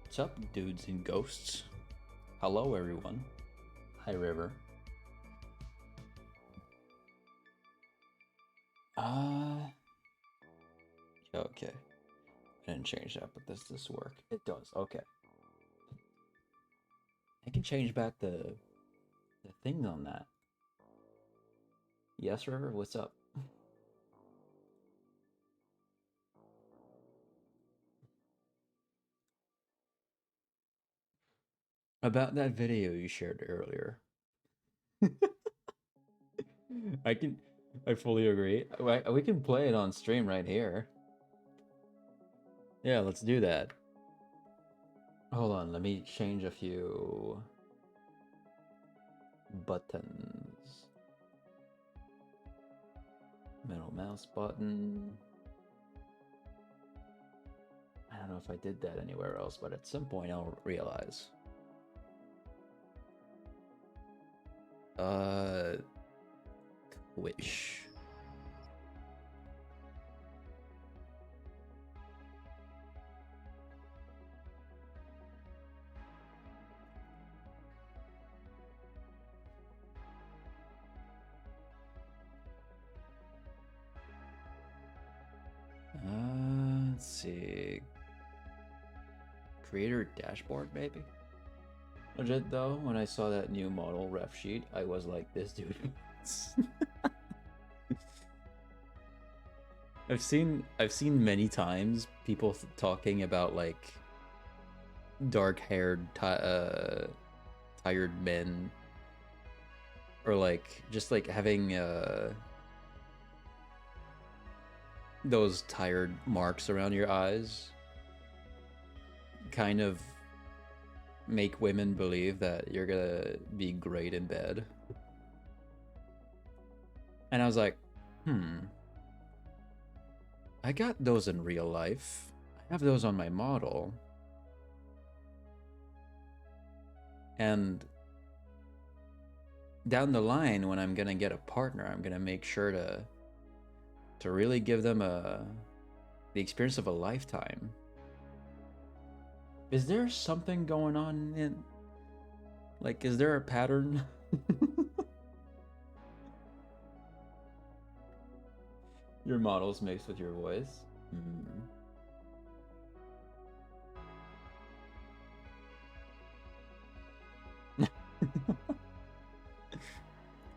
What's up, dudes and ghosts? Hello, everyone. Hi, River. Uh, okay. I didn't change that, but does this work? It does. Okay. I can change back the things on that. Yes, River. What's up? About that video you shared earlier. I can. I fully agree. We can play it on stream right here. Yeah, let's do that. Hold on, let me change a few buttons. Middle mouse button. I don't know if I did that anywhere else, but at some point I'll realize. Uh, Twitch. Let's see. Creator dashboard, maybe? Legit though, when I saw that new model ref sheet, I was like, this dude. I've seen many times people talking about like dark-haired tired men, or like just like having those tired marks around your eyes kind of make women believe that you're gonna be great in bed. And I was like, I got those in real life. I have those on my model. And down the line, when I'm gonna get a partner, I'm gonna make sure to really give them the experience of a lifetime. Is there something going on in, like, is there a pattern? Your model's mixed with your voice.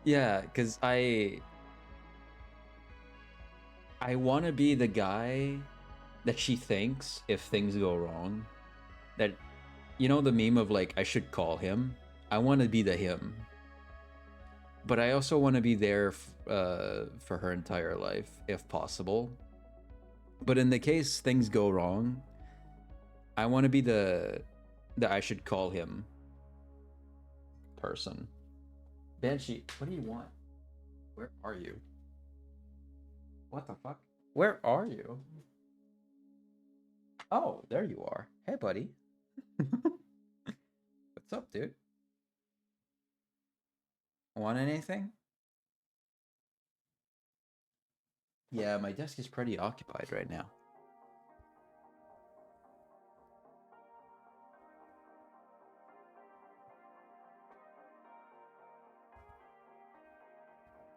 Yeah, because I want to be the guy that she thinks if things go wrong. That, you know, the meme of like, I should call him? I want to be the him. But I also want to be there for her entire life, if possible. But in the case things go wrong, I want to be the I should call him person. Banshee, what do you want? Where are you? What the fuck? Where are you? Oh, there you are. Hey, buddy. What's up, dude? Want anything? Yeah, my desk is pretty occupied right now.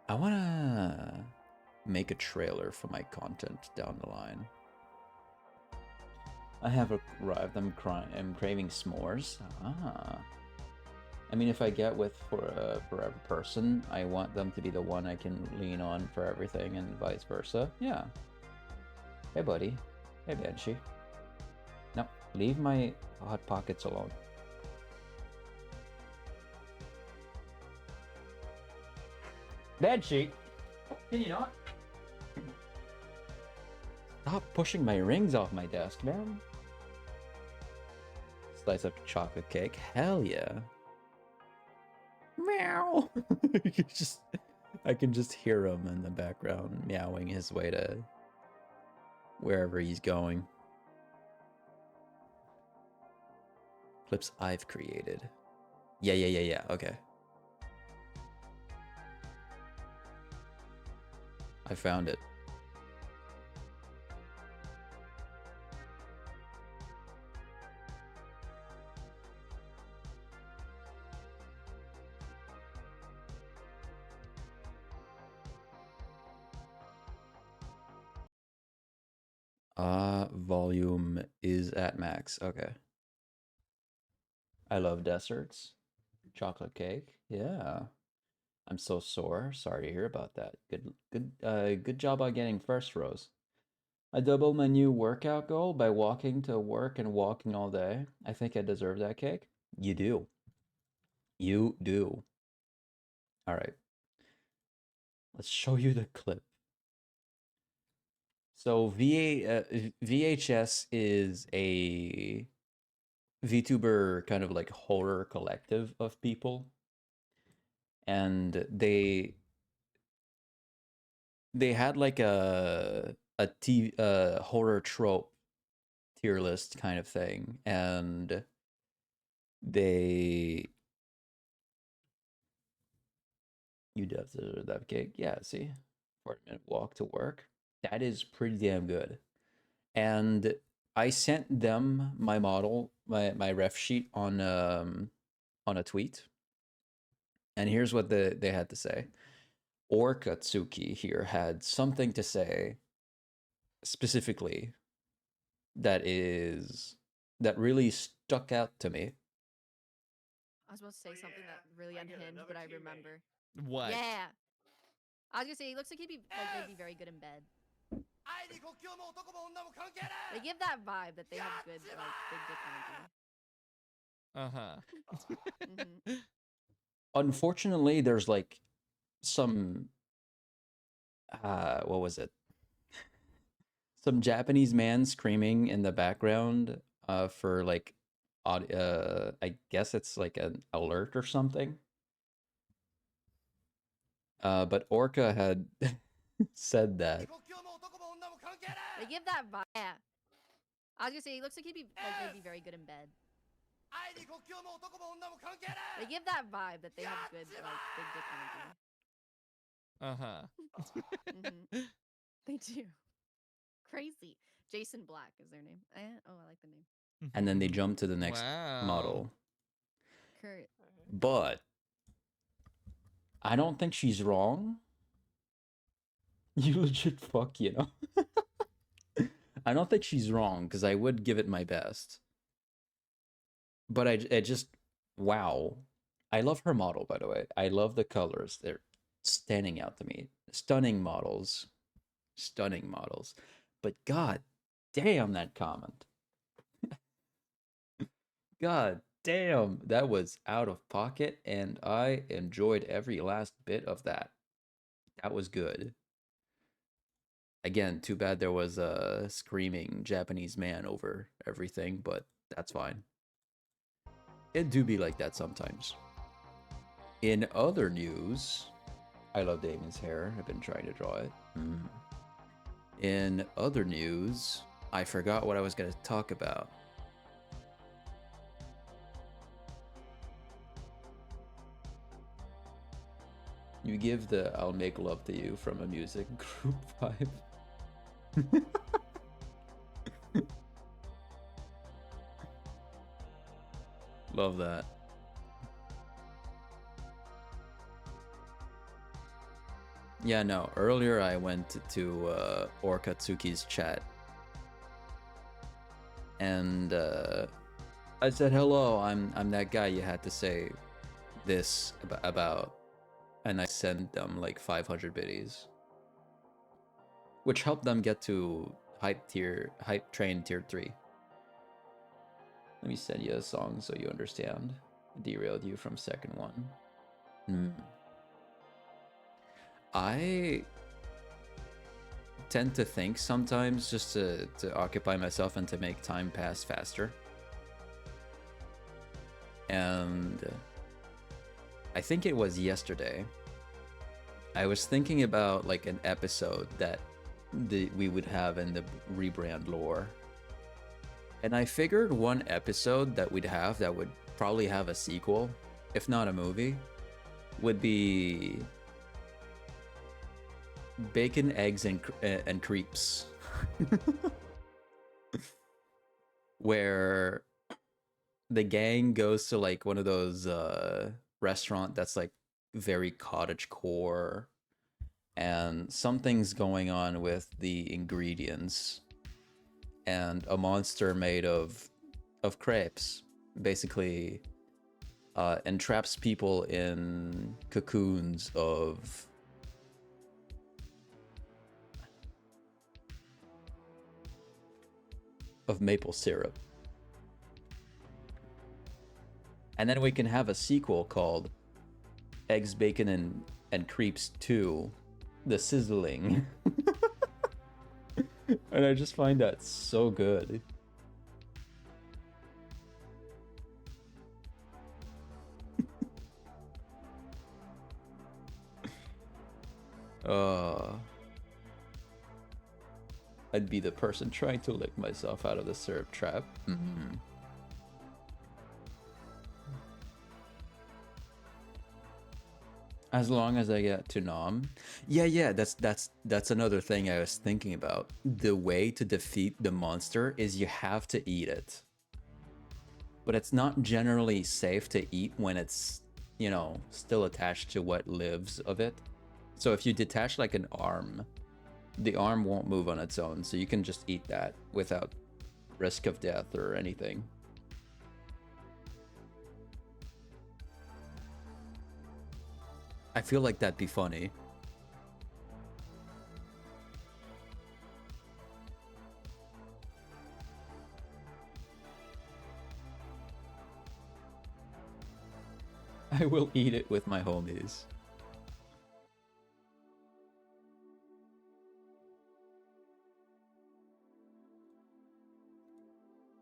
I want to make a trailer for my content down the line. I have arrived. I'm craving s'mores. I mean, if I get with for a forever person, I want them to be the one I can lean on for everything, and vice versa. Yeah. Hey, buddy. Hey, Banshee. No, leave my hot pockets alone. Banshee, can you not? Stop pushing my rings off my desk, man. Slice of chocolate cake. Hell yeah. Meow. I can just hear him in the background meowing his way to wherever he's going. Clips I've created. Yeah. Okay. I found it. Volume is at max. Okay. I love desserts. Chocolate cake. Yeah. I'm so sore. Sorry to hear about that. Good job on getting first, Rose. I doubled my new workout goal by walking to work and walking all day. I think I deserve that cake. You do. You do. All right. Let's show you the clip. So VHS is a VTuber kind of like horror collective of people, and they had like a horror trope tier list kind of thing, and they you deserve that cake. Yeah, see, 40-minute walk to work. That is pretty damn good. And I sent them my model, my ref sheet on a tweet. And here's what they had to say. Orkatsuki here had something to say specifically that really stuck out to me. I was about to say something that really unhinged, but I remember. What? Yeah. I was gonna say he looks like he'd be they'd be very good in bed. They give that vibe that they have good like big dick energy. Uh-huh. Unfortunately, there's like some what was it? Some Japanese man screaming in the background for like I guess it's like an alert or something. But Orca had said that. They give that vibe. Yeah. I was gonna say he looks like he'd be they'd be very good in bed. They give that vibe that they have good like big dick energy. Uh-huh. They do. Crazy. Jason Black is their name. I like the name. And then they jump to the next model. Kurt. But I don't think she's wrong. You legit fuck, you know? I don't think she's wrong because I would give it my best. But I just, wow. I love her model, by the way. I love the colors. They're standing out to me. Stunning models. Stunning models. But god damn that comment. God damn, that was out of pocket, and I enjoyed every last bit of that. That was good. Again, too bad there was a screaming Japanese man over everything, but that's fine. It do be like that sometimes. In other news, I love Damon's hair. I've been trying to draw it. In other news, I forgot what I was going to talk about. You give the I'll make love to you from a music group vibe. Love that. Yeah, no. Earlier I went to Orkatsuki's chat. And I said, hello, I'm that guy you had to say this about. And I sent them like 500 biddies. Which helped them get to hype train tier 3. Let me send you a song so you understand. Derailed you from second one. I tend to think sometimes just to occupy myself and to make time pass faster. And I think it was yesterday. I was thinking about like an episode that we would have in the rebrand lore. And I figured one episode that we'd have that would probably have a sequel, if not a movie, would be Bacon, Eggs, and Creeps. Where the gang goes to like one of those restaurant that's like very cottage core, and something's going on with the ingredients, and a monster made of crepes basically entraps people in cocoons of maple syrup. And then we can have a sequel called Eggs, Bacon, and Creeps 2, The Sizzling. And I just find that so good. I'd be the person trying to lick myself out of the syrup trap. Mm-hmm. As long as I get to Nom. Yeah, that's another thing I was thinking about. The way to defeat the monster is you have to eat it. But it's not generally safe to eat when it's, you know, still attached to what lives of it. So if you detach like an arm, the arm won't move on its own, so you can just eat that without risk of death or anything. I feel like that'd be funny. I will eat it with my homies.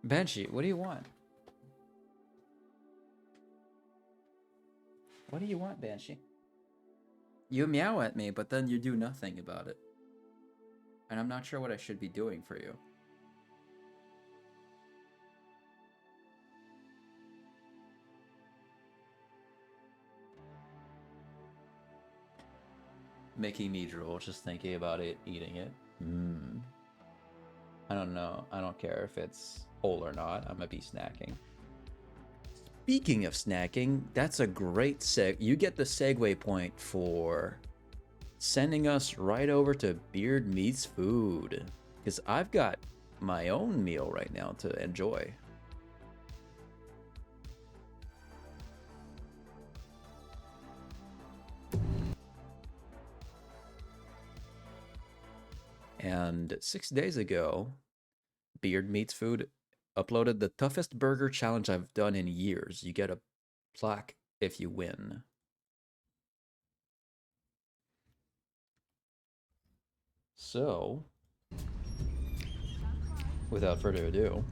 Banshee, what do you want? What do you want, Banshee? You meow at me, but then you do nothing about it. And I'm not sure what I should be doing for you. Making me drool just thinking about it, eating it. I don't know. I don't care if it's whole or not. I'm gonna be snacking. Speaking of snacking, that's a great you get the segue point for sending us right over to Beard Meats Food, because I've got my own meal right now to enjoy. And 6 days ago, Beard Meats Food uploaded the toughest burger challenge I've done in years. You get a plaque if you win. So, without further ado.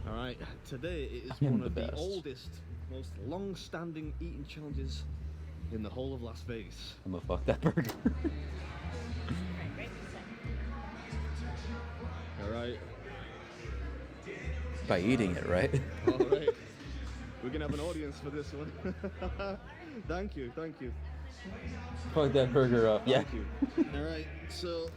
Alright, today it is one of the oldest, most long-standing eating challenges in the whole of Las Vegas. I'm gonna fuck that burger. Alright. By eating it, right? Alright. We're gonna have an audience for this one. Thank you. Fuck that burger up. Thank you. Alright, so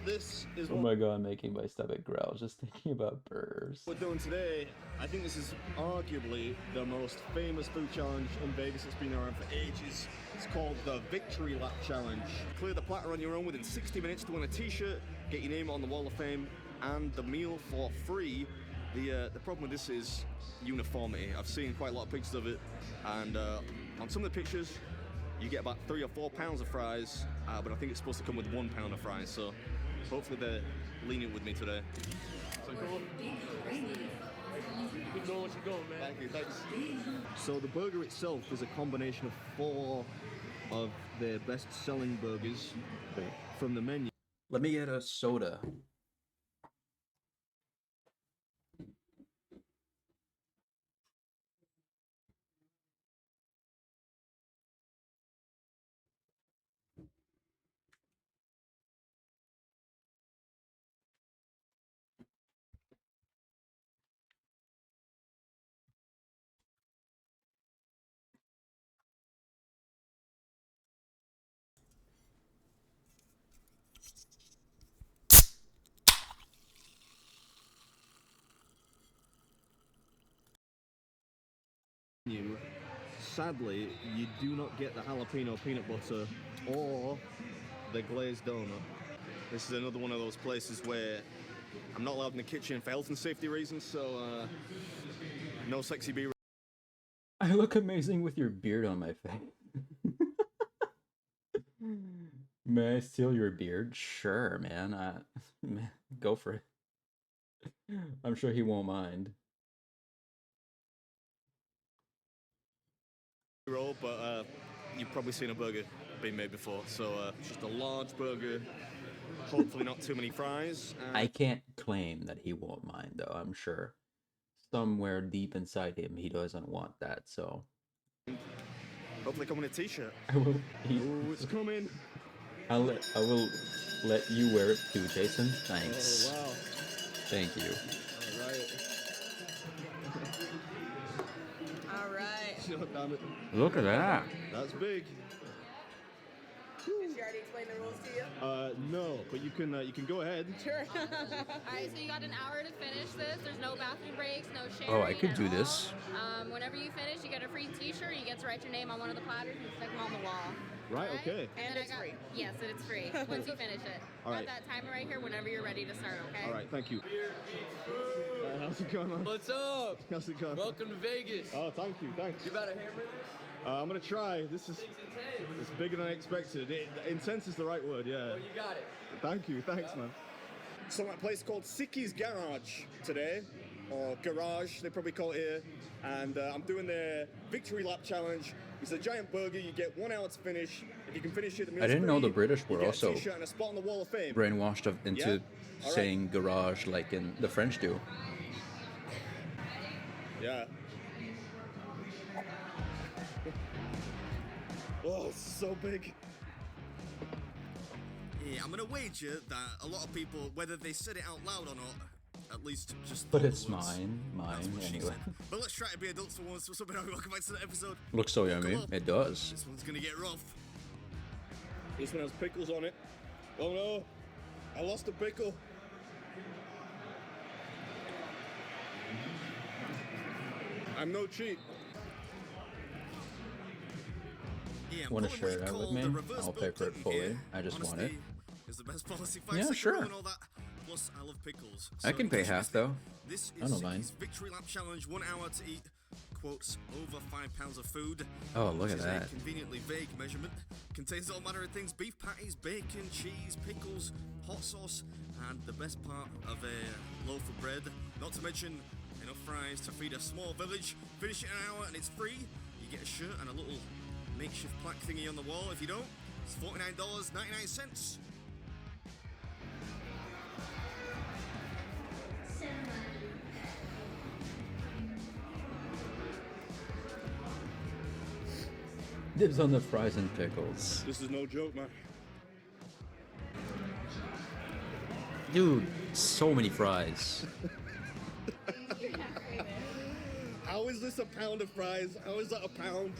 this is oh my god, I'm making my stomach growl just thinking about burgers. What we're doing today, I think this is arguably the most famous food challenge in Vegas. It's been around for ages. It's called the Victory Lap Challenge. Clear the platter on your own within 60 minutes to win a t-shirt, get your name on the Wall of Fame, and the meal for free. The problem with this is uniformity. I've seen quite a lot of pictures of it, and on some of the pictures, you get about 3 or 4 pounds of fries, but I think it's supposed to come with 1 pound of fries, so hopefully they're lenient with me today. So cool. Good know what you're going, man. Thank you, thanks. So the burger itself is a combination of 4 of their best-selling burgers from the menu. Let me get a soda. Sadly, you do not get the jalapeno peanut butter or the glazed donut. This is another one of those places where I'm not allowed in the kitchen for health and safety reasons, so no sexy B. I look amazing with your beard on my face. May I steal your beard? Sure, man. Go for it. I'm sure he won't mind. Roll, but you've probably seen a burger being made before, so just a large burger, hopefully not too many fries. I can't claim that he won't mind, though. I'm sure somewhere deep inside him he doesn't want that, so Hopefully come in a t-shirt. I will eat. Oh, it's coming. I will let you wear it too, Jason. Thanks. Oh, wow. Thank you. All right. Oh, damn it. Look at that. That's big. Did she already explain the rules to you? No, but you can go ahead. Sure. Alright, so you got an hour to finish this. There's no bathroom breaks, no sharing. Oh, I could at do all. this. Whenever you finish, you get a free t-shirt. You get to write your name on one of the platters and stick them on the wall. Right, Alright? okay. And then it's I got- free. Yes, and it's free once you finish it. All Got right. that timer right here whenever you're ready to start, okay? All right, thank you. How's it going on? What's up? How's it going? Welcome to Vegas. Oh, thank you, thanks. You about to hammer this? I'm gonna try. This is it's bigger than I expected. Intense is the right word, yeah. Oh, you got it. Thank you, thanks, man. So I'm at a place called Sicky's Garage today, or Garage, they probably call it here. And I'm doing their Victory Lap Challenge. It's a giant burger. You get 1 hour to finish. If you can finish it, the meal's I didn't know free. the British were You get also a t-shirt and a spot on the Wall of Fame. brainwashed into Yeah? All right. saying garage like in the French do. Yeah. Oh, it's so big. Yeah, I'm gonna wager that a lot of people, whether they said it out loud or not, at least just. But thought it's the words. mine That's what she anyway. said. But let's try to be adults for once. What's up, everyone? Welcome back to the episode. Looks so yummy. Come on. It does. This one's gonna get rough. This one has pickles on it. Oh no! I lost a pickle. I'm no cheat. Yeah, I'm Want to pulling share what that you with call me? the reverse I'll Bill pay for it Clinton fully. here. I just want it. Honesty is the best policy. 5 Yeah, second sure. rule and all that. Plus, I love pickles. I can in pay case you half, missed it, though. This I is don't mind. Sicky's Victory Lap Challenge. 1 hour to eat, quotes, over 5 pounds of food. Oh, look Which at is that. a conveniently vague measurement. Contains all manner of things: beef patties, bacon, cheese, pickles, hot sauce, and the best part of a loaf of bread. Not to mention enough fries to feed a small village. Finish it in an hour and it's free. You get a shirt and a little makeshift plaque thingy on the wall. If you don't, it's $49.99. Dibs on the fries and pickles. This is no joke, man. Dude, so many fries. How is this a pound of fries? How is that a pound?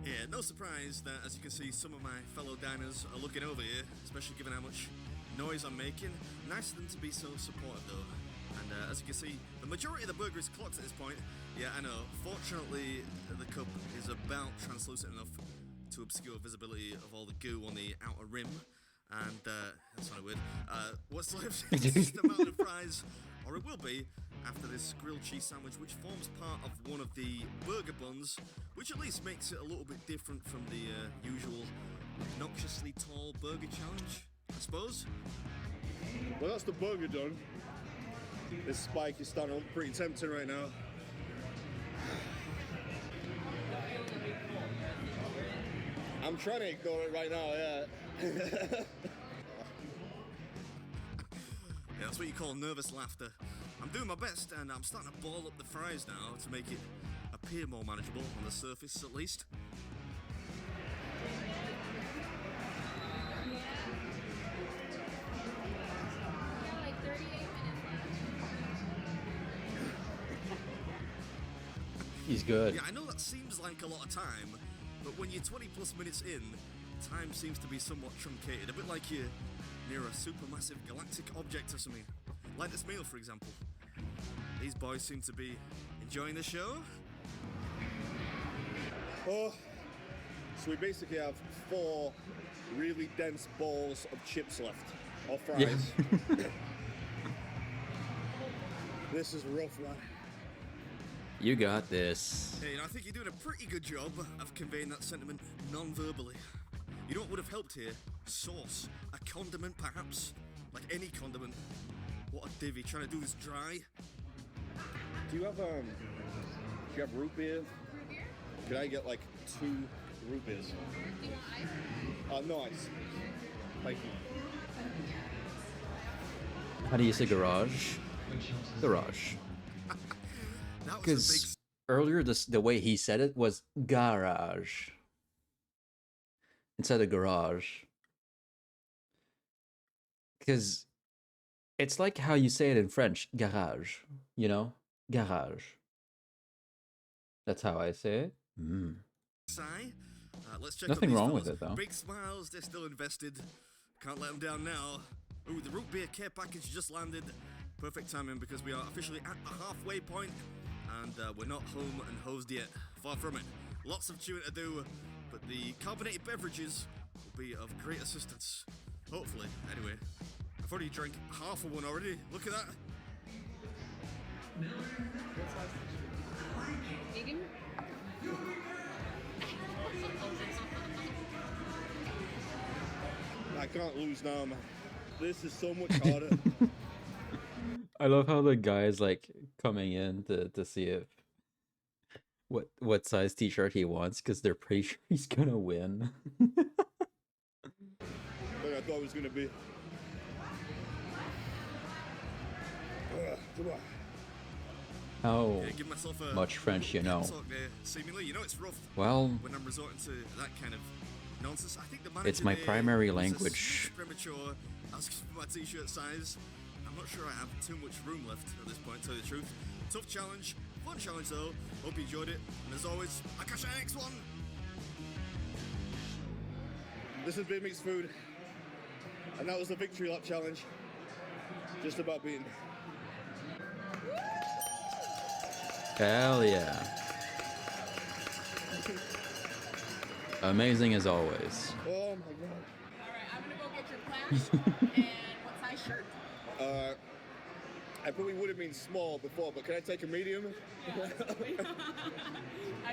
Yeah, no surprise that, as you can see, some of my fellow diners are looking over here, especially given how much noise I'm making. Nice of them to be so supportive, though. And as you can see, the majority of the burger is clocked at this point. Yeah, I know. Fortunately, the cup is about translucent enough to obscure visibility of all the goo on the outer rim. And that's not weird. What's left is just a mountain of fries, or it will be, after this grilled cheese sandwich, which forms part of one of the burger buns, which at least makes it a little bit different from the usual obnoxiously tall burger challenge, I suppose. Well, that's the burger done. This spike is starting to look pretty tempting right now. I'm trying to ignore it right now, yeah. Yeah, that's what you call nervous laughter. I'm doing my best, and I'm starting to ball up the fries now to make it appear more manageable on the surface, at least. Like 38 minutes He's good. Yeah, I know that seems like a lot of time, but when you're 20 plus minutes in, time seems to be somewhat truncated, a bit like you're near a supermassive galactic object or something. Like this meal, for example. These boys seem to be Enjoying the show? Oh, so we basically have 4 really dense balls of chips left, or fries. Yeah. This is rough, man. You got this. Hey, I think you're doing a pretty good job of conveying that sentiment non-verbally. You know what would have helped here? Sauce. A condiment, perhaps? Like any condiment. What a divvy, trying to do this dry. Do you have root beer? Root beer? Could I get like 2 root beers? Do you want ice? No ice. Thank you. How do you say garage? Garage. That was a big... Because earlier the way he said it was garage instead of garage. Because it's like how you say it in French, garage. You know, garage. That's how I say it. Mm. Let's check Nothing on these wrong fellas. with it, though. Big smiles, they're still invested. Can't let them down now. Ooh, the root beer care package just landed. Perfect timing because we are officially at the halfway point, and we're not home and hosed yet. Far from it. Lots of chewing to do, but the carbonated beverages will be of great assistance. Hopefully. Anyway, I've already drank half of one already. Look at that. Vegan? I can't lose now, man. This is so much harder. I love how the guy is like coming in to see if what size t-shirt he wants because they're pretty sure he's gonna win. Like I thought it was gonna be. Come on. How Yeah, give myself a much French you little know? pep talk there. Seemingly, you know it's rough Well, when I'm resorting to that kind of nonsense. I think the manager it's my there primary was a language. smidge premature, asking for my t-shirt size. I'm not sure I have too much room left at this point, to tell you the truth. Tough challenge, fun challenge though. Hope you enjoyed it. And as always, I'll catch you next one. This has been Mixed Food, and that was the Victory Lap challenge. Just about beaten. Hell yeah. Amazing as always. Oh my god. Alright, I'm gonna go get your class. And what size shirt? I probably would have been small before, but can I take a medium? I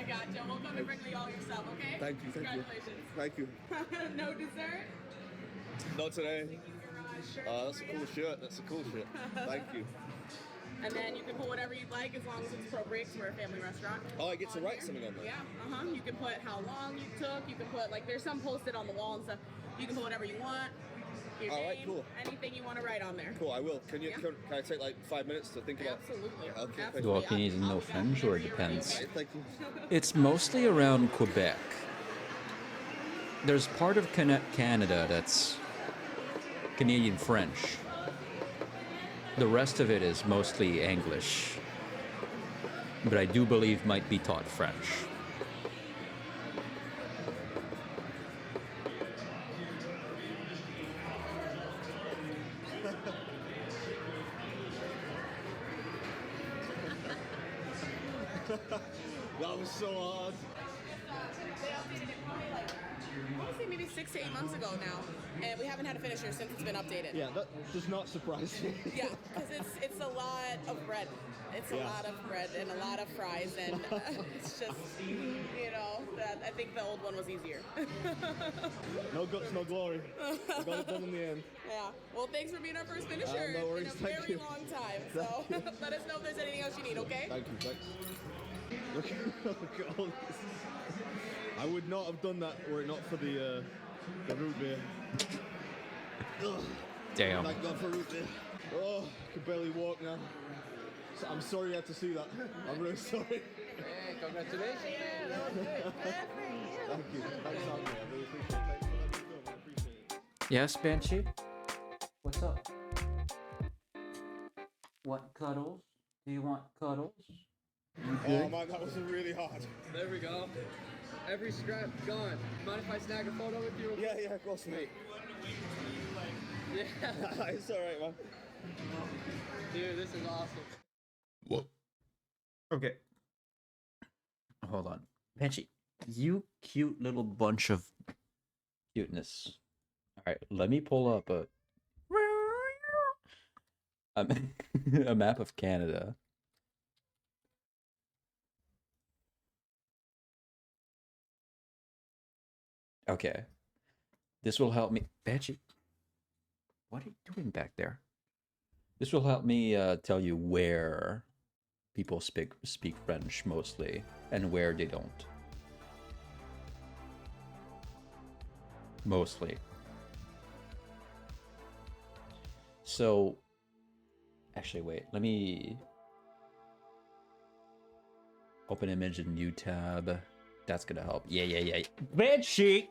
got you. We'll come and bring me all yourself, okay? Thank you, thank you. Congratulations. Thank you. No dessert? Not today. Shirt That's a cool shirt. That's a cool shirt. Thank you. And then you can put whatever you'd like as long as it's appropriate 'cause we're a family restaurant. Oh, I get to on write here. something on there. Yeah, You can put how long you took. You can put, like, there's some posted on the wall and stuff. You can put whatever you want. Your All right, name, cool. anything you want to write on there. Cool, I will. Can you? Yeah. Can I take like 5 minutes to think about? Absolutely. Okay, thank you. Absolutely. Well, can you I'll know be back French or whenever it you're ready, depends? okay? Thank you. It's mostly around Quebec. There's part of Canada that's Canadian French. The rest of it is mostly English. But I do believe might be taught French. That was so hard. They updated it probably like, I want to say maybe 6 to 8 months ago now, and we haven't had a finisher since it's been updated. Yeah, that does not surprise me. Yeah, because it's a lot of bread. It's a Yeah. lot of bread and a lot of fries, and it's just, I think the old one was easier. No guts, no glory. We got it done in the end. Yeah. Well, thanks for being our first finisher No worries, in a thank very you. long time. So let us know if there's anything else you need, okay? Thank you, thanks. Look at all this. I would not have done that were it not for the root beer. Ugh. Damn. Thank God for root beer. Oh, I can barely walk now. So I'm sorry you had to see that. I'm really sorry. Hey, congratulations. Thank you. Thanks, Anthony. I really appreciate it. Thanks for letting me film. I appreciate it. Yes, Banshee? What's up? What cuddles? Do you want cuddles? You Oh good? man, that was really hard. There we go. Every strap gone. Mind if I snag a photo with you? Yeah, of course, mate. Yeah. It's alright, man. Dude, this is awesome. Okay. Hold on. Banshee, you cute little bunch of cuteness. All right, let me pull up a, a map of Canada. Okay. This will help me. Banshee, what are you doing back there? This will help me tell you where people speak French mostly and where they don't. Mostly. So, actually, wait. Let me open image in new tab. That's gonna help. Yeah. Banshee!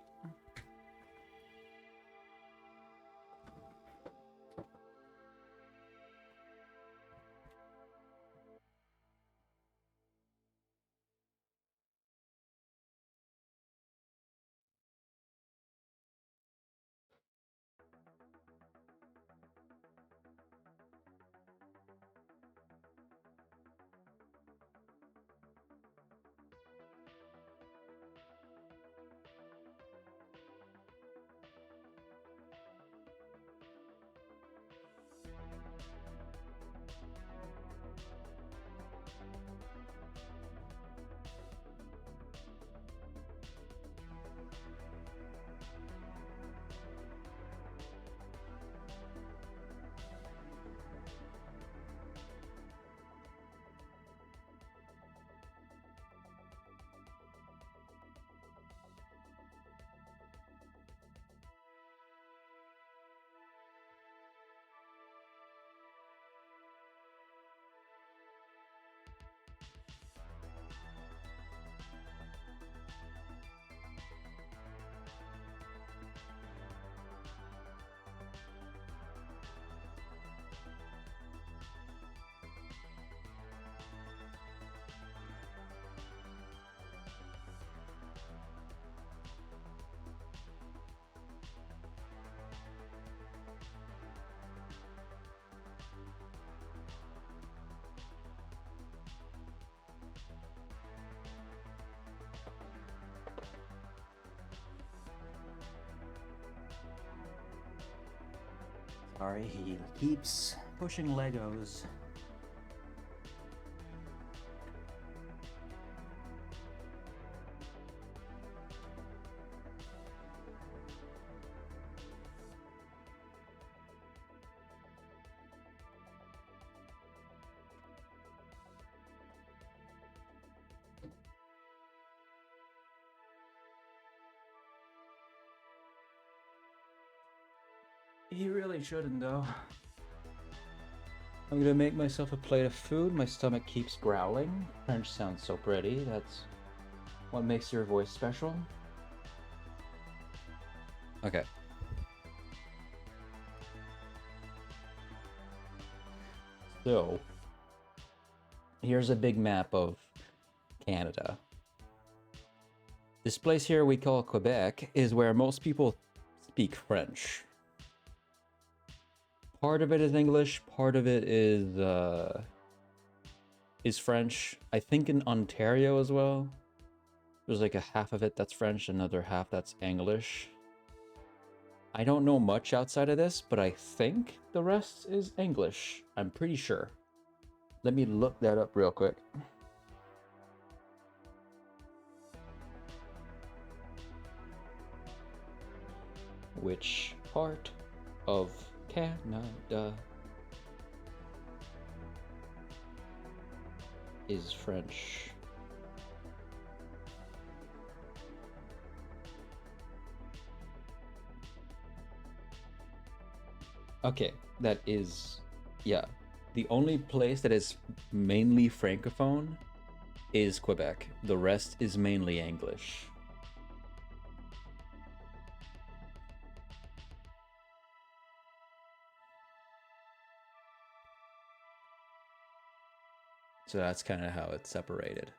Sorry, he keeps pushing Legos. He really shouldn't, though. I'm gonna make myself a plate of food. My stomach keeps growling. French sounds so pretty. That's what makes your voice special. Okay. So, here's a big map of Canada. This place here we call Quebec is where most people speak French. Part of it is English, part of it is French. I think in Ontario as well. There's like a half of it that's French, another half that's English. I don't know much outside of this, but I think the rest is English. I'm pretty sure. Let me look that up real quick. Which part of Canada is French? Okay, that is, yeah. The only place that is mainly Francophone is Quebec. The rest is mainly English. So that's kind of how it's separated.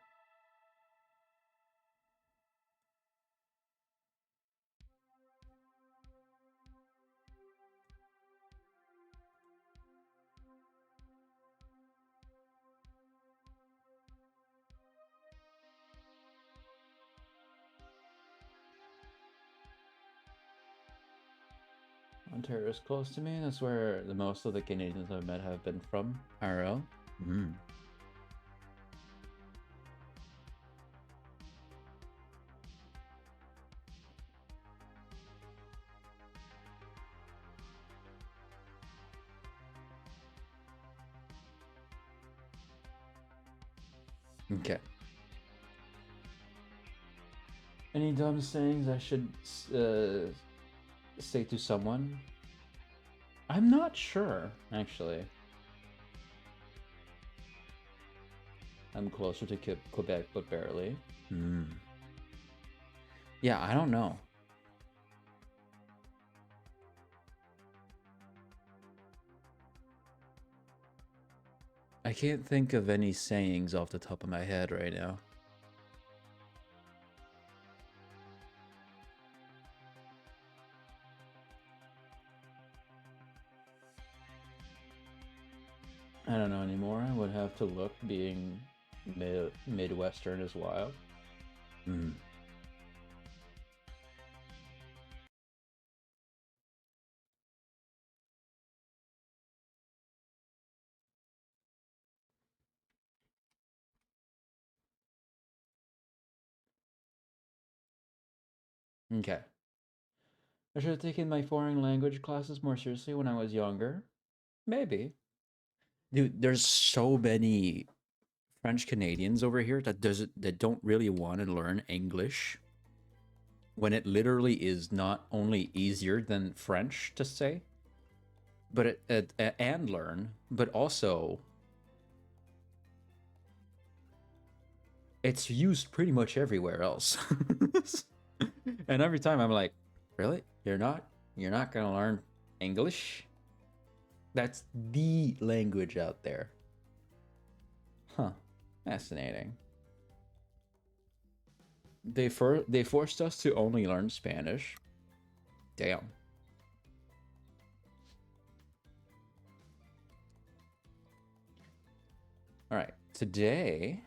Ontario is close to me. That's where the most of the Canadians I've met have been from. IRL. Mm. Okay. Any dumb sayings I should say to someone? I'm not sure, actually. I'm closer to Quebec, but barely. Hmm. Yeah, I don't know. I can't think of any sayings off the top of my head right now. I don't know anymore. I would have to look, being Midwestern as well. Hmm. Okay. I should have taken my foreign language classes more seriously when I was younger. Maybe. Dude, there's so many French Canadians over here that don't really want to learn English when it literally is not only easier than French to say, but and learn, but also it's used pretty much everywhere else. And every time I'm like, really? You're not gonna learn English? That's the language out there. Huh. Fascinating. They forced us to only learn Spanish. Damn. All right. Today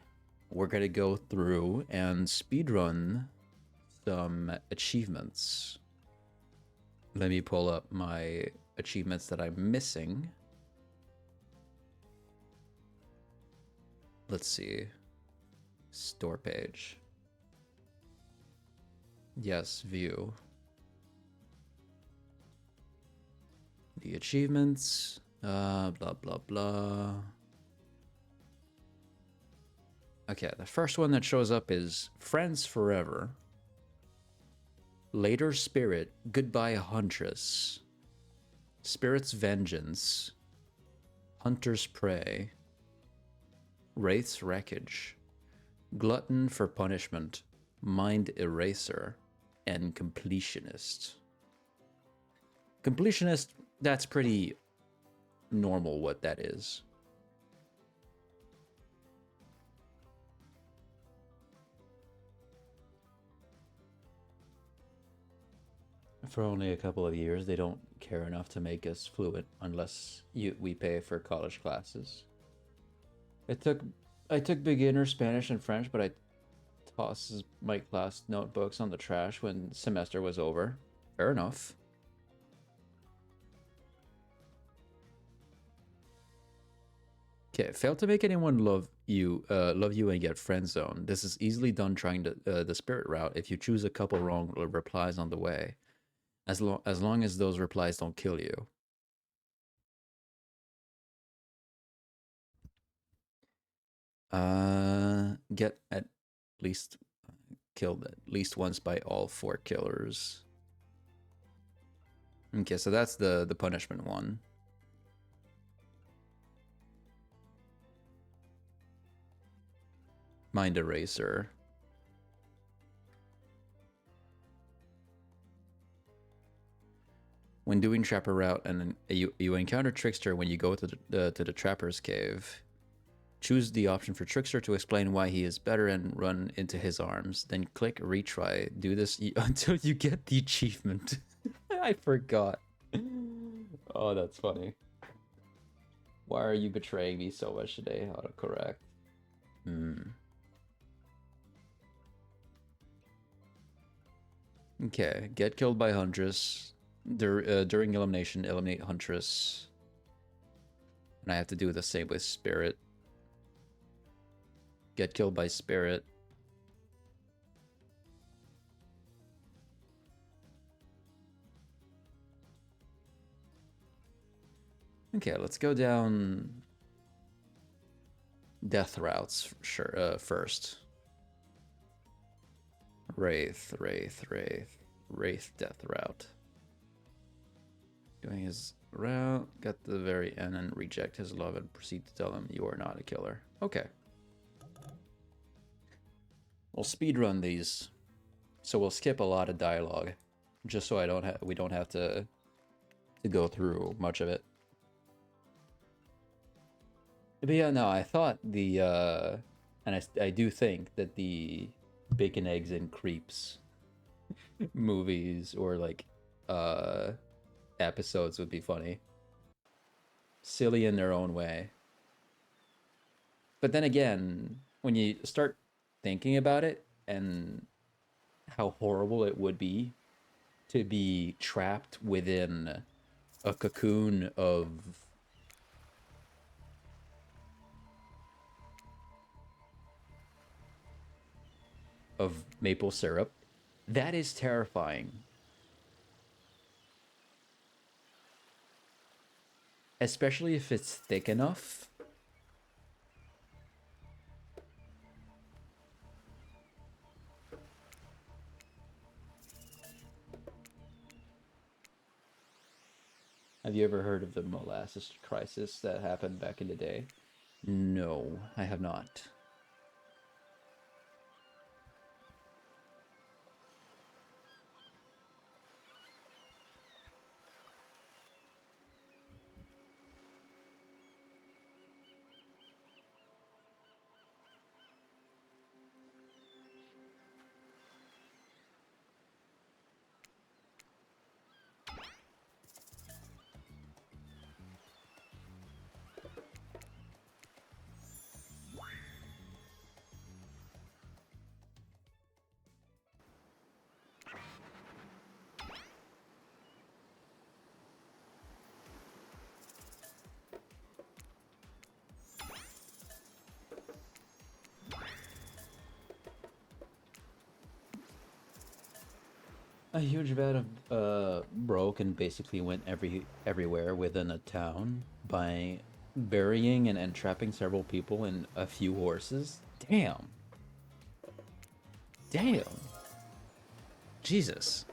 we're gonna go through and speedrun some achievements. Let me pull up my achievements that I'm missing. Let's see. Store page. Yes, view. The achievements. Blah, blah, blah. Okay, the first one that shows up is Friends Forever. Later Spirit, Goodbye Huntress. Spirit's Vengeance. Hunter's Prey. Wraith's Wreckage. Glutton for Punishment. Mind Eraser. And Completionist. Completionist, that's pretty normal what that is. For only a couple of years, they don't care enough to make us fluent unless we pay for college classes. I took beginner Spanish and French, but I tossed my class notebooks on the trash when semester was over. Fair enough. Okay, fail to make anyone love you and get friend zoned. This is easily done trying the spirit route if you choose a couple wrong replies on the way. As long as those replies don't kill you. Get at least killed at least once by all 4 killers. Okay, so that's the punishment one. Mind Eraser. When doing Trapper route and you encounter Trickster when you go to the Trapper's Cave, choose the option for Trickster to explain why he is better and run into his arms. Then click retry. Do this until you get the achievement. I forgot. Oh, that's funny. Why are you betraying me so much today? Autocorrect. Okay, get killed by Huntress. During elimination, eliminate Huntress. And I have to do the same with Spirit. Get killed by Spirit. Okay, let's go down death routes first. Wraith death route. Doing his route, get to the very end and reject his love and proceed to tell him you are not a killer. Okay. We'll speedrun these. So we'll skip a lot of dialogue. Just so we don't have to go through much of it. But yeah, no, I thought and I do think that the Bacon, Eggs, and Creeps movies or like episodes would be funny. Silly in their own way. But then again, when you start thinking about it and how horrible it would be to be trapped within a cocoon of maple syrup, that is terrifying. Especially if it's thick enough. Have you ever heard of the molasses crisis that happened back in the day? No, I have not. A huge vat of broke and basically went everywhere within a town by burying and entrapping several people and a few horses. Damn. Damn. Jesus.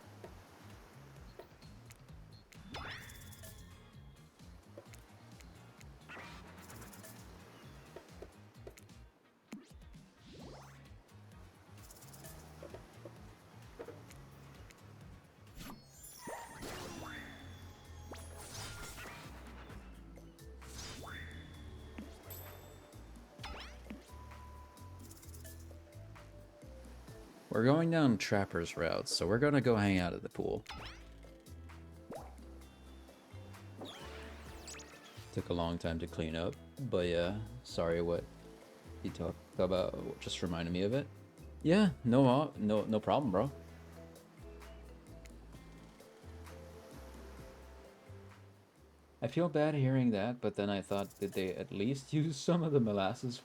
We're going down Trapper's route, so we're gonna go hang out at the pool. Took a long time to clean up, but yeah, sorry what you talked about just reminded me of it. Yeah, no problem, bro. I feel bad hearing that, but then I thought that they at least use some of the molasses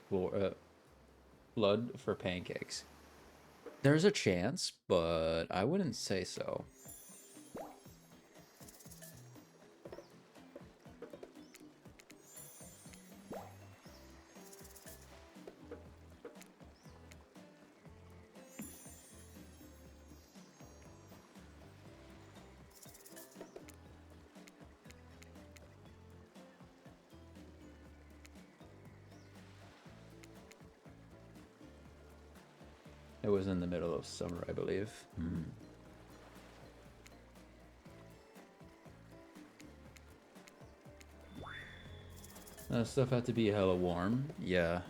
blood for pancakes. There's a chance, but I wouldn't say so. It was in the middle of summer, I believe. Stuff had to be hella warm. Yeah.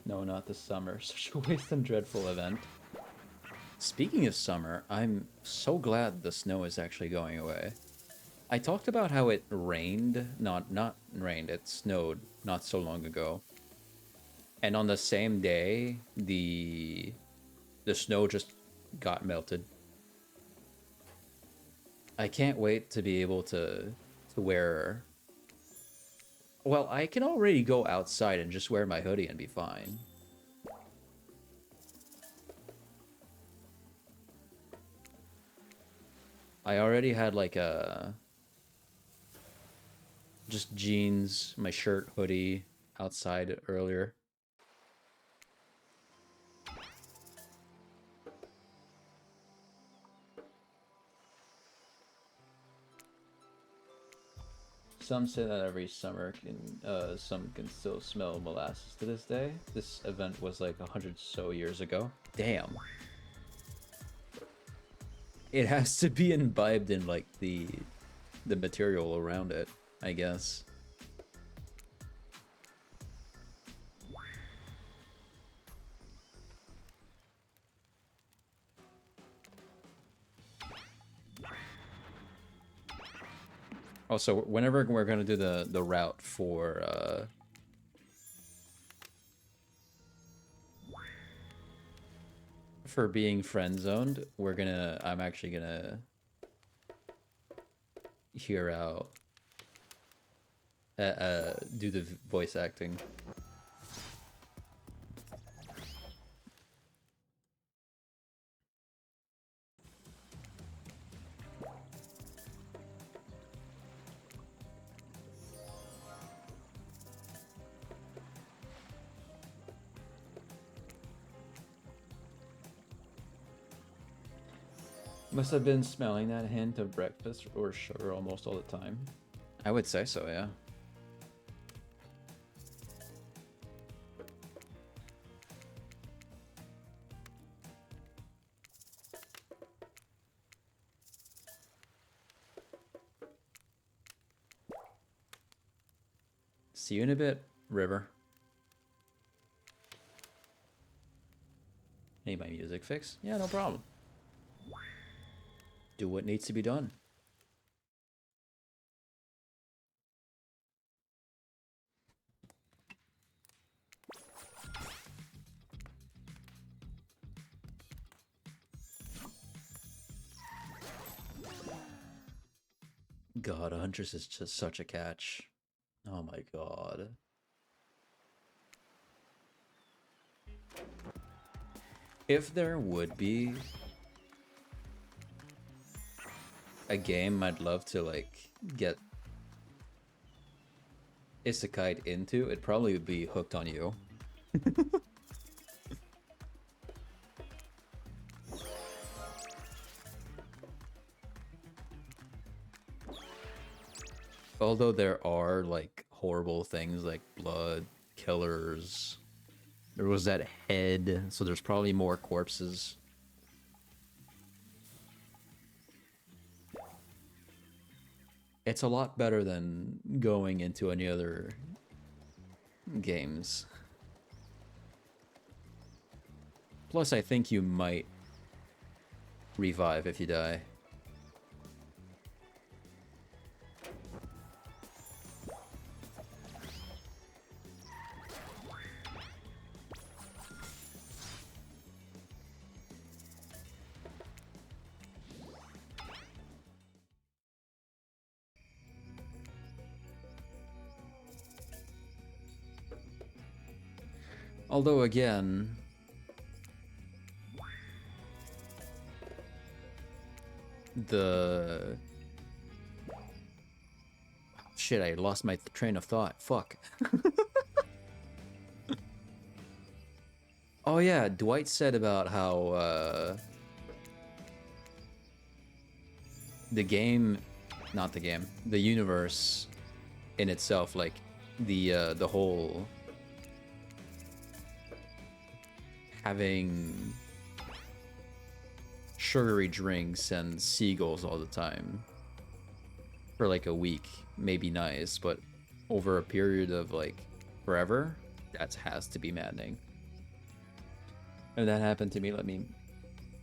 No, not this summer. Such a waste and dreadful event. Speaking of summer, I'm so glad the snow is actually going away. I talked about how it rained, not rained, it snowed not so long ago. And on the same day, the snow just got melted. I can't wait to be able to wear... Well, I can already go outside and just wear my hoodie and be fine. I already had like a... just jeans, my shirt, hoodie outside earlier. Some say that every summer some can still smell molasses to this day. This event was like 100 so years ago. Damn. It has to be imbibed in like the material around it, I guess. Also, whenever we're gonna do the route for being friend zoned, I'm actually gonna hear out do the voice acting. Must have been smelling that hint of breakfast or sugar almost all the time. I would say so, yeah. See you in a bit, River. Need my music fixed? Yeah, no problem. Do what needs to be done. God, Huntress is just such a catch. Oh my god. If there would be a game I'd love to like get isekai into, it probably would be Hooked on You. Although there are like horrible things like blood, killers, there was that head, so there's probably more corpses. It's a lot better than going into any other games. Plus, I think you might revive if you die. Although, again, shit, I lost my train of thought. Fuck. Oh yeah, Dwight said about how the universe in itself, like the whole having sugary drinks and seagulls all the time for like a week may be nice, but over a period of like forever, that has to be maddening. And that happened to me,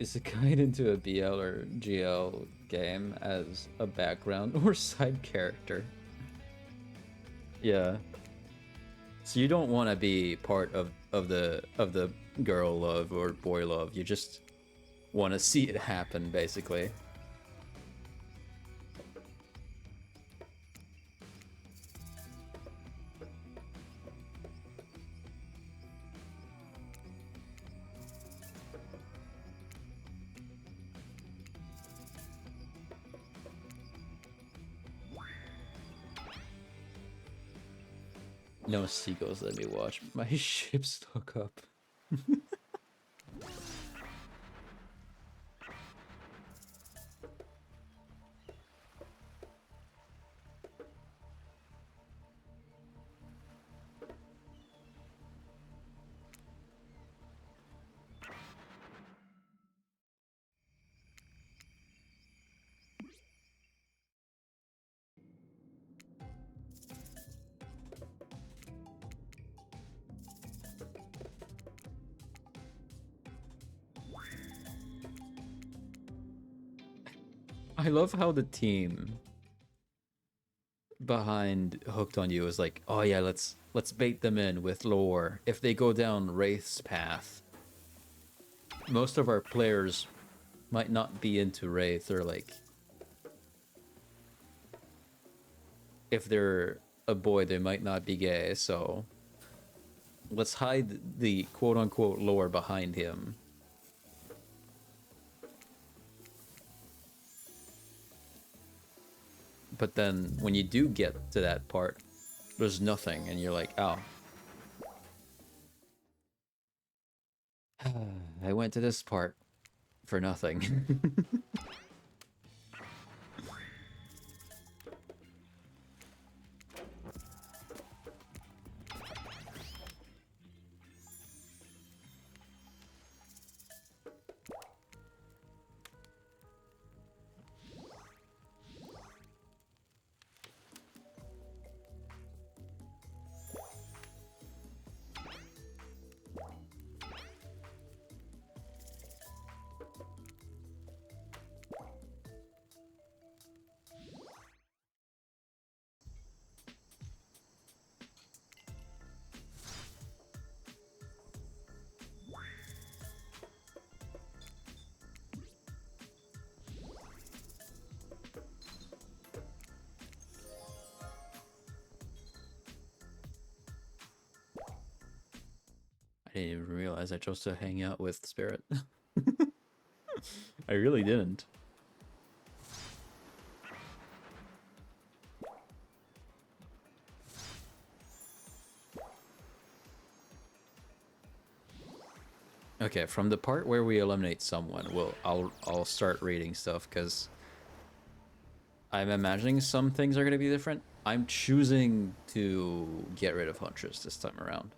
Is a guide into a BL or GL game as a background or side character. Yeah. So you don't want to be part of the girl love or boy love. You just want to see it happen, basically. No seagulls, let me watch. My ship stuck up. I love how the team behind Hooked on You is like, oh yeah, let's bait them in with lore. If they go down Wraith's path, most of our players might not be into Wraith, or like, if they're a boy, they might not be gay, so let's hide the quote-unquote lore behind him. But then when you do get to that part, there's nothing, and you're like, oh. I went to this part for nothing. I didn't even realize I chose to hang out with Spirit. I really didn't. Okay, from the part where we eliminate someone, I'll start reading stuff, because I'm imagining some things are going to be different. I'm choosing to get rid of Huntress this time around.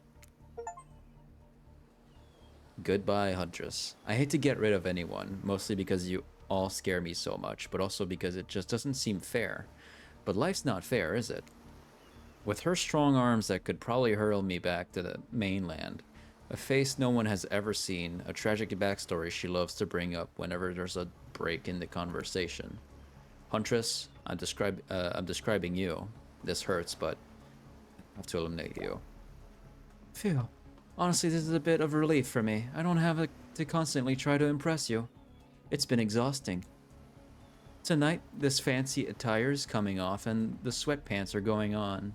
Goodbye, Huntress. I hate to get rid of anyone, mostly because you all scare me so much, but also because it just doesn't seem fair. But life's not fair, is it? With her strong arms that could probably hurl me back to the mainland, a face no one has ever seen, a tragic backstory she loves to bring up whenever there's a break in the conversation. Huntress, I'm describing you. This hurts, but I have to eliminate you. Phew. Honestly, this is a bit of a relief for me. I don't have to constantly try to impress you. It's been exhausting. Tonight, this fancy attire's coming off and the sweatpants are going on.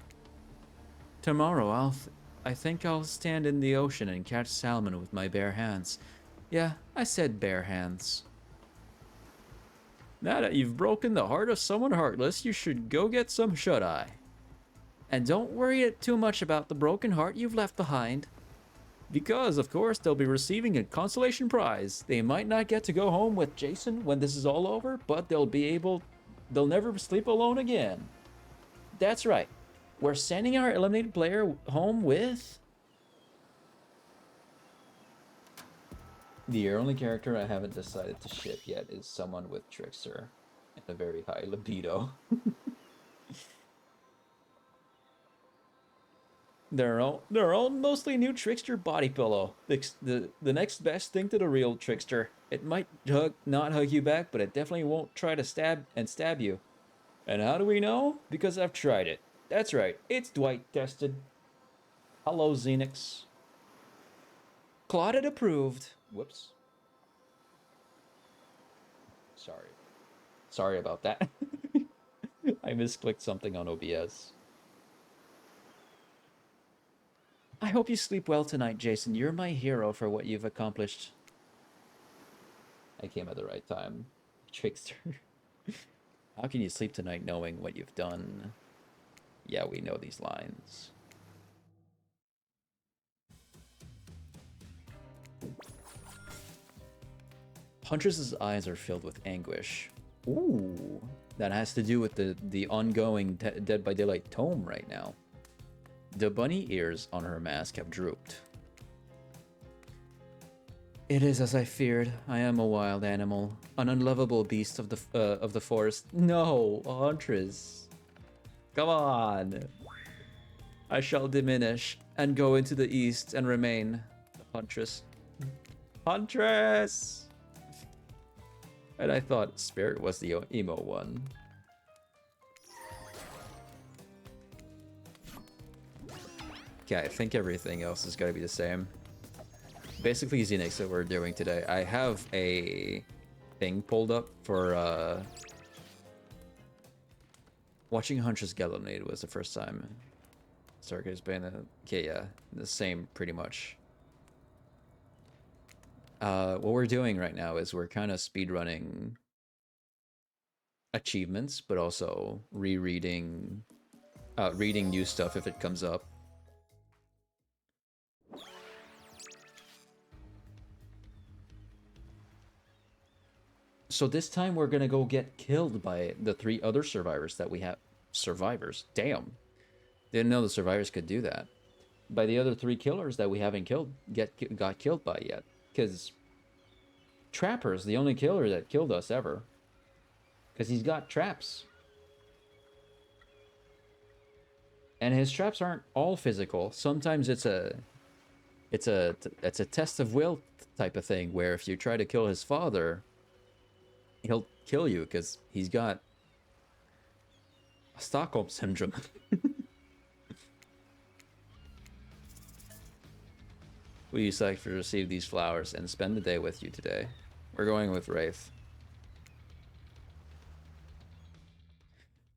Tomorrow, I think I'll stand in the ocean and catch salmon with my bare hands. Yeah, I said bare hands. Now that you've broken the heart of someone heartless, you should go get some shut-eye. And don't worry too much about the broken heart you've left behind. Because, of course, they'll be receiving a consolation prize. They might not get to go home with Jason when this is all over, but they'll never sleep alone again. That's right. We're sending our eliminated player home with... The only character I haven't decided to ship yet is someone with Trickster and a very high libido. They're all mostly new Trickster body pillow. The next best thing to the real Trickster. It might not hug you back, but it definitely won't try to stab you. And how do we know? Because I've tried it. That's right, it's Dwight tested. Hello, Xenix. Claudette approved. Whoops. Sorry about that. I misclicked something on OBS. I hope you sleep well tonight, Jason. You're my hero for what you've accomplished. I came at the right time. Trickster. How can you sleep tonight knowing what you've done? Yeah, we know these lines. Huntress's eyes are filled with anguish. Ooh, that has to do with the ongoing Dead by Daylight tome right now. The bunny ears on her mask have drooped. It is as I feared. I am a wild animal, an unlovable beast of the forest. No, Huntress. Come on. I shall diminish and go into the east and remain. Huntress. Huntress! And I thought Spirit was the emo one. Okay, I think everything else is gonna be the same. Basically, Xenix that we're doing today. I have a thing pulled up for watching Huntress Gallonade was the first time. Circuit's been okay, yeah, the same pretty much. What we're doing right now is we're kind of speedrunning achievements, but also reading new stuff if it comes up. So this time we're gonna go get killed by the 3 other survivors that we have. Survivors? Damn. Didn't know the survivors could do that. By the other 3 killers that we haven't got killed by yet. Because Trapper's the only killer that killed us ever. Because he's got traps. And his traps aren't all physical. Sometimes it's a test of will type of thing, where if you try to kill his father, he'll kill you because he's got Stockholm syndrome. Will you select to receive these flowers and spend the day with you today? We're going with Wraith.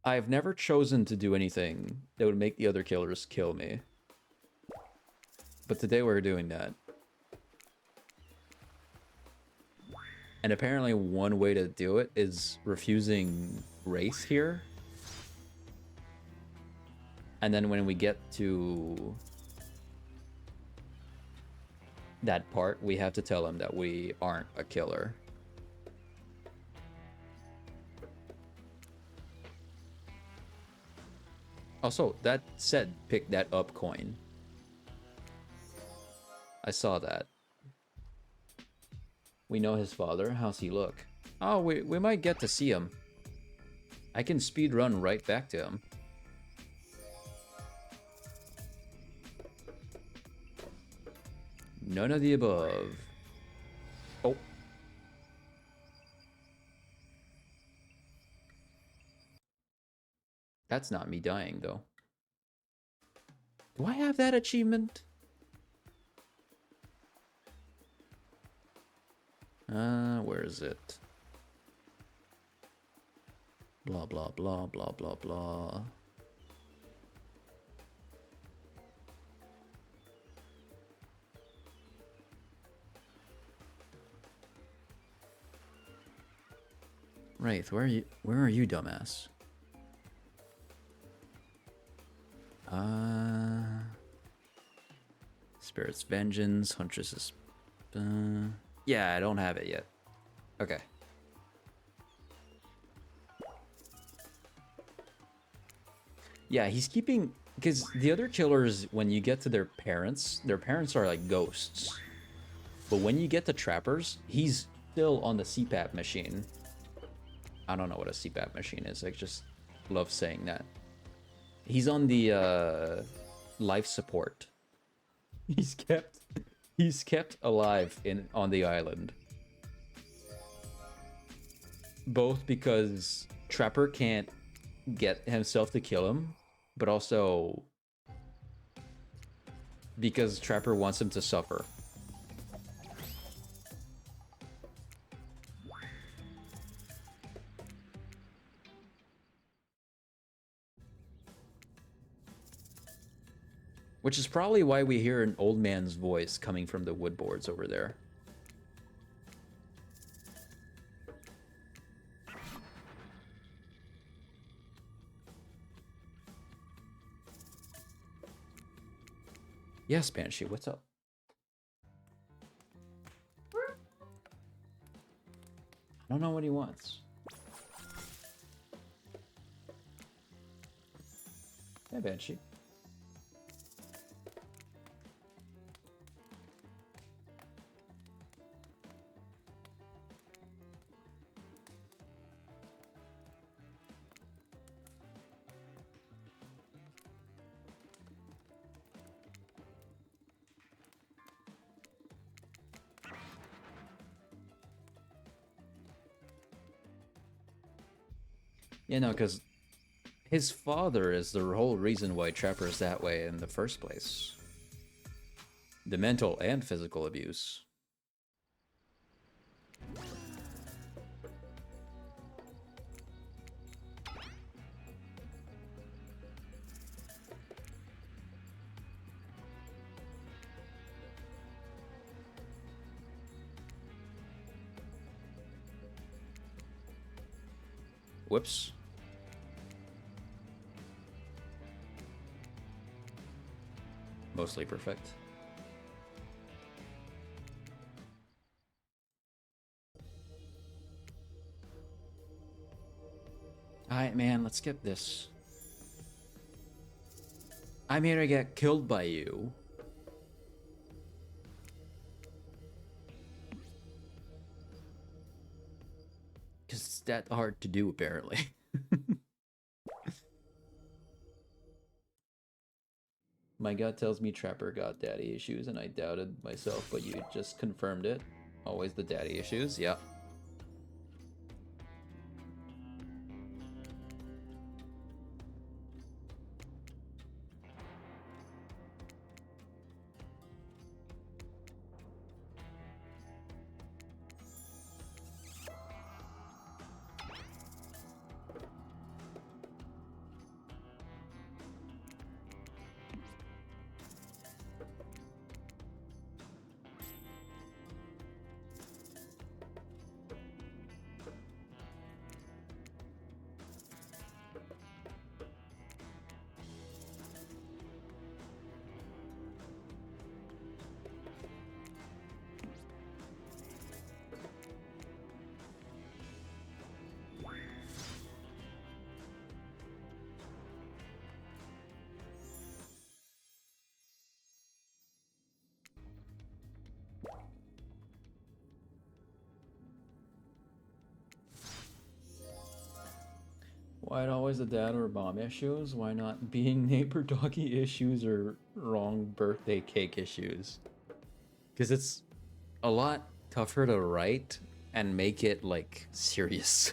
I've never chosen to do anything that would make the other killers kill me. But today we're doing that. And apparently one way to do it is refusing Wraith here. And then when we get to that part, we have to tell him that we aren't a killer. Also, that said pick that up coin. I saw that. We know his father. How's he look? Oh, we might get to see him. I can speed run right back to him. None of the above. Oh. That's not me dying, though. Do I have that achievement? Where is it? Blah, blah, blah, blah, blah, blah. Wraith, where are you, dumbass? Spirit's Vengeance, Huntress's... yeah, I don't have it yet. Okay. Yeah, he's keeping... Because the other killers, when you get to their parents are like ghosts. But when you get to Trappers, he's still on the CPAP machine. I don't know what a CPAP machine is. I just love saying that. He's on the life support. He's kept alive on the island. both because Trapper can't get himself to kill him, but also because Trapper wants him to suffer. Which is probably why we hear an old man's voice coming from the wood boards over there. Yes, Banshee, what's up? I don't know what he wants. Hey, Banshee. You know, because his father is the whole reason why Trapper is that way in the first place. The mental and physical abuse. Whoops. Mostly perfect. Alright, man, let's skip this. I'm here to get killed by you. Because it's that hard to do, apparently. My gut tells me Trapper got daddy issues, and I doubted myself, but you just confirmed it. Always the daddy issues, yeah. Why always the dad or mom issues? Why not being neighbor doggy issues or wrong birthday cake issues? Because it's a lot tougher to write and make it, like, serious.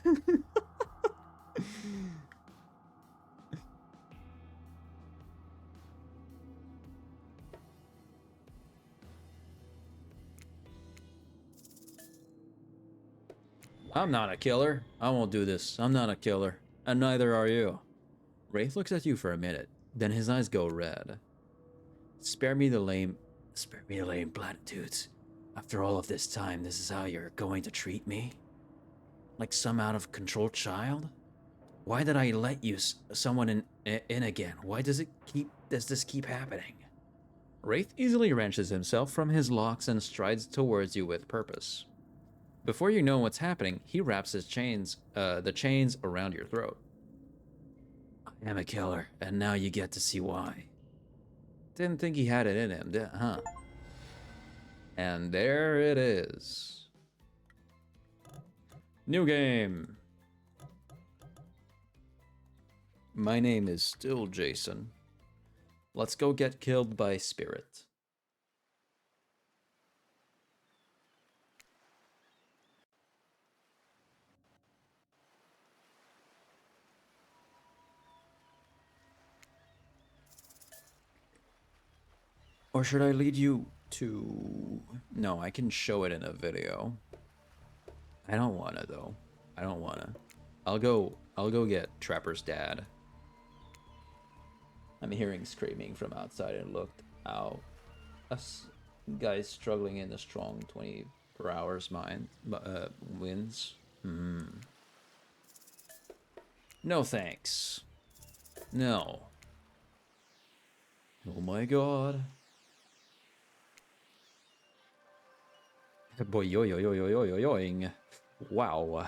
I'm not a killer. I won't do this. I'm not a killer. And neither are you. Wraith looks at you for a minute, then his eyes go red. Spare me the lame platitudes. After all of this time, this is how you're going to treat me? Like some out of control child? Why did I let you someone in again? Why does this keep happening? Wraith easily wrenches himself from his locks and strides towards you with purpose. Before you know what's happening, he wraps the chains around your throat. I am a killer, and now you get to see why. Didn't think he had it in him, huh? And there it is. New game. My name is still Jason. Let's go get killed by Spirit. Or should I lead you to... No, I can show it in a video. I don't wanna though. I don't wanna. I'll go get Trapper's dad. I'm hearing screaming from outside and looked out. Us guys struggling in the strong 20 per hour's winds. No thanks. No. Oh my god. Boy, yo yo yo yo yo yo yoing. Wow.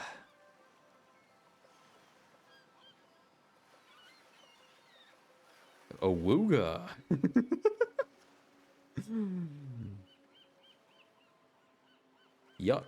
Awooga. Yuck.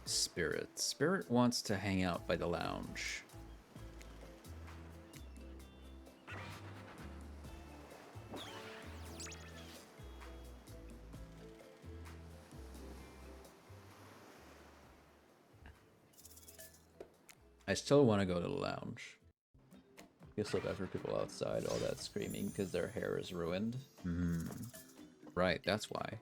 Spirit. Spirit wants to hang out by the lounge. I still want to go to the lounge. Guess look out for people outside, all that screaming because their hair is ruined. Right, that's why.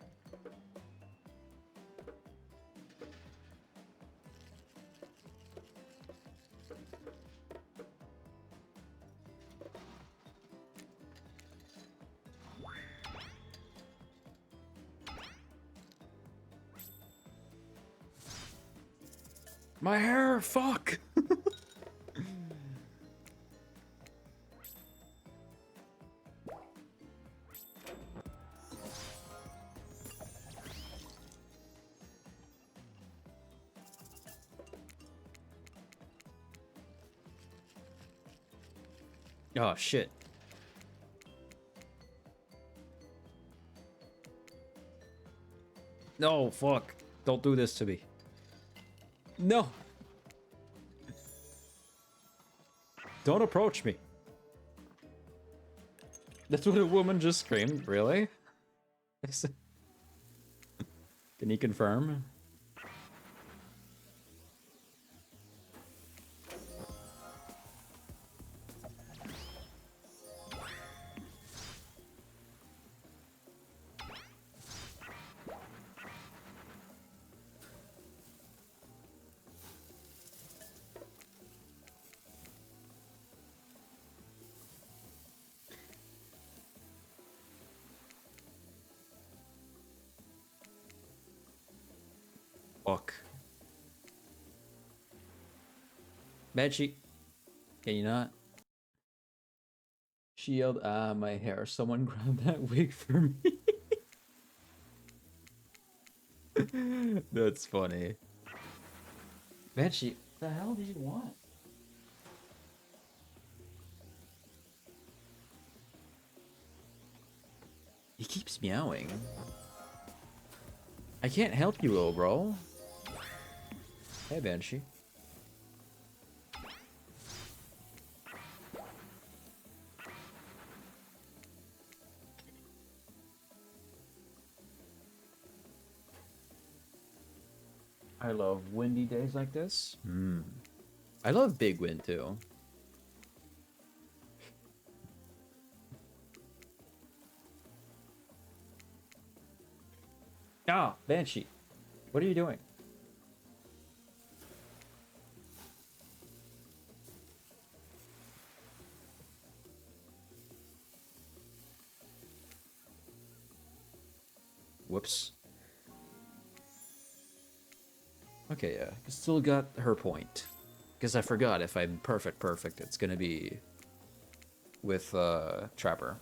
My hair, fuck! Oh, shit. No, fuck. Don't do this to me. No. Don't approach me. That's what a woman just screamed, really? Can you confirm? Fuck. Banshee. Can you not? She yelled, ah, my hair. Someone grab that wig for me. That's funny. Banshee, what the hell do you want? He keeps meowing. I can't help you, little bro. Hey, Banshee. I love windy days like this. I love big wind too. Ah, Banshee. What are you doing? Whoops. Okay, yeah. Still got her point. Because I forgot if I'm perfect, it's gonna be with Trapper.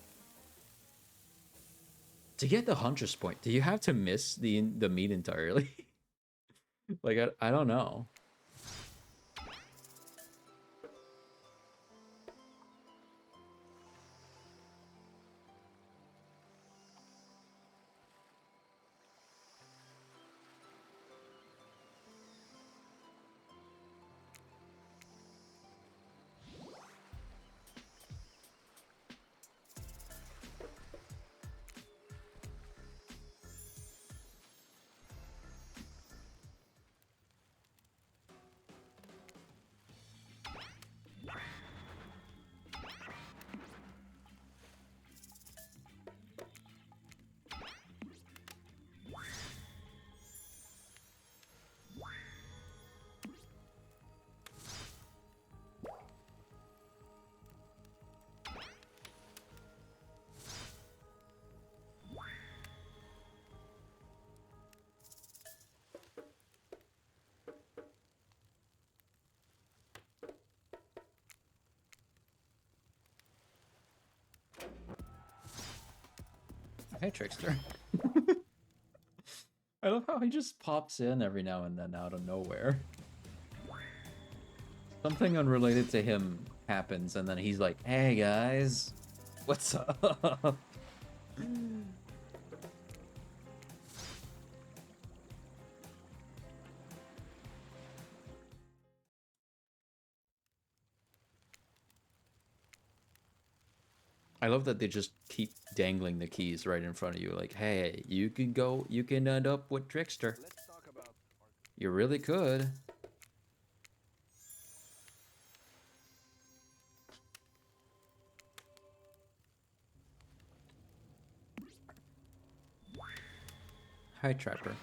To get the Huntress point, do you have to miss the meat entirely? Like, I don't know. Hey, Trickster. I love how he just pops in every now and then out of nowhere. Something unrelated to him happens, and then he's like, "Hey guys, what's up?" I love that they just keep dangling the keys right in front of you, like, "Hey, you can end up with Trickster. You really could." Hi, Trapper.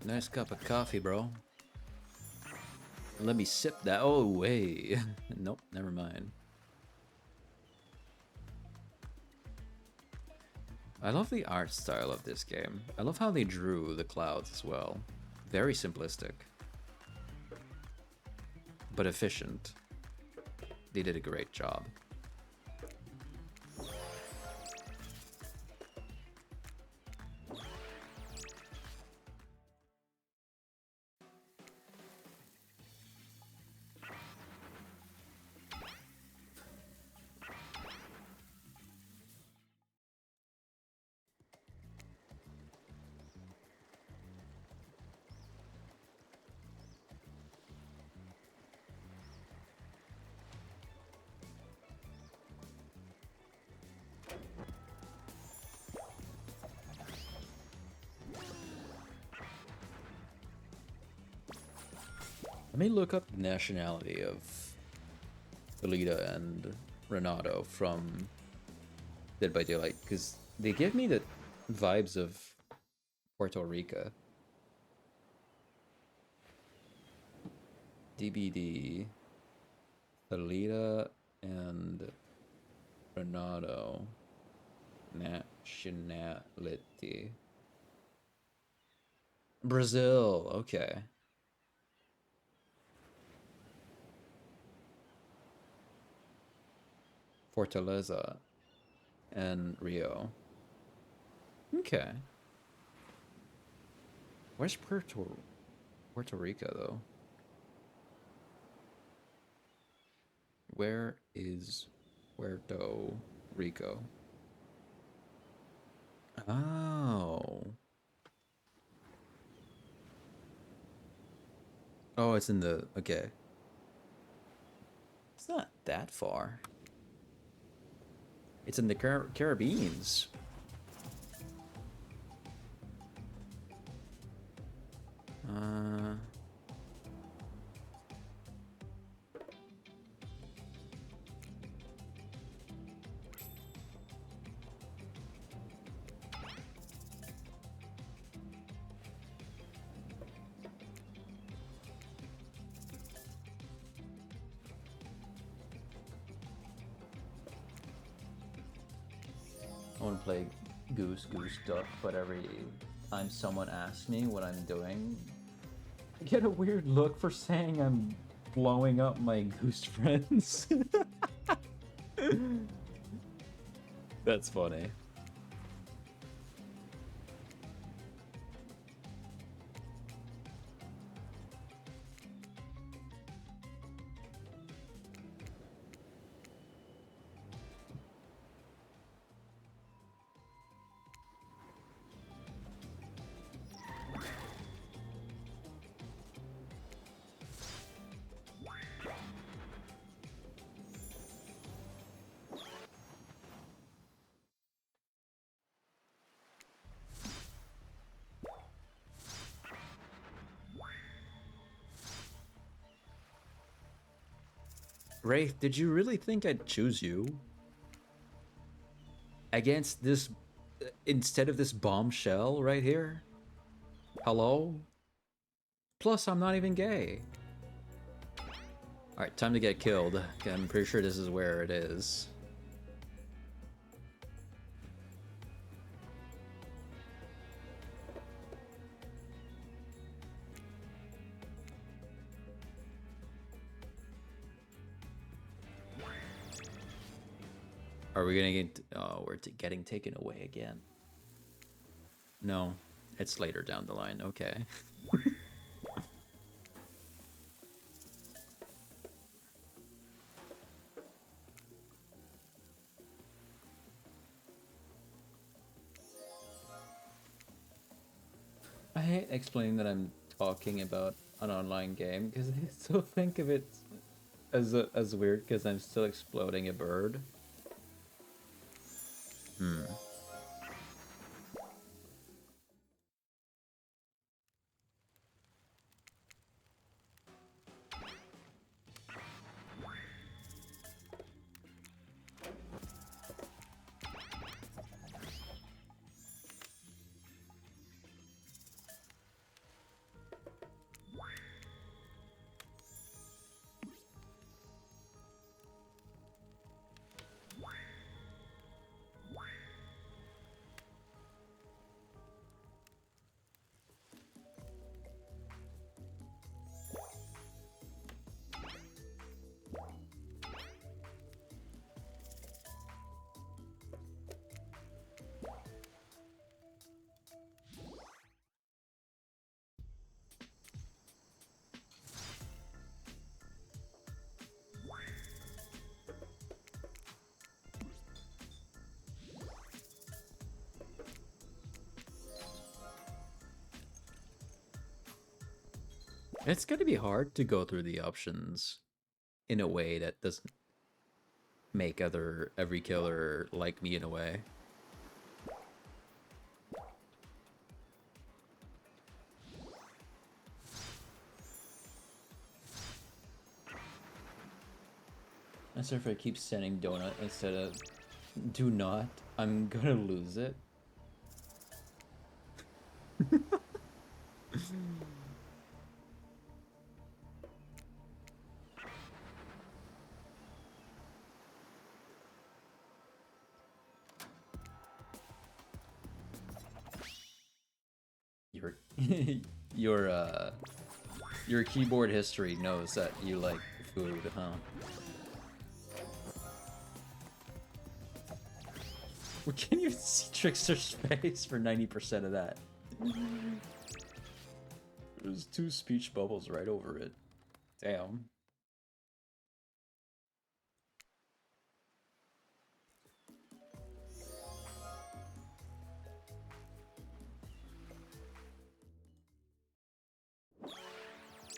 Nice cup of coffee, bro. Let me sip that. Oh, wait. Nope, never mind. I love the art style of this game. I love how they drew the clouds as well. Very simplistic. But efficient. They did a great job. Let me look up the nationality of Alita and Renato from Dead by Daylight, because they give me the vibes of Puerto Rico. DBD, Alita and Renato, nationality. Brazil, okay. Fortaleza and Rio. Okay. Where's Puerto Rico though? Where is Puerto Rico? Oh. Oh, it's in the, okay. It's not that far. It's in the Caribbeans. want to play Goose Duck, but every time someone asks me what I'm doing, I get a weird look for saying I'm blowing up my Goose friends. That's funny. Wraith, did you really think I'd choose you? Against this, instead of this bombshell right here? Hello? Plus, I'm not even gay. Alright, time to get killed. Okay, I'm pretty sure this is where it is. Are we gonna get... Oh, we're getting taken away again. No, it's later down the line. Okay. I hate explaining that I'm talking about an online game because I still think of it as weird because I'm still exploding a bird. It's gonna be hard to go through the options in a way that doesn't make every killer like me in a way. And so if I keep sending donut instead of do not, I'm gonna lose it. Your your keyboard history knows that you like food, huh? We can't even see Trickster's face for 90% of that. There's 2 speech bubbles right over it. Damn.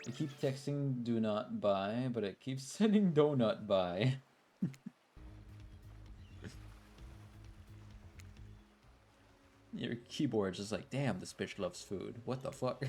I keep texting do not buy, but it keeps sending donut buy. Your keyboard's just like, damn, this bitch loves food. What the fuck?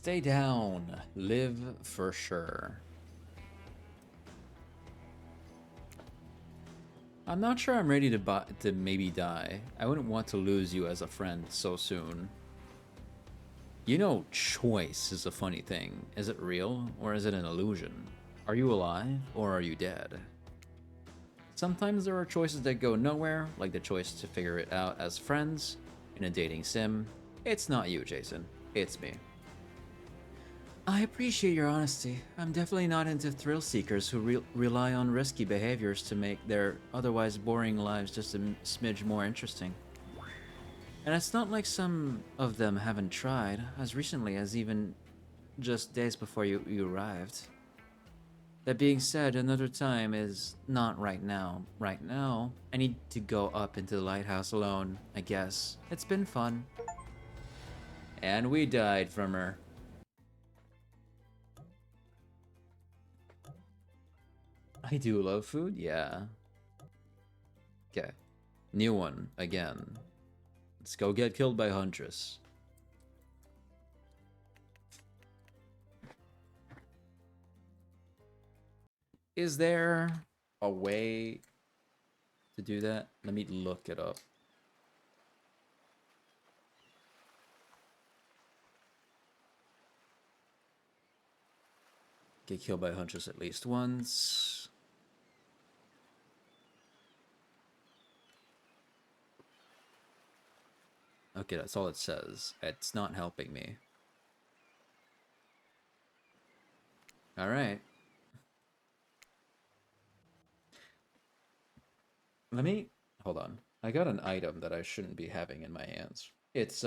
Stay down. Live for sure. I'm not sure I'm ready to maybe die. I wouldn't want to lose you as a friend so soon. You know, choice is a funny thing. Is it real or is it an illusion? Are you alive or are you dead? Sometimes there are choices that go nowhere, like the choice to figure it out as friends in a dating sim. It's not you, Jason. It's me. I appreciate your honesty. I'm definitely not into thrill seekers who rely on risky behaviors to make their otherwise boring lives just a smidge more interesting. And it's not like some of them haven't tried, as recently as even just days before you arrived. That being said, another time is not right now. Right now, I need to go up into the lighthouse alone, I guess. It's been fun. And we died from her. I do love food, yeah. Okay. New one, again. Let's go get killed by Huntress. Is there a way to do that? Let me look it up. Get killed by Huntress at least once. Okay, that's all it says. It's not helping me. Alright. Let me... Hold on. I got an item that I shouldn't be having in my hands. It's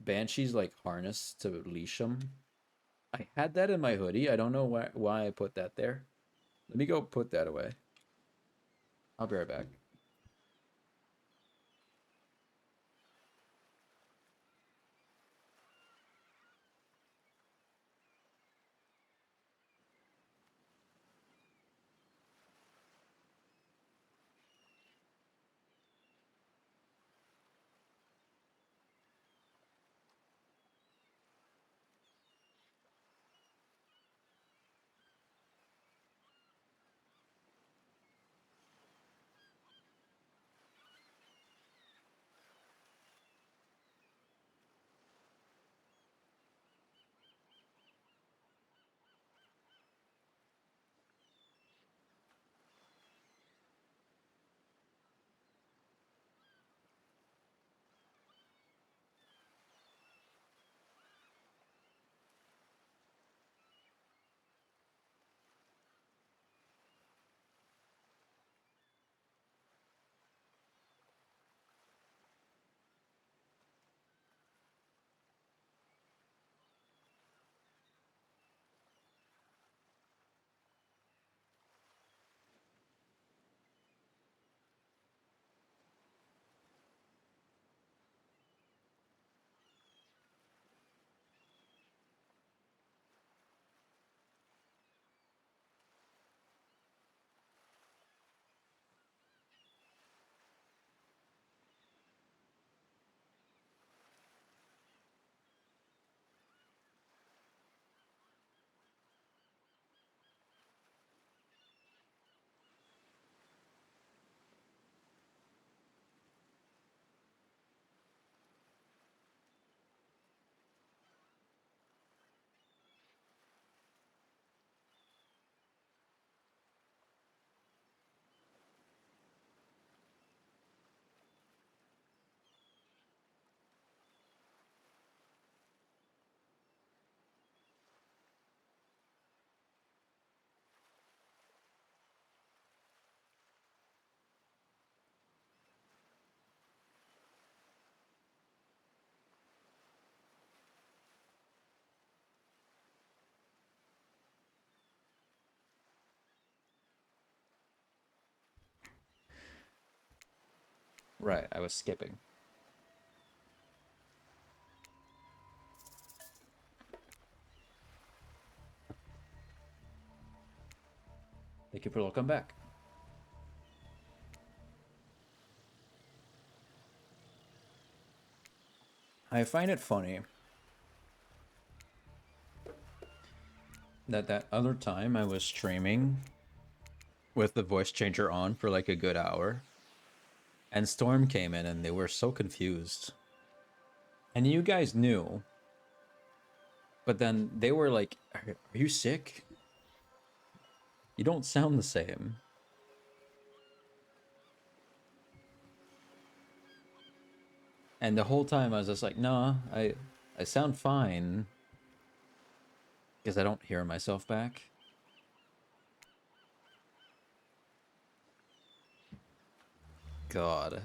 Banshee's like harness to leash them. I had that in my hoodie. I don't know why I put that there. Let me go put that away. I'll be right back. Right, I was skipping. Thank you for welcome back. I find it funny That other time I was streaming with the voice changer on for like a good hour, and Storm came in and they were so confused. And you guys knew, but then they were like, are you sick? You don't sound the same. And the whole time I was just like, nah, I sound fine. Because I don't hear myself back. God.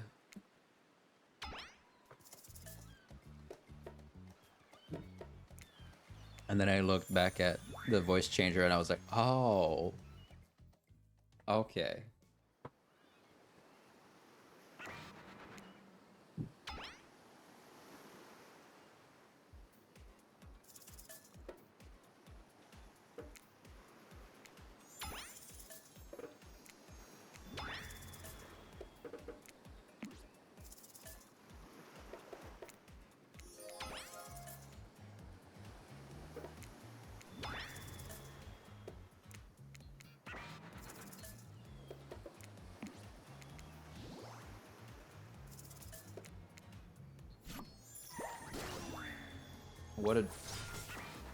And then I looked back at the voice changer and I was like, oh. Okay.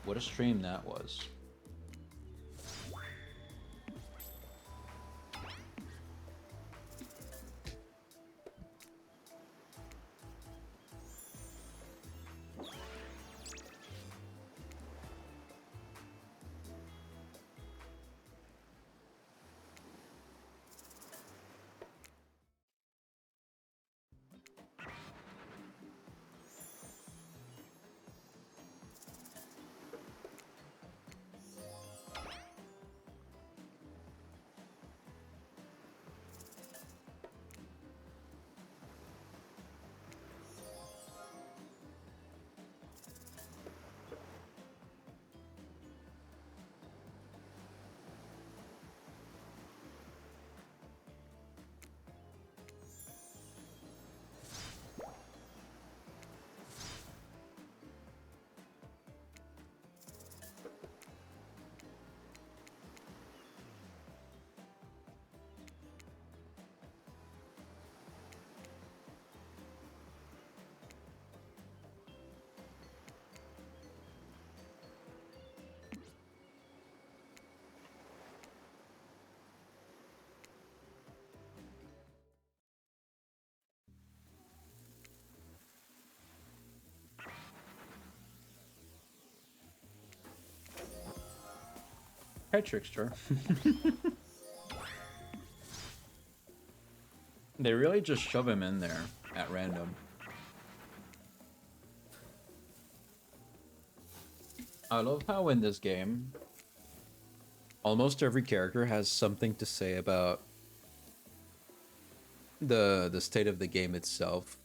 What a stream that was. Hey, Trickster. They really just shove him in there at random. I love how in this game, almost every character has something to say about the state of the game itself.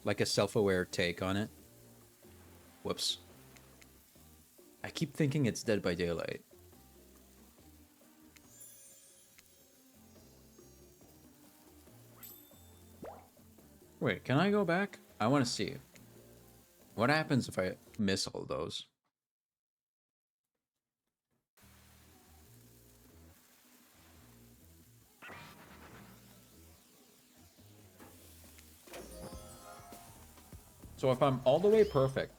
Like a self-aware take on it. Whoops. I keep thinking it's Dead by Daylight. Wait, can I go back? I want to see. What happens if I miss all those? So if I'm all the way perfect,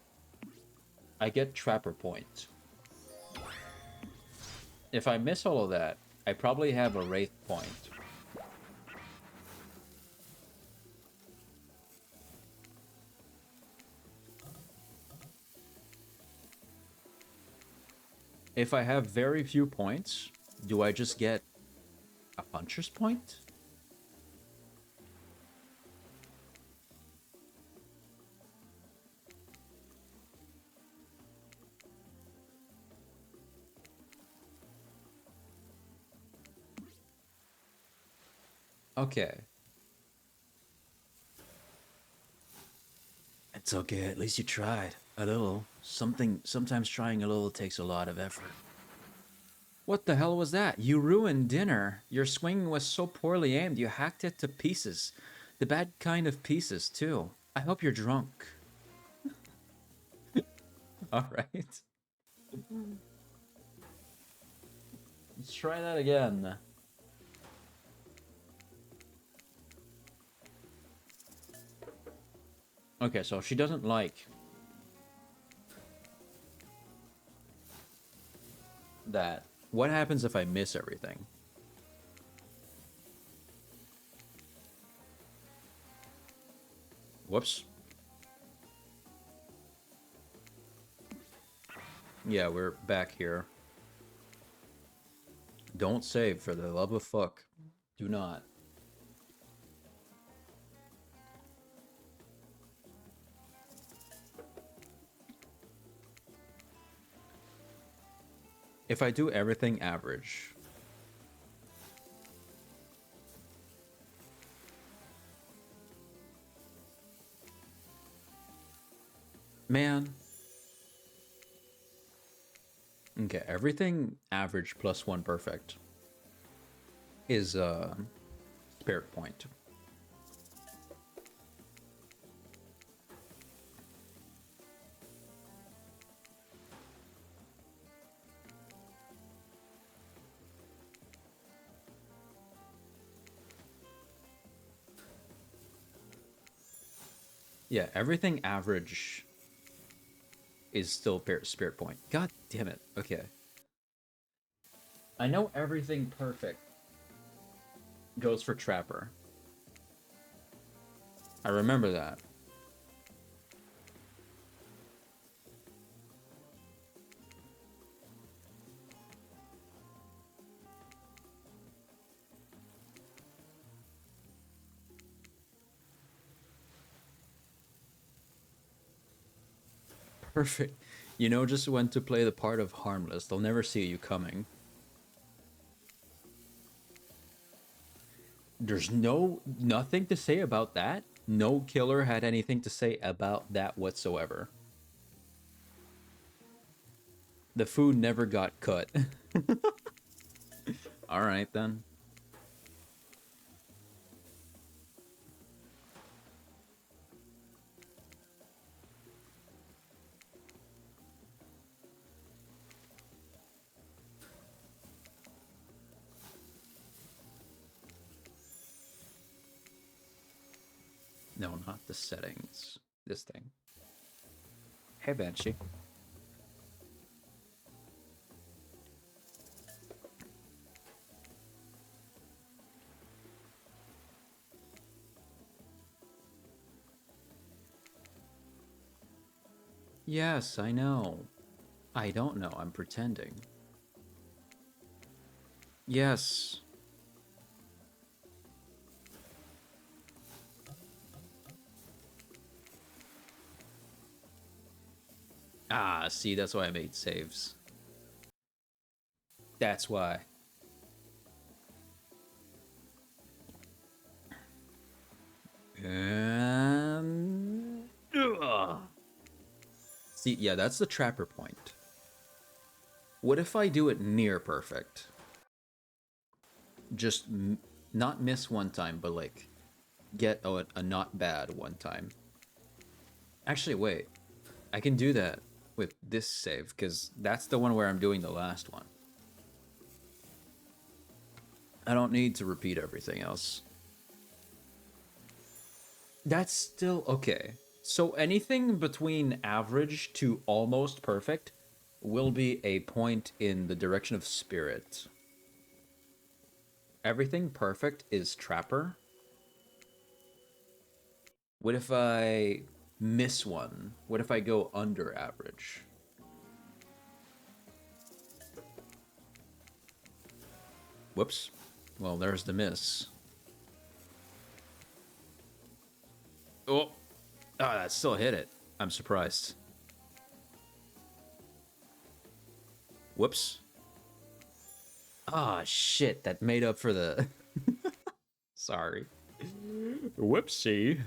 I get Trapper Point. If I miss all of that, I probably have a Wraith Point. If I have very few points, do I just get a Puncher's Point? Okay. It's okay, at least you tried. A little. Sometimes trying a little takes a lot of effort. What the hell was that? You ruined dinner. Your swing was so poorly aimed, you hacked it to pieces. The bad kind of pieces, too. I hope you're drunk. Alright. Let's try that again. Okay, so she doesn't like that. What happens if I miss everything? Whoops. Yeah, we're back here. Don't save, for the love of fuck. Do not. If I do everything average... Man. Okay, everything average plus 1 perfect is spirit point. Yeah, everything average is still spirit point. God damn it. Okay. I know everything perfect goes for Trapper. I remember that. Perfect. You know just when to play the part of harmless. They'll never see you coming. There's nothing to say about that. No killer had anything to say about that whatsoever. The food never got cut. Alright then. No, not the settings. This thing. Hey, Banshee. Yes, I know. I don't know. I'm pretending. Yes. Ah, see, that's why I made saves. That's why. See, yeah, that's the Trapper point. What if I do it near perfect? Just not miss one time, but like get a not bad one time. Actually, wait. I can do that with this save, because that's the one where I'm doing the last one. I don't need to repeat everything else. That's still okay. So anything between average to almost perfect will be a point in the direction of spirit. Everything perfect is Trapper. What if I miss one? What if I go under average? Whoops. Well, there's the miss. Oh, that still hit it. I'm surprised. Whoops. Ah, shit. That made up for the... Sorry. Whoopsie.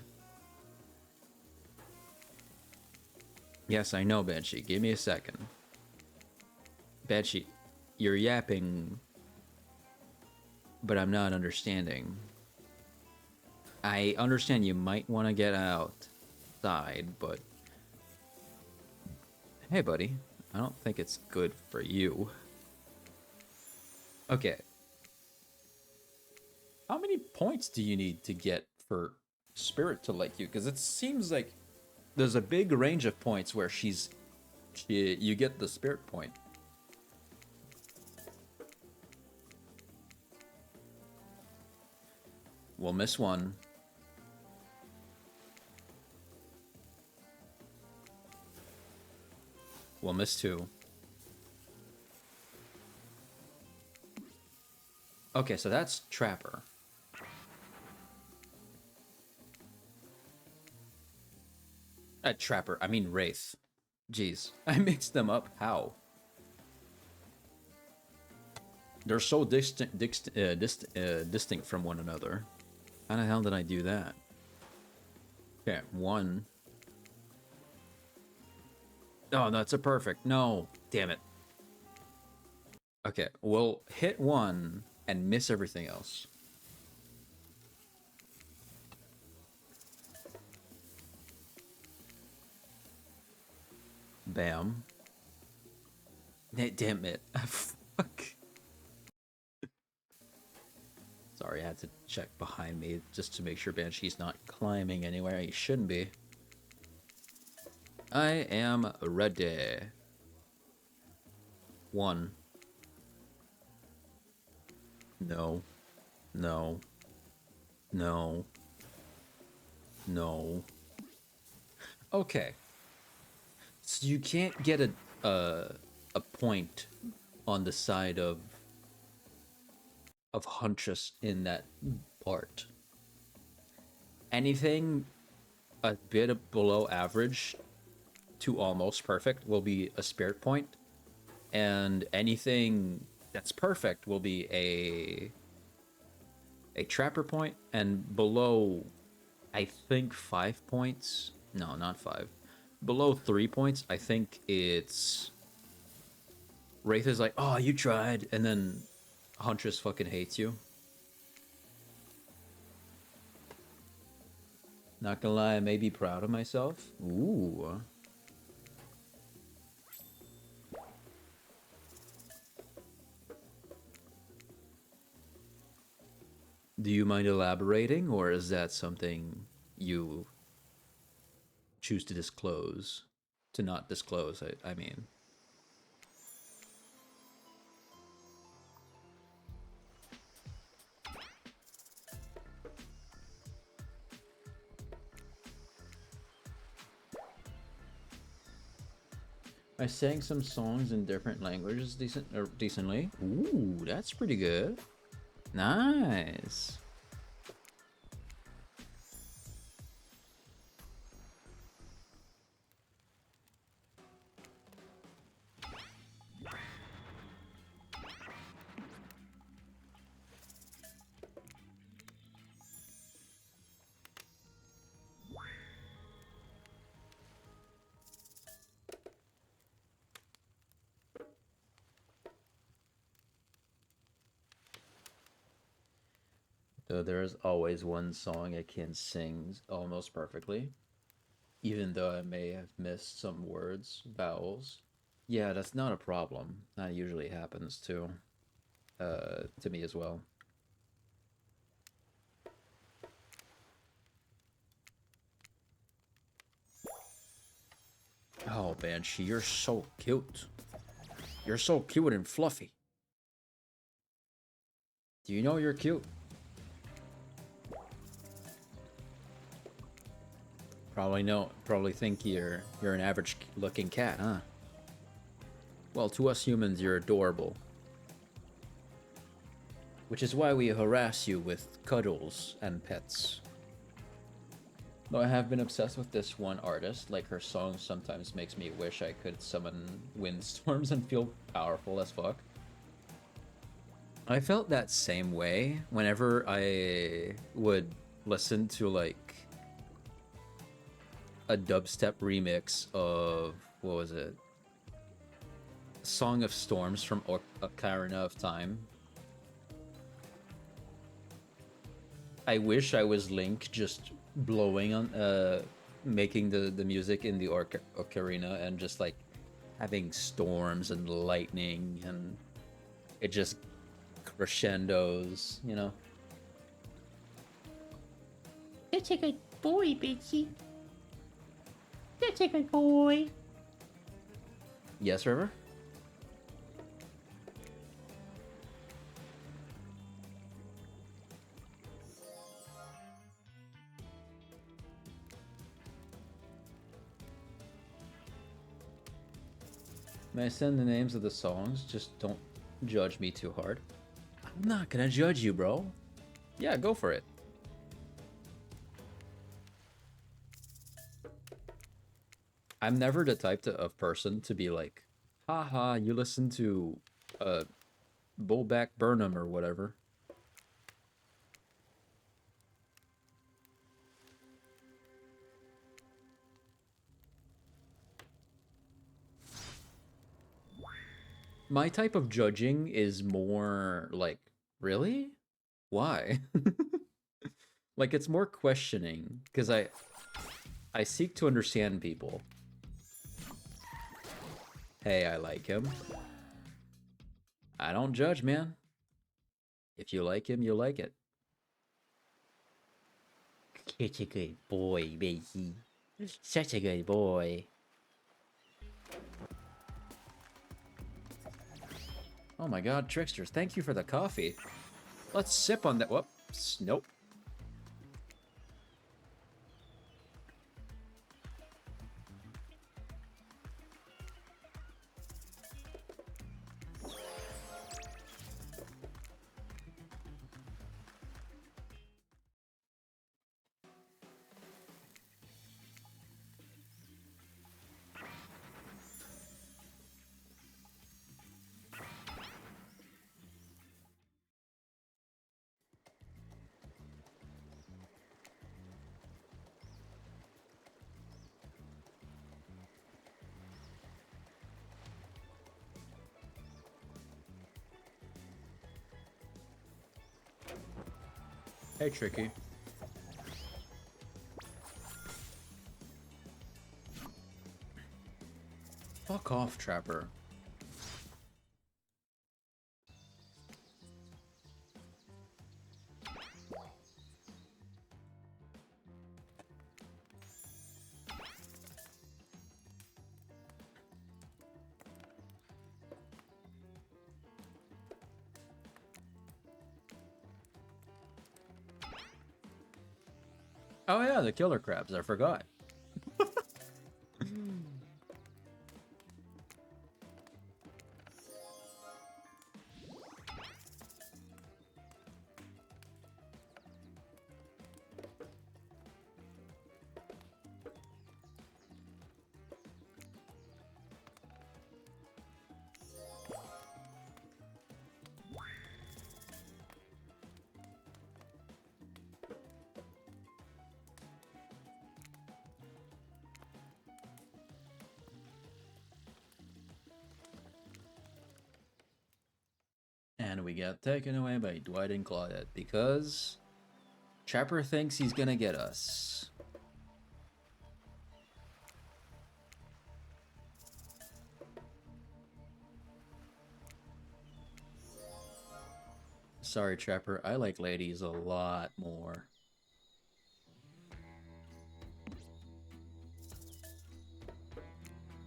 Yes, I know, Banshee. Give me a second. Banshee, you're yapping, but I'm not understanding. I understand you might want to get outside, but... Hey, buddy. I don't think it's good for you. Okay. How many points do you need to get for Spirit to like you? Because it seems like there's a big range of points where you get the Spirit point. We'll miss one. We'll miss two. Okay, so that's Trapper. Trapper, I mean Wraith. Jeez, I mixed them up. How? They're so distinct from one another. How the hell did I do that? Okay, one. Oh, that's a perfect. No, damn it. Okay, we'll hit one and miss everything else. Bam. Damn it. Fuck. Sorry, I had to check behind me just to make sure Banshee's not climbing anywhere he shouldn't be. I am ready. One. No. No. No. No. Okay. So you can't get a point on the side of Huntress in that part. Anything a bit below average to almost perfect will be a Spirit point, and anything that's perfect will be a Trapper point, and below, I think 5 points. No, not 5. Below 3 points, I think it's Wraith is like, oh, you tried, and then Huntress fucking hates you. Not gonna lie, I may be proud of myself. Ooh. Do you mind elaborating, or is that something you choose to disclose? To not disclose, I mean. I sang some songs in different languages decently. Ooh, that's pretty good. Nice. Though there's always one song I can sing almost perfectly, even though I may have missed some words, vowels. Yeah, that's not a problem. That usually happens to me as well. Oh, Banshee, you're so cute. You're so cute and fluffy. Do you know you're cute? Probably think you're an average looking cat, huh? Well, to us humans, you're adorable. Which is why we harass you with cuddles and pets. Though I have been obsessed with this one artist, like her song sometimes makes me wish I could summon windstorms and feel powerful as fuck. I felt that same way whenever I would listen to like a dubstep remix of, what was it? Song of Storms from Ocarina of Time. I wish I was Link, just blowing on making the music in the ocarina and just like having storms and lightning, and it just crescendos, you know? Such a good boy, Bitchy. Such a good boy. Yes, River? May I send the names of the songs? Just don't judge me too hard. I'm not gonna judge you, bro. Yeah, go for it. I'm never the type of person to be like, haha, you listen to Bullback Burnham or whatever. My type of judging is more like, really? Why? Like, it's more questioning, because I seek to understand people. Hey, I like him. I don't judge, man. If you like him, you like it. Such a good boy, Bitchy. Such a good boy. Oh my god, Tricksters, thank you for the coffee. Let's sip on that. Whoops, nope. Hey, Tricky. Fuck off, Trapper. Oh yeah, the killer crabs, I forgot. And we get taken away by Dwight and Claudette because Trapper thinks he's gonna get us. Sorry, Trapper, I like ladies a lot more.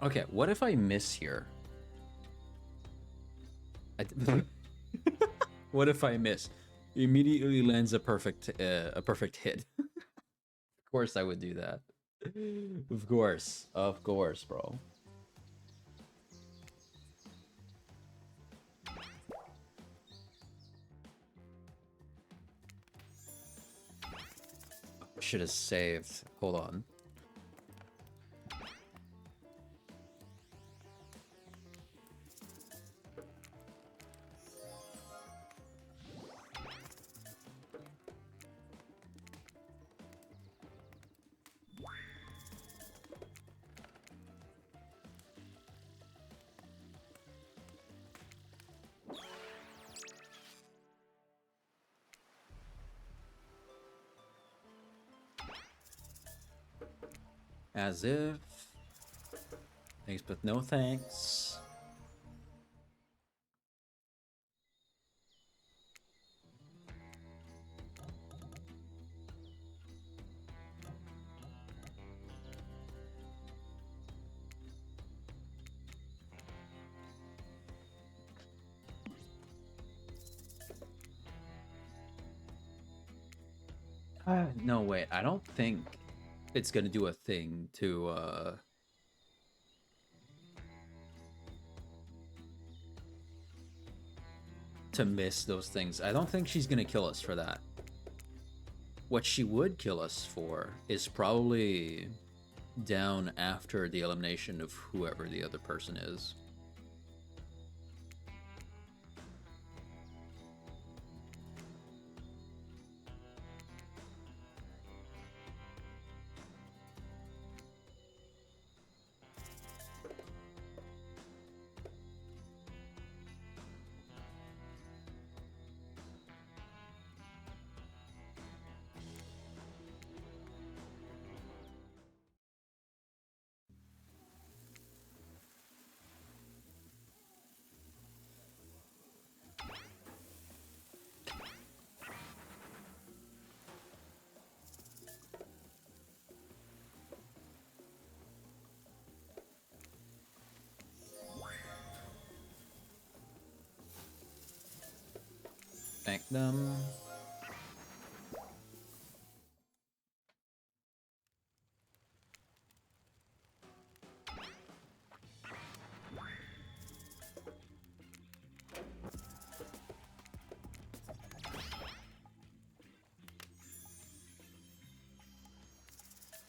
Okay, what if I miss here? What if I miss? Immediately lands a perfect hit. Of course I would do that. Of course, bro. Should have saved. Hold on. As if Thanks, but no thanks. No, wait. I don't think it's gonna do a thing to miss those things. I don't think she's gonna kill us for that. What she would kill us for is probably down after the elimination of whoever the other person is. Thank them.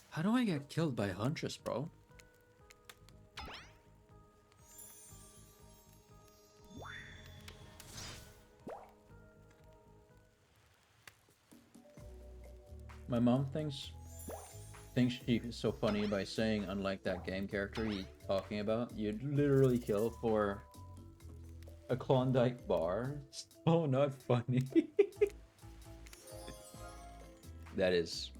How do I get killed by Huntress, bro? My mom thinks she's so funny by saying, unlike that game character you talking about, you'd literally kill for a Klondike bar. So not funny. That is.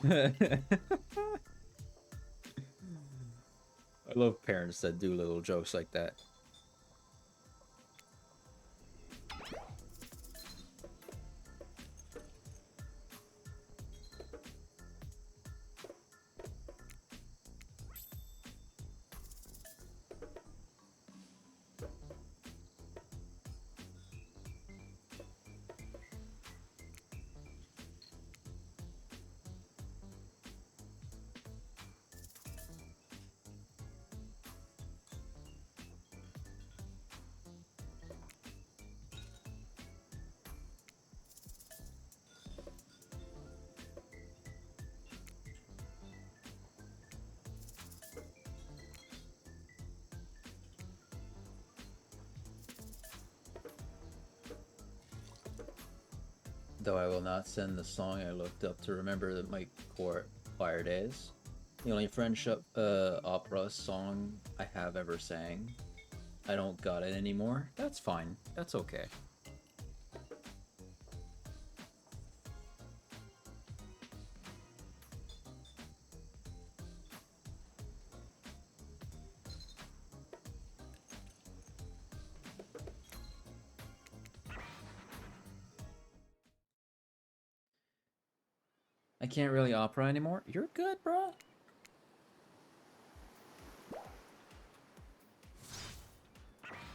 I love parents that do little jokes like that. Though I will not send the song I looked up to remember that my choir days. The only friendship opera song I have ever sang. I don't got it anymore. That's fine. That's okay. I can't really opera anymore. You're good, bro.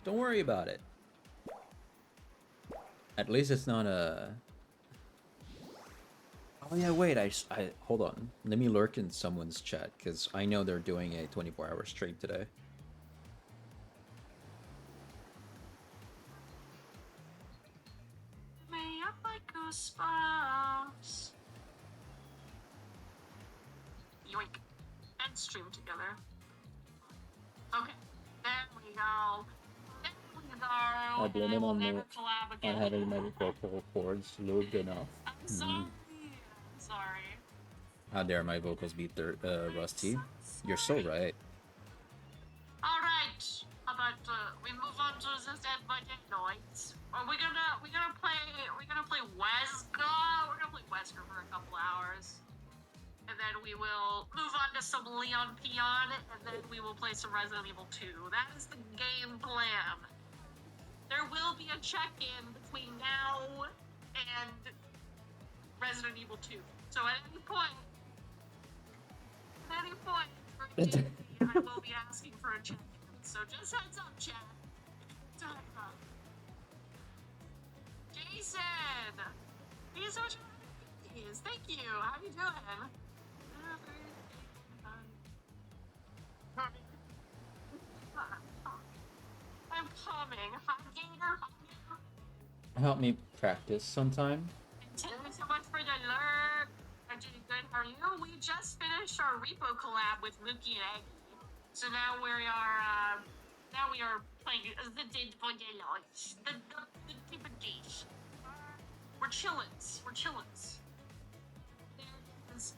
Don't worry about it. At least it's not a... Oh yeah, wait, I hold on. Let me lurk in someone's chat, because I know they're doing a 24-hour stream today. Me up like goosebumps. Yoink. And stream together. Okay. There we go. There we go. I blame it on never collab again. on having my vocal cords lubed enough. I'm sorry. I'm sorry. How dare my vocals be rusty? You're so right. Alright. How about we move on to the Dead by Daylight? Are we gonna play Wesker? We're gonna play Wesker for a couple hours. And then will move on to some Leon Peon, and then we will play some Resident Evil 2. That is the game plan. There will be a check-in between now and Resident Evil 2. So at any point, I will be asking for a check-in. So just heads up, chat. Heads up. Jason! He's so cookies. Thank you. How you doing? I'm coming. Hi, Gator. Help me practice sometime. Thank you so much for the alert. I'm doing good. How are you? We just finished our repo collab with Mookie and Aggie. So now we are playing the Dead for Daylight. The Deeper Dish. We're chillins. There's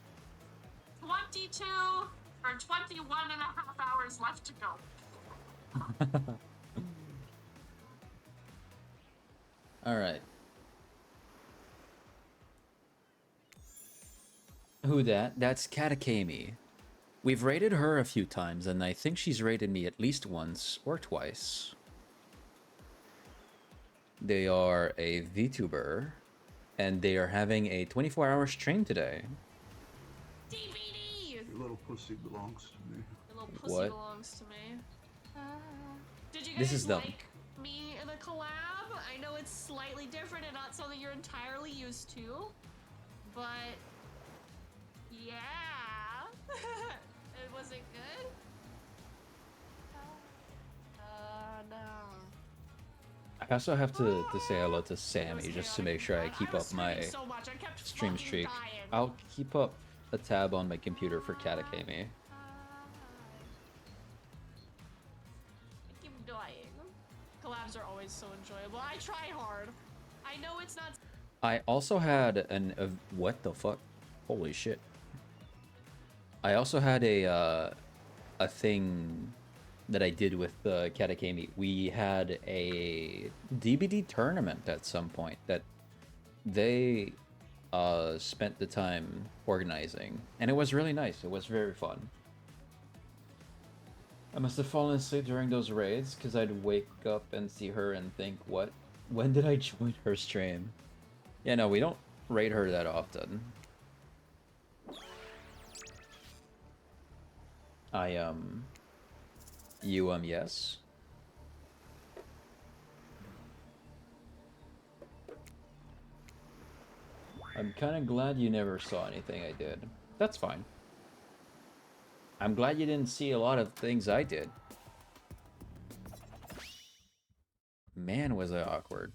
22 or 21 and a half hours left to go. All right. Who that? That's Katakami. We've raided her a few times, and I think she's raided me at least once or twice. They are a VTuber, and they are having a 24-hour stream today. DVD! Your little pussy belongs to me. The little pussy What? belongs to me. Did you guys This is dumb. like me in the collab? I know it's slightly different and not something you're entirely used to, but yeah. It wasn't good? No. I also have to say hello to Sammy just to make sure I keep up my so much. I kept stream fucking streak. dying. I'll keep up a tab on my computer for Katakami. I keep dying. Collabs are always so enjoyable. I try hard. I know it's not. I also had what the fuck? Holy shit. I also had a thing that I did with Katakami. We had a DBD tournament at some point that they spent the time organizing, and it was really nice. It was very fun. I must have fallen asleep during those raids because I'd wake up and see her and think, what? When did I join her stream? Yeah, no, we don't raid her that often. Yes. I'm kind of glad you never saw anything I did. That's fine. I'm glad you didn't see a lot of things I did. Man, was I awkward.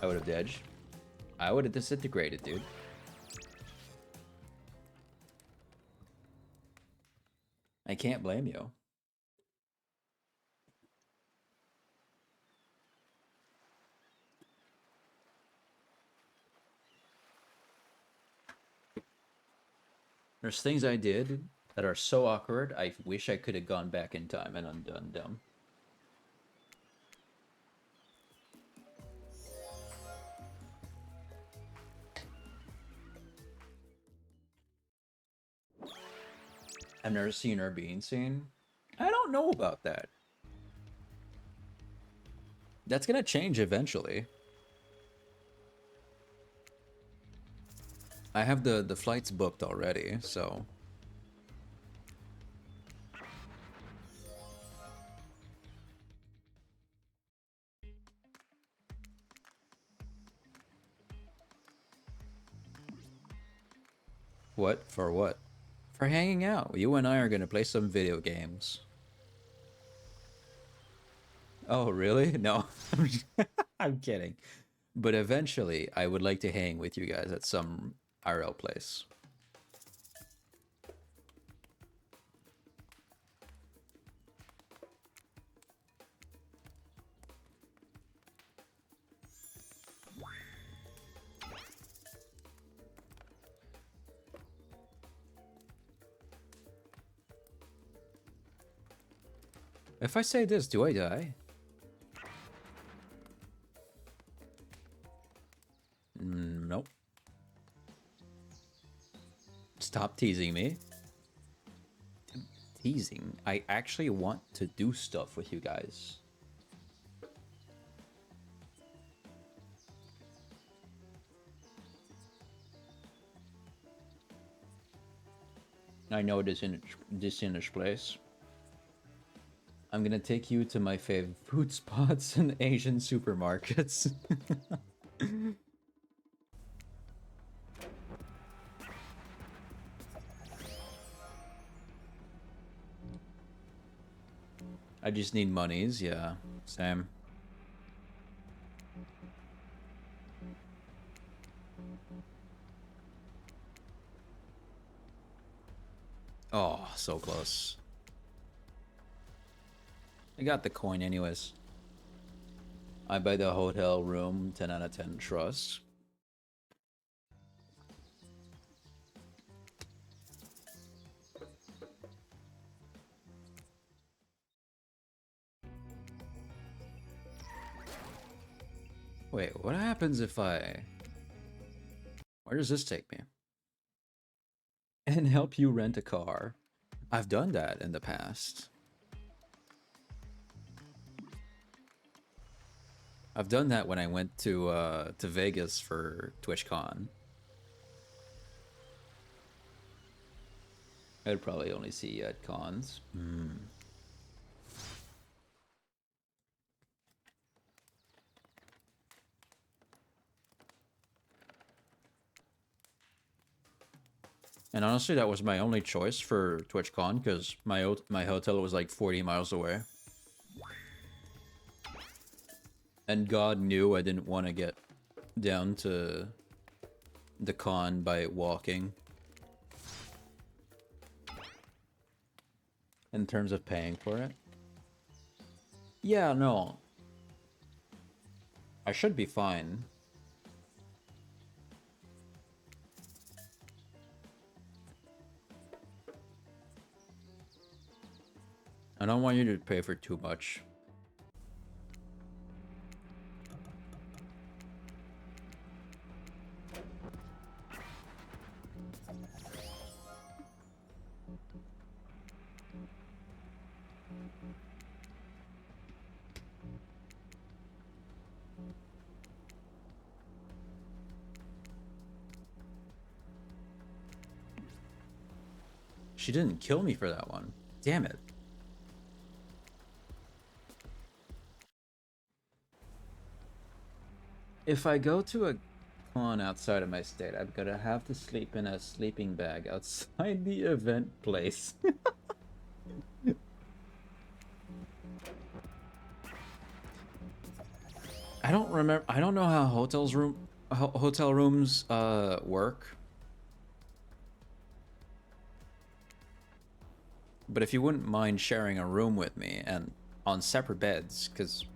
I would have dodged. I would have disintegrated, dude. I can't blame you. There's things I did that are so awkward, I wish I could have gone back in time and undone them. I've never seen her being seen. I don't know about that. That's gonna change eventually. I have the flights booked already, so... What? For what? For hanging out. You and I are gonna play some video games. Oh, really? No. I'm kidding. But eventually, I would like to hang with you guys at some IRL place. If I say this, do I die? Stop teasing me. Teasing. I actually want to do stuff with you guys. I know this Indish place. I'm gonna take you to my fave food spots and Asian supermarkets. I just need monies, yeah. Same. Oh, so close. I got the coin anyways. I buy the hotel room, 10 out of 10 trust. Wait, what happens if I... Where does this take me? And help you rent a car. I've done that in the past. I've done that when I went to Vegas for TwitchCon. I'd probably only see you at cons. And honestly, that was my only choice for TwitchCon because my hotel was like 40 miles away. And God knew I didn't want to get down to the con by walking. In terms of paying for it. Yeah, no. I should be fine. I don't want you to pay for too much. She didn't kill me for that one. Damn it. If I go to a con outside of my state, I'm gonna have to sleep in a sleeping bag outside the event place. I don't remember. I don't know how hotel rooms work. But if you wouldn't mind sharing a room with me and on separate beds, because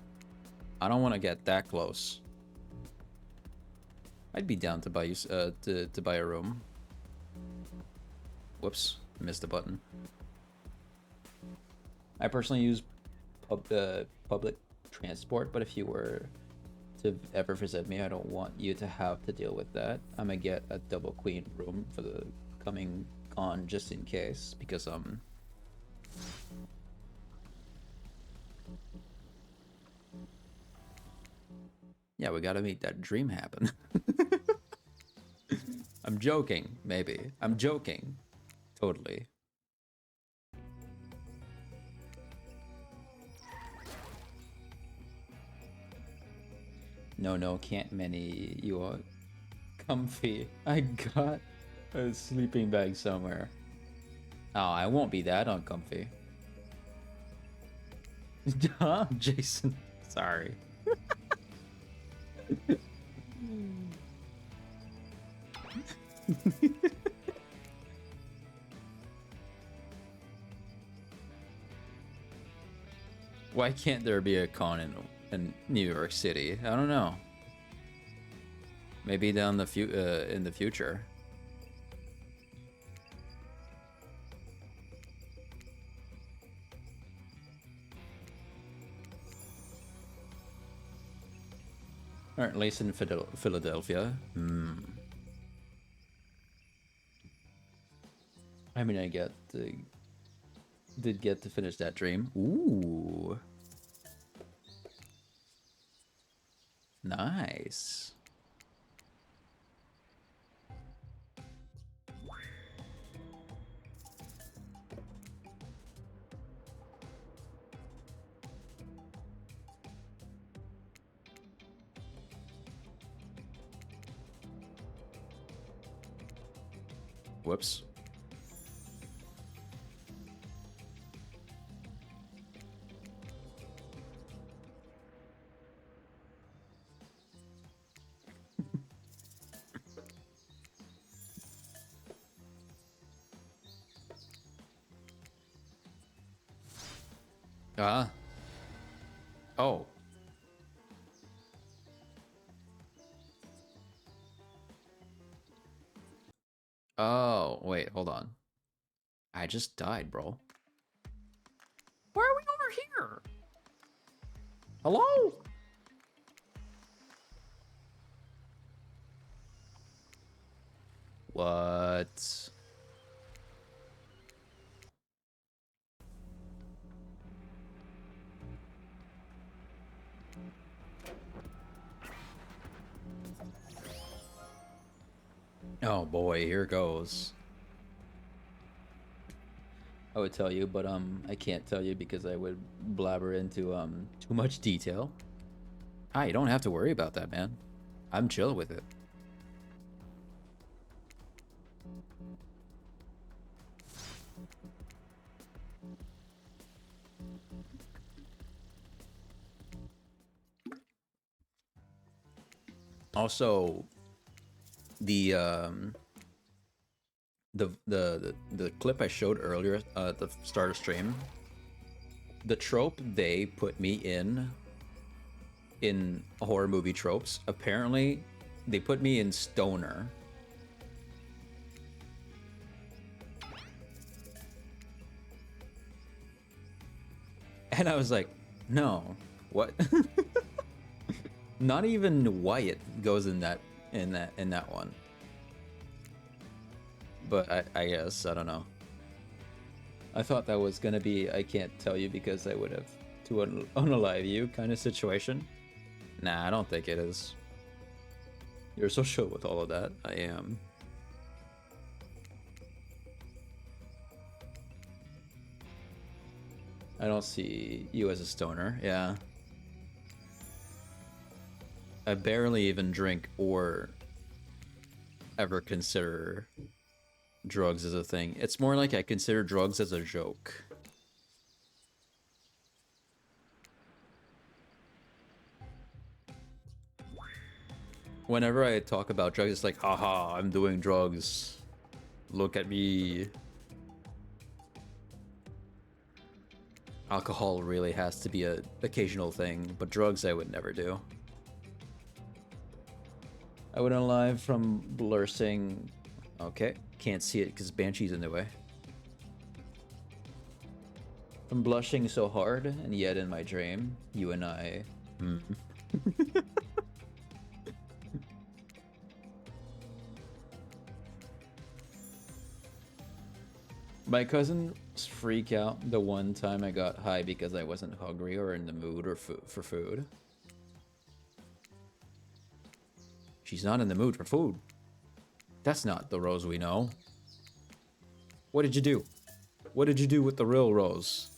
I don't want to get that close. I'd be down to buy you to buy a room. Whoops, missed the button. I personally use public transport, but if you were to ever visit me, I don't want you to have to deal with that. I'm gonna get a double queen room for the coming con just in case, because yeah, we gotta make that dream happen. I'm joking, maybe. I'm joking. Totally. No, can't many. You are comfy. I got a sleeping bag somewhere. Oh, I won't be that uncomfy. Jason. Sorry. Why can't there be a con in New York City? I don't know. Maybe down in the future. Or at least in Philadelphia. I mean, did get to finish that dream. Ooh. Nice. Whoops. Ah. Oh. Oh, wait, hold on. I just died, bro. Why are we over here? Hello? What? Oh boy, here goes. I would tell you, but I can't tell you because I would blabber into too much detail. Ah, you don't have to worry about that, man. I'm chill with it. Also, the clip I showed earlier at the start of stream, the trope they put me in horror movie tropes, apparently they put me in stoner. And I was like, no, what? Not even Wyatt goes in that one. But I guess, I don't know. I thought that was gonna be, I can't tell you because I would have to unalive you kind of situation. Nah, I don't think it is. You're so chill with all of that. I am. I don't see you as a stoner, yeah. I barely even drink or ever consider drugs as a thing. It's more like I consider drugs as a joke. Whenever I talk about drugs, it's like, haha, I'm doing drugs. Look at me. Alcohol really has to be an occasional thing, but drugs I would never do. I went on live from blursing. Okay, can't see it because Banshee's in the way. I'm blushing so hard, and yet in my dream, you and I. My cousins freak out the one time I got high because I wasn't hungry or in the mood or for food. She's not in the mood for food. That's not the Rose we know. What did you do? What did you do with the real Rose?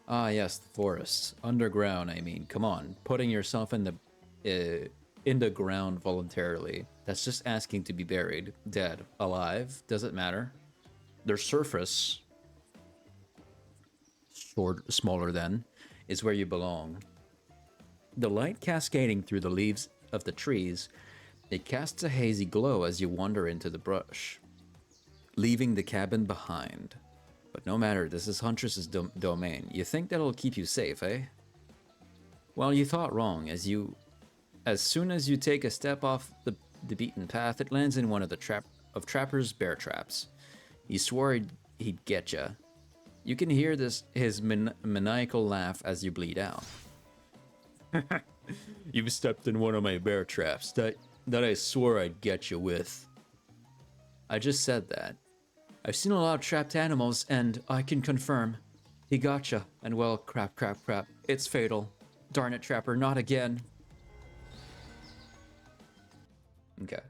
Ah, yes, the forest. Underground, I mean. Come on. Putting yourself in the ground voluntarily. That's just asking to be buried. Dead. Alive. Doesn't matter. Their surface, smaller than, is where you belong. The light cascading through the leaves of the trees, it casts a hazy glow as you wander into the brush, leaving the cabin behind. But no matter, this is Huntress's domain. You think that'll keep you safe, eh? Well, you thought wrong. As soon as you take a step off the beaten path, it lands in one of the Trapper's bear traps. He swore he'd get ya. You can hear his maniacal laugh as you bleed out. You've stepped in one of my bear traps that I swore I'd get you with. I just said that. I've seen a lot of trapped animals, and I can confirm. He gotcha. And well, crap. It's fatal. Darn it, Trapper, not again. Okay.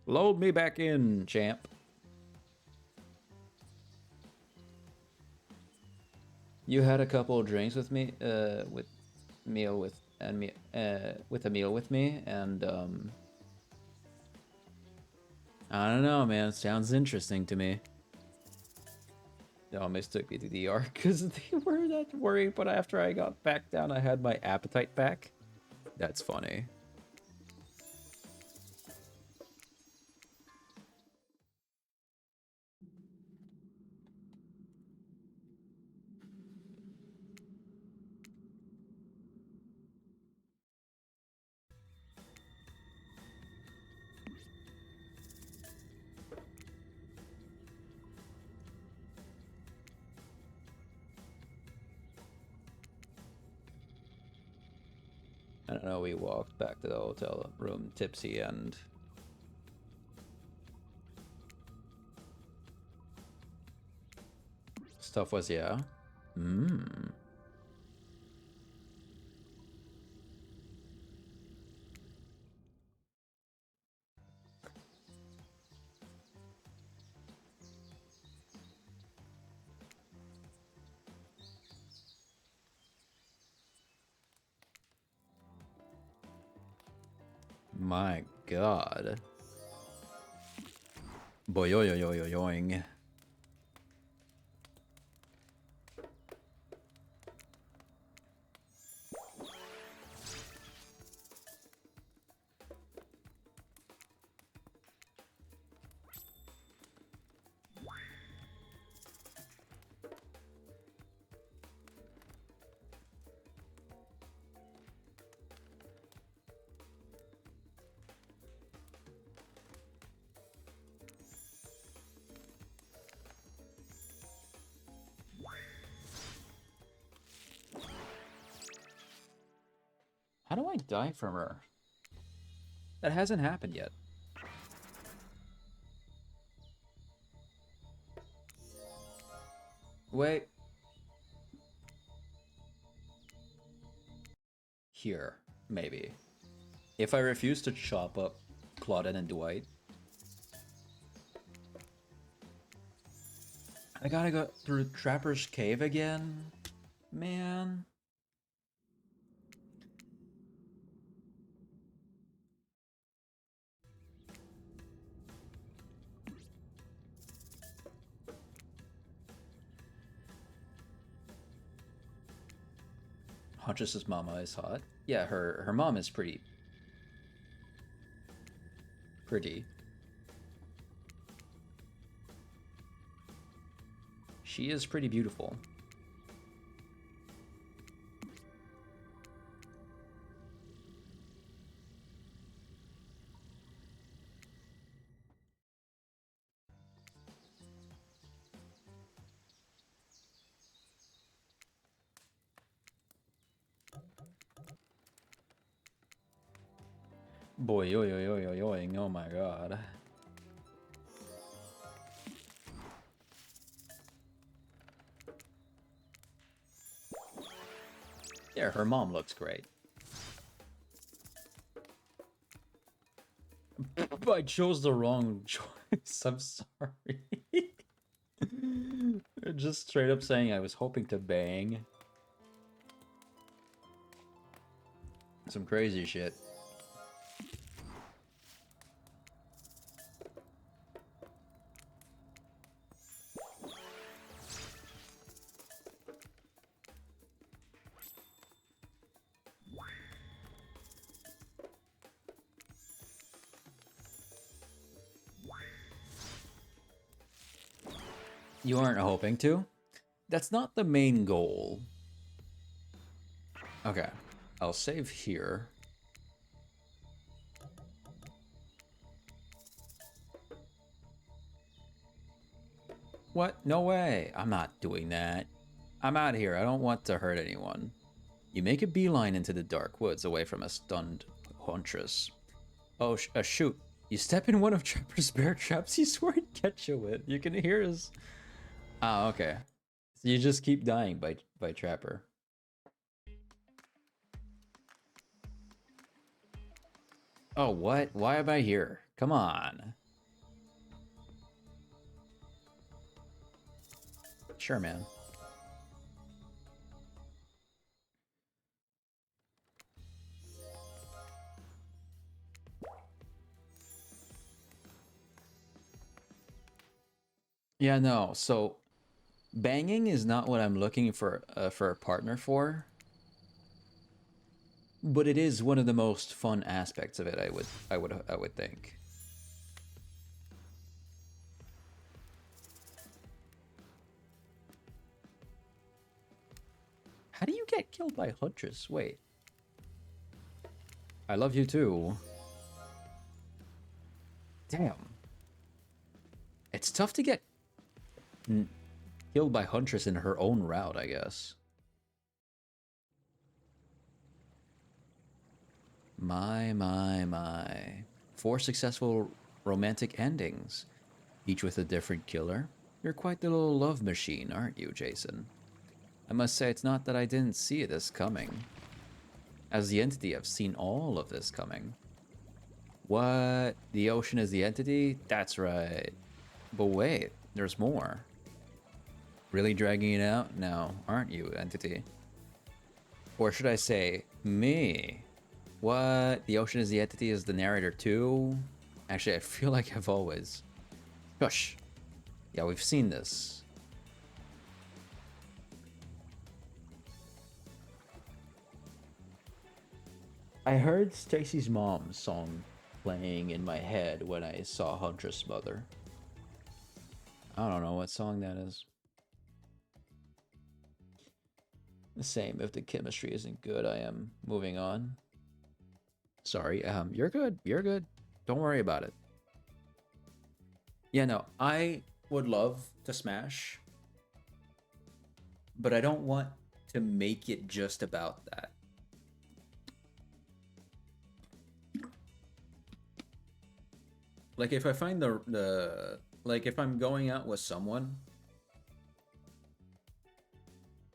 Load me back in, champ. You had a couple of drinks with me, with a meal with me, and I don't know, man. Sounds interesting to me. They almost took me to the ER because they were that worried, but after I got back down, I had my appetite back. That's funny. I don't know, we walked back to the hotel room tipsy and... Stuff was, yeah. My god. Boyoyoyoyoyoing. How do I die from her? That hasn't happened yet. Wait. Here, maybe. If I refuse to chop up Claudette and Dwight, I gotta go through Trapper's Cave again? Man. Huntress's mama is hot. Yeah, her mom is pretty. She is pretty beautiful. Boy, yo, oh my god. Yeah, her mom looks great. I chose the wrong choice. I'm sorry. Just straight up saying I was hoping to bang. Some crazy shit. You aren't hoping to? That's not the main goal. Okay, I'll save here. What? No way. I'm not doing that. I'm out of here. I don't want to hurt anyone. You make a beeline into the dark woods away from a stunned Huntress. Oh, shoot. You step in one of Trapper's bear traps, he swore he'd catch you with. You can hear his... Ah, okay. So you just keep dying by Trapper. Oh, what? Why am I here? Come on. Sure, man. Yeah, no. So banging is not what I'm looking for a partner for. But it is one of the most fun aspects of it, I would think. How do you get killed by Huntress? Wait. I love you too. Damn. It's tough to get killed by Huntress in her own route, I guess. My. 4 successful romantic endings, each with a different killer. You're quite the little love machine, aren't you, Jason? I must say, it's not that I didn't see this coming. As the entity, I've seen all of this coming. What? The ocean is the entity? That's right. But wait, there's more. Really dragging it out now, aren't you, entity? Or should I say, me? What? The ocean is the entity is the narrator too? Actually, I feel like I've always... Shush. Yeah, we've seen this. I heard Stacy's mom's song playing in my head when I saw Huntress' mother. I don't know what song that is. The same, if the chemistry isn't good, I am moving on. Sorry, you're good, you're good. Don't worry about it. Yeah, no, I would love to smash, but I don't want to make it just about that. Like, if I find like, if I'm going out with someone,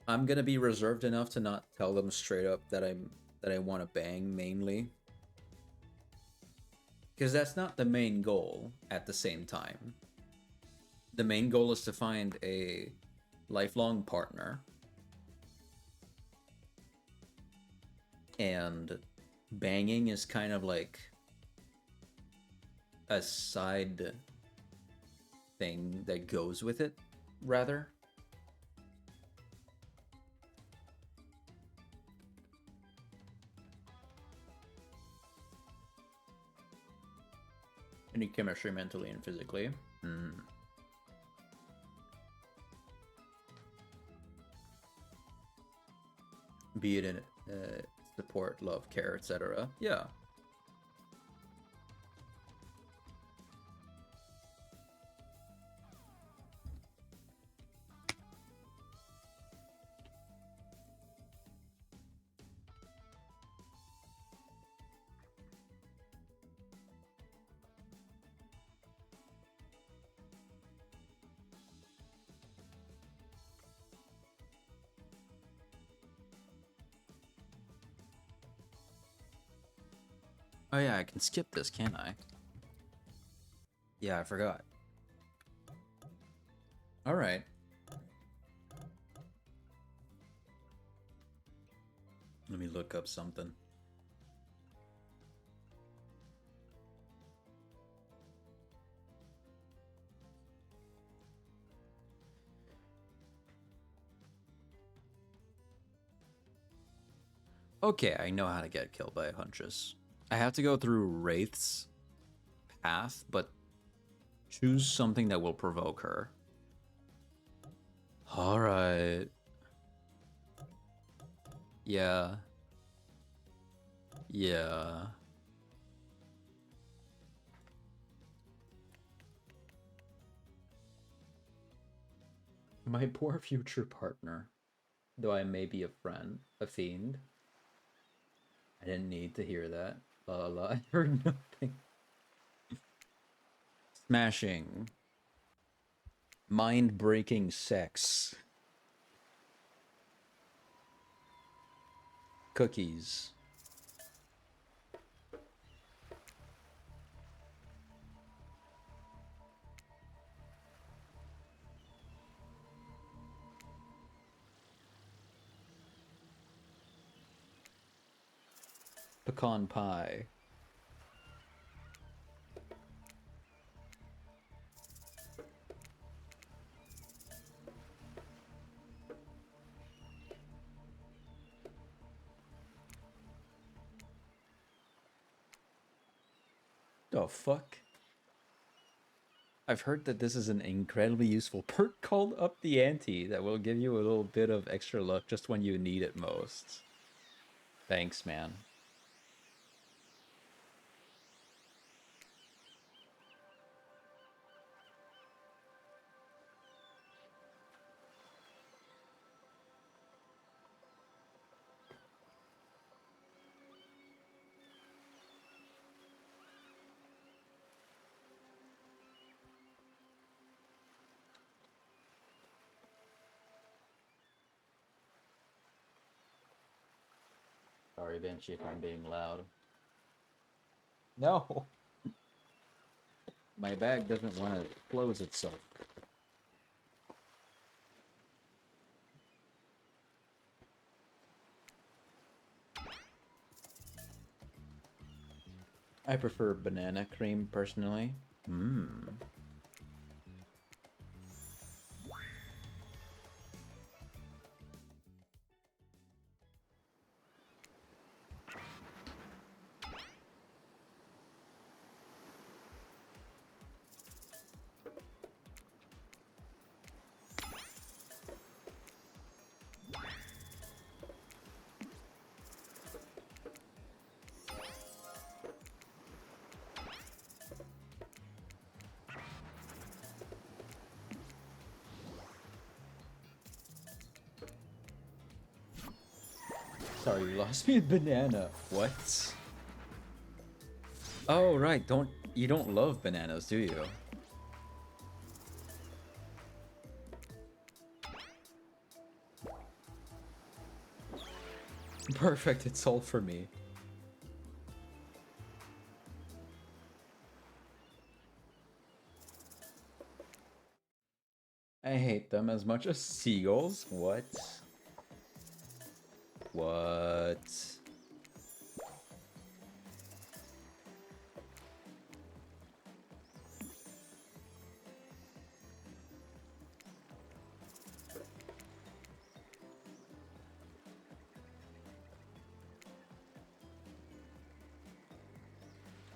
I'm gonna be reserved enough to not tell them straight up that I want to bang mainly. Because that's not the main goal at the same time. The main goal is to find a lifelong partner. And banging is kind of like a side thing that goes with it, rather. Any chemistry mentally and physically. Be it in support, love, care, etc. Yeah. Oh yeah, I can skip this, can't I? Yeah, I forgot. Alright. Let me look up something. Okay, I know how to get killed by a Huntress. I have to go through Wraith's path, but choose something that will provoke her. Alright. Yeah. Yeah. My poor future partner. Though I may be a friend, a fiend. I didn't need to hear that. La la la. I heard nothing. Smashing. Mind-breaking sex. Cookies. Pecan pie. The fuck? I've heard that this is an incredibly useful perk called Up the Ante that will give you a little bit of extra luck just when you need it most. Thanks, man. Sorry, Banshee, if I'm being loud. No! My bag doesn't want to close itself. I prefer banana cream, personally. Mmm. Sorry, you lost me a banana. What? Oh, right. You don't love bananas, do you? Perfect, it's all for me. I hate them as much as seagulls. What? What?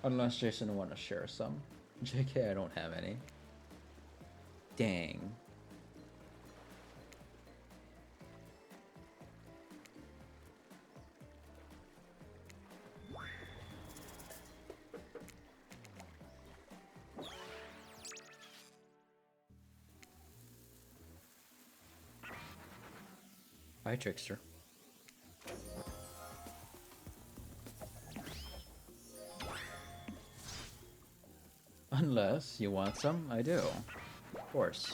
Unless Jason want to share some. JK, I don't have any. Dang. Hi, Trickster. Unless you want some, I do. Of course.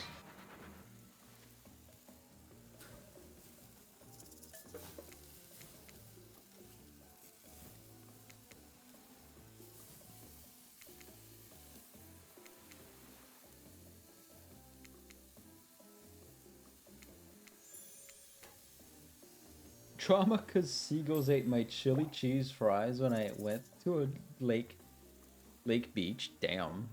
Trauma cause seagulls ate my chili cheese fries when I went to a lake beach. Damn.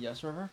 Yes, River?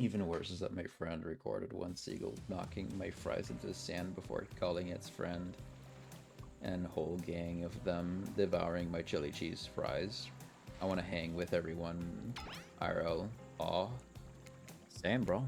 Even worse is that my friend recorded one seagull knocking my fries into the sand before calling its friend, and whole gang of them devouring my chili cheese fries. I want to hang with everyone. IRL. Aw. Same, bro.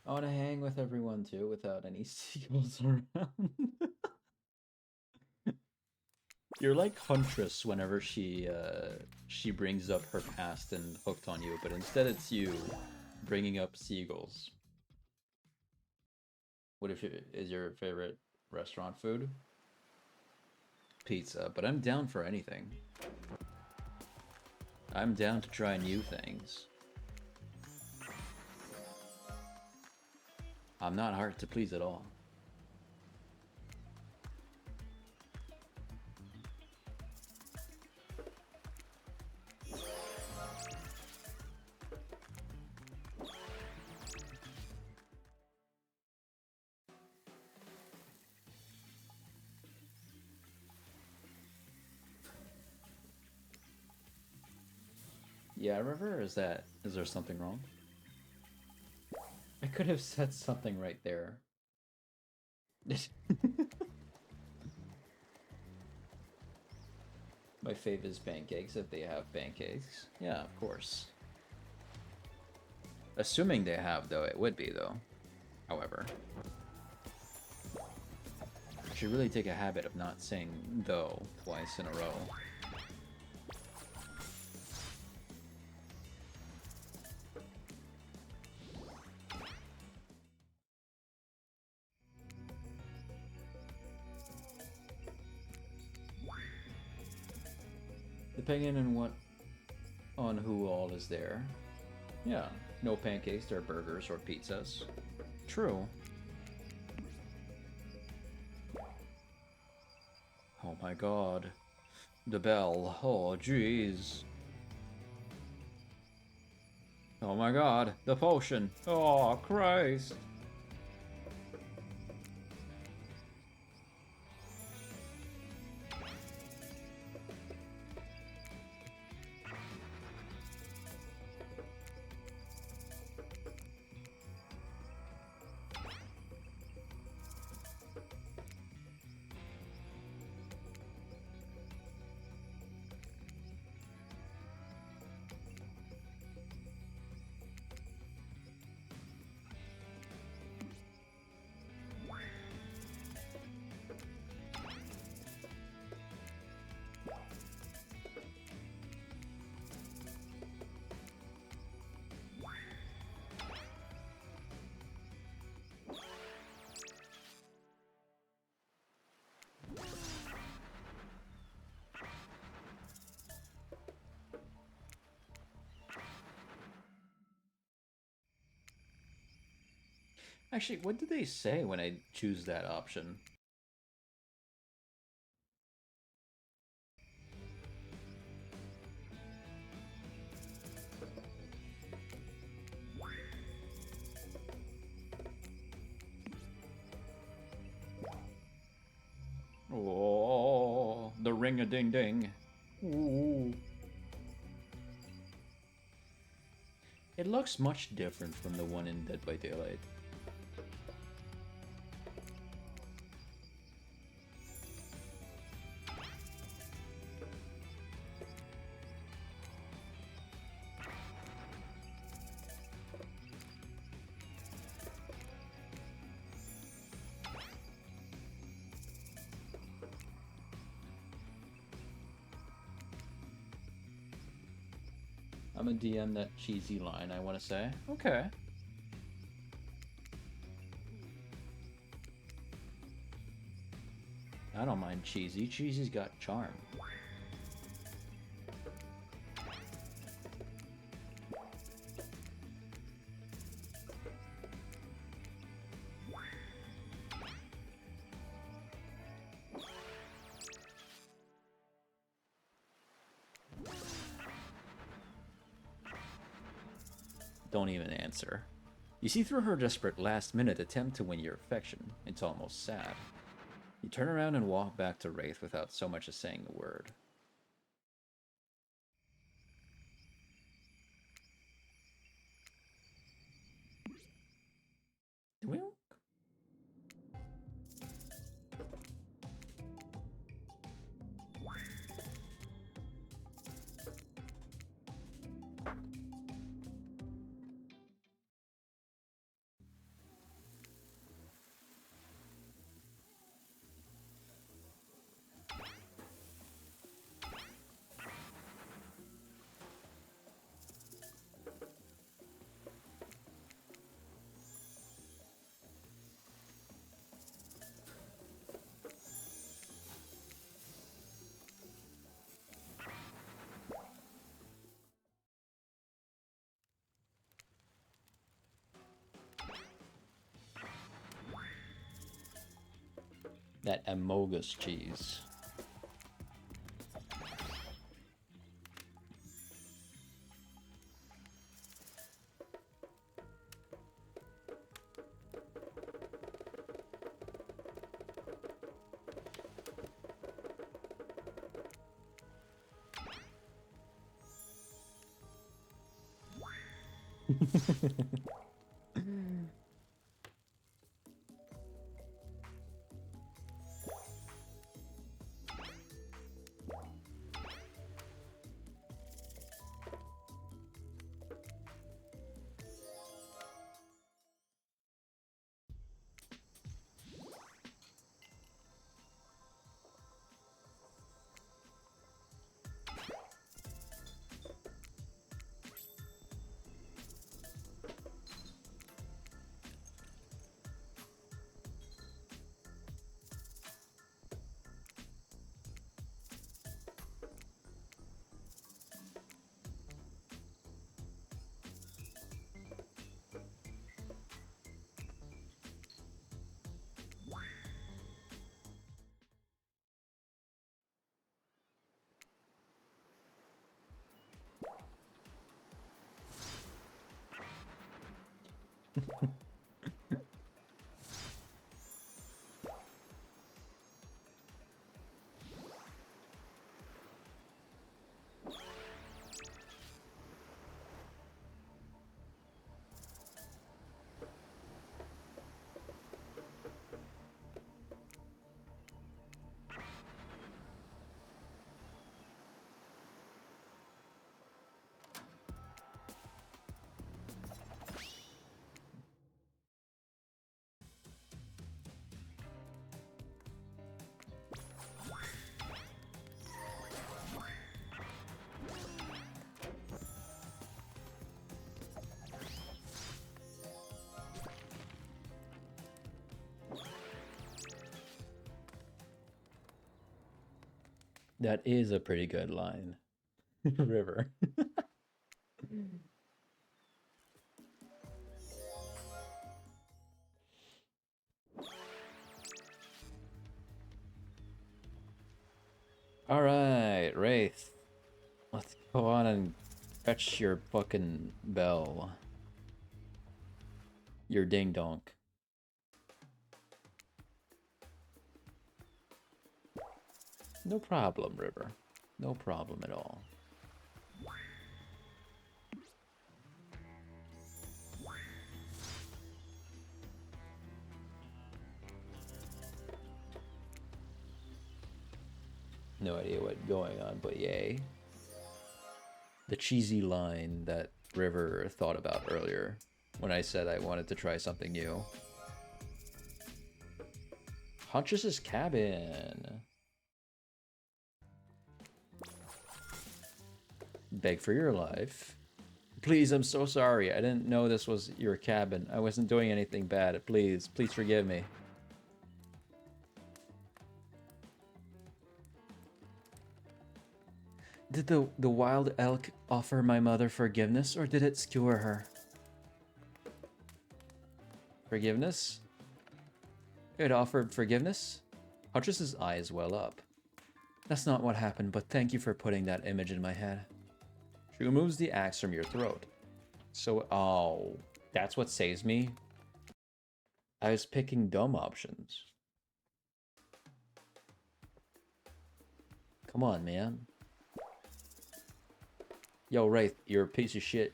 I want to hang with everyone too without any seagulls around. You're like Huntress whenever she brings up her past and hooked on you, but instead it's you bringing up seagulls. What if is your favorite restaurant food? Pizza, but I'm down for anything. I'm down to try new things. I'm not hard to please at all. Yeah, River, is there something wrong? I could have said something right there. My fave is pancakes if they have pancakes. Yeah, of course. Assuming they have, though, it would be, though. However. I should really take a habit of not saying though twice in a row. Depending on who all is there. Yeah, no pancakes or burgers or pizzas. True. Oh my god. The bell. Oh jeez. Oh my god, the potion. Oh Christ. Actually, what did they say when I choose that option? Oh, the ring-a-ding-ding. Ooh. It looks much different from the one in Dead by Daylight. I'm a DM that cheesy line, I want to say. Okay. I don't mind Cheesy. Cheesy's got charm. Don't even answer. You see through her desperate last-minute attempt to win your affection. It's almost sad. You turn around and walk back to Wraith without so much as saying a word. Well. That Amogus cheese. That is a pretty good line. River. Alright, Wraith. Let's go on and fetch your fucking bell. Your ding donk. No problem, River. No problem at all. No idea what's going on, but yay. The cheesy line that River thought about earlier when I said I wanted to try something new. Huntress's cabin. Beg for your life. Please, I'm so sorry. I didn't know this was your cabin. I wasn't doing anything bad. Please, please forgive me. Did the wild elk offer my mother forgiveness, or did it skewer her? Forgiveness? It offered forgiveness? Huntress's eyes well up. That's not what happened, but thank you for putting that image in my head. She removes the axe from your throat. So, oh, that's what saves me? I was picking dumb options. Come on, man. Yo, Wraith, you're a piece of shit.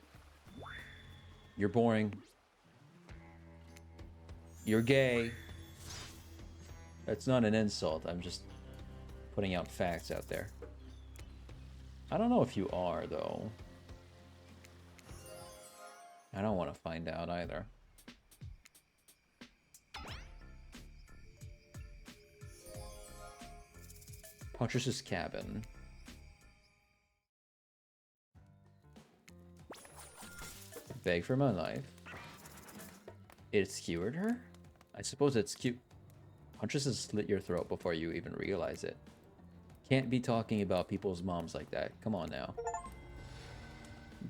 You're boring. You're gay. That's not an insult. I'm just putting out facts out there. I don't know if you are, though. I don't want to find out either. Huntress's cabin. Beg for my life. It skewered her? I suppose it's cute. Huntress has slit your throat before you even realize it. Can't be talking about people's moms like that. Come on now.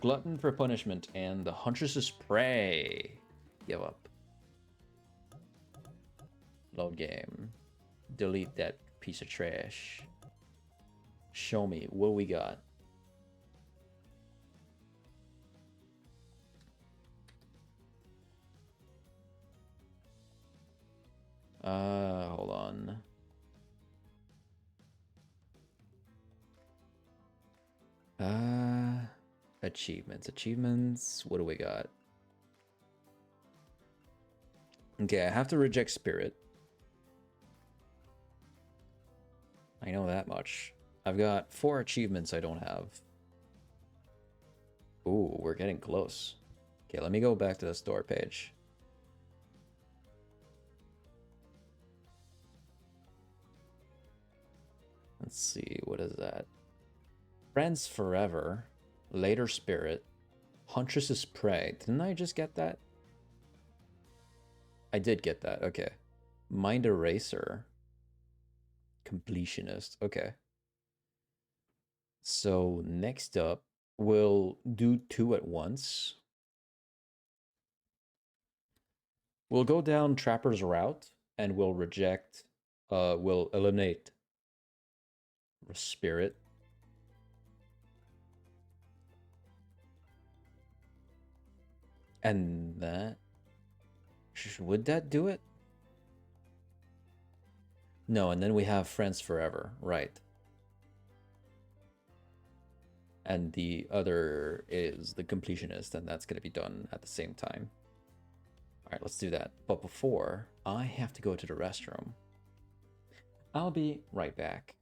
Glutton for punishment and the Huntress's prey. Give up. Load game. Delete that piece of trash. Show me what we got. Hold on. Achievements. What do we got? Okay, I have to reject spirit. I know that much. I've got 4 achievements I don't have. Ooh, we're getting close. Okay, let me go back to the store page. Let's see, what is that? Friends Forever, Later Spirit, Huntress's Prey. Didn't I just get that? I did get that, okay. Mind Eraser. Completionist, okay. So next up, we'll do 2 at once. We'll go down Trapper's route and we'll reject, we'll eliminate Spirit. And that, would that do it? No, and then we have Friends Forever, right. And the other is the Completionist, and that's going to be done at the same time. All right, let's do that. But before, I have to go to the restroom. I'll be right back.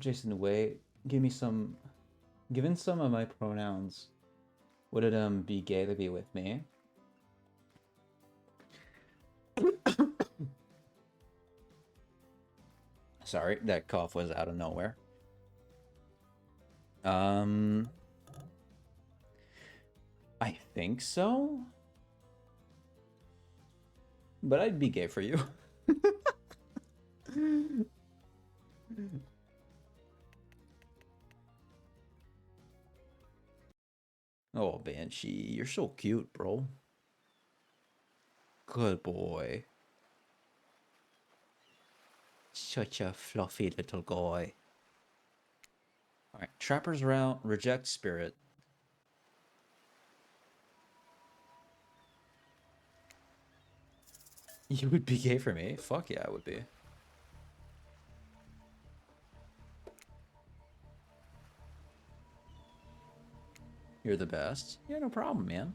Jason, wait. Given some of my pronouns, would it be gay to be with me? Sorry, that cough was out of nowhere. I think so. But I'd be gay for you. Oh, Banshee, you're so cute, bro. Good boy. Such a fluffy little guy. Alright, Trapper's Route, Reject Spirit. You would be gay for me? Fuck yeah, I would be. You're the best. Yeah, no problem, man.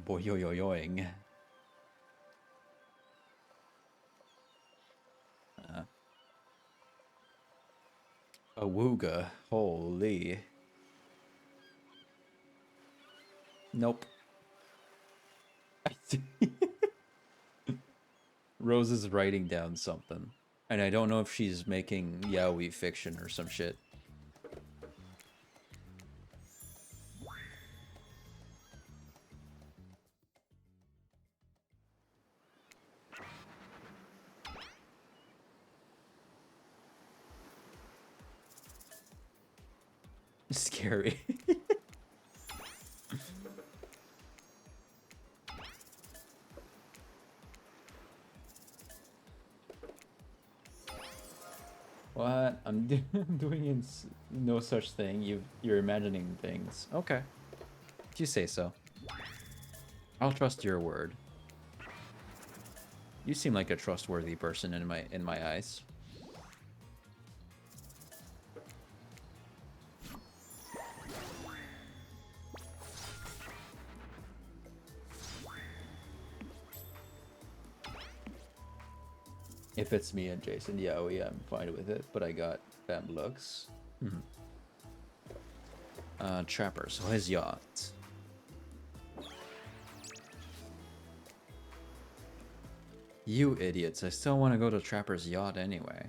Boy yo yo yoing. Awooga. Holy. Nope. Rose is writing down something. And I don't know if she's making yaoi fiction or some shit. Scary. What? I'm doing no such thing. You're imagining things. Okay. If you say so. I'll trust your word. You seem like a trustworthy person in my eyes. If it's me and Jason, yeah, I'm fine with it, but I got fam looks. Trapper, so his yacht. You idiots, I still want to go to Trapper's yacht anyway.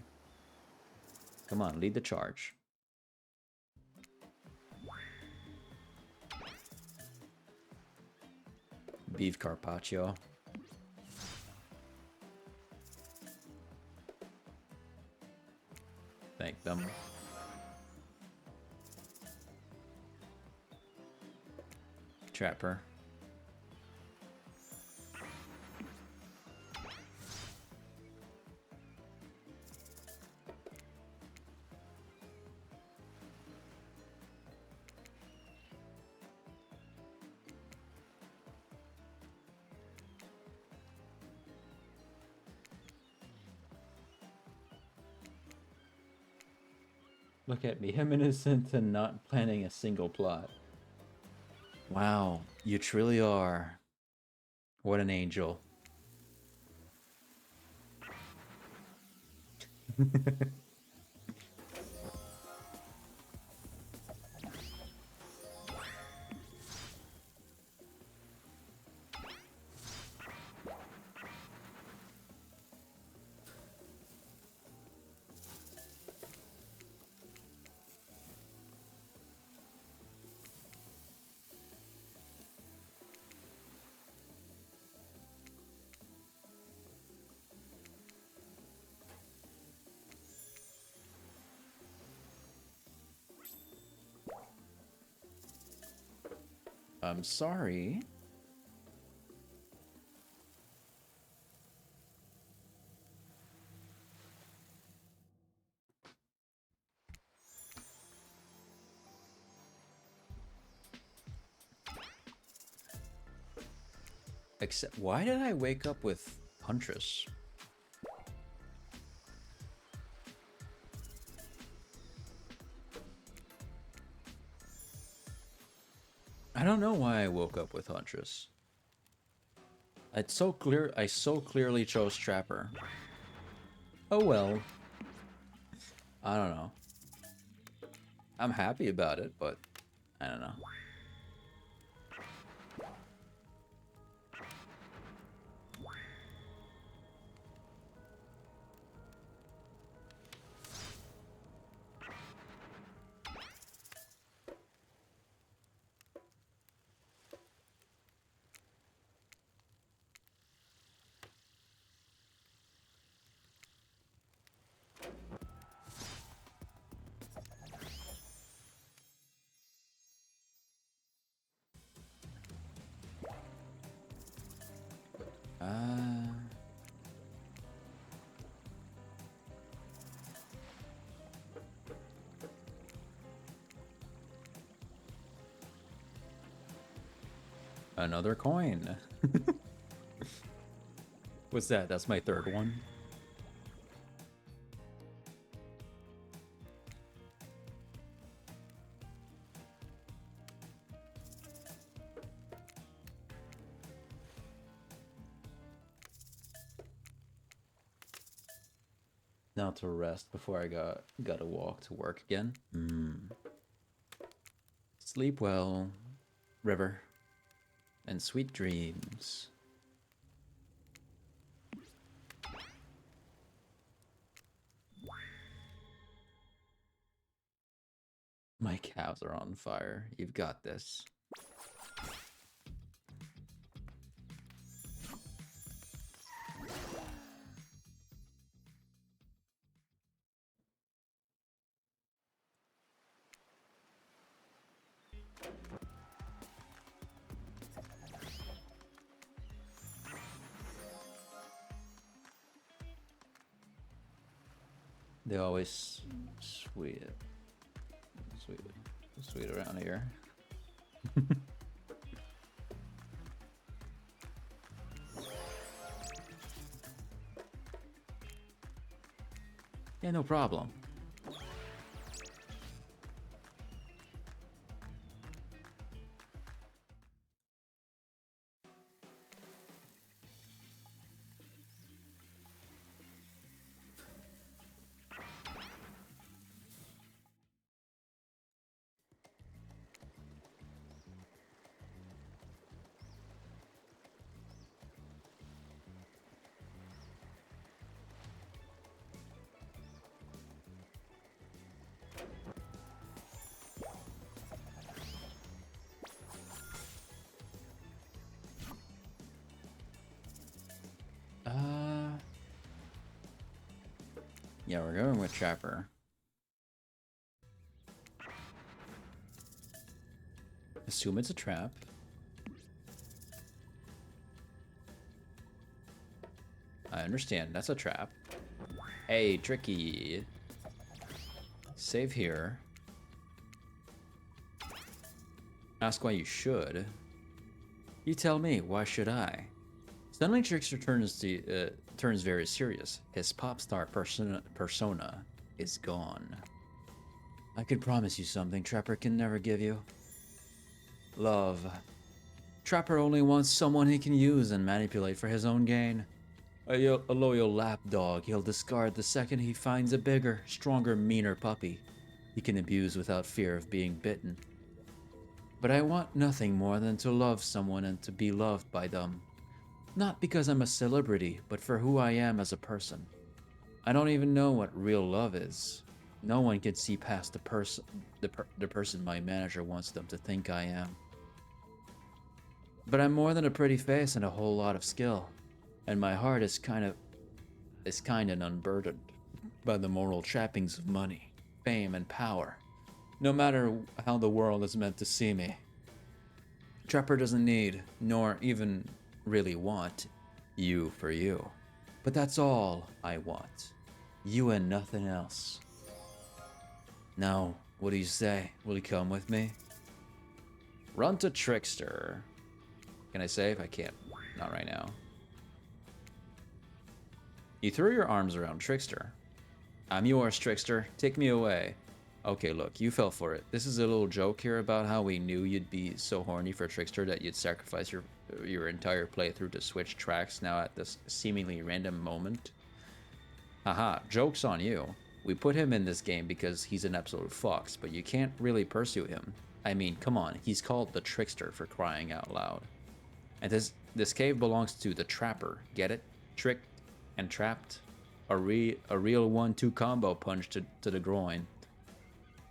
Come on, lead the charge. Beef carpaccio. Thank them. Trapper. Look at me, I'm innocent and not planning a single plot. Wow, you truly are. What an angel. I'm sorry. Except, why did I wake up with Huntress? I don't know why I woke up with Huntress. It's so clear. I so clearly chose Trapper. Oh well. I don't know. I'm happy about it, but I don't know. Another coin. What's that? That's my third one. Now to rest before I gotta walk to work again. Sleep well, River, and sweet dreams. My cows are on fire. You've got this. They always sweet around here. Yeah, no problem. Yeah, we're going with Trapper. Assume it's a trap. I understand, that's a trap. Hey, Tricky. Save here. Ask why you should. You tell me, why should I? Suddenly Trickster turns very serious. His pop star persona is gone. I could promise you something Trapper can never give you. Love. Trapper only wants someone he can use and manipulate for his own gain. A loyal lapdog he'll discard the second he finds a bigger, stronger, meaner puppy he can abuse without fear of being bitten. But I want nothing more than to love someone and to be loved by them. Not because I'm a celebrity, but for who I am as a person. I don't even know what real love is. No one can see past the person my manager wants them to think I am. But I'm more than a pretty face and a whole lot of skill. And my heart is kind and unburdened by the moral trappings of money, fame, and power. No matter how the world is meant to see me. Trapper doesn't need, nor even really want, you for you. But that's all I want. You and nothing else. Now, what do you say? Will you come with me? Run to Trickster. Can I save? I can't. Not right now. You throw your arms around Trickster. I'm yours, Trickster. Take me away. Okay, look, you fell for it. This is a little joke here about how we knew you'd be so horny for Trickster that you'd sacrifice your entire playthrough to switch tracks now at this seemingly random moment. Haha, joke's on you. We put him in this game because he's an absolute fox, but you can't really pursue him. I mean, come on, he's called the Trickster for crying out loud. And this cave belongs to the Trapper, get it? Tricked and trapped. A real 1-2 combo punch to the groin.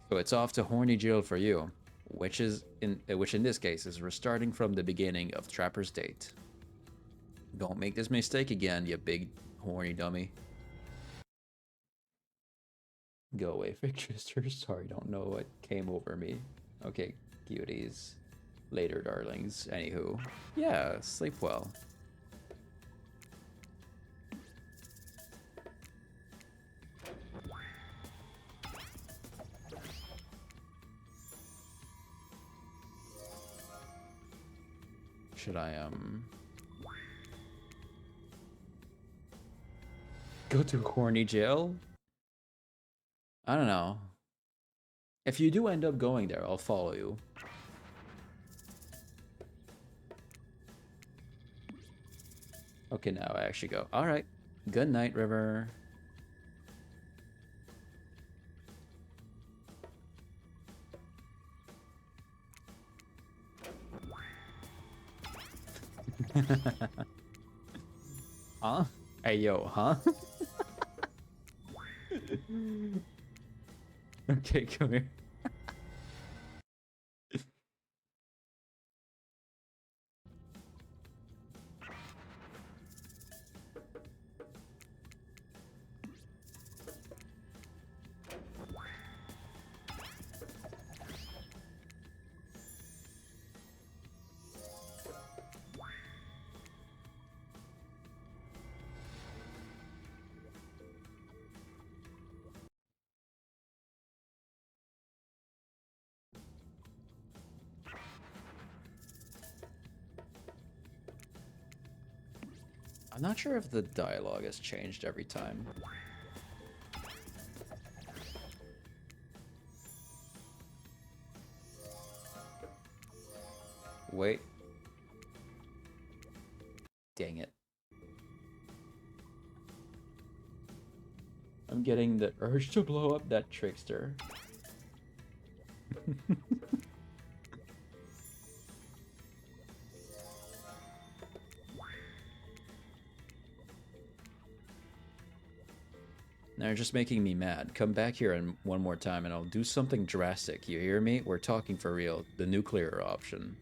So it's off to horny jail for you, which in this case is restarting from the beginning of Trapper's date. Don't make this mistake again, you big horny dummy. Go away, Trickster. Sorry, don't know what came over me. Okay, cuties. Later, darlings. Anywho, yeah, sleep well. Should I, go to horny jail? I don't know. If you do end up going there, I'll follow you. Okay, now I actually go. Alright. Good night, River. Huh? Hey, yo, huh? Okay, come here. I'm not sure if the dialogue has changed every time. Wait. Dang it. I'm getting the urge to blow up that Trickster. They're just making me mad. Come back here and one more time and I'll do something drastic. You hear me? We're talking for real. The nuclear option.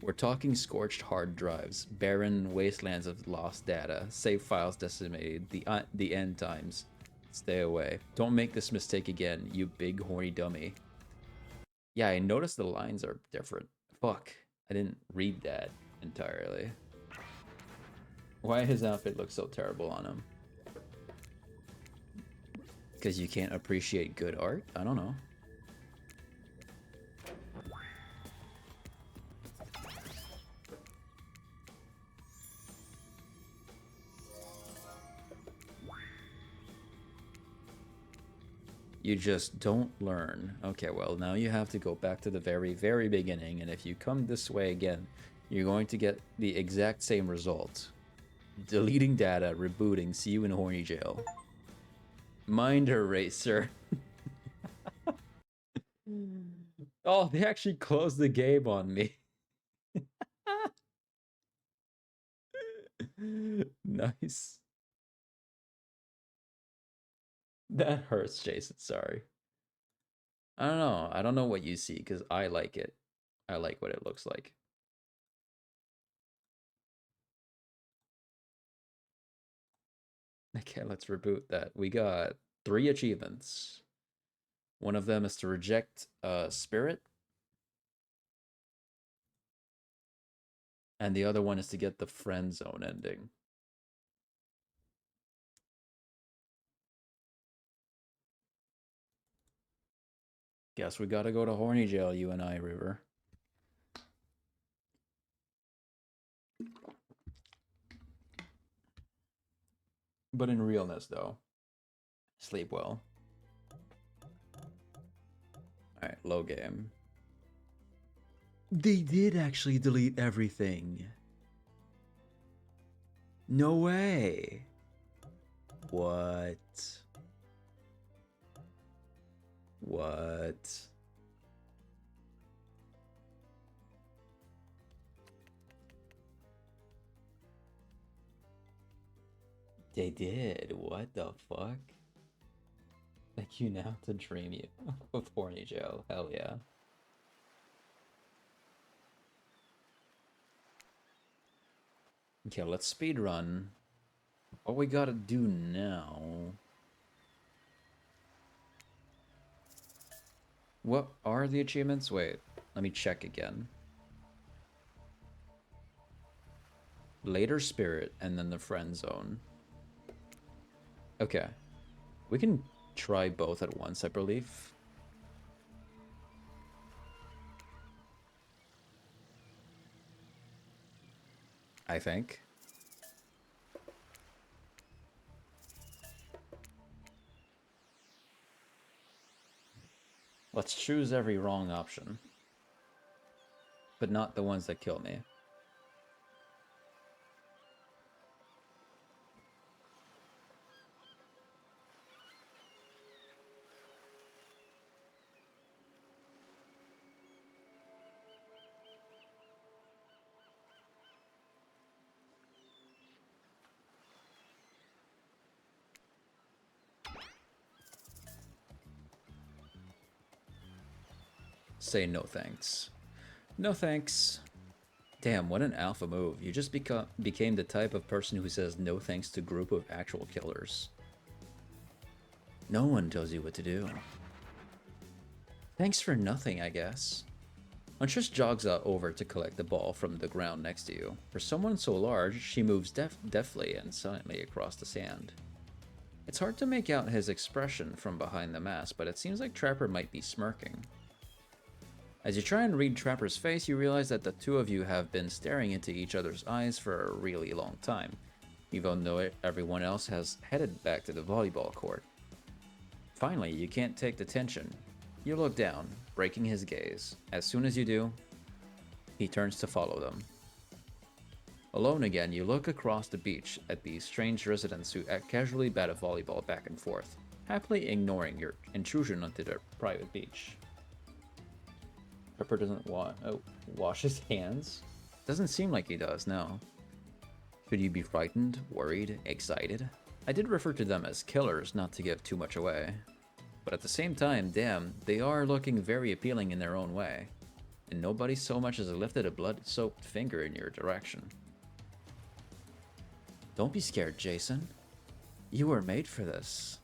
We're talking scorched hard drives, barren wastelands of lost data, save files decimated, the end times. Stay away. Don't make this mistake again, you big horny dummy. Yeah, I noticed the lines are different. Fuck. I didn't read that entirely. Why his outfit looks so terrible on him? Because you can't appreciate good art? I don't know. You just don't learn. Okay, well, now you have to go back to the very, very beginning, and if you come this way again, you're going to get the exact same result. Deleting data, rebooting, see you in horny jail. Mind eraser. Oh, they actually closed the game on me. Nice. That hurts, Jason. Sorry. I don't know. I don't know what you see because I like it. I like what it looks like. Okay, let's reboot that. We got 3 achievements. One of them is to reject spirit. And the other one is to get the friend zone ending. Guess we gotta go to horny jail, you and I, River. But in realness, though, sleep well. Alright, low game. They did actually delete everything. No way. What? What? They did. What the fuck? Thank you now to dream you of horny Joe. Hell yeah. Okay, let's speed run. What we gotta do now? What are the achievements? Wait, let me check again. Later Spirit and then the Friend Zone. Okay. We can try both at once, I believe. I think. Let's choose every wrong option. But not the ones that kill me. Say no thanks. No thanks. Damn, what an alpha move. You just became the type of person who says no thanks to a group of actual killers. No one tells you what to do. Thanks for nothing, I guess. Huntress jogs over to collect the ball from the ground next to you. For someone so large, she moves deftly and silently across the sand. It's hard to make out his expression from behind the mask, but it seems like Trapper might be smirking. As you try and read Trapper's face, you realize that the two of you have been staring into each other's eyes for a really long time, even though everyone else has headed back to the volleyball court. Finally, you can't take the tension. You look down, breaking his gaze. As soon as you do, he turns to follow them. Alone again, you look across the beach at these strange residents who casually bat a volleyball back and forth, happily ignoring your intrusion onto their private beach. Trapper doesn't wash his hands? Doesn't seem like he does, no. Should you be frightened, worried, excited? I did refer to them as killers, not to give too much away. But at the same time, damn, they are looking very appealing in their own way. And nobody so much as lifted a blood-soaked finger in your direction. Don't be scared, Jason. You were made for this.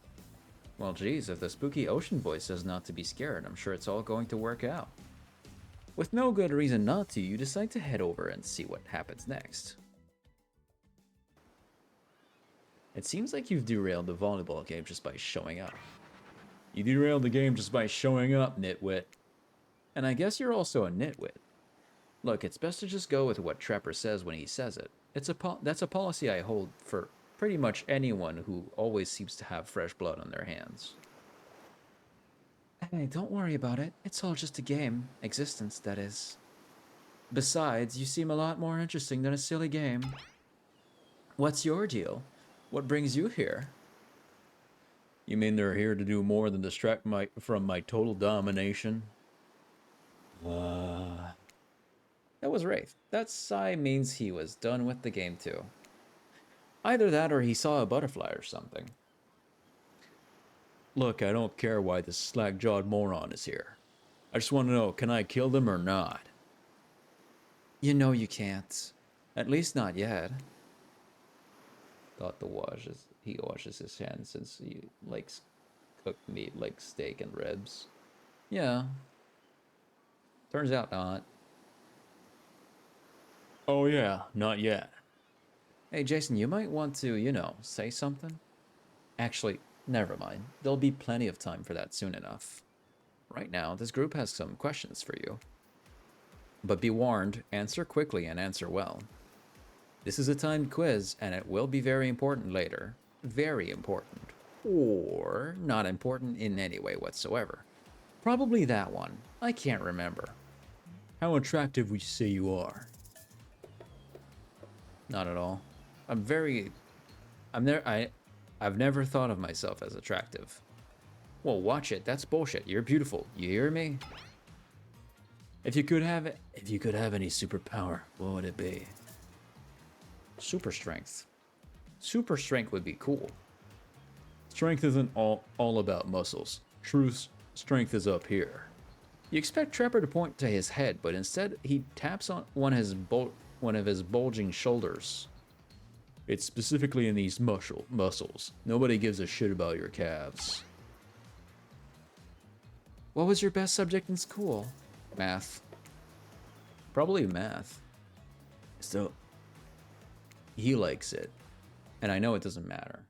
Well, geez, if the spooky ocean boy says not to be scared, I'm sure it's all going to work out. With no good reason not to, you decide to head over and see what happens next. It seems like you've derailed the volleyball game just by showing up. You derailed the game just by showing up, nitwit. And I guess you're also a nitwit. Look, it's best to just go with what Trapper says when he says it. That's a policy I hold for pretty much anyone who always seems to have fresh blood on their hands. Hey, don't worry about it. It's all just a game. Existence, that is. Besides, you seem a lot more interesting than a silly game. What's your deal? What brings you here? You mean they're here to do more than distract from my total domination? That was Wraith. That sigh means he was done with the game too. Either that or he saw a butterfly or something. Look, I don't care why this slack-jawed moron is here. I just want to know, can I kill them or not? You know you can't. At least not yet. Thought he washes his hands since he likes cooked meat like steak and ribs. Yeah. Turns out not. Oh yeah, not yet. Hey Jason, you might want to, you know, say something? Actually, never mind. There'll be plenty of time for that soon enough. Right now, this group has some questions for you. But be warned, answer quickly and answer well. This is a timed quiz, and it will be very important later. Very important. Or not important in any way whatsoever. Probably that one. I can't remember. How attractive would you say you are? Not at all. I've never thought of myself as attractive. Well, watch it. That's bullshit. You're beautiful. You hear me? If you could have any superpower, what would it be? Super strength. Super strength would be cool. Strength isn't all about muscles. True strength is up here. You expect Trapper to point to his head, but instead he taps on one of his bulging shoulders. It's specifically in these muscles. Nobody gives a shit about your calves. What was your best subject in school? Math. Probably math. So, he likes it. And I know it doesn't matter.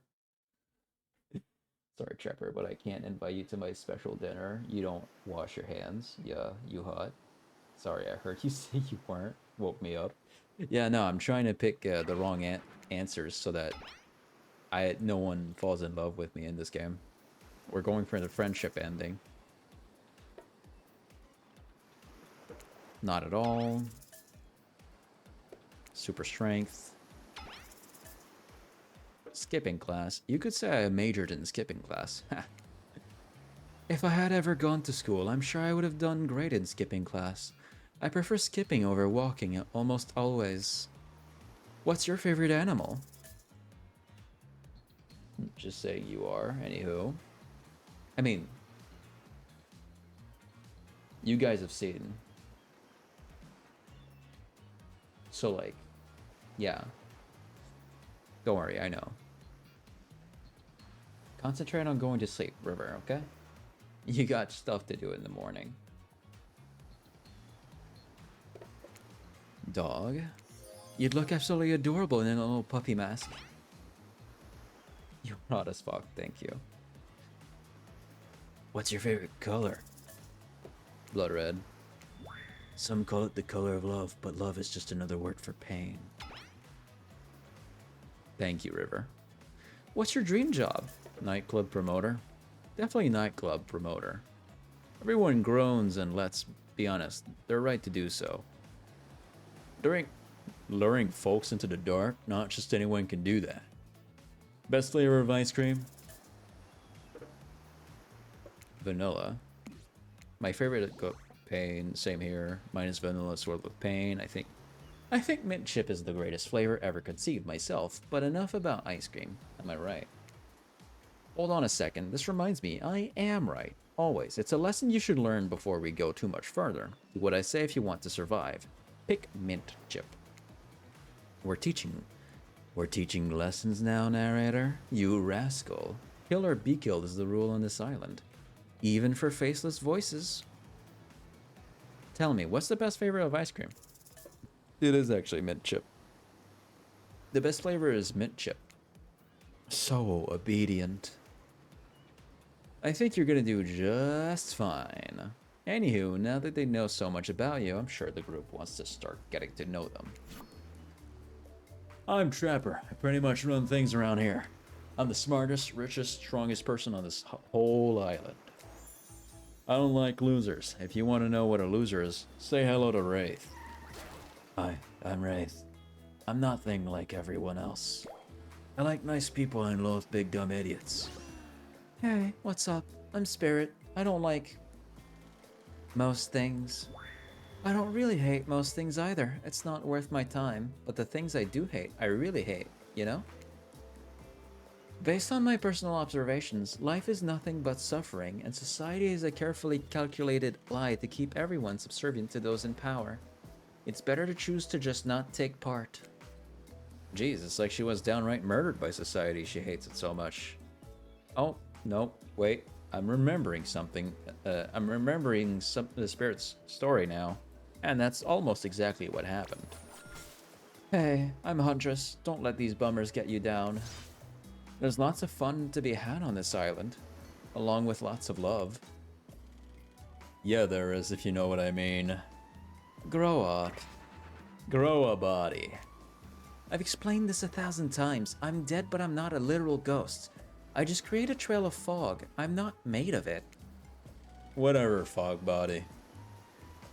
Sorry, Trapper, but I can't invite you to my special dinner. You don't wash your hands. Yeah, you hot. Sorry, I heard you say you weren't. Woke me up. Yeah, no, I'm trying to pick the wrong answers so that no one falls in love with me in this game. We're going for the friendship ending. Not at all. Super strength. Skipping class. You could say I majored in skipping class. If I had ever gone to school, I'm sure I would have done great in skipping class. I prefer skipping over walking almost always. What's your favorite animal? Just say you are, anywho. I mean, you guys have seen. So, like, yeah. Don't worry, I know. Concentrate on going to sleep, River, okay? You got stuff to do in the morning. Dog? You'd look absolutely adorable in a little puppy mask. You're hot as fuck, thank you. What's your favorite color? Blood red. Some call it the color of love, but love is just another word for pain. Thank you, River. What's your dream job? Nightclub promoter? Definitely nightclub promoter. Everyone groans, and let's be honest, they're right to do so. Luring folks into the dark, not just anyone can do that. Best flavor of ice cream? Vanilla. My favorite pain, same here. Mine is vanilla swirled with pain. I think mint chip is the greatest flavor ever conceived myself, but enough about ice cream. Am I right? Hold on a second. This reminds me, I am right. Always. It's a lesson you should learn before we go too much further. Do what I say if you want to survive. Pick mint chip. We're teaching lessons now, narrator. You rascal. Kill or be killed is the rule on this island. Even for faceless voices. Tell me, what's the best flavor of ice cream? It is actually mint chip. The best flavor is mint chip. So obedient. I think you're gonna do just fine. Anywho, now that they know so much about you, I'm sure the group wants to start getting to know them. I'm Trapper. I pretty much run things around here. I'm the smartest, richest, strongest person on this whole island. I don't like losers. If you want to know what a loser is, say hello to Wraith. Hi, I'm Wraith. I'm nothing like everyone else. I like nice people and loathe big dumb idiots. Hey, what's up? I'm Spirit. I don't like most things. I don't really hate most things either. It's not worth my time. But the things I do hate, I really hate, you know? Based on my personal observations, life is nothing but suffering, and society is a carefully calculated lie to keep everyone subservient to those in power. It's better to choose to just not take part. Jeez, it's like she was downright murdered by society. She hates it so much. Oh, no, wait. I'm remembering something. I'm remembering the Spirit's story now. And that's almost exactly what happened. Hey, I'm Huntress. Don't let these bummers get you down. There's lots of fun to be had on this island, along with lots of love. Yeah, there is, if you know what I mean. Grow up. Grow a body. I've explained this 1,000 times. I'm dead, but I'm not a literal ghost. I just create a trail of fog. I'm not made of it. Whatever, Fogbody.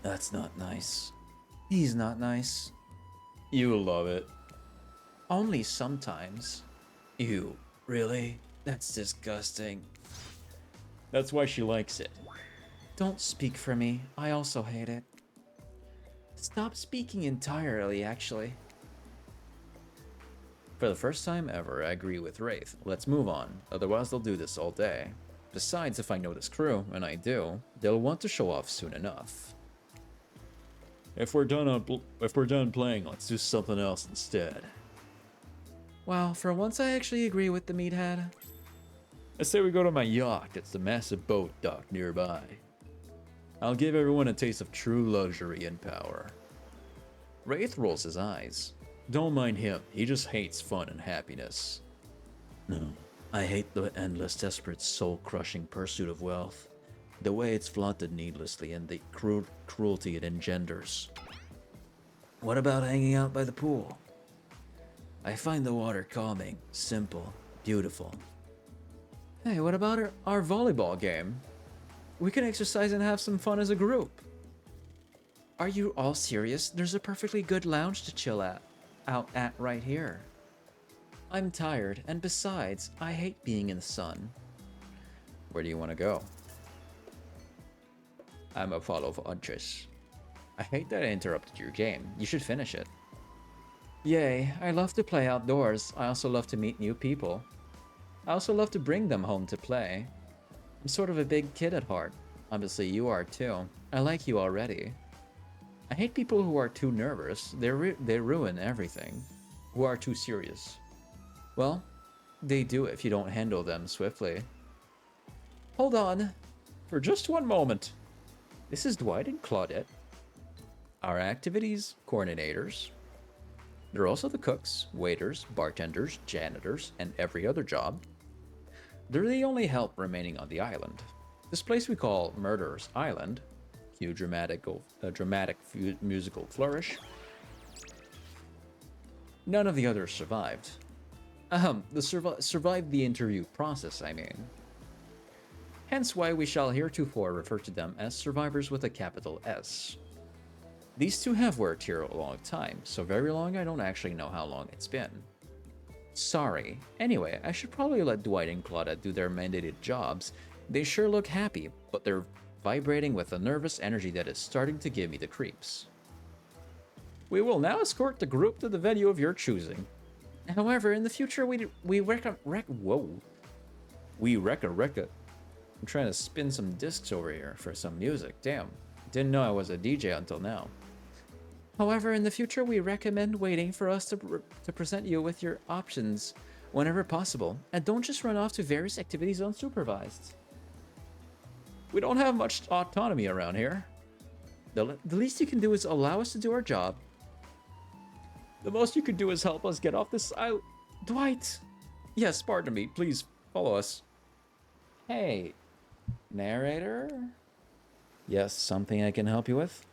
That's not nice. He's not nice. You love it. Only sometimes. Ew, really? That's disgusting. That's why she likes it. Don't speak for me. I also hate it. Stop speaking entirely, actually. For the first time ever, I agree with Wraith. Let's move on, otherwise they'll do this all day. Besides, if I know this crew, and I do, they'll want to show off soon enough. If we're done playing, let's do something else instead. Wow, for once I actually agree with the meathead. I say we go to my yacht. It's the massive boat dock nearby. I'll give everyone a taste of true luxury and power. Wraith rolls his eyes. Don't mind him, he just hates fun and happiness. No, I hate the endless, desperate, soul-crushing pursuit of wealth. The way it's flaunted needlessly and the cruelty it engenders. What about hanging out by the pool? I find the water calming, simple, beautiful. Hey, what about our volleyball game? We can exercise and have some fun as a group. Are you all serious? There's a perfectly good lounge to chill out at right here. I'm tired, and besides, I hate being in the sun. Where do you want to go? I'm a follow for Huntress. I hate that I interrupted your game. You should finish it. Yay, I love to play outdoors. I also love to meet new people. I also love to bring them home to play. I'm sort of a big kid at heart. Obviously you are too. I like you already. I hate people who are too nervous. They ruin everything. Who are too serious. Well, they do if you don't handle them swiftly. Hold on. For just one moment. This is Dwight and Claudette. Our activities coordinators. They're also the cooks, waiters, bartenders, janitors, and every other job. They're the only help remaining on the island. This place we call Murderer's Island. Cue dramatic musical flourish. None of the others survived. Survived the interview process, I mean. Hence why we shall heretofore refer to them as survivors with a capital S. These two have worked here a long time, so very long I don't actually know how long it's been. Sorry. Anyway, I should probably let Dwight and Claudette do their mandated jobs. They sure look happy, but they're vibrating with a nervous energy that is starting to give me the creeps. We will now escort the group to the venue of your choosing. However, in the future we I'm trying to spin some discs over here for some music. Damn. Didn't know I was a DJ until now. However, in the future, we recommend waiting for us to present you with your options whenever possible, and don't just run off to various activities unsupervised. We don't have much autonomy around here. The least you can do is allow us to do our job. The most you can do is help us get off this island. Dwight! Yes, pardon me. Please follow us. Hey, narrator? Yes, something I can help you with?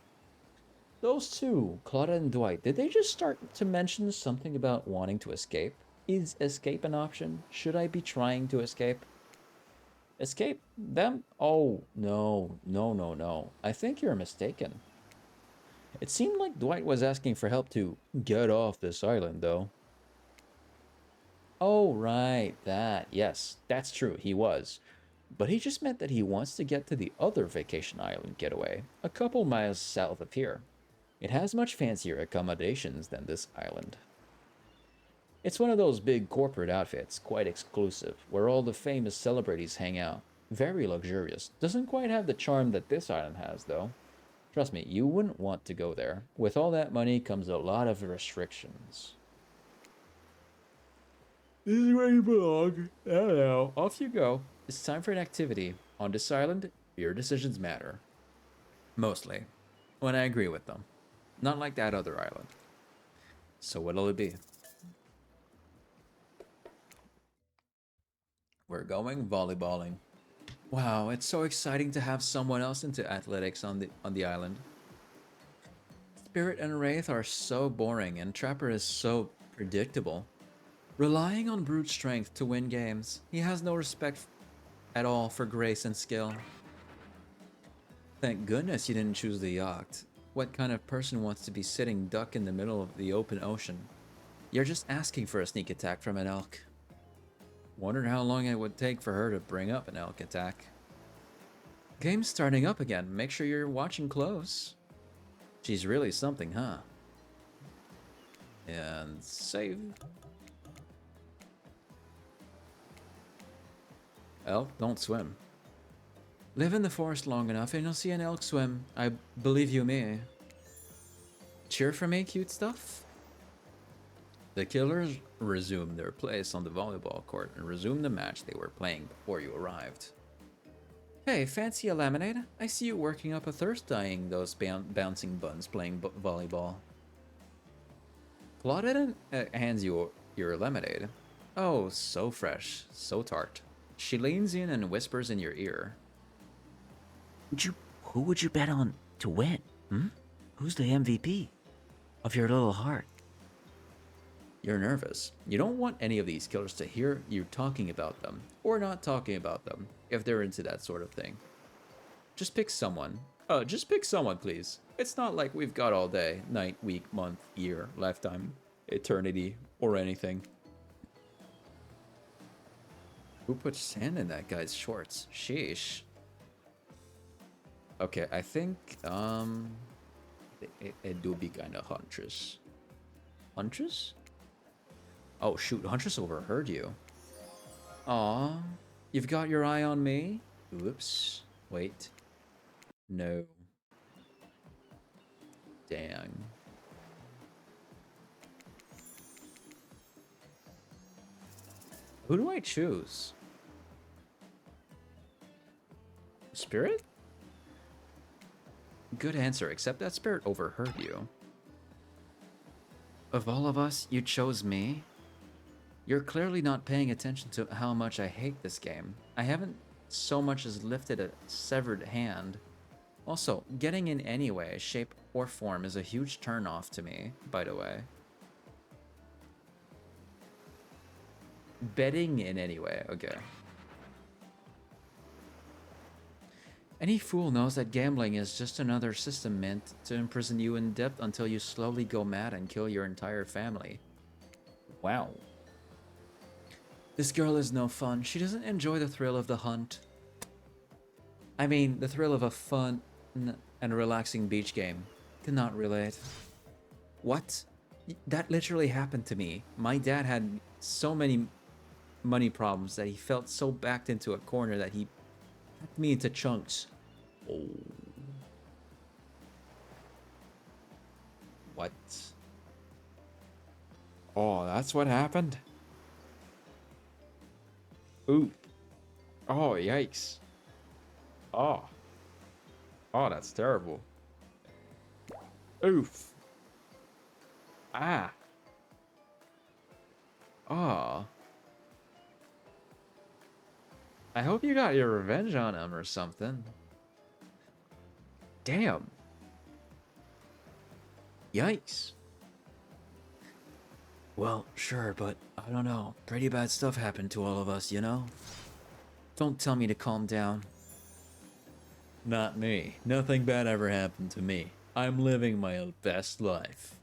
Those two, Claudette and Dwight, did they just start to mention something about wanting to escape? Is escape an option? Should I be trying to escape? Escape? Them? Oh, no. I think you're mistaken. It seemed like Dwight was asking for help to get off this island, though. Oh, right, that. Yes, that's true, he was. But he just meant that he wants to get to the other vacation island getaway, a couple miles south of here. It has much fancier accommodations than this island. It's one of those big corporate outfits, quite exclusive, where all the famous celebrities hang out. Very luxurious. Doesn't quite have the charm that this island has, though. Trust me, you wouldn't want to go there. With all that money comes a lot of restrictions. This is where you belong. I don't know. Off you go. It's time for an activity. On this island, your decisions matter. Mostly. When I agree with them. Not like that other island. So what'll it be? We're going volleyballing. Wow, it's so exciting to have someone else into athletics on the island. Spirit and Wraith are so boring and Trapper is so predictable. Relying on brute strength to win games. He has no respect at all for grace and skill. Thank goodness you didn't choose the yacht. What kind of person wants to be sitting duck in the middle of the open ocean? You're just asking for a sneak attack from an elk. Wondered how long it would take for her to bring up an elk attack. Game's starting up again. Make sure you're watching close. She's really something, huh? And save. Elk don't swim. Live in the forest long enough and you'll see an elk swim. I believe you me. Cheer for me, cute stuff? The killers resumed their place on the volleyball court and resumed the match they were playing before you arrived. Hey, fancy a lemonade? I see you working up a thirst eyeing those bouncing buns playing volleyball. Claudette hands you your lemonade. Oh, so fresh, so tart. She leans in and whispers in your ear. Who would you bet on to win? Who's the MVP of your little heart? You're nervous. You don't want any of these killers to hear you talking about them, or not talking about them, if they're into that sort of thing. Just pick someone. Just pick someone, please. It's not like we've got all day, night, week, month, year, lifetime, eternity, or anything. Who put sand in that guy's shorts? Sheesh. Okay, I think, it do be kind of Huntress. Huntress? Oh shoot, Huntress overheard you. Aw, you've got your eye on me? Oops. Wait. No. Dang. Who do I choose? Spirit? Good answer, except that Spirit overheard you. Of all of us, you chose me? You're clearly not paying attention to how much I hate this game. I haven't so much as lifted a severed hand. Also, getting in any way, shape, or form is a huge turn-off to me, by the way. Betting in any way, okay. Any fool knows that gambling is just another system meant to imprison you in debt until you slowly go mad and kill your entire family. Wow. This girl is no fun. She doesn't enjoy the thrill of the hunt. I mean, the thrill of a fun and relaxing beach game. Cannot relate. What? That literally happened to me. My dad had so many money problems that he felt so backed into a corner that he cut me into chunks. Oh. What? Oh, that's what happened? Ooh. Oh, yikes. Oh. Oh, that's terrible. Oof. Ah. Oh. I hope you got your revenge on him or something. Damn. Yikes. Well, sure, but I don't know. Pretty bad stuff happened to all of us, you know? Don't tell me to calm down. Not me. Nothing bad ever happened to me. I'm living my best life.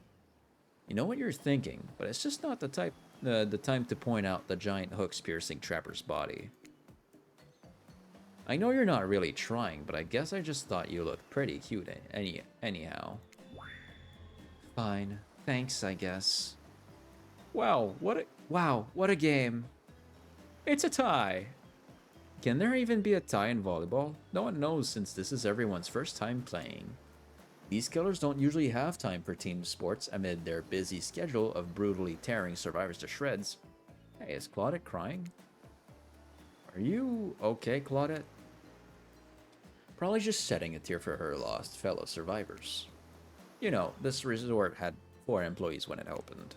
You know what you're thinking, but it's just not the time to point out the giant hooks piercing Trapper's body. I know you're not really trying, but I guess I just thought you looked pretty cute anyhow. Fine. Thanks, I guess. Wow, what a game. It's a tie. Can there even be a tie in volleyball? No one knows since this is everyone's first time playing. These killers don't usually have time for team sports amid their busy schedule of brutally tearing survivors to shreds. Hey, is Claudette crying? Are you okay, Claudette? Probably just shedding a tear for her lost fellow survivors. You know, this resort had 4 employees when it opened.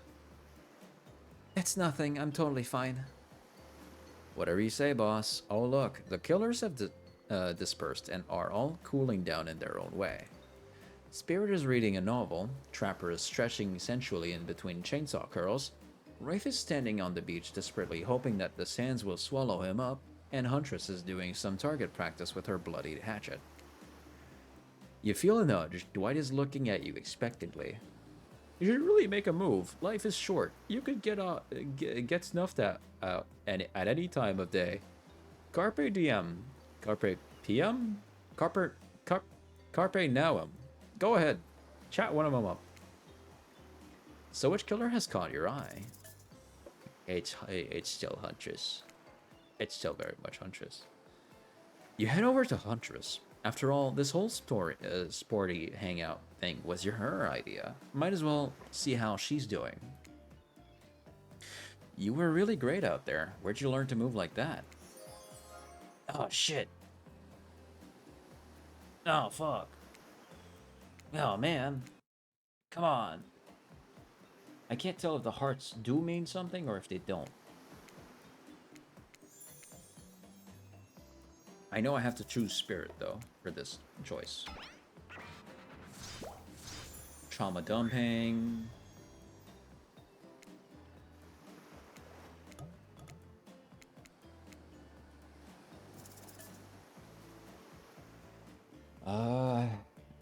It's nothing, I'm totally fine. Whatever you say, boss. Oh look, the killers have dispersed and are all cooling down in their own way. Spirit is reading a novel, Trapper is stretching sensually in between chainsaw curls, Wraith is standing on the beach desperately hoping that the sands will swallow him up, and Huntress is doing some target practice with her bloodied hatchet. You feel a nudge. Dwight is looking at you expectantly. You should really make a move. Life is short. You could get snuffed at any time of day. Carpe diem. Carpe PM? Carpe Nowem. Go ahead. Chat one of them up. So which killer has caught your eye? It's still Huntress. It's still very much Huntress. You head over to Huntress. After all, this whole sporty hangout thing was her idea. Might as well see how she's doing. You were really great out there. Where'd you learn to move like that? Oh, shit. Oh, fuck. Oh, man. Come on. I can't tell if the hearts do mean something or if they don't. I know I have to choose spirit, though, for this choice. Trauma dumping.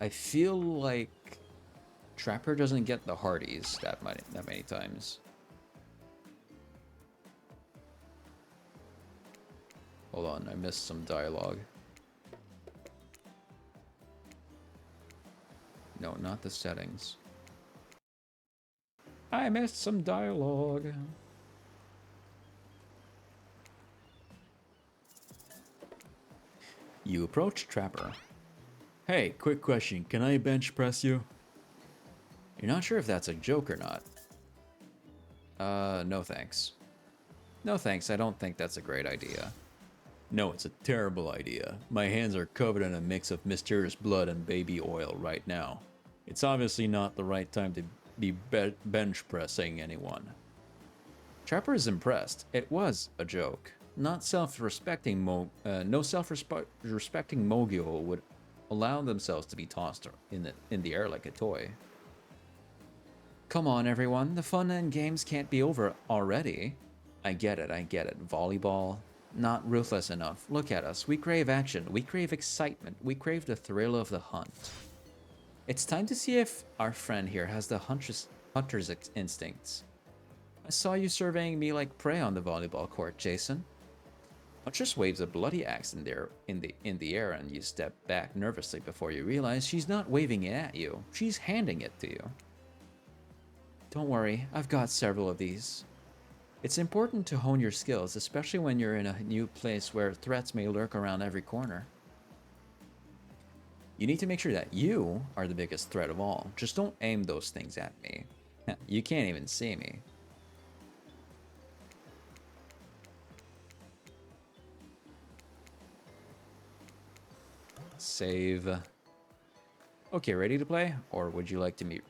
I feel like Trapper doesn't get the Hardies that many times. Hold on, I missed some dialogue. No, not the settings. I missed some dialogue. You approach Trapper. Hey, quick question. Can I bench press you? You're not sure if that's a joke or not. No thanks. No thanks, I don't think that's a great idea. No, it's a terrible idea. My hands are covered in a mix of mysterious blood and baby oil right now. It's obviously not the right time to be bench pressing anyone. Trapper is impressed. It was a joke. Not self-respecting no self-respecting Mogul would allow themselves to be tossed in the air like a toy. Come on, everyone. The fun and games can't be over already. I get it. Volleyball. Not ruthless enough. Look at us. We crave action. We crave excitement. We crave the thrill of the hunt. It's time to see if our friend here has the hunter's instincts. I saw you surveying me like prey on the volleyball court, Jason. Huntress waves a bloody axe in the air, and you step back nervously before you realize she's not waving it at you. She's handing it to you. Don't worry, I've got several of these. It's important to hone your skills, especially when you're in a new place where threats may lurk around every corner. You need to make sure that you are the biggest threat of all. Just don't aim those things at me. You can't even see me. Save. Okay, ready to play? Or would you like to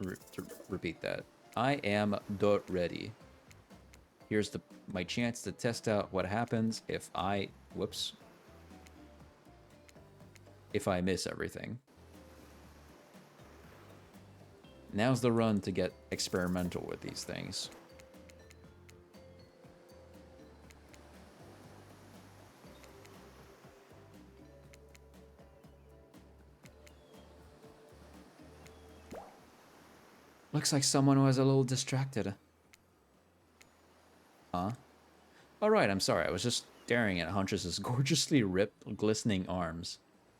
repeat that? I am ready. Here's my chance to test out what happens if I... Whoops. If I miss everything. Now's the run to get experimental with these things. Looks like someone was a little distracted. Huh? Alright, I'm sorry. I was just staring at Huntress's gorgeously ripped, glistening arms.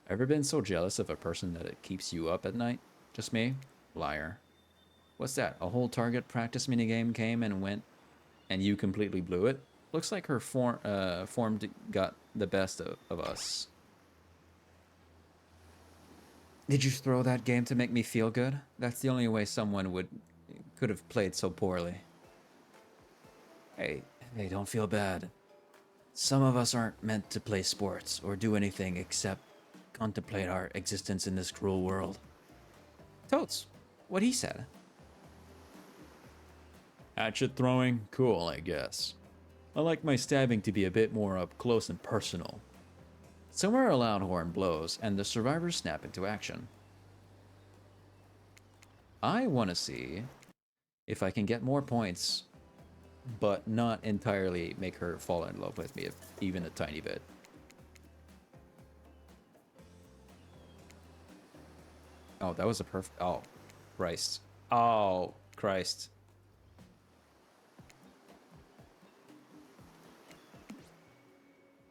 Ever been so jealous of a person that it keeps you up at night? Just me? Liar. What's that? A whole target practice minigame came and went, and you completely blew it? Looks like her form got the best of us. Did you throw that game to make me feel good? That's the only way someone could have played so poorly. Hey, don't feel bad. Some of us aren't meant to play sports or do anything except contemplate our existence in this cruel world. Totes, what he said. Hatchet throwing? Cool, I guess. I like my stabbing to be a bit more up close and personal. Somewhere a loud horn blows, and the survivors snap into action. I want to see if I can get more points, but not entirely make her fall in love with me, even a tiny bit. Oh, that was a perfect... Oh, Christ. Oh, Christ.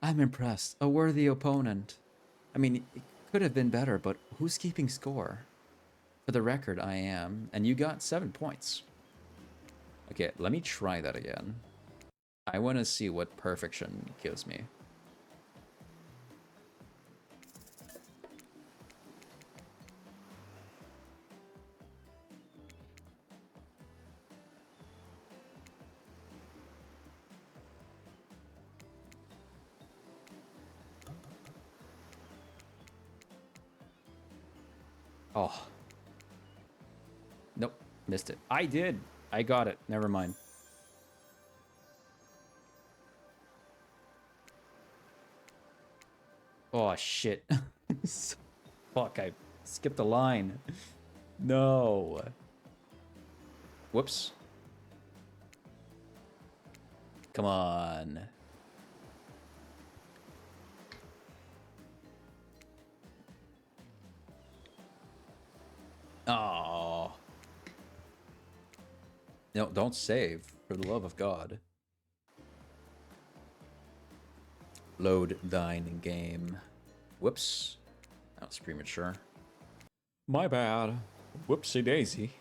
I'm impressed. A worthy opponent. I mean, it could have been better, but who's keeping score? For the record, I am. And you got 7 points. Okay, let me try that again. I want to see what perfection gives me. Oh. Nope, missed it. I did. I got it. Never mind. Oh, shit. Fuck, I skipped a line. No. Whoops. Come on. Oh. No, don't save, for the love of God. Load thine game. Whoops. That was premature. My bad. Whoopsie daisy.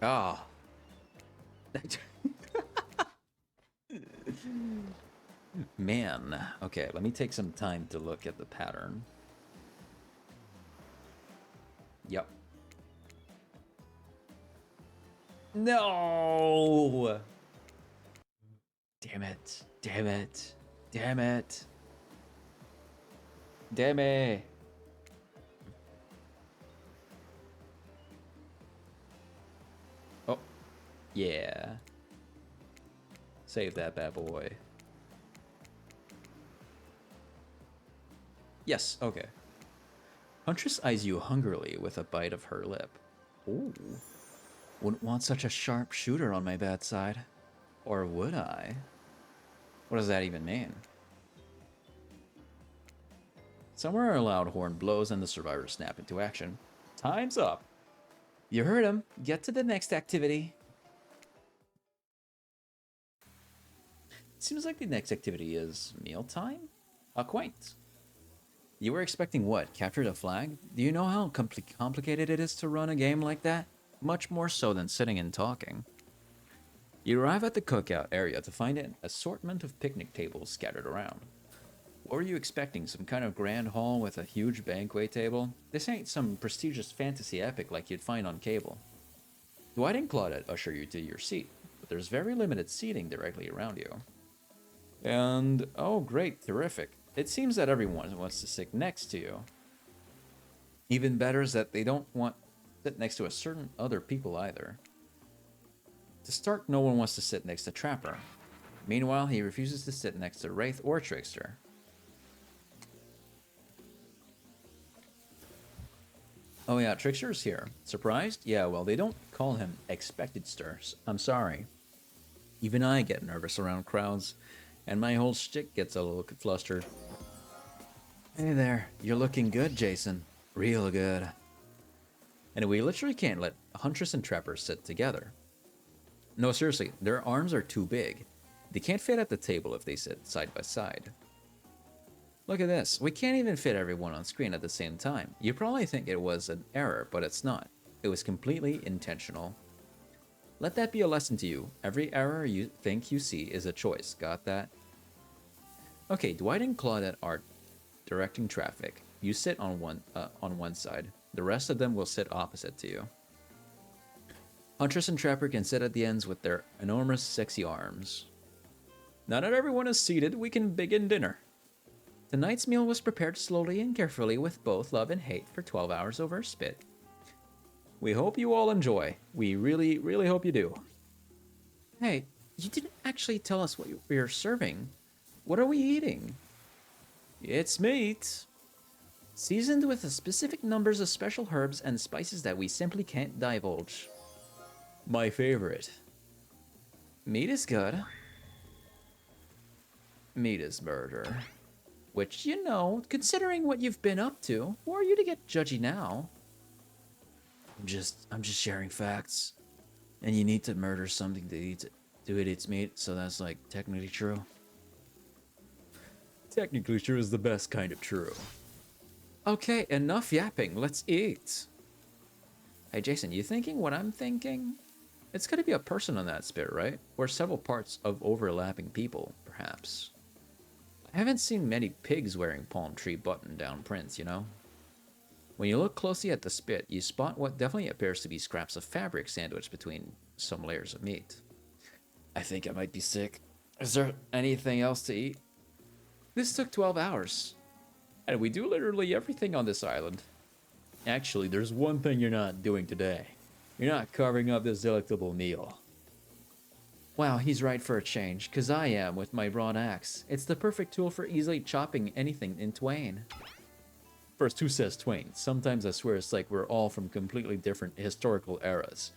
Ah. Man. Okay, let me take some time to look at the pattern. Yep. No! Damn it. Damn it. Damn it. Damn it. Oh. Yeah. Save that bad boy. Yes, okay. Huntress eyes you hungrily with a bite of her lip. Ooh. Wouldn't want such a sharp shooter on my bad side. Or would I? What does that even mean? Somewhere a loud horn blows and the survivors snap into action. Time's up. You heard him. Get to the next activity. Seems like the next activity is mealtime? Quaint. You were expecting what? Capture the flag? Do you know how complicated it is to run a game like that? Much more so than sitting and talking. You arrive at the cookout area to find an assortment of picnic tables scattered around. What were you expecting? Some kind of grand hall with a huge banquet table? This ain't some prestigious fantasy epic like you'd find on cable. Dwight and Claudette usher you to your seat, but there's very limited seating directly around you. And, oh great, terrific. It seems that everyone wants to sit next to you. Even better is that they don't want to sit next to a certain other people either. To start, no one wants to sit next to Trapper. Meanwhile, he refuses to sit next to Wraith or Trickster. Oh yeah, Trickster's here. Surprised? Yeah, well, they don't call him Expected Stars. I'm sorry. Even I get nervous around crowds, and my whole shtick gets a little flustered. Hey there, you're looking good, Jason. Real good. And we literally can't let Huntress and Trapper sit together. No, seriously, their arms are too big. They can't fit at the table if they sit side by side. Look at this. We can't even fit everyone on screen at the same time. You probably think it was an error, but it's not. It was completely intentional. Let that be a lesson to you. Every error you think you see is a choice. Got that? Okay, Dwight and Claudette are directing traffic. You sit on one side. The rest of them will sit opposite to you. Huntress and Trapper can sit at the ends with their enormous, sexy arms. Now that everyone is seated, we can begin dinner. Tonight's meal was prepared slowly and carefully with both love and hate for 12 hours over a spit. We hope you all enjoy. We really, really hope you do. Hey, you didn't actually tell us what you're serving. What are we eating? It's meat. Seasoned with a specific numbers of special herbs and spices that we simply can't divulge. My favorite. Meat is good. Meat is murder. Which, you know, considering what you've been up to, who are you to get judgy now? I'm just sharing facts. And you need to murder something to eat its meat, so that's like technically true. Technically true is the best kind of true. Okay, enough yapping. Let's eat. Hey, Jason, you thinking what I'm thinking? It's gotta be a person on that spit, right? Or several parts of overlapping people, perhaps. I haven't seen many pigs wearing palm tree button-down prints, you know? When you look closely at the spit, you spot what definitely appears to be scraps of fabric sandwiched between some layers of meat. I think I might be sick. Is there anything else to eat? This took 12 hours. And we do literally everything on this island. Actually, there's one thing you're not doing today. You're not carving up this delectable meal. Wow, he's right for a change, cause I am with my broad axe. It's the perfect tool for easily chopping anything in twain. First, who says twain? Sometimes I swear it's like we're all from completely different historical eras.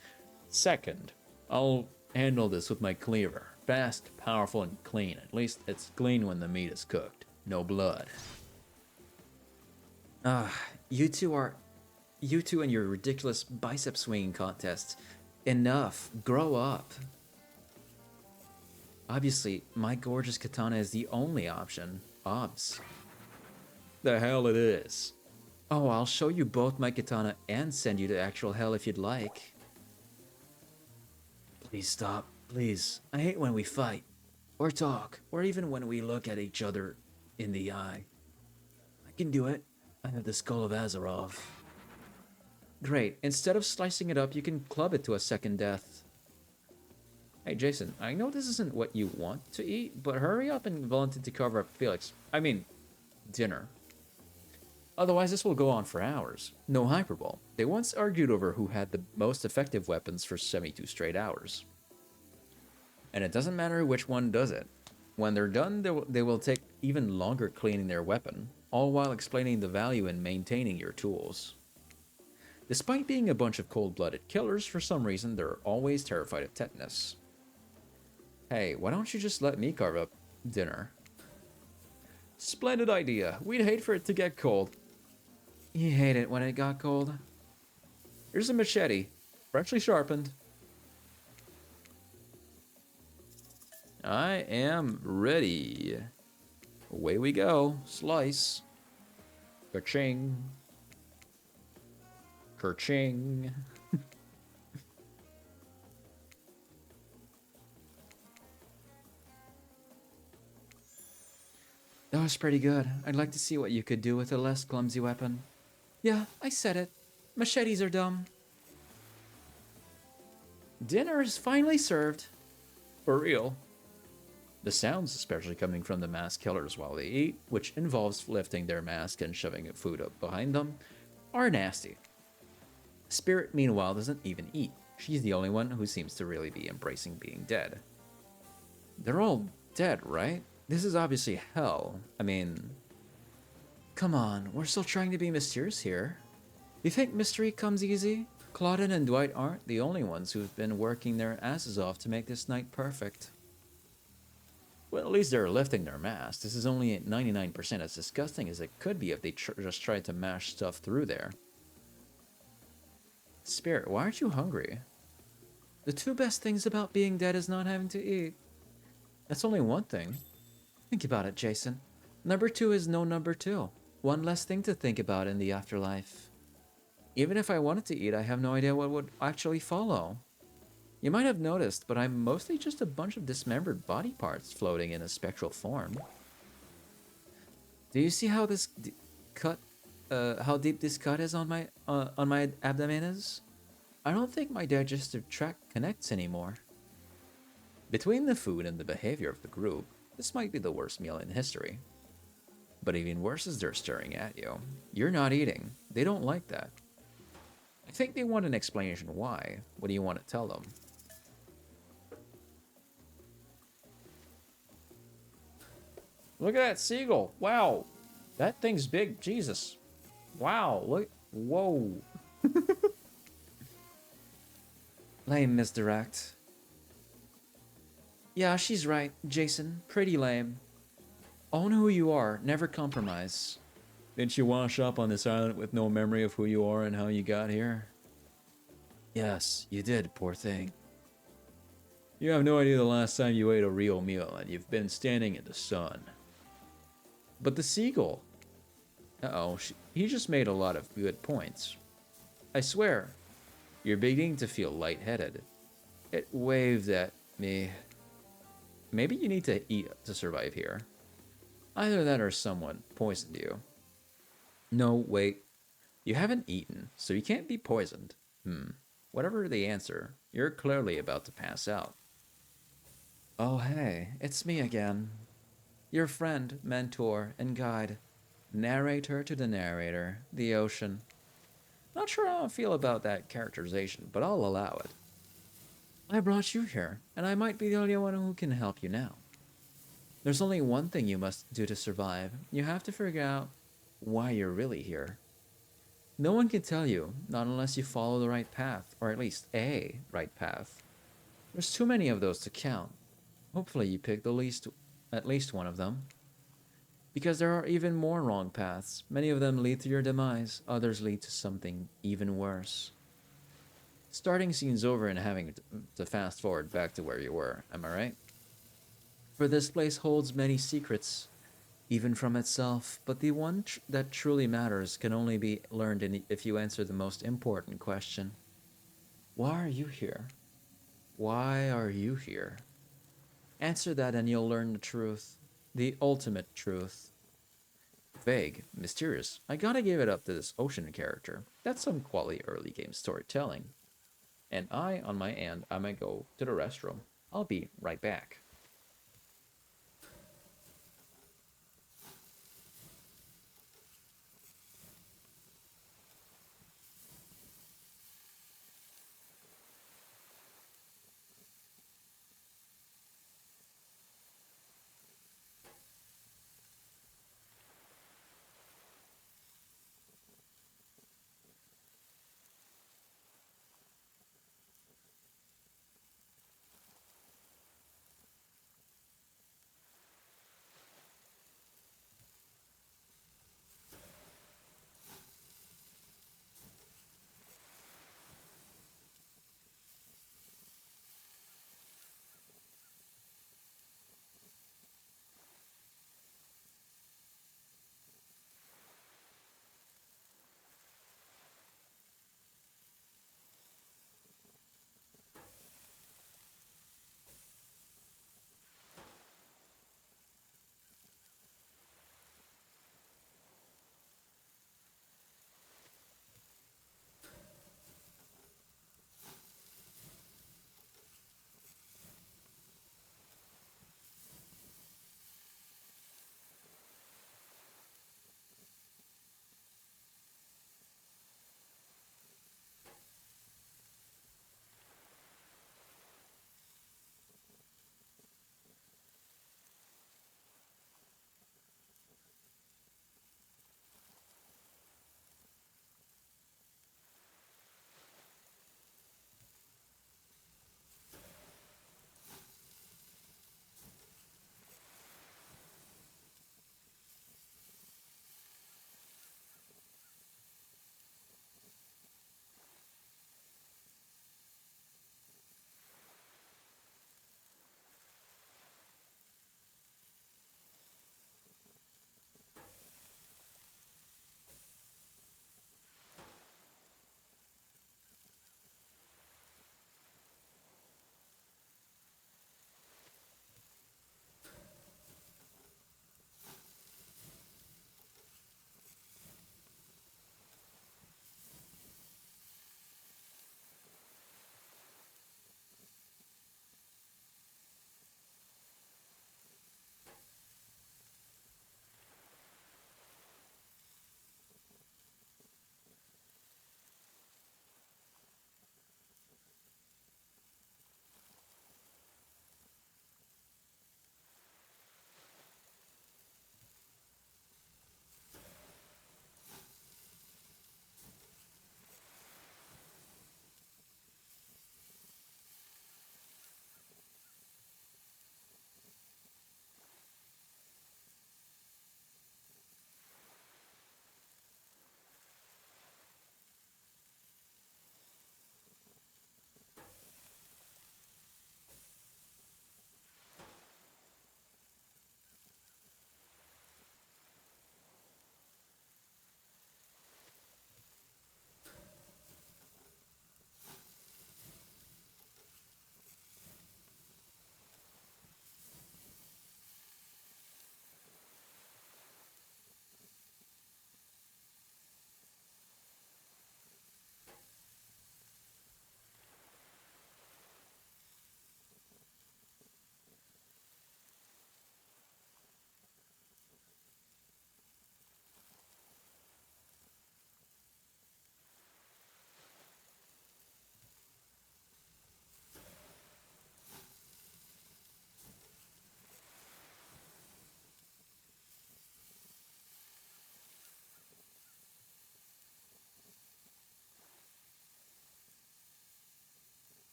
Second, I'll handle this with my cleaver. Fast, powerful, and clean. At least it's clean when the meat is cooked. No blood. You two and your ridiculous bicep swinging contests. Enough. Grow up. Obviously, my gorgeous katana is the only option. Obs. The hell it is. Oh, I'll show you both my katana and send you to actual hell if you'd like. Please stop. Please. I hate when we fight. Or talk. Or even when we look at each other in the eye. I can do it. I have the skull of Azarov. Great. Instead of slicing it up, you can club it to a second death. Hey, Jason, I know this isn't what you want to eat, but hurry up and volunteer to cover up Felix. I mean, dinner. Otherwise, this will go on for hours. No hyperbole. They once argued over who had the most effective weapons for 72 straight hours. And it doesn't matter which one does it. When they're done, they will take even longer cleaning their weapon, all while explaining the value in maintaining your tools. Despite being a bunch of cold-blooded killers, for some reason, they're always terrified of tetanus. Hey, why don't you just let me carve up dinner? Splendid idea. We'd hate for it to get cold. You hate it when it got cold. Here's a machete, freshly sharpened. I am ready. Away we go. Slice. Ka-ching. Ka-ching. That was pretty good. I'd like to see what you could do with a less clumsy weapon. Yeah, I said it. Machetes are dumb. Dinner is finally served. For real. The sounds, especially coming from the masked killers while they eat, which involves lifting their mask and shoving food up behind them, are nasty. Spirit, meanwhile, doesn't even eat. She's the only one who seems to really be embracing being dead. They're all dead, right? This is obviously hell. I mean... Come on, we're still trying to be mysterious here. You think mystery comes easy? Claudine and Dwight aren't the only ones who've been working their asses off to make this night perfect. Well, at least they're lifting their masks. This is only at 99% as disgusting as it could be if they just tried to mash stuff through there. Spirit, why aren't you hungry? The two best things about being dead is not having to eat. That's only one thing. Think about it, Jason. Number two is no number two. One less thing to think about in the afterlife. Even if I wanted to eat, I have no idea what would actually follow. You might have noticed, but I'm mostly just a bunch of dismembered body parts floating in a spectral form. Do you see how this cut, how deep this cut is on my abdomen is? I don't think my digestive tract connects anymore. Between the food and the behavior of the group, this might be the worst meal in history. But even worse is they're staring at you. You're not eating. They don't like that. I think they want an explanation why. What do you want to tell them? Look at that seagull. Wow. That thing's big. Jesus. Wow. Look. Whoa. Lame misdirect. Yeah, she's right, Jason. Pretty lame. Own who you are. Never compromise. Didn't you wash up on this island with no memory of who you are and how you got here? Yes, you did, poor thing. You have no idea the last time you ate a real meal, and you've been standing in the sun. But the seagull... Uh-oh, he just made a lot of good points. I swear, you're beginning to feel lightheaded. It waved at me. Maybe you need to eat to survive here. Either that or someone poisoned you. No, wait. You haven't eaten, so you can't be poisoned. Whatever the answer, you're clearly about to pass out. Oh hey, it's me again. Your friend, mentor, and guide. Narrator to the narrator, the ocean. Not sure how I feel about that characterization, but I'll allow it. I brought you here, and I might be the only one who can help you now. There's only one thing you must do to survive. You have to figure out why you're really here. No one can tell you, not unless you follow the right path, or at least a right path. There's too many of those to count. Hopefully you pick at least one of them. Because there are even more wrong paths. Many of them lead to your demise, others lead to something even worse. Starting scenes over and having to fast forward back to where you were, am I right? For this place holds many secrets, even from itself, but the one that truly matters can only be learned if you answer the most important question. Why are you here? Why are you here? Answer that and you'll learn the truth. The ultimate truth. Vague, mysterious. I gotta give it up to this ocean character. That's some quality early game storytelling. And on my end, I might go to the restroom. I'll be right back.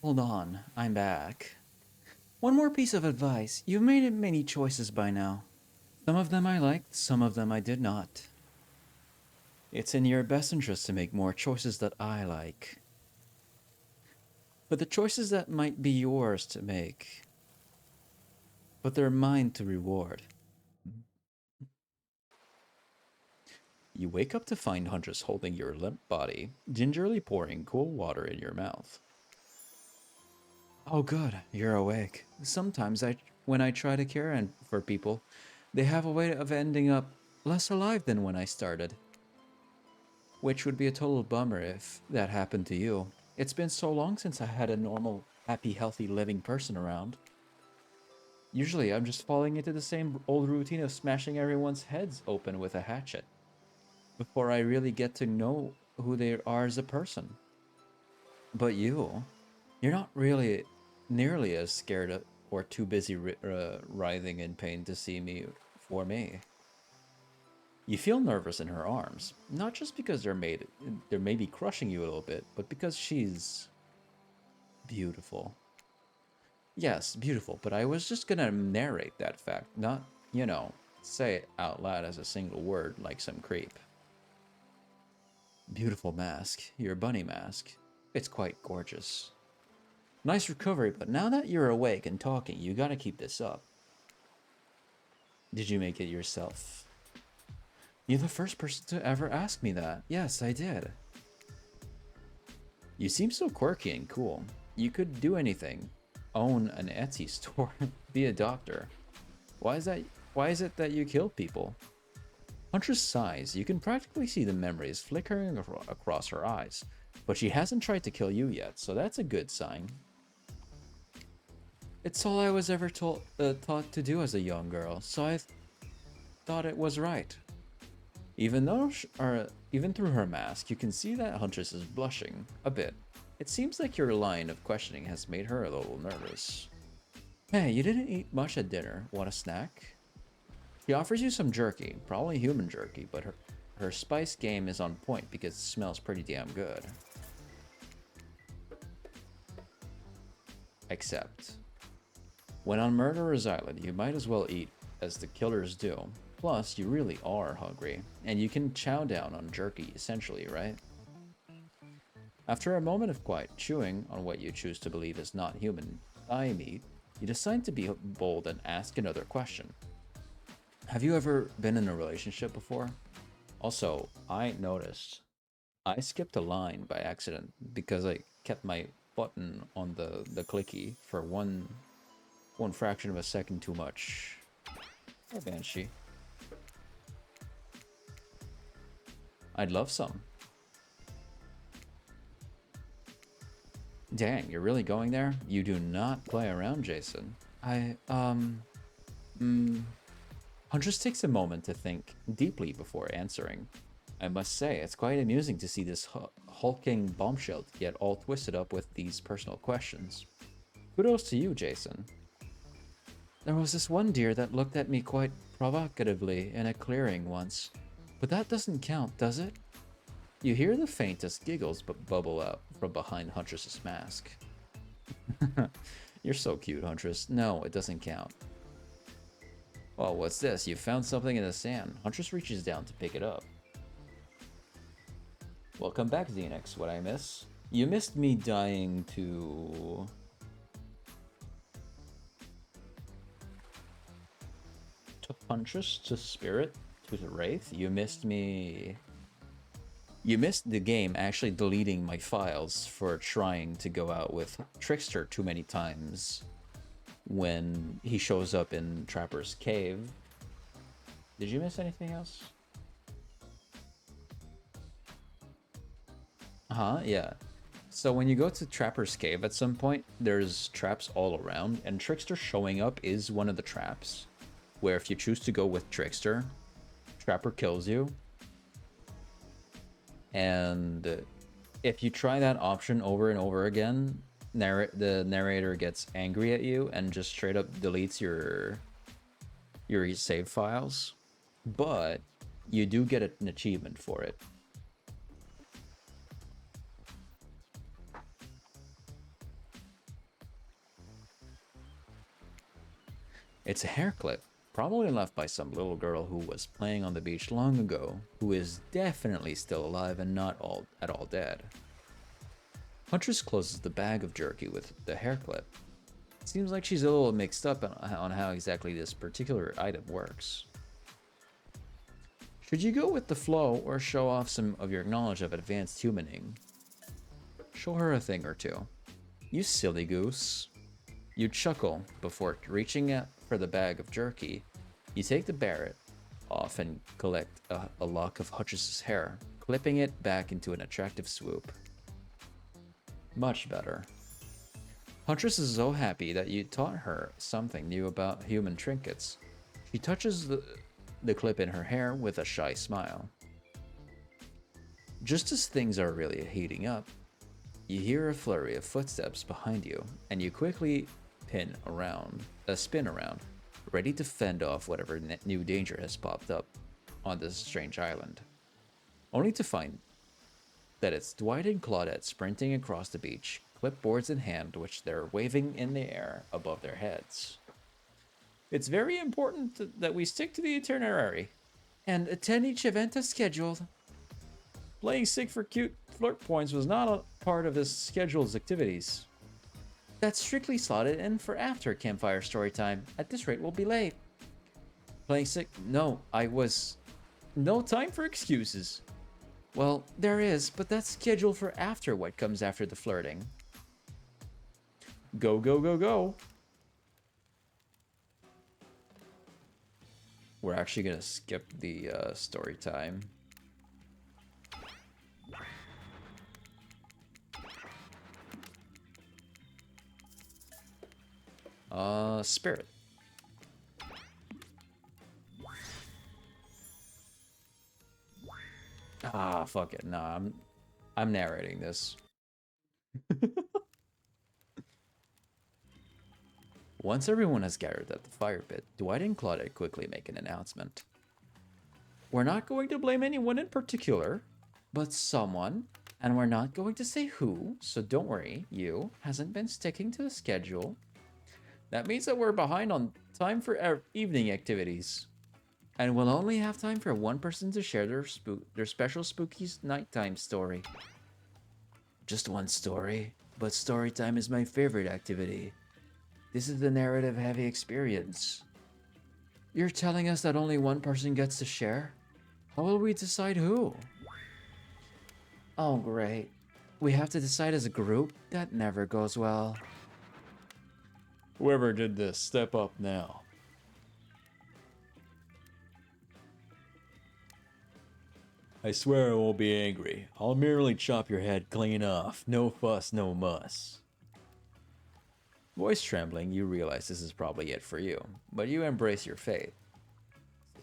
Hold on, I'm back. One more piece of advice. You've made many choices by now. Some of them I liked, some of them I did not. It's in your best interest to make more choices that I like. But the choices that might be yours to make, but they're mine to reward. You wake up to find Huntress holding your limp body, gingerly pouring cool water in your mouth. Oh good, you're awake. Sometimes when I try to care for people, they have a way of ending up less alive than when I started. Which would be a total bummer if that happened to you. It's been so long since I had a normal, happy, healthy, living person around. Usually I'm just falling into the same old routine of smashing everyone's heads open with a hatchet before I really get to know who they are as a person. But you're not really nearly as scared of, or too busy writhing in pain to see me for me. You feel nervous in her arms, not just because they're maybe crushing you a little bit, but because she's beautiful. Yes, beautiful, but I was just gonna narrate that fact, not, you know, say it out loud as a single word like some creep. Beautiful mask, your bunny mask. It's quite gorgeous. Nice recovery, but now that you're awake and talking, you gotta keep this up. Did you make it yourself? You're the first person to ever ask me that. Yes, I did. You seem so quirky and cool. You could do anything. Own an Etsy store. Be a doctor. Why is it that you kill people? Huntress sighs. You can practically see the memories flickering across her eyes. But she hasn't tried to kill you yet, so that's a good sign. It's all I was ever taught to do as a young girl, so I thought it was right. Even through her mask, you can see that Huntress is blushing a bit. It seems like your line of questioning has made her a little nervous. Hey, you didn't eat much at dinner. Want a snack? She offers you some jerky, probably human jerky, but her spice game is on point because it smells pretty damn good. Except, when on Murderer's Island, you might as well eat as the killers do. Plus, you really are hungry, and you can chow down on jerky, essentially, right? After a moment of quiet chewing on what you choose to believe is not human thigh meat, you decide to be bold and ask another question. Have you ever been in a relationship before? Also, I noticed I skipped a line by accident because I kept my button on the clicky for one fraction of a second too much. Hey, Banshee. I'd love some. Dang, you're really going there? You do not play around, Jason. Huntress takes a moment to think deeply before answering. I must say, it's quite amusing to see this hulking bombshell get all twisted up with these personal questions. Kudos to you, Jason. There was this one deer that looked at me quite provocatively in a clearing once. But that doesn't count, does it? You hear the faintest giggles bubble out from behind Huntress's mask. You're so cute, Huntress. No, it doesn't count. Well, what's this? You found something in the sand. Huntress reaches down to pick it up. Welcome back, Xenix. What'd I miss? You missed me dying to... Huntress, to Spirit, to the Wraith. You missed me... You missed the game actually deleting my files for trying to go out with Trickster too many times when he shows up in Trapper's Cave. Did you miss anything else? Yeah. So when you go to Trapper's Cave at some point, there's traps all around, and Trickster showing up is one of the traps, where if you choose to go with Trickster, Trapper kills you. And if you try that option over and over again, the narrator gets angry at you and just straight up deletes your save files. But you do get an achievement for it. It's a hair clip, probably left by some little girl who was playing on the beach long ago, who is definitely still alive and not at all dead. Huntress closes the bag of jerky with the hair clip. Seems like she's a little mixed up on how exactly this particular item works. Should you go with the flow or show off some of your knowledge of advanced humaning? Show her a thing or two. You silly goose. You chuckle before reaching out for the bag of jerky. You take the barrette off and collect a lock of Hutch's hair, clipping it back into an attractive swoop. Much better. Huntress is so happy that you taught her something new about human trinkets. She touches the clip in her hair with a shy smile. Just as things are really heating up, you hear a flurry of footsteps behind you, and you quickly spin around, ready to fend off whatever new danger has popped up on this strange island. Only to find that it's Dwight and Claudette sprinting across the beach, clipboards in hand, which they're waving in the air above their heads. It's very important that we stick to the itinerary and attend each event as scheduled. Playing sick for cute flirt points was not a part of this schedule's activities. That's strictly slotted in for after campfire story time. At this rate, we'll be late. Playing sick? No, no time for excuses. Well, there is, but that's scheduled for after what comes after the flirting. Go, go, go, go. We're actually gonna skip the story time. Spirit. Ah, fuck it. Nah, I'm narrating this. Once everyone has gathered at the fire pit, Dwight and Claudette quickly make an announcement. We're not going to blame anyone in particular, but someone, and we're not going to say who, so don't worry, you hasn't been sticking to the schedule. That means that we're behind on time for our evening activities. And we'll only have time for one person to share their special spooky nighttime story. Just one story, but story time is my favorite activity. This is the narrative-heavy experience. You're telling us that only one person gets to share? How will we decide who? Oh, great. We have to decide as a group? That never goes well. Whoever did this, step up now. I swear I won't be angry. I'll merely chop your head clean off. No fuss, no muss. Voice trembling, you realize this is probably it for you, but you embrace your fate.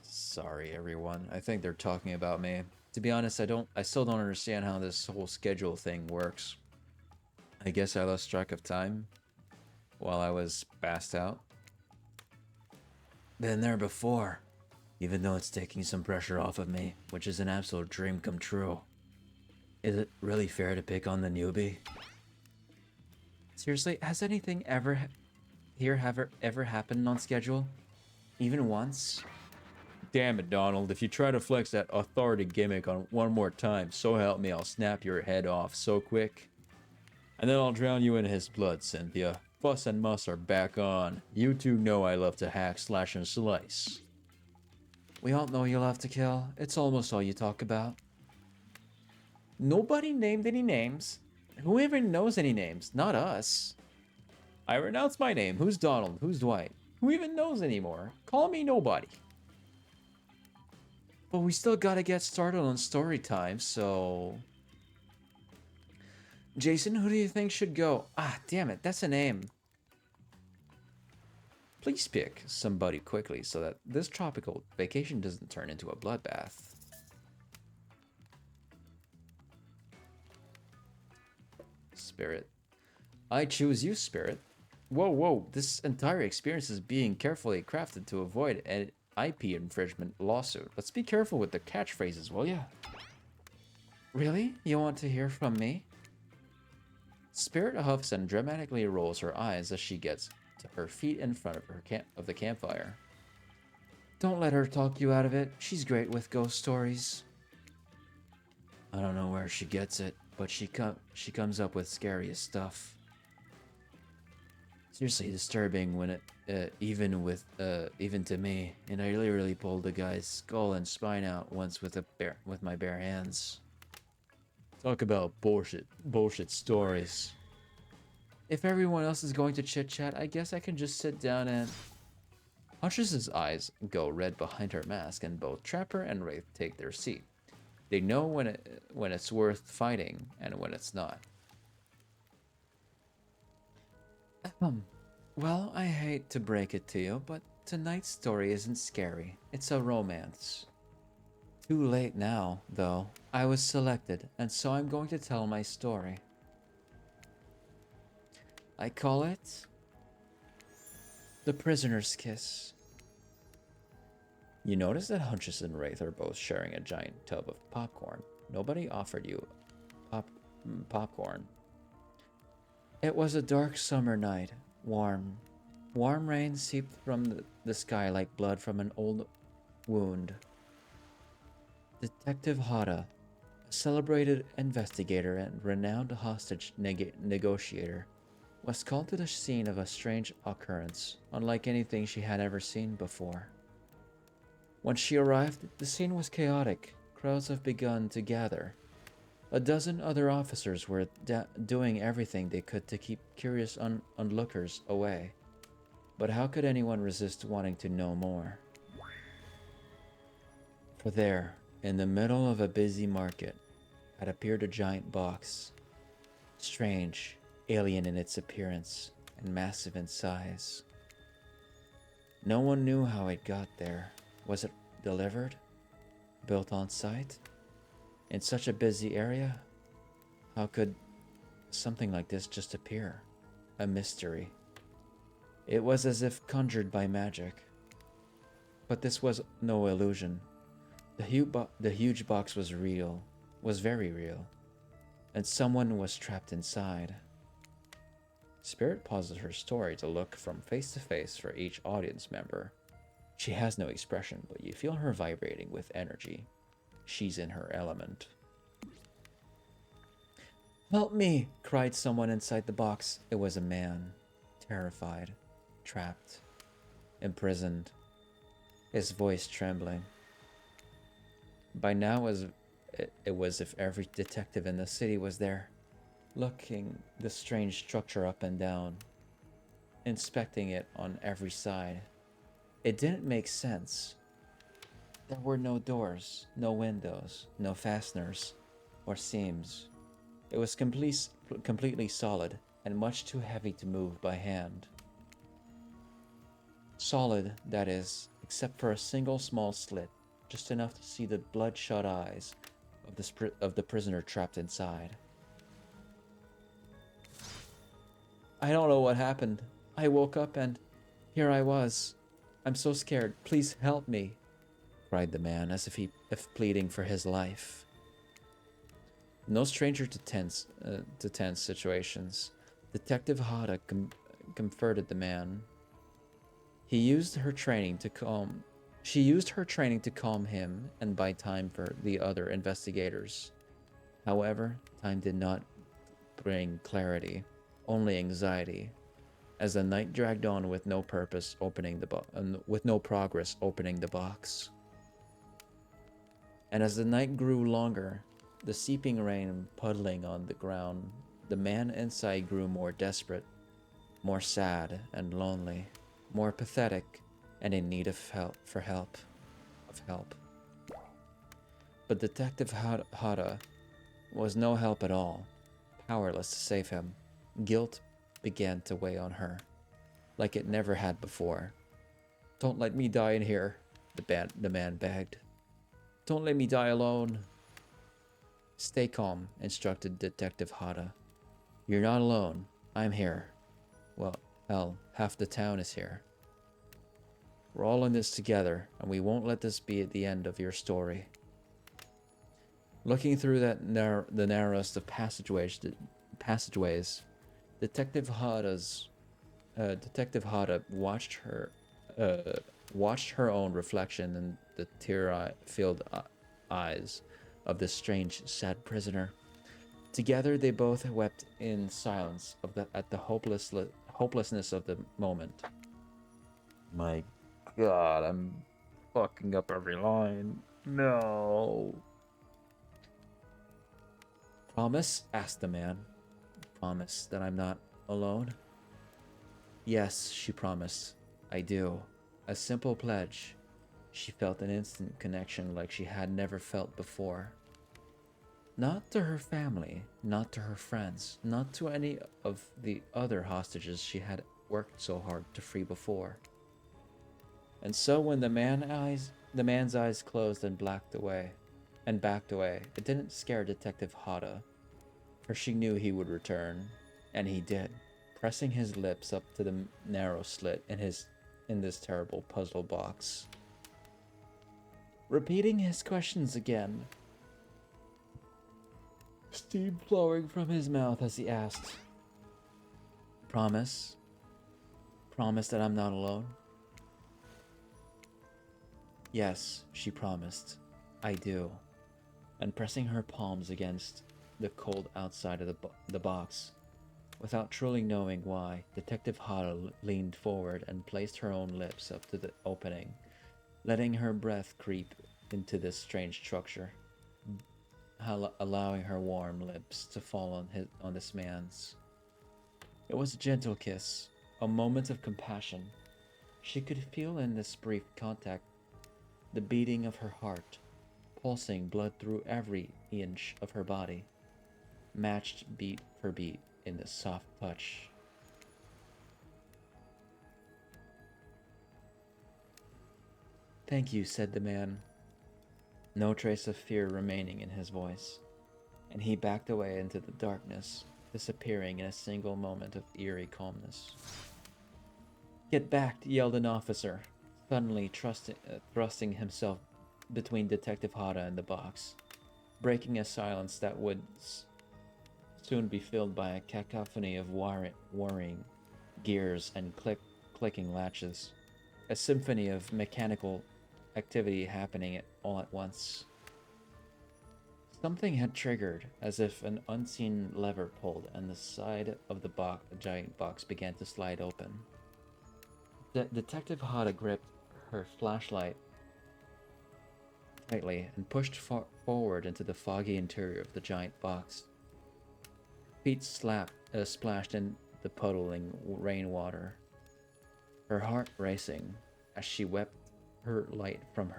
Sorry, everyone. I think they're talking about me. To be honest, I still don't understand how this whole schedule thing works. I guess I lost track of time while I was passed out. Been there before. Even though it's taking some pressure off of me, which is an absolute dream come true. Is it really fair to pick on the newbie? Seriously, has anything ever happened on schedule? Even once? Damn it, Donald, if you try to flex that authority gimmick on one more time, so help me, I'll snap your head off so quick. And then I'll drown you in his blood, Cynthia. Fuss and muss are back on. You two know I love to hack, slash, and slice. We all know you love to kill. It's almost all you talk about. Nobody named any names. Who even knows any names? Not us. I renounce my name. Who's Donald? Who's Dwight? Who even knows anymore? Call me nobody. But we still gotta get started on story time, so... Jason, who do you think should go? Ah, damn it, that's a name. Please pick somebody quickly so that this tropical vacation doesn't turn into a bloodbath. Spirit. I choose you, Spirit. Whoa, whoa, this entire experience is being carefully crafted to avoid an IP infringement lawsuit. Let's be careful with the catchphrases, will ya? Really? You want to hear from me? Spirit huffs and dramatically rolls her eyes as she gets to her feet in front of the campfire. Don't let her talk you out of it. She's great with ghost stories. I don't know where she gets it, but she comes up with scariest stuff. Seriously disturbing when even to me, and I literally pulled the guy's skull and spine out once with my bare hands. Talk about bullshit stories. If everyone else is going to chit-chat, I guess I can just sit down and... Huntress's eyes go red behind her mask, and both Trapper and Wraith take their seat. They know when it's worth fighting and when it's not. Well, I hate to break it to you, but tonight's story isn't scary. It's a romance. Too late now, though. I was selected, and so I'm going to tell my story. I call it... The Prisoner's Kiss. You notice that Huntress and Wraith are both sharing a giant tub of popcorn. Nobody offered you popcorn. It was a dark summer night. Warm. Warm rain seeped from the sky like blood from an old wound. Detective Hada, a celebrated investigator and renowned hostage negotiator, was called to the scene of a strange occurrence, unlike anything she had ever seen before. When she arrived, the scene was chaotic. Crowds have begun to gather. A dozen other officers were doing everything they could to keep curious onlookers away. But how could anyone resist wanting to know more? For there, in the middle of a busy market, had appeared a giant box. Strange, alien in its appearance, and massive in size. No one knew how it got there. Was it delivered? Built on site? In such a busy area? How could something like this just appear? A mystery. It was as if conjured by magic. But this was no illusion. The huge box was real, was very real, and someone was trapped inside. Spirit pauses her story to look from face to face for each audience member. She has no expression, but you feel her vibrating with energy. She's in her element. "Help me!" cried someone inside the box. It was a man, terrified, trapped, imprisoned, his voice trembling. By now, it was as if every detective in the city was there, looking the strange structure up and down, inspecting it on every side. It didn't make sense. There were no doors, no windows, no fasteners or seams. It was completely solid and much too heavy to move by hand. Solid, that is, except for a single small slit, just enough to see the bloodshot eyes of the prisoner trapped inside. I don't know what happened. I woke up and here I was. I'm so scared. Please help me, cried the man, as if pleading for his life. No stranger to tense situations, Detective Hada comforted the man. She used her training to calm him and buy time for the other investigators. However, time did not bring clarity, only anxiety, as the night dragged on with no progress opening the box. And as the night grew longer, the seeping rain puddling on the ground, the man inside grew more desperate, more sad and lonely, more pathetic, and in need of help. But Detective Hada was no help at all, powerless to save him. Guilt began to weigh on her, like it never had before. Don't let me die in here, the man begged. Don't let me die alone. Stay calm, instructed Detective Hada. You're not alone. I'm here. Well, hell, half the town is here. We're all in this together, and we won't let this be at the end of your story. Looking through the narrowest of passageways, Detective Hada's Detective Hada watched her own reflection in the tear-filled eyes of this strange, sad prisoner. Together, they both wept in silence at the hopelessness of the moment. My God, I'm fucking up every line. No. Promise? Asked the man. Promise that I'm not alone? Yes, she promised. I do. A simple pledge. She felt an instant connection like she had never felt before. Not to her family, not to her friends, not to any of the other hostages she had worked so hard to free before. And so when the man's eyes closed and backed away, it didn't scare Detective Hada, for she knew he would return, and he did, pressing his lips up to the narrow slit in this terrible puzzle box. Repeating his questions again, steam flowing from his mouth as he asked, Promise? Promise that I'm not alone? Yes, she promised. I do. And pressing her palms against the cold outside of the box, without truly knowing why, Detective Hada leaned forward and placed her own lips up to the opening, letting her breath creep into this strange structure, allowing her warm lips to fall on this man's. It was a gentle kiss, a moment of compassion. She could feel in this brief contact the beating of her heart, pulsing blood through every inch of her body, matched beat for beat in the soft touch. Thank you, said the man, no trace of fear remaining in his voice, and he backed away into the darkness, disappearing in a single moment of eerie calmness. Get back, yelled an officer, suddenly thrusting himself between Detective Hada and the box, breaking a silence that would soon be filled by a cacophony of whirring gears and clicking latches, a symphony of mechanical activity happening all at once. Something had triggered, as if an unseen lever pulled, and the side of the giant box began to slide open. Detective Hada gripped her flashlight tightly and pushed forward into the foggy interior of the giant box. Feet splashed in the puddling rainwater, her heart racing as she wept her light from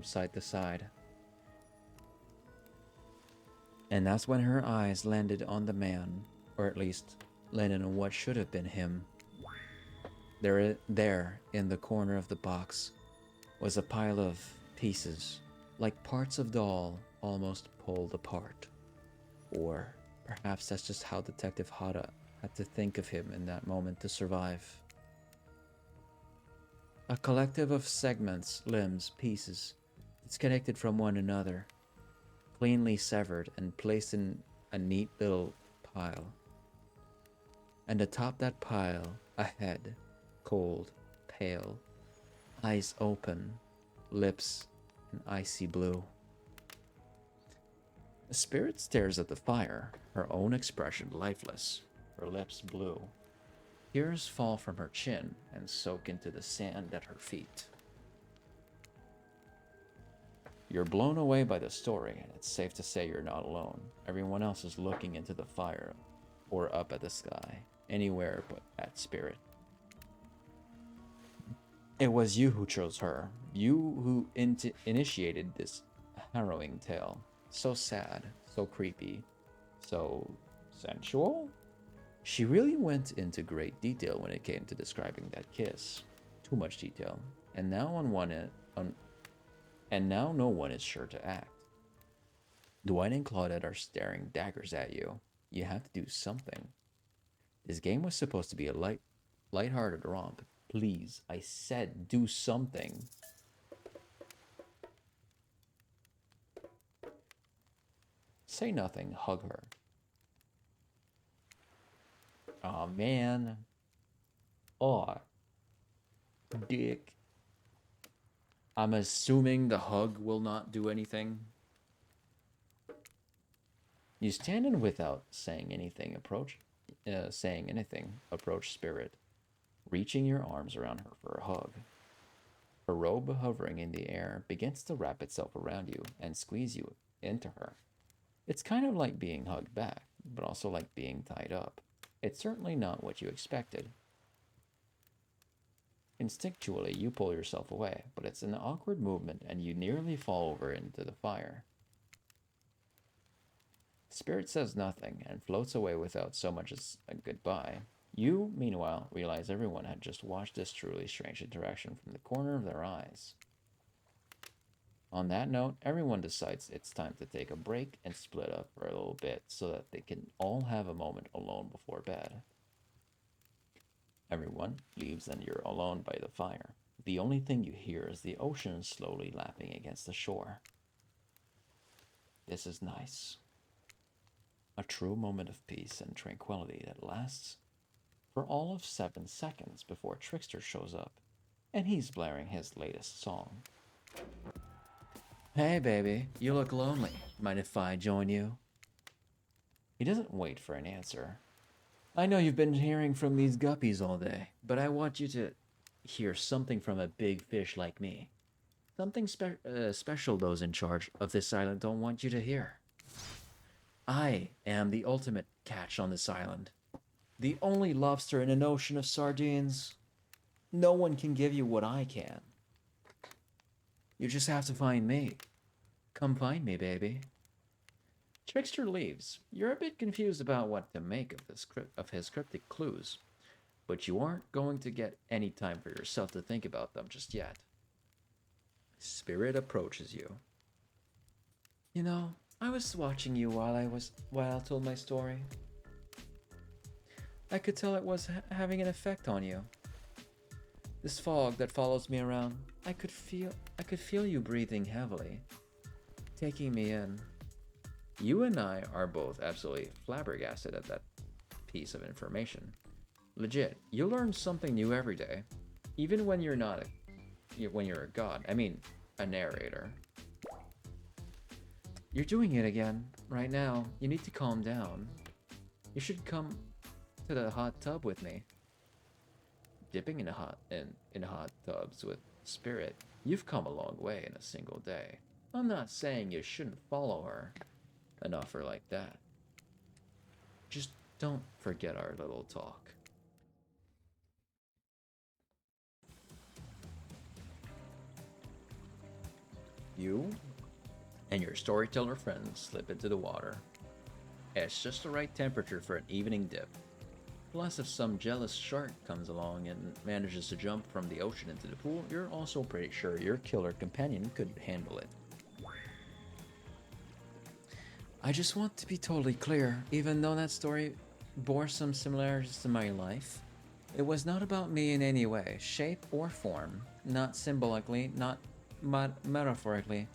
side to side. And that's when her eyes landed on the man, or at least landed on what should have been him. There, in the corner of the box, was a pile of pieces, like parts of doll almost pulled apart. Or perhaps that's just how Detective Hada had to think of him in that moment to survive. A collective of segments, limbs, pieces, disconnected from one another, cleanly severed and placed in a neat little pile. And atop that pile, a head, cold, pale, eyes open, lips an icy blue. The spirit stares at the fire, her own expression lifeless, her lips blue. Tears fall from her chin and soak into the sand at her feet. You're blown away by the story, and it's safe to say you're not alone. Everyone else is looking into the fire, or up at the sky, anywhere but at Spirit. It was you who chose her, you who initiated this harrowing tale. So sad, so creepy, so sensual? She really went into great detail when it came to describing that kiss. Too much detail. And now no one is sure to act. Dwight and Claudette are staring daggers at you. You have to do something. This game was supposed to be a lighthearted romp. Please, I said do something. Say nothing, hug her. Aw, man. Aw. Dick. I'm assuming the hug will not do anything. You stand in without saying anything. Approach Spirit, reaching your arms around her for a hug. Her robe hovering in the air begins to wrap itself around you and squeeze you into her. It's kind of like being hugged back, but also like being tied up. It's certainly not what you expected. Instinctually, you pull yourself away, but it's an awkward movement and you nearly fall over into the fire. Spirit says nothing and floats away without so much as a goodbye. You, meanwhile, realize everyone had just watched this truly strange interaction from the corner of their eyes. On that note, everyone decides it's time to take a break and split up for a little bit so that they can all have a moment alone before bed. Everyone leaves and you're alone by the fire. The only thing you hear is the ocean slowly lapping against the shore. This is nice. A true moment of peace and tranquility that lasts for all of 7 seconds before Trickster shows up, and he's blaring his latest song. Hey baby, you look lonely. Mind if I join you? He doesn't wait for an answer. I know you've been hearing from these guppies all day, but I want you to hear something from a big fish like me. Something special those in charge of this island don't want you to hear. I am the ultimate catch on this island. The only lobster in an ocean of sardines. No one can give you what I can. You just have to find me. Come find me, baby. Trickster leaves. You're a bit confused about what to make of his cryptic clues, but you aren't going to get any time for yourself to think about them just yet. Spirit approaches you. You know, I was watching you while I told my story. I could tell it was having an effect on you. This fog that follows me around, I could feel you breathing heavily, taking me in. You and I are both absolutely flabbergasted at that piece of information. Legit, you learn something new every day, even when you're not when you're a god. I mean, a narrator. You're doing it again, right now. You need to calm down. You should come to the hot tub with me. Dipping in hot tubs with Spirit, you've come a long way in a single day. I'm not saying you shouldn't follow her. An offer like that. Just don't forget our little talk. You and your storyteller friends slip into the water. It's just the right temperature for an evening dip. Plus, if some jealous shark comes along and manages to jump from the ocean into the pool, you're also pretty sure your killer companion could handle it. I just want to be totally clear, even though that story bore some similarities to my life, it was not about me in any way, shape, or form. Not symbolically, not metaphorically,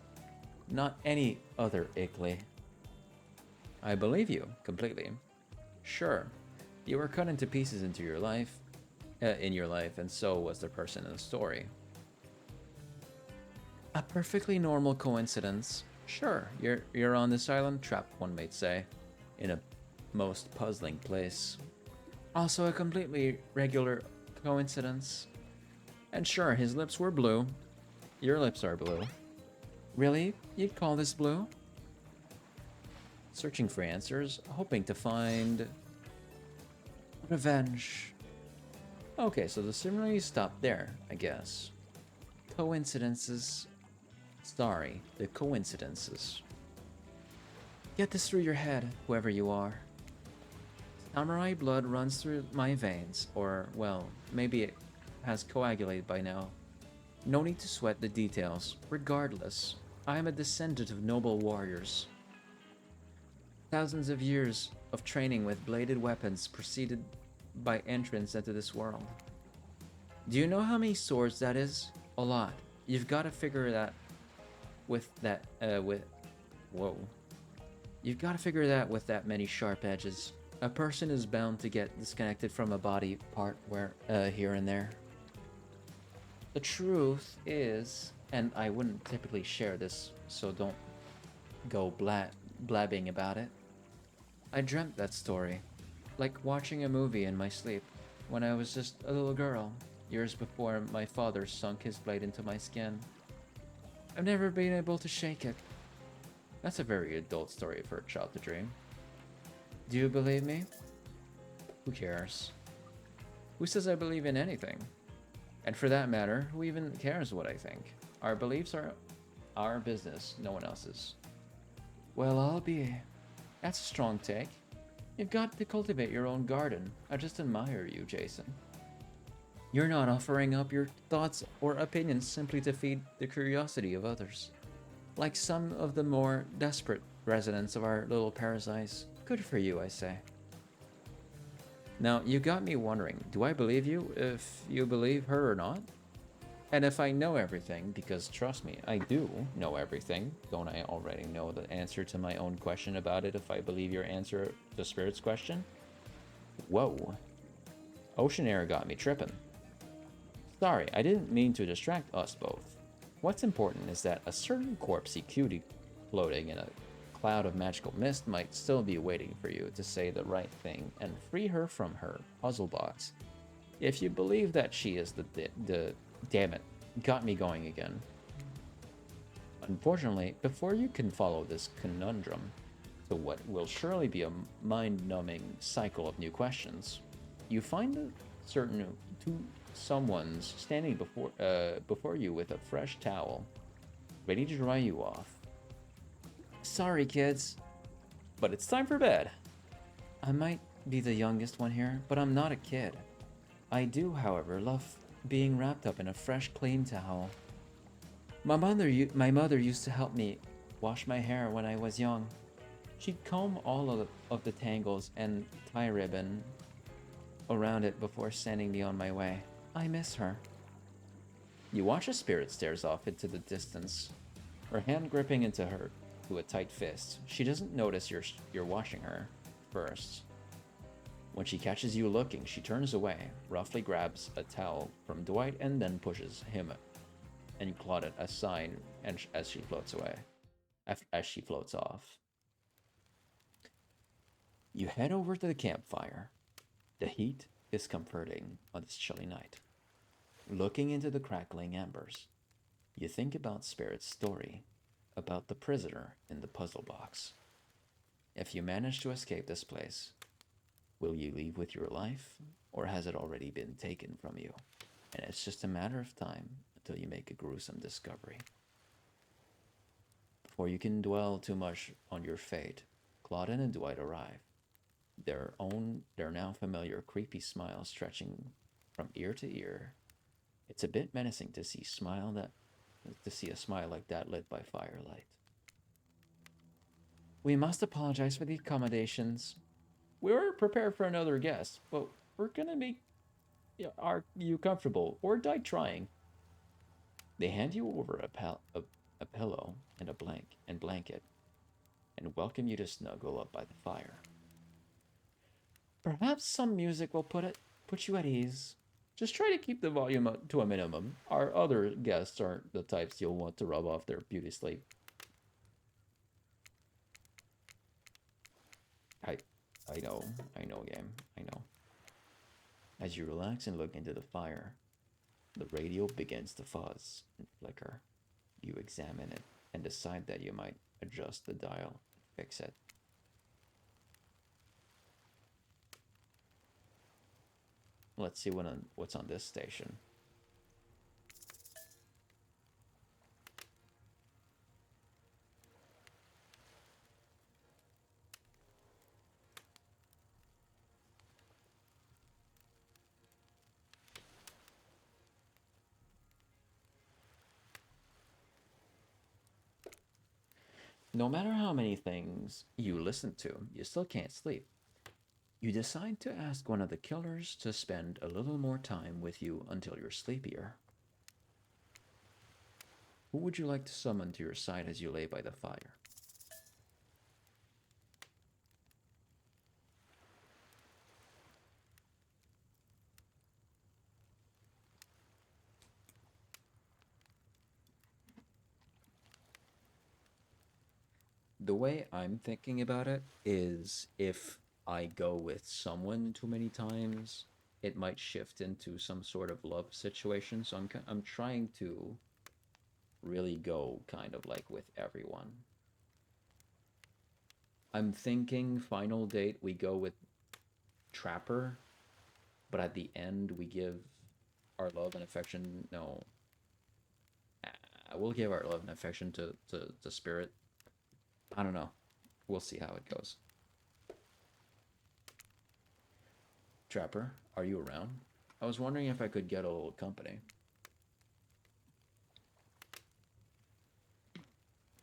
not any other ickly. I believe you, completely. Sure, you were cut into pieces in your life, and so was the person in the story. A perfectly normal coincidence. Sure, you're on this island, trapped, one might say, in a most puzzling place. Also a completely regular coincidence. And sure, his lips were blue. Your lips are blue. Really? You'd call this blue? Searching for answers, hoping to find revenge. Okay, so the simile stopped there, I guess. Coincidences. Sorry, the coincidences. Get this through your head, whoever you are. Samurai blood runs through my veins, or, well, maybe it has coagulated by now. No need to sweat the details. Regardless, I am a descendant of noble warriors. Thousands of years of training with bladed weapons preceded by entrance into this world. Do you know how many swords that is? A lot. You've got to figure that You've got to figure that with that many sharp edges. A person is bound to get disconnected from a body part where here and there. The truth is, and I wouldn't typically share this, so don't go blabbing about it. I dreamt that story, like watching a movie in my sleep, when I was just a little girl, years before my father sunk his blade into my skin. I've never been able to shake it. That's a very adult story for a child to dream. Do you believe me? Who cares? Who says I believe in anything? And for that matter, who even cares what I think? Our beliefs are our business, no one else's. Well, I'll be. That's a strong take. You've got to cultivate your own garden. I just admire you, Jason. You're not offering up your thoughts or opinions simply to feed the curiosity of others. Like some of the more desperate residents of our little paradise. Good for you, I say. Now, you got me wondering, do I believe you if you believe her or not? And if I know everything, because trust me, I do know everything. Don't I already know the answer to my own question about it if I believe your answer to Spirit's question? Whoa. Ocean air got me tripping. Sorry, I didn't mean to distract us both. What's important is that a certain corpsey cutie floating in a cloud of magical mist might still be waiting for you to say the right thing and free her from her puzzle box. If you believe that she is the damn it, got me going again. Unfortunately, before you can follow this conundrum to what will surely be a mind-numbing cycle of new questions, you find a certain someone's standing before you with a fresh towel, ready to dry you off. Sorry, kids, but it's time for bed. I might be the youngest one here, but I'm not a kid. I do, however, love being wrapped up in a fresh, clean towel. My mother used to help me wash my hair when I was young. She'd comb all of the tangles and tie ribbon around it before sending me on my way. I miss her. You watch as Spirit stares off into the distance, her hand gripping into a tight fist. She doesn't notice you're washing her first. When she catches you looking, she turns away, roughly grabs a towel from Dwight, and then pushes him and Claudette aside as she floats away, as she floats off. You head over to the campfire. The heat is comforting on this chilly night. Looking into the crackling embers, you think about Spirit's story, about the prisoner in the puzzle box. If you manage to escape this place, will you leave with your life, or has it already been taken from you? And it's just a matter of time until you make a gruesome discovery. Before you can dwell too much on your fate, Claudette and Dwight arrive. Their now familiar creepy smile stretching from ear to ear. It's a bit menacing to see a smile like that lit by firelight. We must apologize for the accommodations. We were prepared for another guest, but we're gonna make you comfortable or die trying. They hand you over a pillow and a blanket and welcome you to snuggle up by the fire. Perhaps some music will put you at ease. Just try to keep the volume up to a minimum. Our other guests aren't the types you'll want to rub off their beauty sleep. I know, game. I know. As you relax and look into the fire, the radio begins to fuzz and flicker. You examine it and decide that you might adjust the dial and fix it. Let's see what's on this station. No matter how many things you listen to, you still can't sleep. You decide to ask one of the killers to spend a little more time with you until you're sleepier. Who would you like to summon to your side as you lay by the fire? The way I'm thinking about it is if I go with someone too many times, it might shift into some sort of love situation. So I'm trying to really go kind of like with everyone. I'm thinking final date we go with Trapper, but at the end we give our love and affection. No, we'll give our love and affection to Spirit. I don't know. We'll see how it goes. Trapper, are you around? I was wondering if I could get a little company.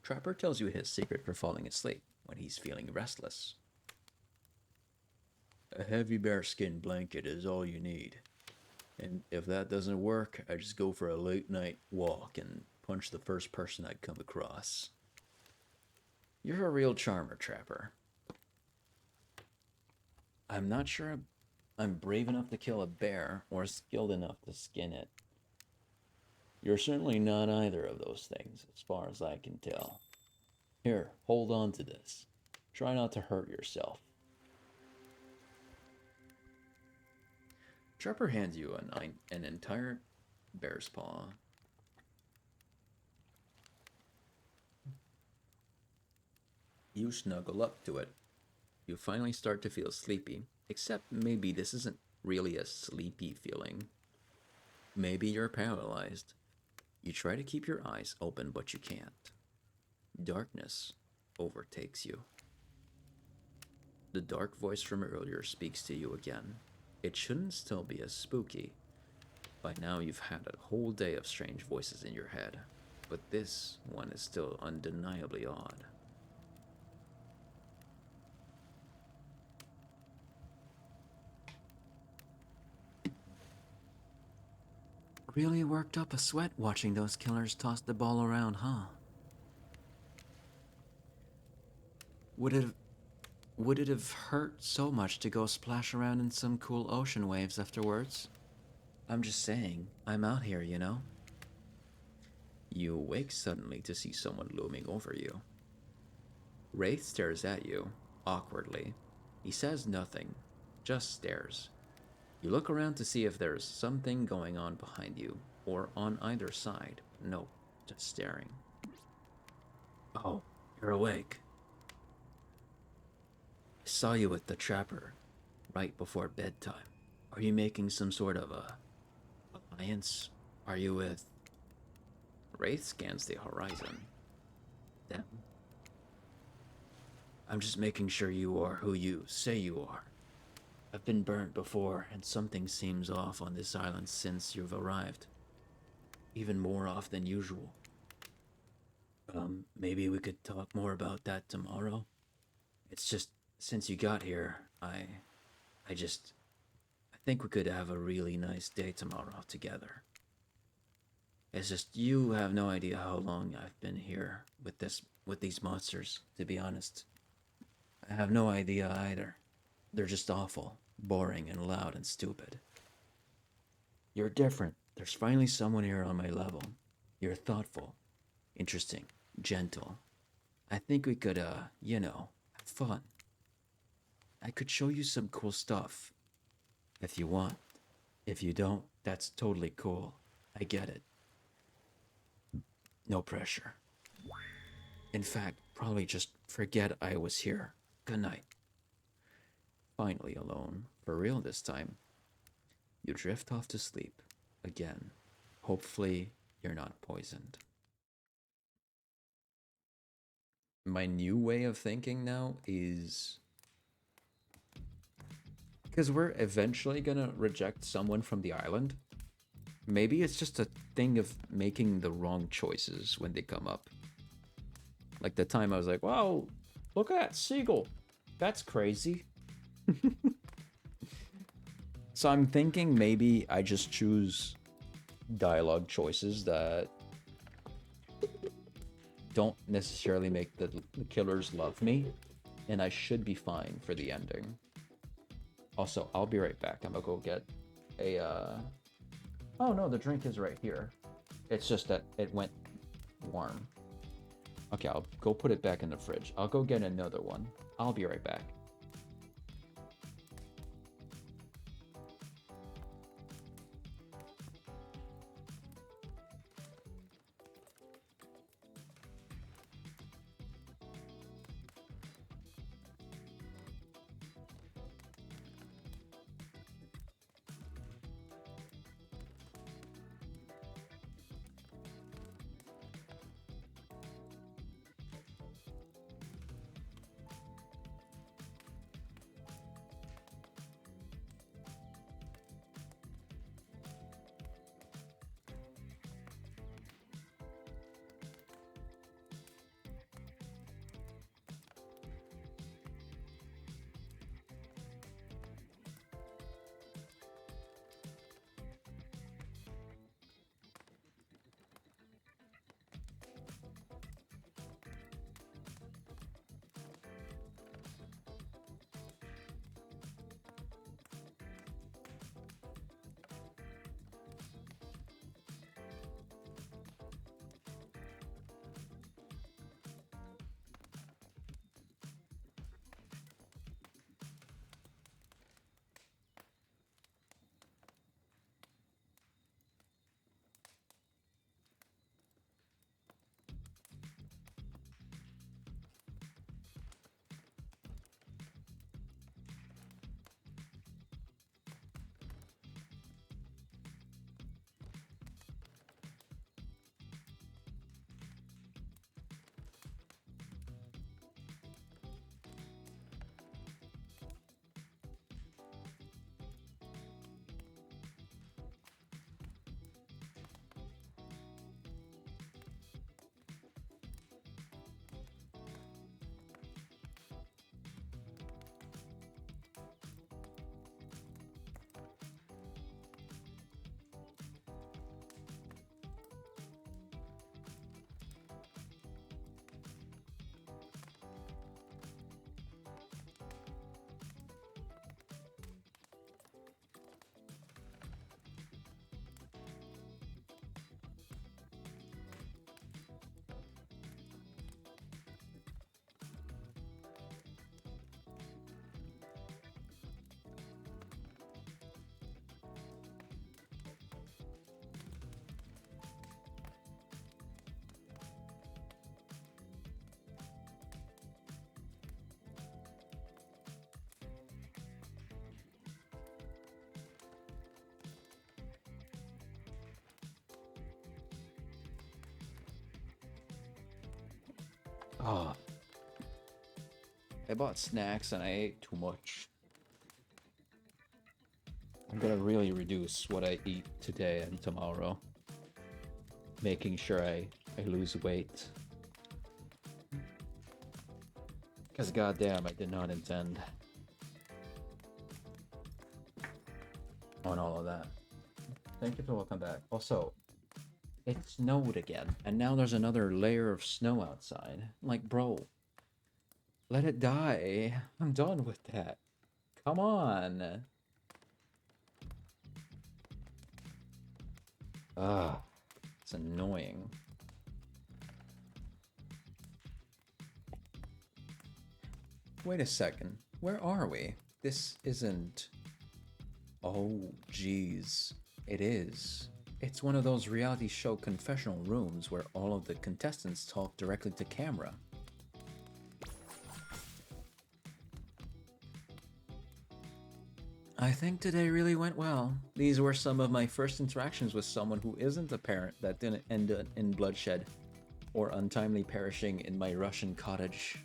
Trapper tells you his secret for falling asleep when he's feeling restless. A heavy bearskin blanket is all you need. And if that doesn't work, I just go for a late night walk and punch the first person I come across. You're a real charmer, Trapper. I'm not sure I'm brave enough to kill a bear or skilled enough to skin it. You're certainly not either of those things, as far as I can tell. Here, hold on to this. Try not to hurt yourself. Trapper hands you an entire bear's paw. You snuggle up to it. You finally start to feel sleepy, except maybe this isn't really a sleepy feeling. Maybe you're paralyzed. You try to keep your eyes open, but you can't. Darkness overtakes you. The dark voice from earlier speaks to you again. It shouldn't still be as spooky. By now you've had a whole day of strange voices in your head, but this one is still undeniably odd. Really worked up a sweat watching those killers toss the ball around, huh? Would it have hurt so much to go splash around in some cool ocean waves afterwards? I'm just saying, I'm out here, you know? You awake suddenly to see someone looming over you. Wraith stares at you, awkwardly. He says nothing, just stares. You look around to see if there's something going on behind you, or on either side. Nope, just staring. Oh, you're awake. I saw you with the Trapper, right before bedtime. Are you making some sort of a alliance? Are you with... Wraith scans the horizon. Them. I'm just making sure you are who you say you are. I've been burnt before, and something seems off on this island since you've arrived. Even more off than usual. Maybe we could talk more about that tomorrow? It's just, since you got here, I think we could have a really nice day tomorrow together. It's just, you have no idea how long I've been here with these monsters, to be honest. I have no idea either. They're just awful, boring and loud and stupid. You're different. There's finally someone here on my level. You're thoughtful, interesting, gentle. I think we could, you know, have fun. I could show you some cool stuff, if you want. If you don't, that's totally cool. I get it. No pressure. In fact, probably just forget I was here. Good night. Finally alone, for real this time. You drift off to sleep, again. Hopefully, you're not poisoned. My new way of thinking now is... because we're eventually gonna reject someone from the island. Maybe it's just a thing of making the wrong choices when they come up. Like the time I was like, wow, look at that seagull. That's crazy. So I'm thinking maybe I just choose dialogue choices that don't necessarily make the killers love me, and I should be fine for the ending. Also, I'll be right back. I'm gonna go get a, oh no, the drink is right here. It's just that it went warm. Okay, I'll go put it back in the fridge. I'll go get another one. I'll be right back. Oh, I bought snacks and I ate too much. I'm gonna really reduce what I eat today and tomorrow, making sure I lose weight. Because goddamn, I did not intend on all of that. Thank you for welcome back. Also, it snowed again, and now there's another layer of snow outside. Like, bro, let it die. I'm done with that. Come on. Ah, it's annoying. Wait a second. Where are we? This isn't... Oh, geez. It is. It's one of those reality show confessional rooms where all of the contestants talk directly to camera. I think today really went well. These were some of my first interactions with someone who isn't a parent that didn't end in bloodshed or untimely perishing in my Russian cottage.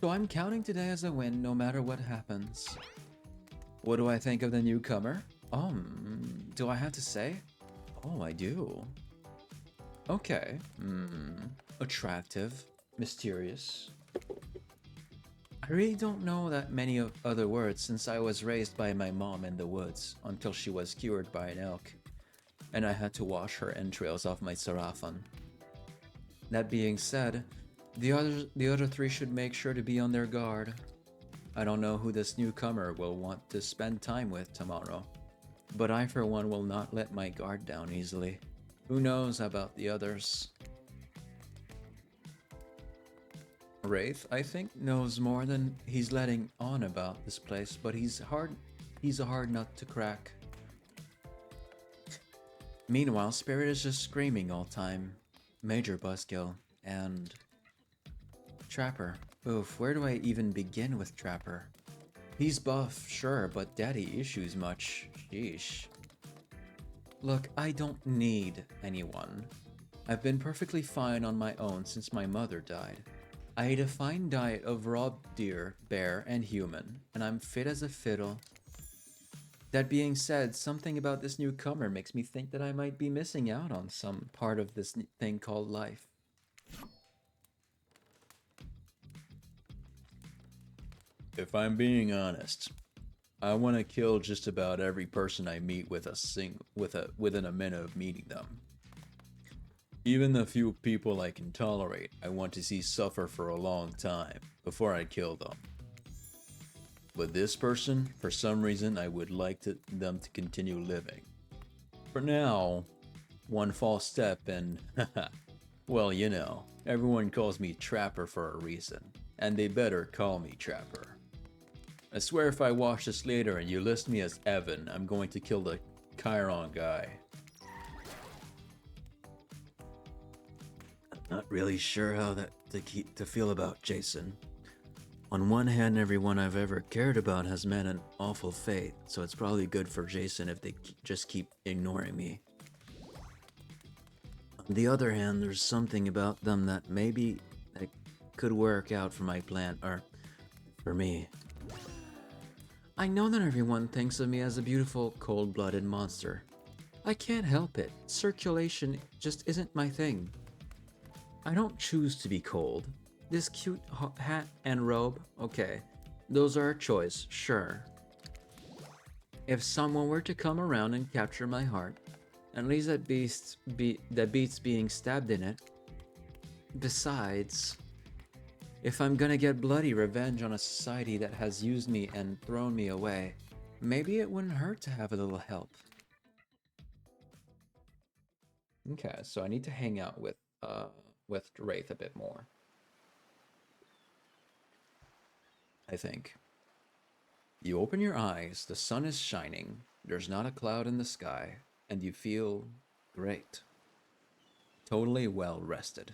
So I'm counting today as a win no matter what happens. What do I think of the newcomer? Do I have to say? Oh, I do. Okay. Attractive. Mysterious. I really don't know that many of other words since I was raised by my mom in the woods until she was cured by an elk, and I had to wash her entrails off my sarafan. That being said, the other three should make sure to be on their guard. I don't know who this newcomer will want to spend time with tomorrow, but I for one will not let my guard down easily. Who knows about the others? Wraith, I think, knows more than he's letting on about this place, but he's a hard nut to crack. Meanwhile, Spirit is just screaming all time. Major buzzkill. And Trapper. Oof, where do I even begin with Trapper? He's buff, sure, but daddy issues much. Sheesh. Look, I don't need anyone. I've been perfectly fine on my own since my mother died. I eat a fine diet of raw deer, bear, and human, and I'm fit as a fiddle. That being said, something about this newcomer makes me think that I might be missing out on some part of this thing called life. If I'm being honest, I want to kill just about every person I meet within a minute of meeting them. Even the few people I can tolerate, I want to see suffer for a long time before I kill them. But this person, for some reason, I would like them to continue living. For now, one false step and, well, you know, everyone calls me Trapper for a reason, and they better call me Trapper. I swear if I watch this later and you list me as Evan, I'm going to kill the Chiron guy. I'm not really sure how to feel about Jason. On one hand, everyone I've ever cared about has met an awful fate, so it's probably good for Jason if they just keep ignoring me. On the other hand, there's something about them that maybe could work out for my plan, or for me. I know that everyone thinks of me as a beautiful, cold-blooded monster. I can't help it. Circulation just isn't my thing. I don't choose to be cold. This cute hat and robe, okay, those are a choice, sure. If someone were to come around and capture my heart, at least that beats being stabbed in it. Besides, if I'm gonna get bloody revenge on a society that has used me and thrown me away, maybe it wouldn't hurt to have a little help. Okay, so I need to hang out with Wraith a bit more. I think. You open your eyes, the sun is shining, there's not a cloud in the sky, and you feel great. Totally well rested.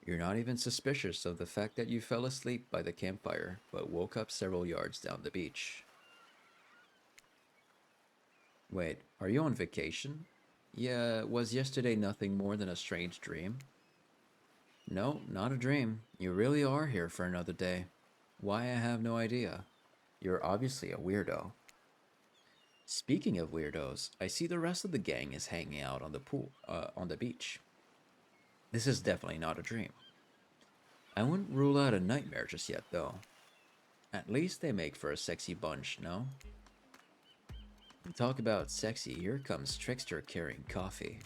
You're not even suspicious of the fact that you fell asleep by the campfire, but woke up several yards down the beach. Wait, are you on vacation? Yeah, was yesterday nothing more than a strange dream? No, not a dream. You really are here for another day. Why, I have no idea. You're obviously a weirdo. Speaking of weirdos, I see the rest of the gang is hanging out on the beach. This is definitely not a dream. I wouldn't rule out a nightmare just yet, though. At least they make for a sexy bunch, no? And talk about sexy, here comes Trickster carrying coffee.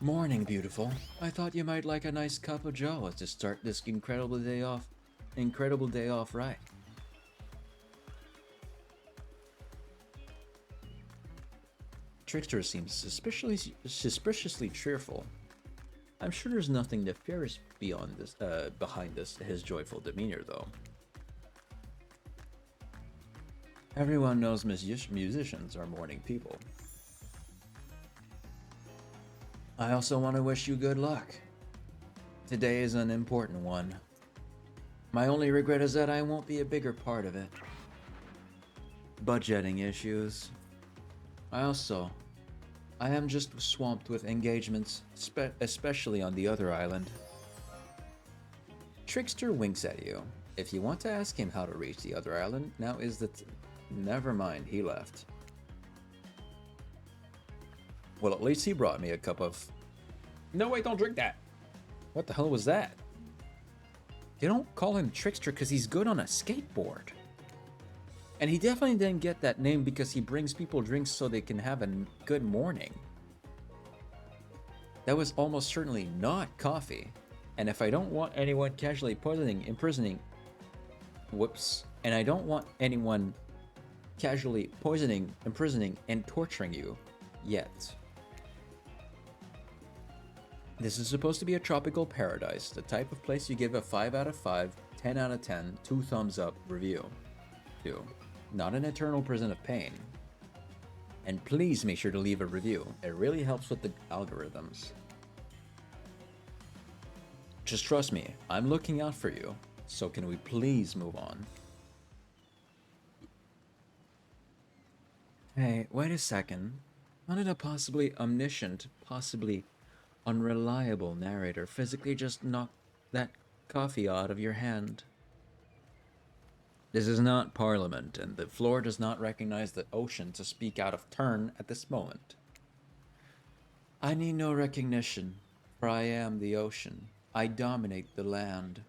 Morning, beautiful. I thought you might like a nice cup of joe to start this incredible day off right. Trickster seems suspiciously cheerful. I'm sure there's nothing nefarious behind his joyful demeanor, though. Everyone knows musicians are morning people. I also want to wish you good luck. Today is an important one. My only regret is that I won't be a bigger part of it. Budgeting issues. I am just swamped with engagements, especially on the other island. Trickster winks at you. If you want to ask him how to reach the other island, now is the never mind, he left. Well, at least he brought me a cup of... No, wait, don't drink that! What the hell was that? You don't call him Trickster because he's good on a skateboard. And he definitely didn't get that name because he brings people drinks so they can have a good morning. That was almost certainly not coffee. And if I don't want anyone casually imprisoning, and I don't want anyone casually poisoning, imprisoning, and torturing you yet. This is supposed to be a tropical paradise, the type of place you give a 5 out of 5, 10 out of 10, 2 thumbs up review to. Not an eternal prison of pain. And please make sure to leave a review. It really helps with the algorithms. Just trust me, I'm looking out for you. So can we please move on? Hey, wait a second. How did a possibly omniscient, possibly unreliable narrator physically just knock that coffee out of your hand? This is not Parliament, and the floor does not recognize the ocean to speak out of turn at this moment. I need no recognition, for I am the ocean. I dominate the land.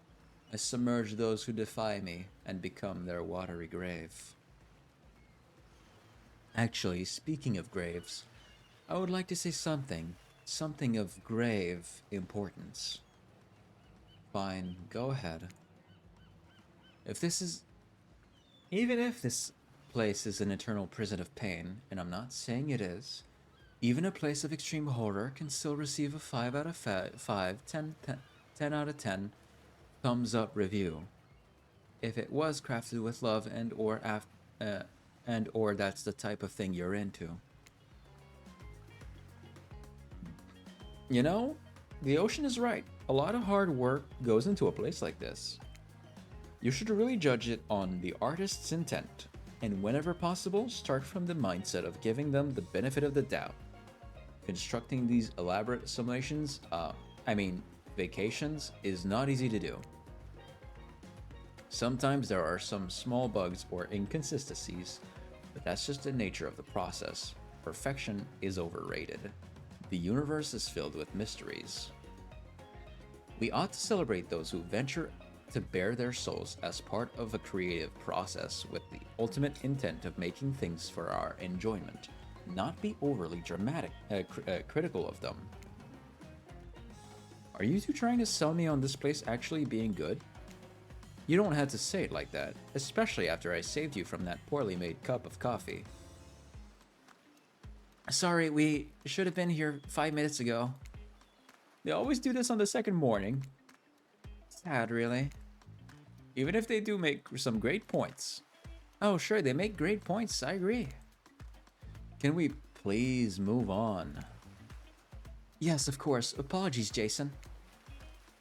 I submerge those who defy me and become their watery grave. Actually, speaking of graves, I would like to say something of grave importance. Fine, go ahead. Even if this place is an eternal prison of pain, and I'm not saying it is, even a place of extreme horror can still receive a 5 out of 5, 10 out of 10 thumbs up review. If it was crafted with love and or that's the type of thing you're into. You know, the ocean is right. A lot of hard work goes into a place like this. You should really judge it on the artist's intent, and whenever possible, start from the mindset of giving them the benefit of the doubt. Constructing these elaborate simulations, vacations, is not easy to do. Sometimes there are some small bugs or inconsistencies, but that's just the nature of the process. Perfection is overrated. The universe is filled with mysteries. We ought to celebrate those who venture to bare their souls as part of a creative process with the ultimate intent of making things for our enjoyment, not be overly critical of them. Are you two trying to sell me on this place actually being good? You don't have to say it like that, especially after I saved you from that poorly made cup of coffee. Sorry, we should have been here 5 minutes ago. They always do this on the second morning. Sad, really. Even if they do make some great points. Oh, sure, they make great points, I agree. Can we please move on? Yes, of course. Apologies, Jason.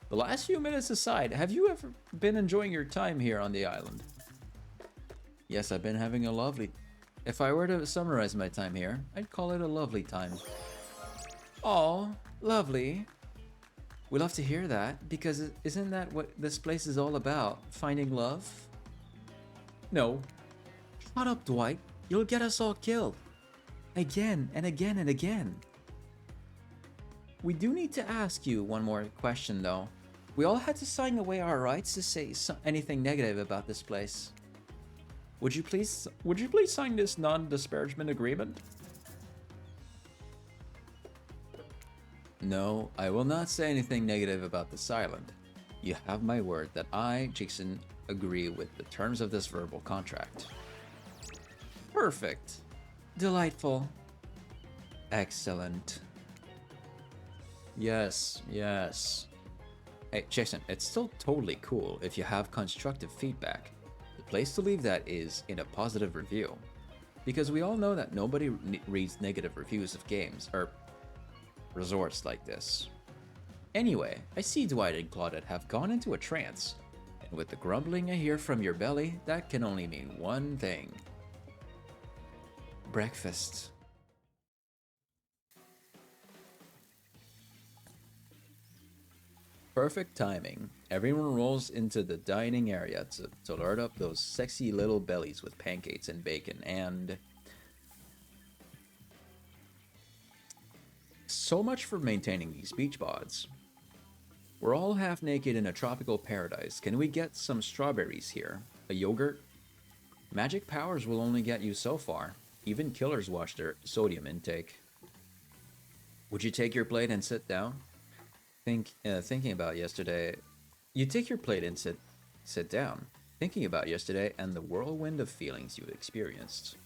The last few minutes aside, have you ever been enjoying your time here on the island? Yes, I've been having a lovely... If I were to summarize my time here, I'd call it a lovely time. Aw, lovely. We love to hear that, because isn't that what this place is all about? Finding love? No. Shut up, Dwight. You'll get us all killed. Again and again and again. We do need to ask you one more question, though. We all had to sign away our rights to say anything negative about this place. Would you please sign this non-disparagement agreement? No, I will not say anything negative about this island. You have my word that I, Jason, agree with the terms of this verbal contract. Perfect. Delightful. Excellent. Yes. Hey, Jason, it's still totally cool if you have constructive feedback. The place to leave that is in a positive review. Because we all know that nobody reads negative reviews of games, or resorts like this. Anyway, I see Dwight and Claudette have gone into a trance, and with the grumbling I hear from your belly, that can only mean one thing. Breakfast. Perfect timing. Everyone rolls into the dining area to lard up those sexy little bellies with pancakes and bacon, and... So much for maintaining these beach bods. We're all half naked in a tropical paradise. Can we get some strawberries here? A yogurt? Magic powers will only get you so far. Even killers watch their sodium intake. Would you take your plate and sit down? Thinking about yesterday... You take your plate and sit down. Thinking about yesterday and the whirlwind of feelings you experienced.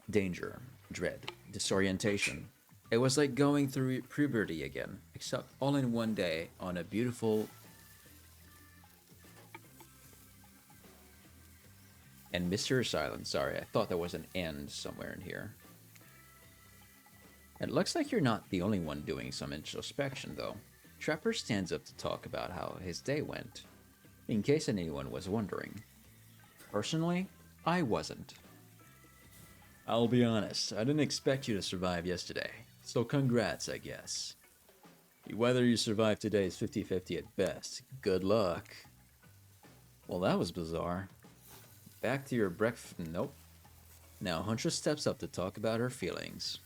Danger, dread, disorientation. It was like going through puberty again, except all in one day on a beautiful and mysterious island. Sorry, I thought there was an end somewhere in here. It looks like you're not the only one doing some introspection, though. Trapper stands up to talk about how his day went, in case anyone was wondering. Personally, I wasn't. I'll be honest, I didn't expect you to survive yesterday, so congrats, I guess. Whether you survive today is 50-50 at best. Good luck. Well, that was bizarre. Back to your breakfast. Nope. Now, Huntress steps up to talk about her feelings.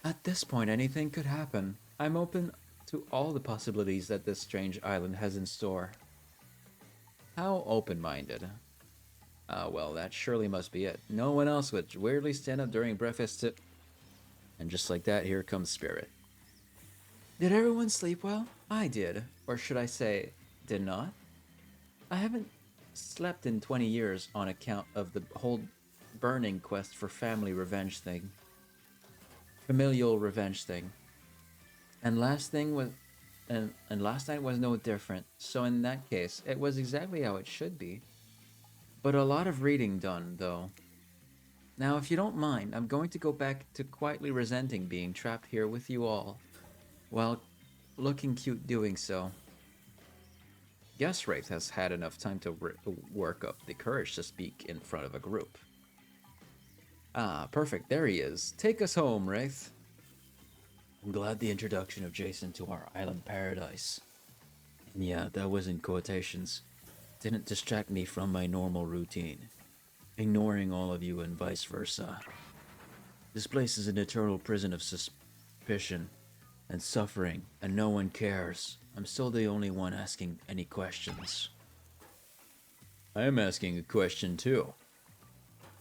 At this point, anything could happen. I'm open to all the possibilities that this strange island has in store. How open-minded. Well, that surely must be it. No one else would weirdly stand up during breakfast to... And just like that, here comes Spirit. Did everyone sleep well? I did. Or should I say, did not? I haven't slept in 20 years on account of the whole burning quest for family revenge thing. Familial revenge thing. And last thing was... And last night was no different. So in that case, it was exactly how it should be. But a lot of reading done, though. Now, if you don't mind, I'm going to go back to quietly resenting being trapped here with you all, while looking cute doing so. Guess Wraith has had enough time to work up the courage to speak in front of a group. Ah, perfect, there he is. Take us home, Wraith. I'm glad the introduction of Jason to our island paradise. And yeah, that was in quotations. Didn't distract me from my normal routine, ignoring all of you and vice versa. This place is an eternal prison of suspicion and suffering, and no one cares. I'm still the only one asking any questions. I am asking a question too.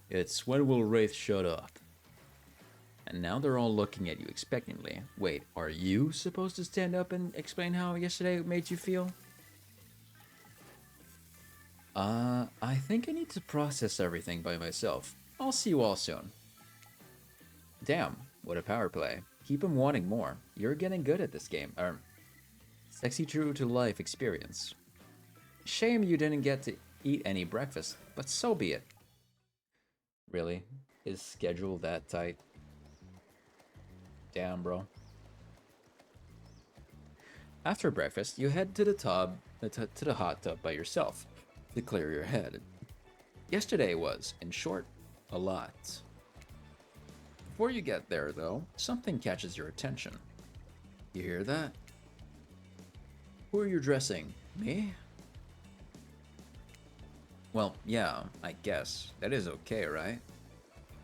It's when will Wraith shut up? And now they're all looking at you expectantly. Wait, are you supposed to stand up and explain how yesterday made you feel? I think I need to process everything by myself. I'll see you all soon. Damn, what a power play. Keep him wanting more. You're getting good at this game. Sexy true to life experience. Shame you didn't get to eat any breakfast, but so be it. Really? Is schedule that tight? Damn, bro. After breakfast, you head to the hot tub by yourself to clear your head. Yesterday was, in short, a lot. Before you get there, though, something catches your attention. You hear that? Who are you dressing? Me? Well, yeah, I guess. That is okay, right?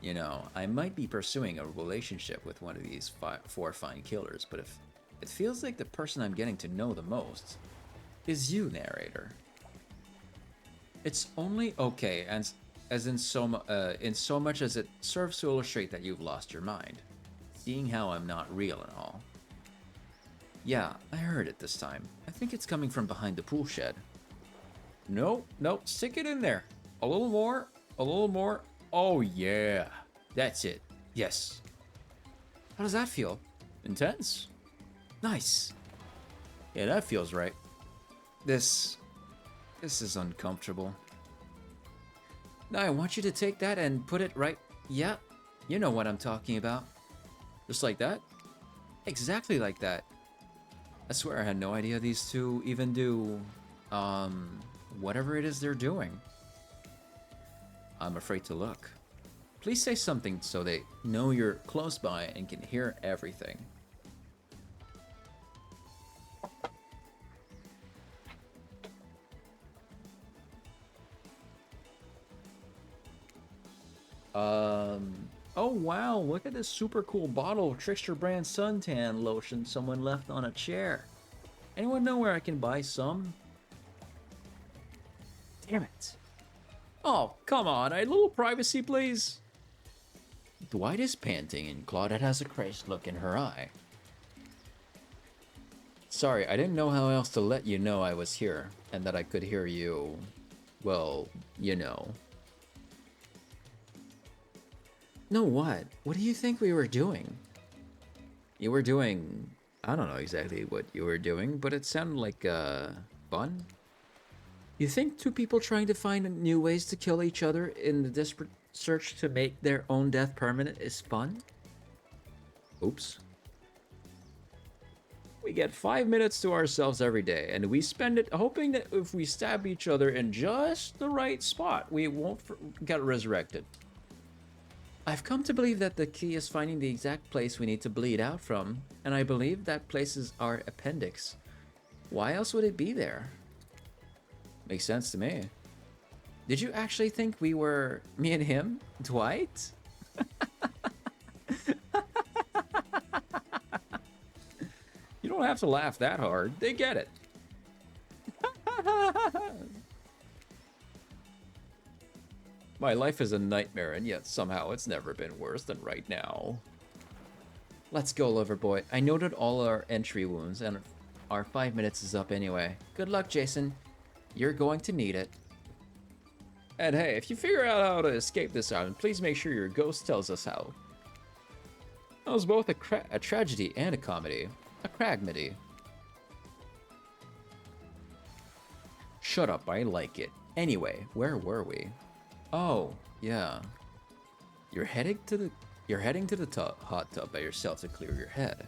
You know, I might be pursuing a relationship with one of these four fine killers, but if it feels like the person I'm getting to know the most is you, narrator. It's only okay, and in so much as it serves to illustrate that you've lost your mind, seeing how I'm not real and all. Yeah, I heard it this time. I think it's coming from behind the pool shed. No, stick it in there. A little more, a little more. Oh yeah, that's it. Yes. How does that feel? Intense? Nice. Yeah, that feels right. This is uncomfortable. Now I want you to take that and put it right. Yeah, you know what I'm talking about. Just like that? Exactly like that. I swear I had no idea these two even do, whatever it is they're doing. I'm afraid to look. Please say something so they know you're close by and can hear everything. Oh wow, look at this super cool bottle of Trickster brand suntan lotion someone left on a chair. Anyone know where I can buy some? Damn it. Oh, come on, a little privacy, please. Dwight is panting and Claudette has a crazed look in her eye. Sorry, I didn't know how else to let you know I was here and that I could hear you, well, you know. No, what? What do you think we were doing? You were doing... I don't know exactly what you were doing, but it sounded like, fun? You think two people trying to find new ways to kill each other in the desperate search to make their own death permanent is fun? Oops. We get 5 minutes to ourselves every day, and we spend it hoping that if we stab each other in just the right spot, we won't get resurrected. I've come to believe that the key is finding the exact place we need to bleed out from, and I believe that place is our appendix. Why else would it be there? Makes sense to me. Did you actually think we were me and him, Dwight? You don't have to laugh that hard. They get it. My life is a nightmare, and yet somehow it's never been worse than right now. Let's go, Loverboy. I noted all our entry wounds, and our 5 minutes is up anyway. Good luck, Jason. You're going to need it. And hey, if you figure out how to escape this island, please make sure your ghost tells us how. That was both a tragedy and a comedy. A cragmedy. Shut up, I like it. Anyway, where were we? Oh, yeah. You're heading to the hot tub by yourself to clear your head.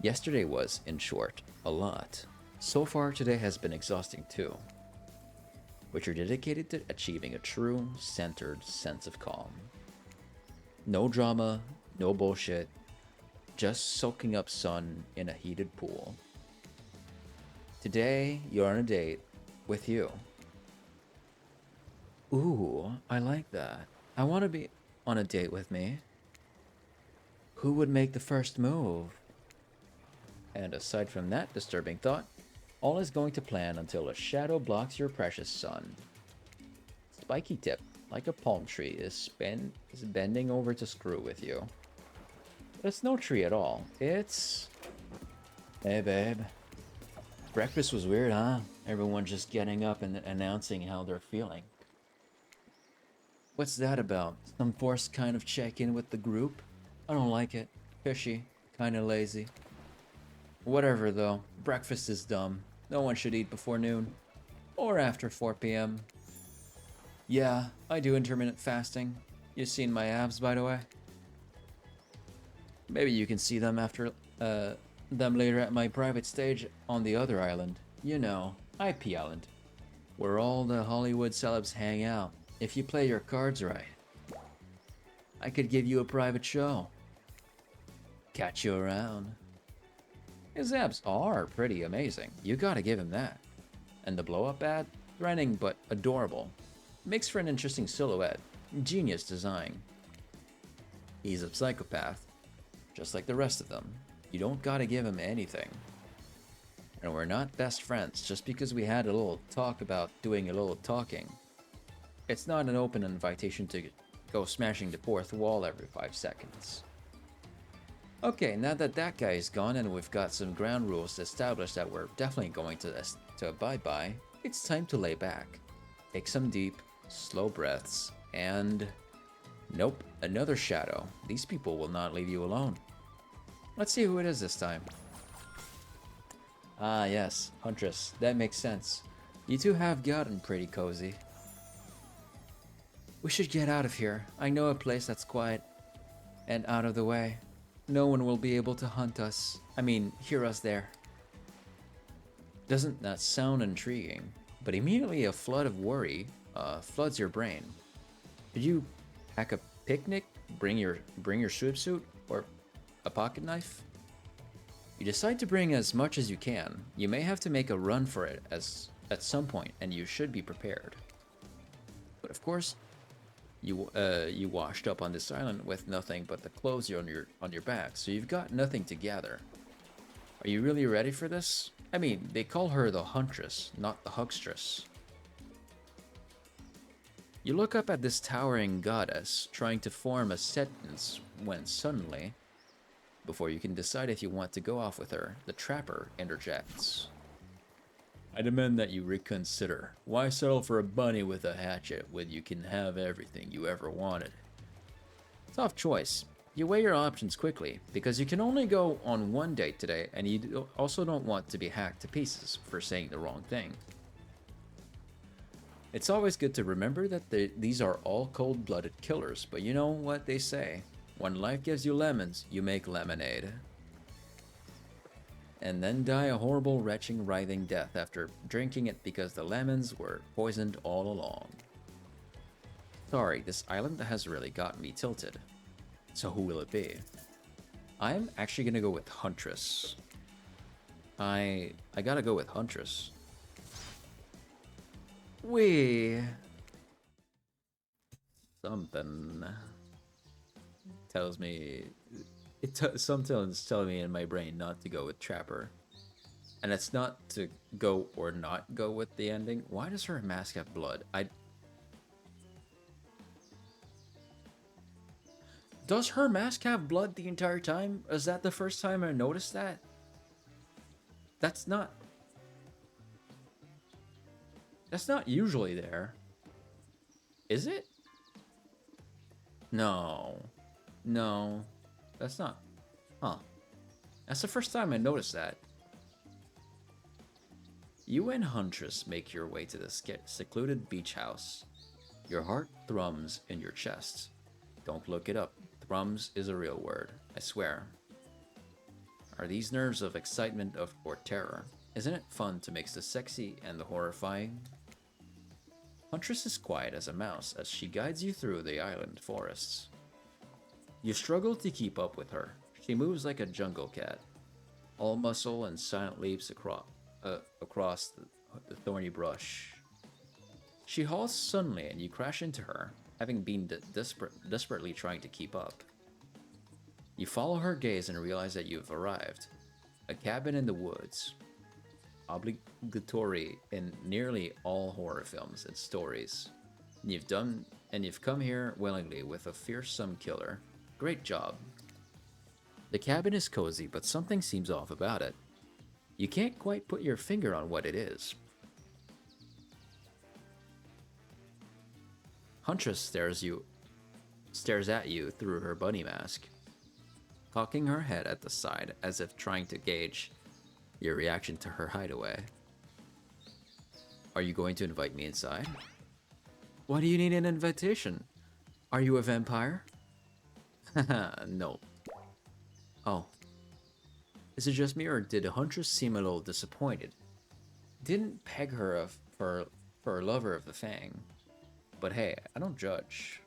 Yesterday was, in short, a lot. So far, today has been exhausting too. But you're dedicated to achieving a true, centered sense of calm. No drama, no bullshit, just soaking up sun in a heated pool. Today, you're on a date with you. Ooh, I like that. I want to be on a date with me. Who would make the first move? And aside from that disturbing thought, all is going to plan until a shadow blocks your precious sun. Spiky tip, like a palm tree, is bending over to screw with you. But it's no tree at all. It's... Hey, babe. Breakfast was weird, huh? Everyone just getting up and announcing how they're feeling. What's that about? Some forced kind of check-in with the group? I don't like it. Fishy. Kinda lazy. Whatever, though. Breakfast is dumb. No one should eat before noon. Or after 4 p.m. Yeah, I do intermittent fasting. You seen my abs, by the way? Maybe you can see them after, them later at my private stage on the other island. You know, IP Island. Where all the Hollywood celebs hang out. If you play your cards right, I could give you a private show. Catch you around. His abs are pretty amazing. You gotta give him that. And the blow-up ad? Threatening but adorable. Makes for an interesting silhouette. Genius design. He's a psychopath. Just like the rest of them. You don't gotta give him anything. And we're not best friends just because we had a little talk about doing a little talking. It's not an open invitation to go smashing the fourth wall every 5 seconds. Okay, now that that guy is gone and we've got some ground rules established that we're definitely going to abide by, it's time to lay back. Take some deep, slow breaths, and... Nope, another shadow. These people will not leave you alone. Let's see who it is this time. Ah yes, Huntress. That makes sense. You two have gotten pretty cozy. We should get out of here. I know a place that's quiet and out of the way. No one will be able to hunt us. Hear us there. Doesn't that sound intriguing? But immediately a flood of worry floods your brain. Did you pack a picnic? Bring your swimsuit? Or a pocket knife? You decide to bring as much as you can. You may have to make a run for it at some point, and you should be prepared. But of course, you washed up on this island with nothing but the clothes on your back, so you've got nothing to gather. Are you really ready for this? They call her the Huntress, not the Huckstress. You look up at this towering goddess, trying to form a sentence when suddenly, before you can decide if you want to go off with her, the Trapper interjects. I demand that you reconsider. Why settle for a bunny with a hatchet when you can have everything you ever wanted? Tough choice. You weigh your options quickly, because you can only go on one date today, and you also don't want to be hacked to pieces for saying the wrong thing. It's always good to remember that these are all cold-blooded killers, but you know what they say. When life gives you lemons, you make lemonade. And then die a horrible, retching, writhing death after drinking it because the lemons were poisoned all along. Sorry, this island has really got me tilted. So who will it be? I'm actually gonna go with Huntress. I gotta go with Huntress. Something tells me something's telling me in my brain not to go with Trapper. And it's not to go or not go with the ending. Why does her mask have blood? Does her mask have blood the entire time? Is that the first time I noticed that? That's not usually there. Is it? No. No. That's not. Huh. That's the first time I noticed that. You and Huntress make your way to the secluded beach house. Your heart thrums in your chest. Don't look it up. Thrums is a real word, I swear. Are these nerves of excitement or terror? Isn't it fun to mix the sexy and the horrifying? Huntress is quiet as a mouse as she guides you through the island forests. You struggle to keep up with her. She moves like a jungle cat, all muscle and silent leaps across the thorny brush. She halts suddenly and you crash into her, having been desperately trying to keep up. You follow her gaze and realize that you've arrived. A cabin in the woods. Obligatory in nearly all horror films and stories. You've come here willingly with a fearsome killer. Great job. The cabin is cozy, but something seems off about it. You can't quite put your finger on what it is. Huntress stares at you through her bunny mask, cocking her head at the side as if trying to gauge your reaction to her hideaway. Are you going to invite me inside? Why do you need an invitation? Are you a vampire? Haha, no. Oh. Is it just me, or did Huntress seem a little disappointed? Didn't peg her for a lover of the Fang. But hey, I don't judge.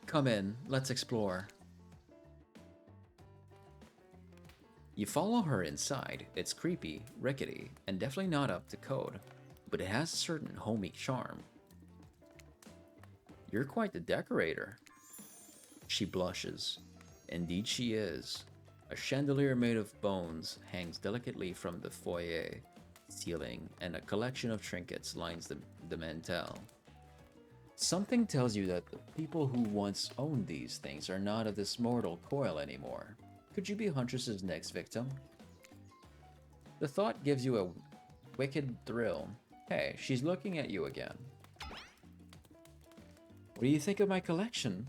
Come in, let's explore. You follow her inside. It's creepy, rickety, and definitely not up to code, but it has a certain homey charm. You're quite the decorator. She blushes. Indeed she is. A chandelier made of bones hangs delicately from the foyer ceiling, and a collection of trinkets lines the mantel. Something tells you that the people who once owned these things are not of this mortal coil anymore. Could you be Huntress's next victim? The thought gives you a wicked thrill. Hey, she's looking at you again. What do you think of my collection?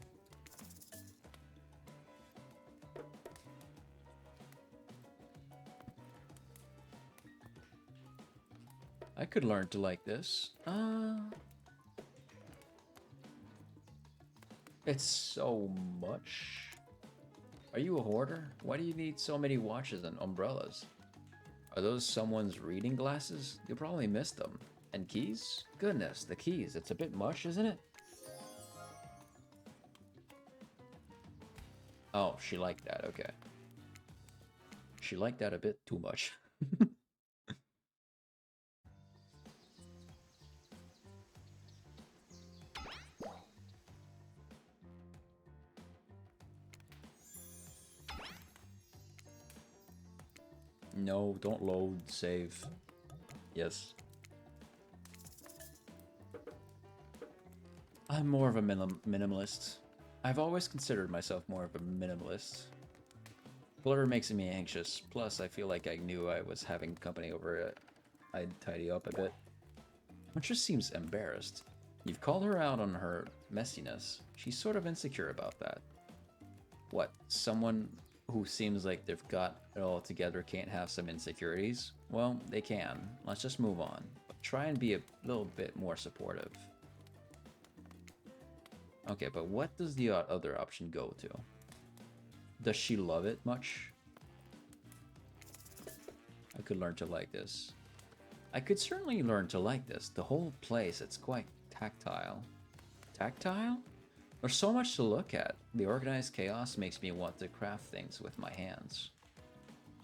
I could learn to like this. It's so much. Are you a hoarder? Why do you need so many watches and umbrellas? Are those someone's reading glasses? You probably missed them. And keys? Goodness, the keys. It's a bit much, isn't it? Oh, she liked that. Okay. She liked that a bit too much. No, don't load, save. Yes. I'm more of a minimalist. I've always considered myself more of a minimalist. Blur makes me anxious, plus I feel like I knew I was having company over it. I'd tidy up a bit. Huntress seems embarrassed. You've called her out on her messiness. She's sort of insecure about that. What? Someone who seems like they've got it all together can't have some insecurities? Well, they can. Let's just move on. But try and be a little bit more supportive. Okay, but what does the other option go to? Does she love it much? I could learn to like this. I could certainly learn to like this. The whole place, it's quite tactile. Tactile? There's so much to look at. The organized chaos makes me want to craft things with my hands.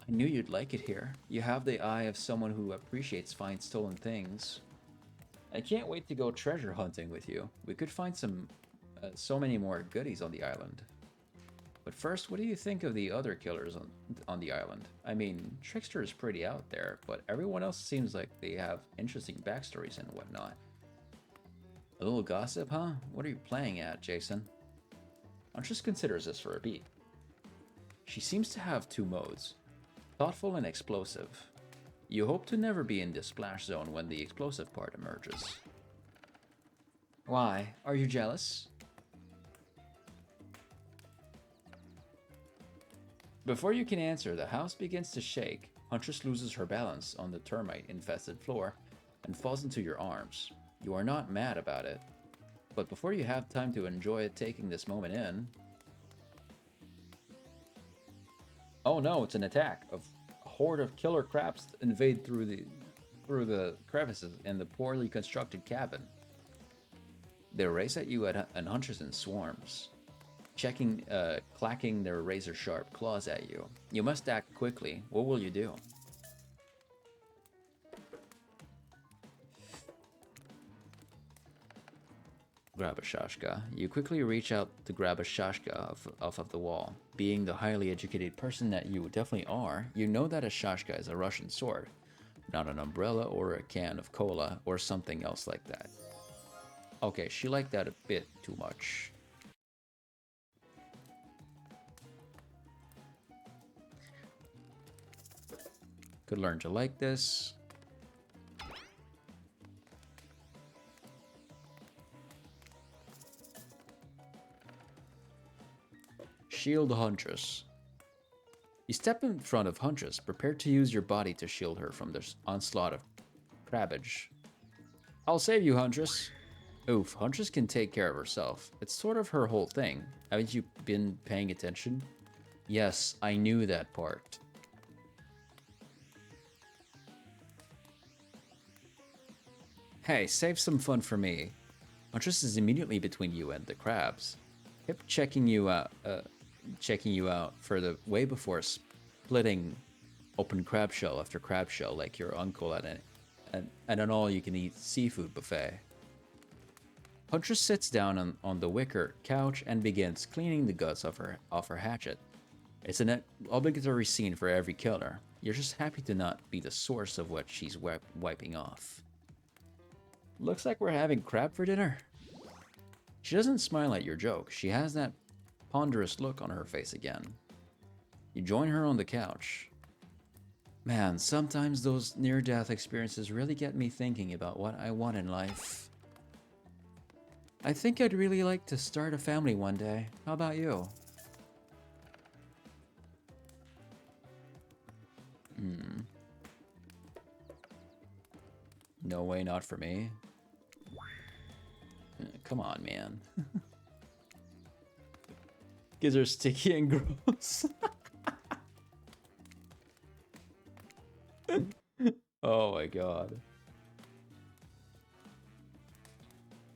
I knew you'd like it here. You have the eye of someone who appreciates fine stolen things. I can't wait to go treasure hunting with you. We could find so many more goodies on the island. But first, what do you think of the other killers on the island? I mean, Trickster is pretty out there, but everyone else seems like they have interesting backstories and whatnot. A little gossip, huh? What are you playing at, Jason? Huntress considers this for a beat. She seems to have two modes, thoughtful and explosive. You hope to never be in the splash zone when the explosive part emerges. Why? Are you jealous? Before you can answer, the house begins to shake. Huntress loses her balance on the termite-infested floor and falls into your arms. You are not mad about it, but before you have time to enjoy taking this moment in... Oh no, it's an attack of a horde of killer crabs invade through the crevices in the poorly constructed cabin. They race at you and Huntress in swarms, clacking their razor-sharp claws at you. You must act quickly. What will you do? Grab a Shashka. You quickly reach out to grab a Shashka off of the wall. Being the highly educated person that you definitely are, you know that a Shashka is a Russian sword, not an umbrella or a can of cola or something else like that. Okay, she liked that a bit too much. Could learn to like this. Shield Huntress. You step in front of Huntress, prepared to use your body to shield her from this onslaught of crabbage. I'll save you, Huntress. Oof, Huntress can take care of herself. It's sort of her whole thing. Haven't you been paying attention? Yes, I knew that part. Hey, save some fun for me. Huntress is immediately between you and the crabs. Kept checking you out for the way before splitting open crab shell after crab shell like your uncle at an all-you-can-eat seafood buffet. Huntress sits down on the wicker couch and begins cleaning the guts off her hatchet. It's an obligatory scene for every killer. You're just happy to not be the source of what she's wiping off. Looks like we're having crab for dinner. She doesn't smile at your joke. She has that ponderous look on her face again. You join her on the couch. Man, sometimes those near-death experiences really get me thinking about what I want in life. I think I'd really like to start a family one day. How about you? No way, not for me. Come on, man. Kids are sticky and gross. Oh my god.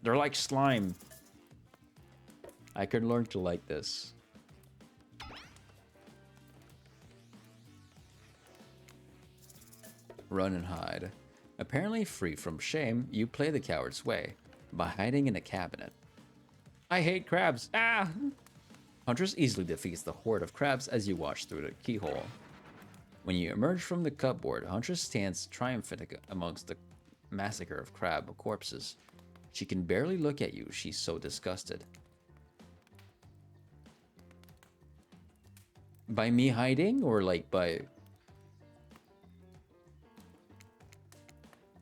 They're like slime. I could learn to like this. Run and hide. Apparently free from shame, you play the coward's way by hiding in a cabinet. I hate crabs. Ah! Huntress easily defeats the horde of crabs as you watch through the keyhole. When you emerge from the cupboard, Huntress stands triumphant amongst the massacre of crab corpses. She can barely look at you, she's so disgusted. By me hiding, or like by...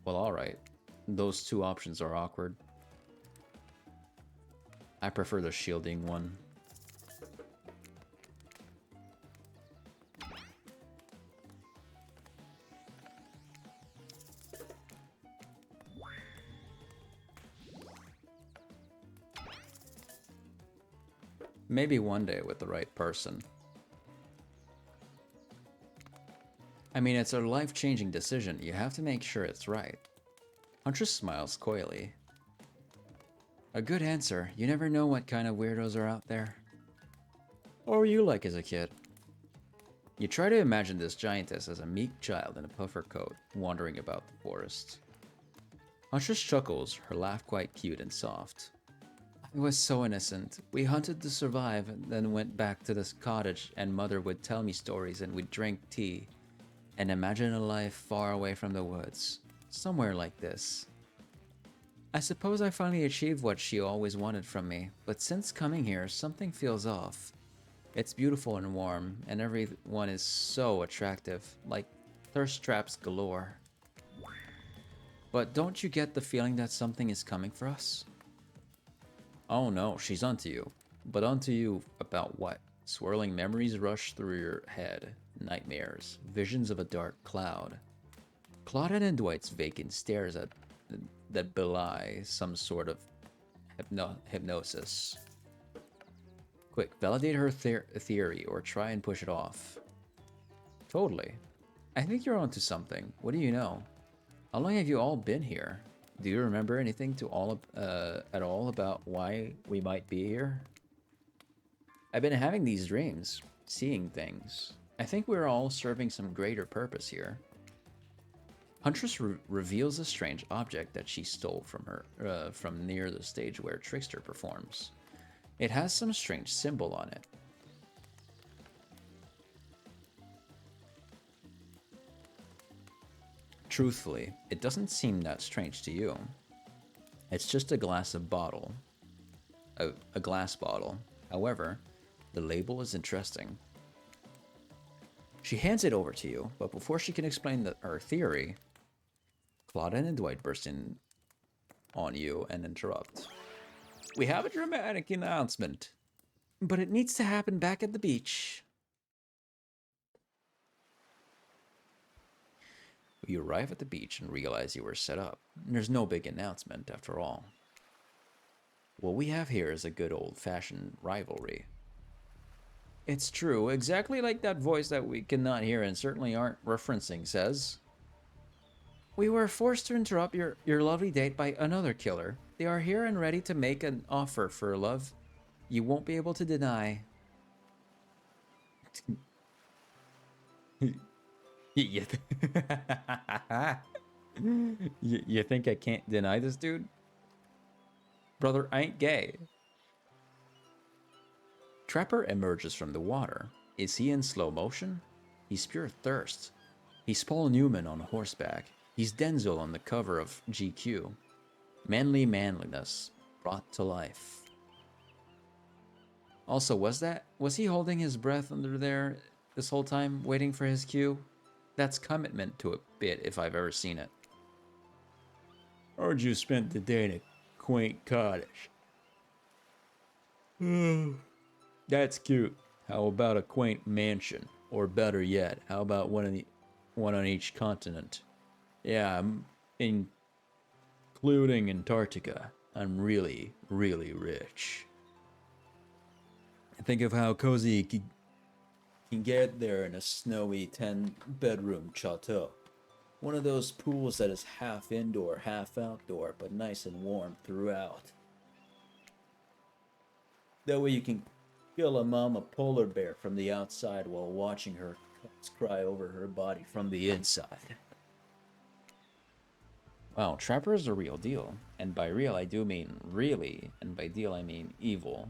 Well, alright. Those two options are awkward. I prefer the shielding one. Maybe one day with the right person. I mean, it's a life-changing decision. You have to make sure it's right. Huntress smiles coyly. A good answer. You never know what kind of weirdos are out there. What were you like as a kid? You try to imagine this giantess as a meek child in a puffer coat, wandering about the forest. Huntress chuckles, her laugh quite cute and soft. I was so innocent. We hunted to survive and then went back to this cottage, and Mother would tell me stories and we'd drink tea and imagine a life far away from the woods. Somewhere like this. I suppose I finally achieved what she always wanted from me, but since coming here, something feels off. It's beautiful and warm, and everyone is so attractive, like thirst traps galore. But don't you get the feeling that something is coming for us? Oh no, she's onto you. But onto you about what? Swirling memories rush through your head. Nightmares. Visions of a dark cloud. Claudette and Dwight's vacant stares that belie some sort of hypnosis. Quick, validate her theory or try and push it off. Totally. I think you're onto something. What do you know? How long have you all been here? Do you remember anything at all about why we might be here? I've been having these dreams, seeing things. I think we're all serving some greater purpose here. Huntress reveals a strange object that she stole from her from near the stage where Trickster performs. It has some strange symbol on it. Truthfully, it doesn't seem that strange to you. It's just a glass bottle. A glass bottle. However, the label is interesting. She hands it over to you, but before she can explain her theory, Claudette and Dwight burst in on you and interrupt. We have a dramatic announcement, but it needs to happen back at the beach. You arrive at the beach and realize you were set up. There's no big announcement after all. What we have here is a good old-fashioned rivalry. It's true, exactly like that voice that we cannot hear and certainly aren't referencing says. We were forced to interrupt your lovely date by another killer. They are here and ready to make an offer for love you won't be able to deny. you think I can't deny this, dude? Brother, I ain't gay. Trapper emerges from the water. Is he in slow motion? He's pure thirst. He's Paul Newman on horseback. He's Denzel on the cover of GQ. Manly manliness brought to life. Also, was he holding his breath under there this whole time, waiting for his cue? That's commitment to a bit if I've ever seen it. Heard you spent the day in a quaint cottage. That's cute. How about a quaint mansion? Or better yet, how about one on each continent? Yeah, including Antarctica. I'm really, really rich. Think of how cozy you can get there in a snowy 10-bedroom chateau. One of those pools that is half indoor, half outdoor, but nice and warm throughout. That way you can kill a mama polar bear from the outside while watching her cubs cry over her body from the inside. Wow, Trapper is a real deal. And by real, I do mean really, and by deal, I mean evil.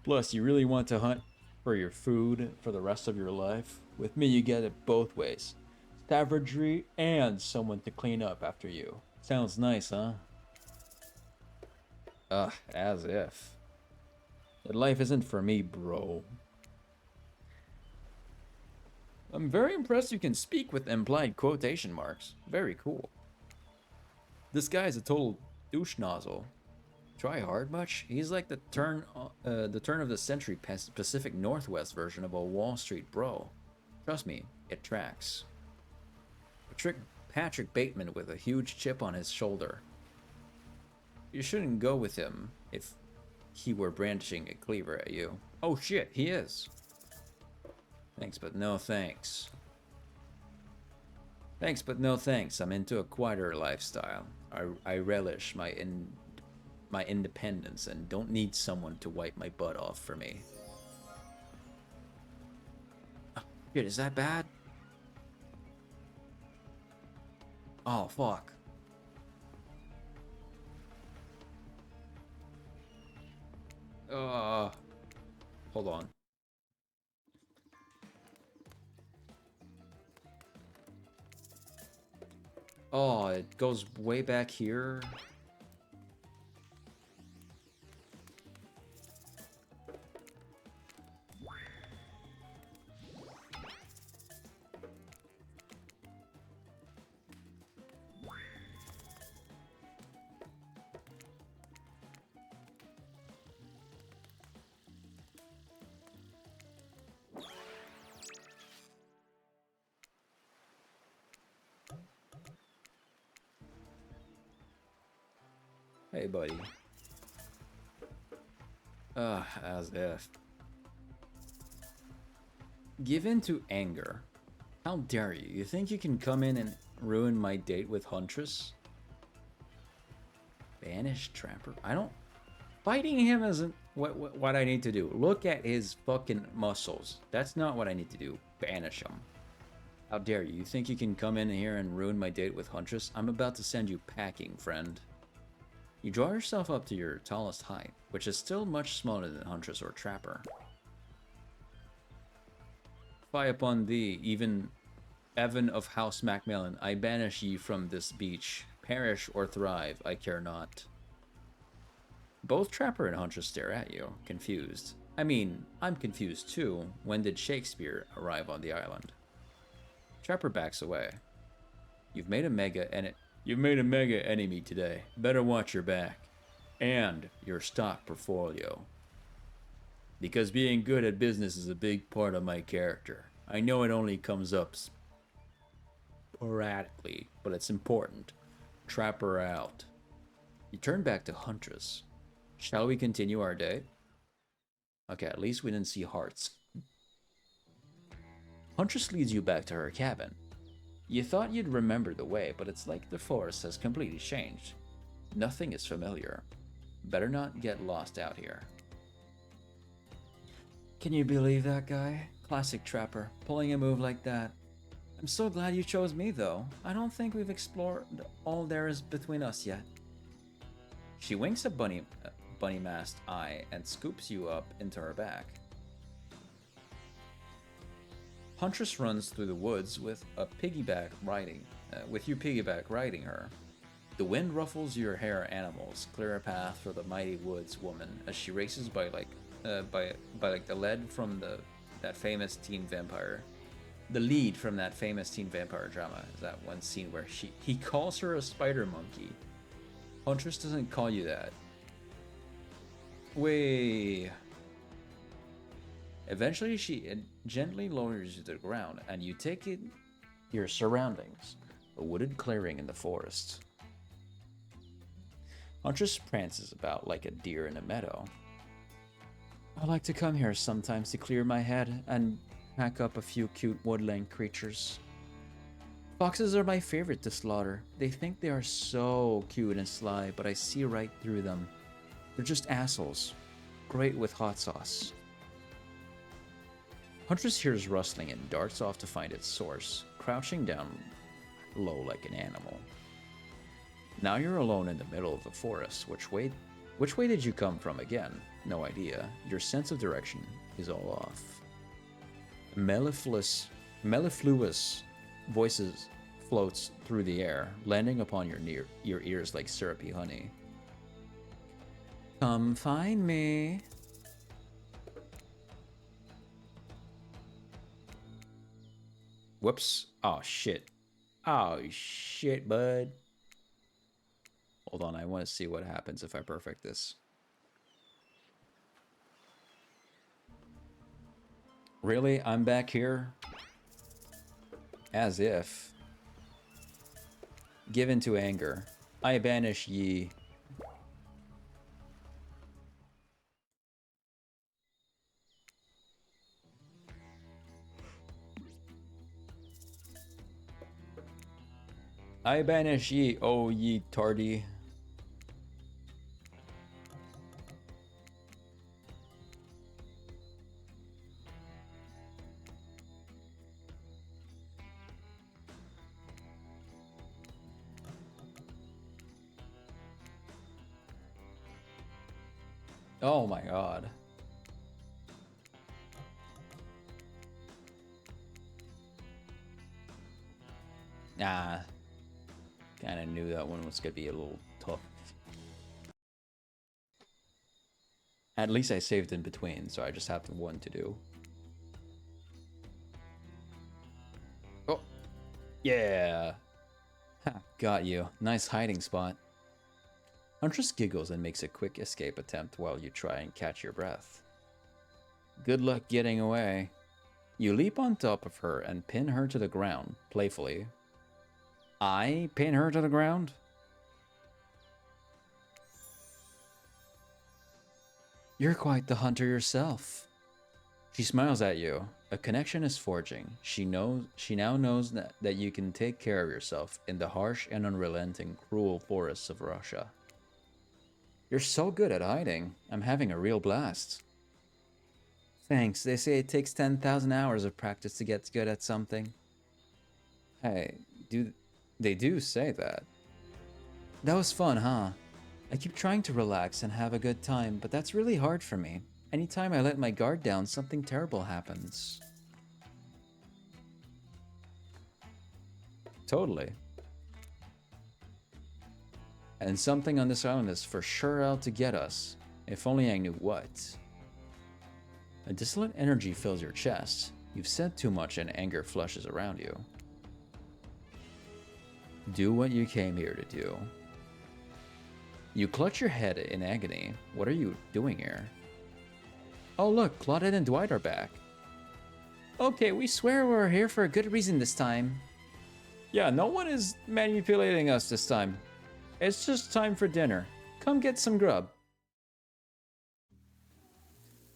Plus, you really want to hunt for your food for the rest of your life? With me, you get it both ways. Savagery and someone to clean up after you. Sounds nice, huh? Ugh, as if. That life isn't for me, bro. I'm very impressed you can speak with implied quotation marks. Very cool. This guy's a total douche nozzle. Try hard much? He's like the turn of the century Pacific Northwest version of a Wall Street bro. Trust me, it tracks. Patrick Bateman with a huge chip on his shoulder. You shouldn't go with him if he were brandishing a cleaver at you. Oh shit, he is. Thanks, but no thanks. Thanks, but no thanks. I'm into a quieter lifestyle. I relish my independence and don't need someone to wipe my butt off for me. Oh, shit, is that bad? Oh, fuck. Hold on. Oh, it goes way back here. Hey, buddy. As if. Give in to anger. How dare you? You think you can come in and ruin my date with Huntress? Banished Trapper? I don't... Fighting him isn't what I need to do. Look at his fucking muscles. That's not what I need to do. Banish him. How dare you? You think you can come in here and ruin my date with Huntress? I'm about to send you packing, friend. You draw yourself up to your tallest height, which is still much smaller than Huntress or Trapper. Fie upon thee, even Evan of House Macmillan, I banish ye from this beach. Perish or thrive, I care not. Both Trapper and Huntress stare at you, confused. I mean, I'm confused too. When did Shakespeare arrive on the island? Trapper backs away. You've made a mega enemy today. Better watch your back. And your stock portfolio. Because being good at business is a big part of my character. I know it only comes up sporadically, but it's important. Trapper out. You turn back to Huntress. Shall we continue our day? Okay, at least we didn't see hearts. Huntress leads you back to her cabin. You thought you'd remember the way, but it's like the forest has completely changed. Nothing is familiar. Better not get lost out here. Can you believe that guy? Classic Trapper, pulling a move like that. I'm so glad you chose me, though. I don't think we've explored all there is between us yet. She winks a bunny-masked eye and scoops you up into her back. Huntress runs through the woods with you piggyback riding her. The wind ruffles your hair animals, clear a path for the mighty woods woman as she races by the lead from that famous teen vampire. The lead from that famous teen vampire drama is that one scene where he calls her a spider monkey. Huntress doesn't call you that. Way. Eventually, she gently lowers you to the ground, and you take in your surroundings, a wooded clearing in the forest. Huntress prances about like a deer in a meadow. I like to come here sometimes to clear my head and pack up a few cute woodland creatures. Foxes are my favorite to slaughter. They think they are so cute and sly, but I see right through them. They're just assholes. Great with hot sauce. Huntress hears rustling and darts off to find its source, crouching down low like an animal. Now you're alone in the middle of the forest. Which way did you come from again? No idea. Your sense of direction is all off. Mellifluous voices floats through the air, landing upon your ears like syrupy honey. Come find me. Whoops. Oh, shit. Oh, shit, bud. Hold on, I want to see what happens if I perfect this. Really? I'm back here? As if. Given to anger. I banish ye. I banish ye, O ye tardy. Oh my god. Nah. Kinda knew that one was gonna be a little tough. At least I saved in between, so I just have one to do. Oh. Yeah. Ha, got you. Nice hiding spot. Huntress giggles and makes a quick escape attempt while you try and catch your breath. Good luck getting away. You leap on top of her and pin her to the ground, playfully. I pin her to the ground? You're quite the hunter yourself. She smiles at you. A connection is forging. She now knows that you can take care of yourself in the harsh and unrelenting, cruel forests of Russia. You're so good at hiding. I'm having a real blast. Thanks. They say it takes 10,000 hours of practice to get good at something. Hey, they do say that. That was fun, huh? I keep trying to relax and have a good time, but that's really hard for me. Anytime I let my guard down, something terrible happens. Totally. And something on this island is for sure out to get us. If only I knew what. A dissolute energy fills your chest. You've said too much and anger flushes around you. Do what you came here to do. You clutch your head in agony. What are you doing here? Oh look, Claudette and Dwight are back. Okay, we swear we're here for a good reason this time. Yeah, no one is manipulating us this time. It's just time for dinner. Come get some grub.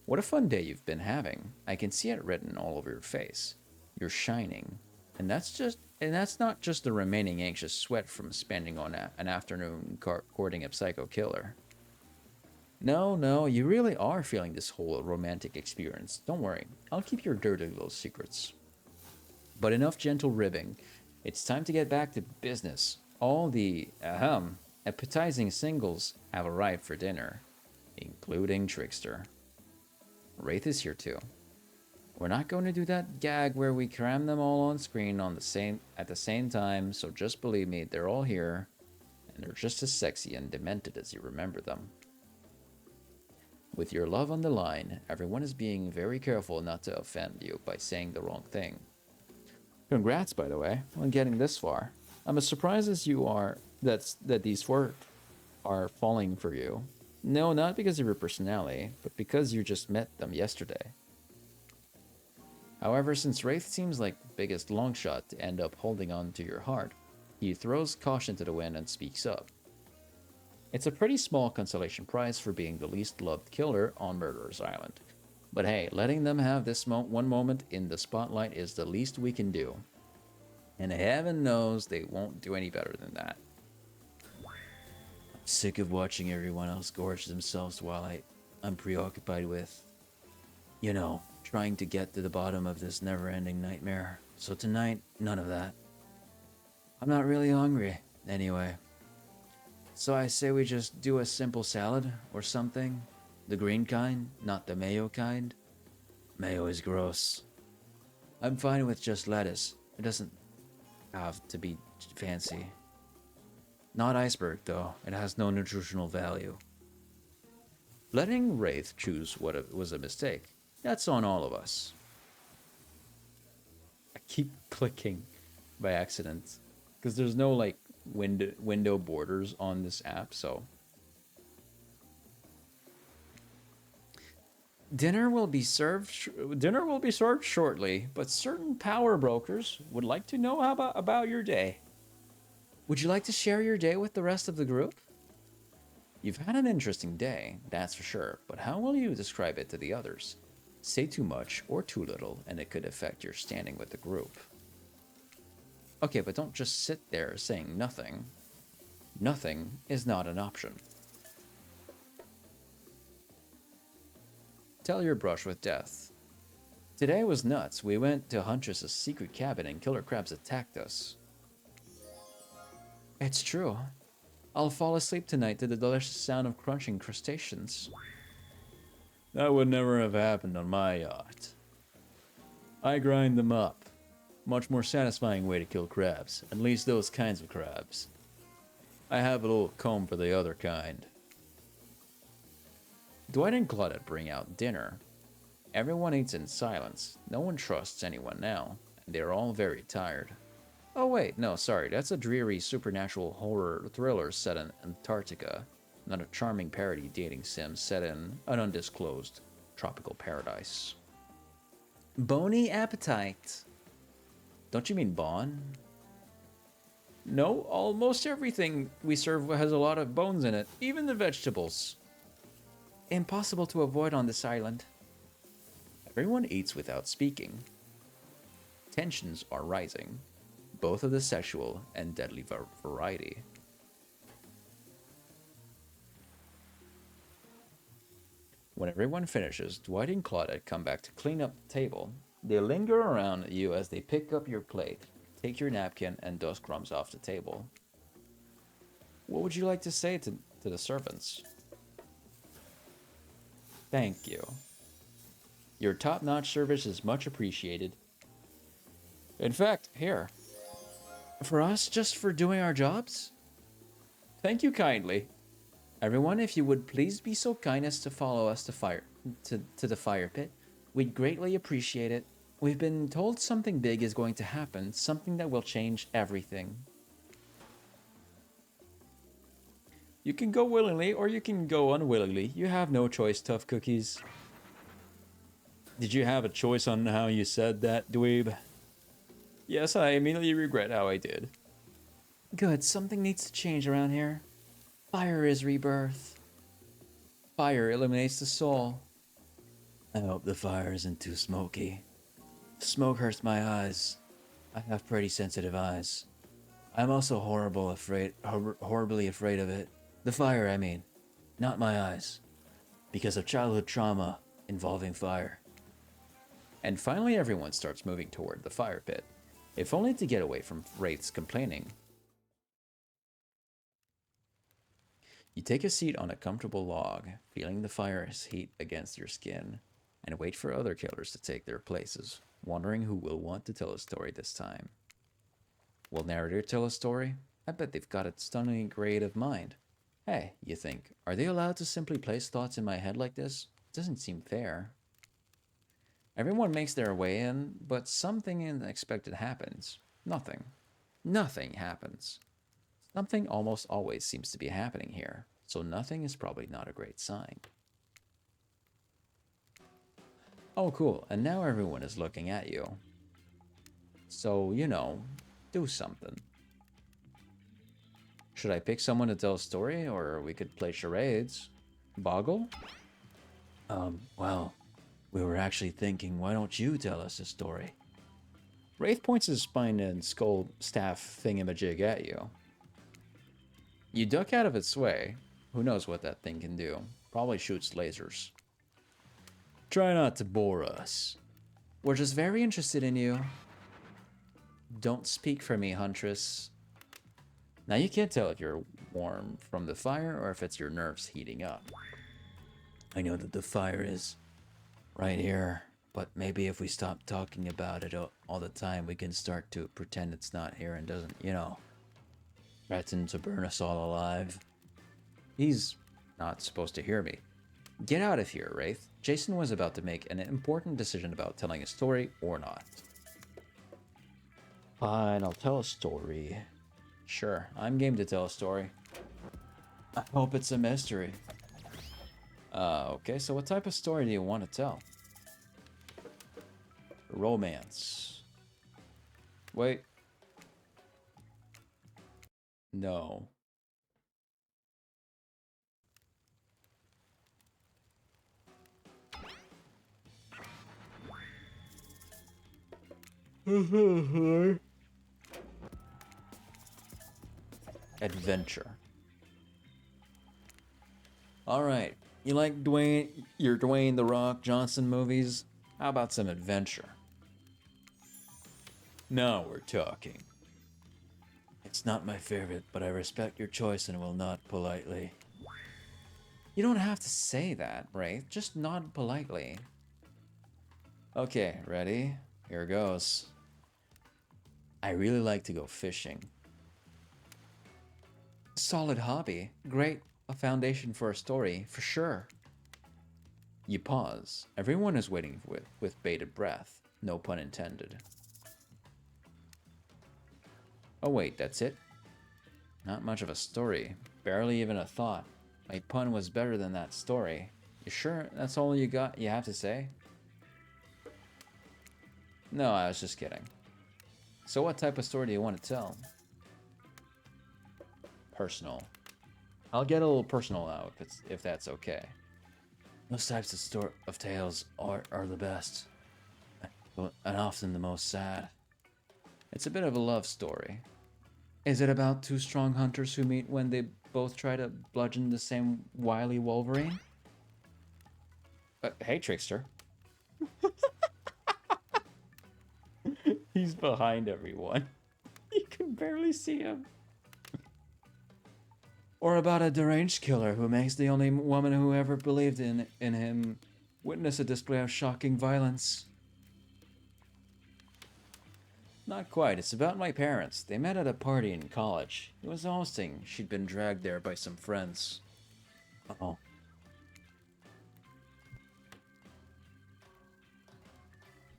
What a fun day you've been having. I can see it written all over your face. You're shining. And that's not just the remaining anxious sweat from spending on an afternoon courting a psycho killer. No, you really are feeling this whole romantic experience. Don't worry, I'll keep your dirty little secrets. But enough gentle ribbing. It's time to get back to business. All the, appetizing singles have arrived for dinner, including Trickster. Wraith is here too. We're not going to do that gag where we cram them all on screen at the same time, so just believe me, they're all here, and they're just as sexy and demented as you remember them. With your love on the line, everyone is being very careful not to offend you by saying the wrong thing. Congrats, by the way, on getting this far. I'm as surprised as you are that these four are falling for you. No, not because of your personality, but because you just met them yesterday. However, since Wraith seems like the biggest longshot to end up holding on to your heart, he throws caution to the wind and speaks up. It's a pretty small consolation prize for being the least loved killer on Murderer's Island. But hey, letting them have this one moment in the spotlight is the least we can do. And heaven knows they won't do any better than that. I'm sick of watching everyone else gorge themselves while I'm preoccupied with, trying to get to the bottom of this never-ending nightmare. So tonight, none of that. I'm not really hungry, anyway. So I say we just do a simple salad or something. The green kind, not the mayo kind. Mayo is gross. I'm fine with just lettuce. It doesn't have to be fancy. Not iceberg, though. It has no nutritional value. Letting Wraith choose was a mistake. That's on all of us. I keep clicking by accident because there's no window borders on this app, so dinner will be served shortly, but certain power brokers would like to know about your day. Would you like to share your day with the rest of the group? You've had an interesting day, that's for sure, but how will you describe it to the others? Say too much or too little, and it could affect your standing with the group. Okay, but don't just sit there saying nothing. Nothing is not an option. Tell your brush with death. Today was nuts. We went to Huntress's secret cabin and killer crabs attacked us. It's true. I'll fall asleep tonight to the delicious sound of crunching crustaceans. That would never have happened on my yacht. I grind them up. Much more satisfying way to kill crabs, at least those kinds of crabs. I have a little comb for the other kind. Dwight and Claudette bring out dinner. Everyone eats in silence. No one trusts anyone now, and they're all very tired. Oh wait, no, sorry, that's a dreary supernatural horror thriller set in Antarctica, not a charming parody dating sim set in an undisclosed tropical paradise. Bony appetite. Don't you mean Bon? No, almost everything we serve has a lot of bones in it, even the vegetables. Impossible to avoid on this island. Everyone eats without speaking. Tensions are rising, both of the sexual and deadly variety. When everyone finishes, Dwight and Claudette come back to clean up the table. They linger around you as they pick up your plate, take your napkin, and dust crumbs off the table. What would you like to say to the servants? Thank you. Your top-notch service is much appreciated. In fact, here. For us, just for doing our jobs? Thank you kindly. Everyone, if you would please be so kind as to follow us to the fire pit, we'd greatly appreciate it. We've been told something big is going to happen, something that will change everything. You can go willingly, or you can go unwillingly. You have no choice, Tough Cookies. Did you have a choice on how you said that, dweeb? Yes, I immediately regret how I did. Good, something needs to change around here. Fire is rebirth. Fire eliminates the soul. I hope the fire isn't too smoky. Smoke hurts my eyes. I have pretty sensitive eyes. I'm also horribly afraid of it. The fire, I mean. Not my eyes. Because of childhood trauma involving fire. And finally everyone starts moving toward the fire pit, if only to get away from Wraith's complaining. You take a seat on a comfortable log, feeling the fire's heat against your skin, and wait for other killers to take their places, wondering who will want to tell a story this time. Will narrator tell a story? I bet they've got a stunningly creative mind. Hey, you think, are they allowed to simply place thoughts in my head like this? Doesn't seem fair. Everyone makes their way in, but something unexpected happens. Nothing. Nothing happens. Something almost always seems to be happening here, so nothing is probably not a great sign. Oh, cool, and now everyone is looking at you. So, you know, do something. Should I pick someone to tell a story, or we could play charades? Boggle? Well, we were actually thinking, why don't you tell us a story? Wraith points his spine and skull staff thingamajig at you. You duck out of its way. Who knows what that thing can do? Probably shoots lasers. Try not to bore us. We're just very interested in you. Don't speak for me, Huntress. Now you can't tell if you're warm from the fire or if it's your nerves heating up. I know that the fire is right here, but maybe if we stop talking about it all the time, we can start to pretend it's not here and doesn't, you know, threaten to burn us all alive. He's not supposed to hear me. Get out of here, Wraith. Jason was about to make an important decision about telling a story or not. Fine, I'll tell a story. Sure, I'm game to tell a story. I hope it's a mystery. Okay, so what type of story do you want to tell? Romance. Wait. No. adventure. Alright, you like your Dwayne The Rock Johnson movies? How about some adventure? Now we're talking. It's not my favorite, but I respect your choice and will nod politely. You don't have to say that, Wraith. Just nod politely. Okay, ready? Here goes. I really like to go fishing. Solid hobby. Great. A foundation for a story, for sure. You pause. Everyone is waiting with bated breath. No pun intended. Oh wait, that's it? Not much of a story. Barely even a thought. My pun was better than that story. You sure that's all you have to say? No, I was just kidding. So what type of story do you want to tell? Personal. I'll get a little personal now if that's okay. Those types of tales are the best. And often the most sad. It's a bit of a love story. Is it about two strong hunters who meet when they both try to bludgeon the same wily Wolverine? Hey, Trickster. He's behind everyone. You can barely see him. Or about a deranged killer who makes the only woman who ever believed in him witness a display of shocking violence. Not quite. It's about my parents. They met at a party in college. He was hosting. She'd been dragged there by some friends. Uh-oh.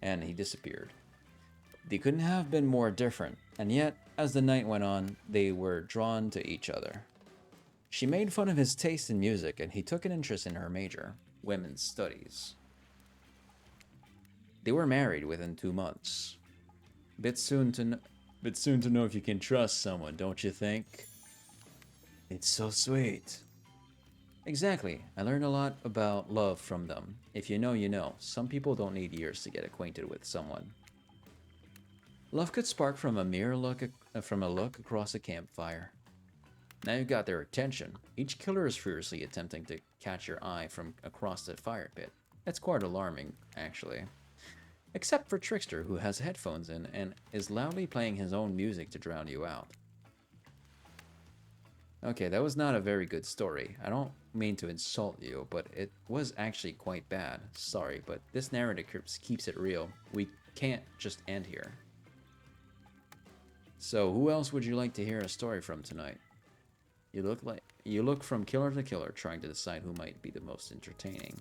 And he disappeared. They couldn't have been more different, and yet, as the night went on, they were drawn to each other. She made fun of his taste in music, and he took an interest in her major, women's studies. They were married within 2 months. Bit soon to know if you can trust someone, don't you think? It's so sweet. Exactly. I learned a lot about love from them. If you know, you know. Some people don't need years to get acquainted with someone. Love could spark from a mere look across a campfire. Now you've got their attention. Each killer is furiously attempting to catch your eye from across the fire pit. That's quite alarming, actually. Except for Trickster, who has headphones in and is loudly playing his own music to drown you out. Okay, that was not a very good story. I don't mean to insult you, but it was actually quite bad. Sorry, but this narrative keeps it real. We can't just end here. So, who else would you like to hear a story from tonight? You look from killer to killer, trying to decide who might be the most entertaining.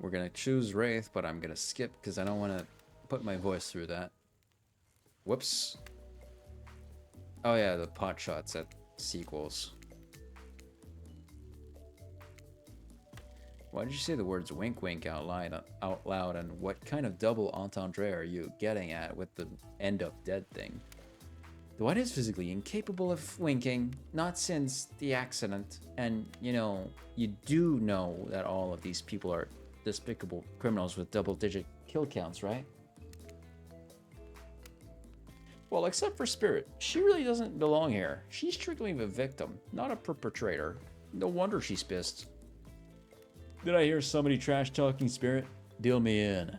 We're gonna choose Wraith, but I'm gonna skip because I don't want to put my voice through that. Whoops. Oh yeah, the pot shots at sequels. Why did you say the words wink wink out loud, and what kind of double entendre are you getting at with the end up dead thing? Dwight is physically incapable of winking, not since the accident, and you do know that all of these people are despicable criminals with double-digit kill counts, right? Well, except for Spirit. She really doesn't belong here. She's strictly the victim, not a perpetrator. No wonder she's pissed. Did I hear somebody trash-talking Spirit? Deal me in.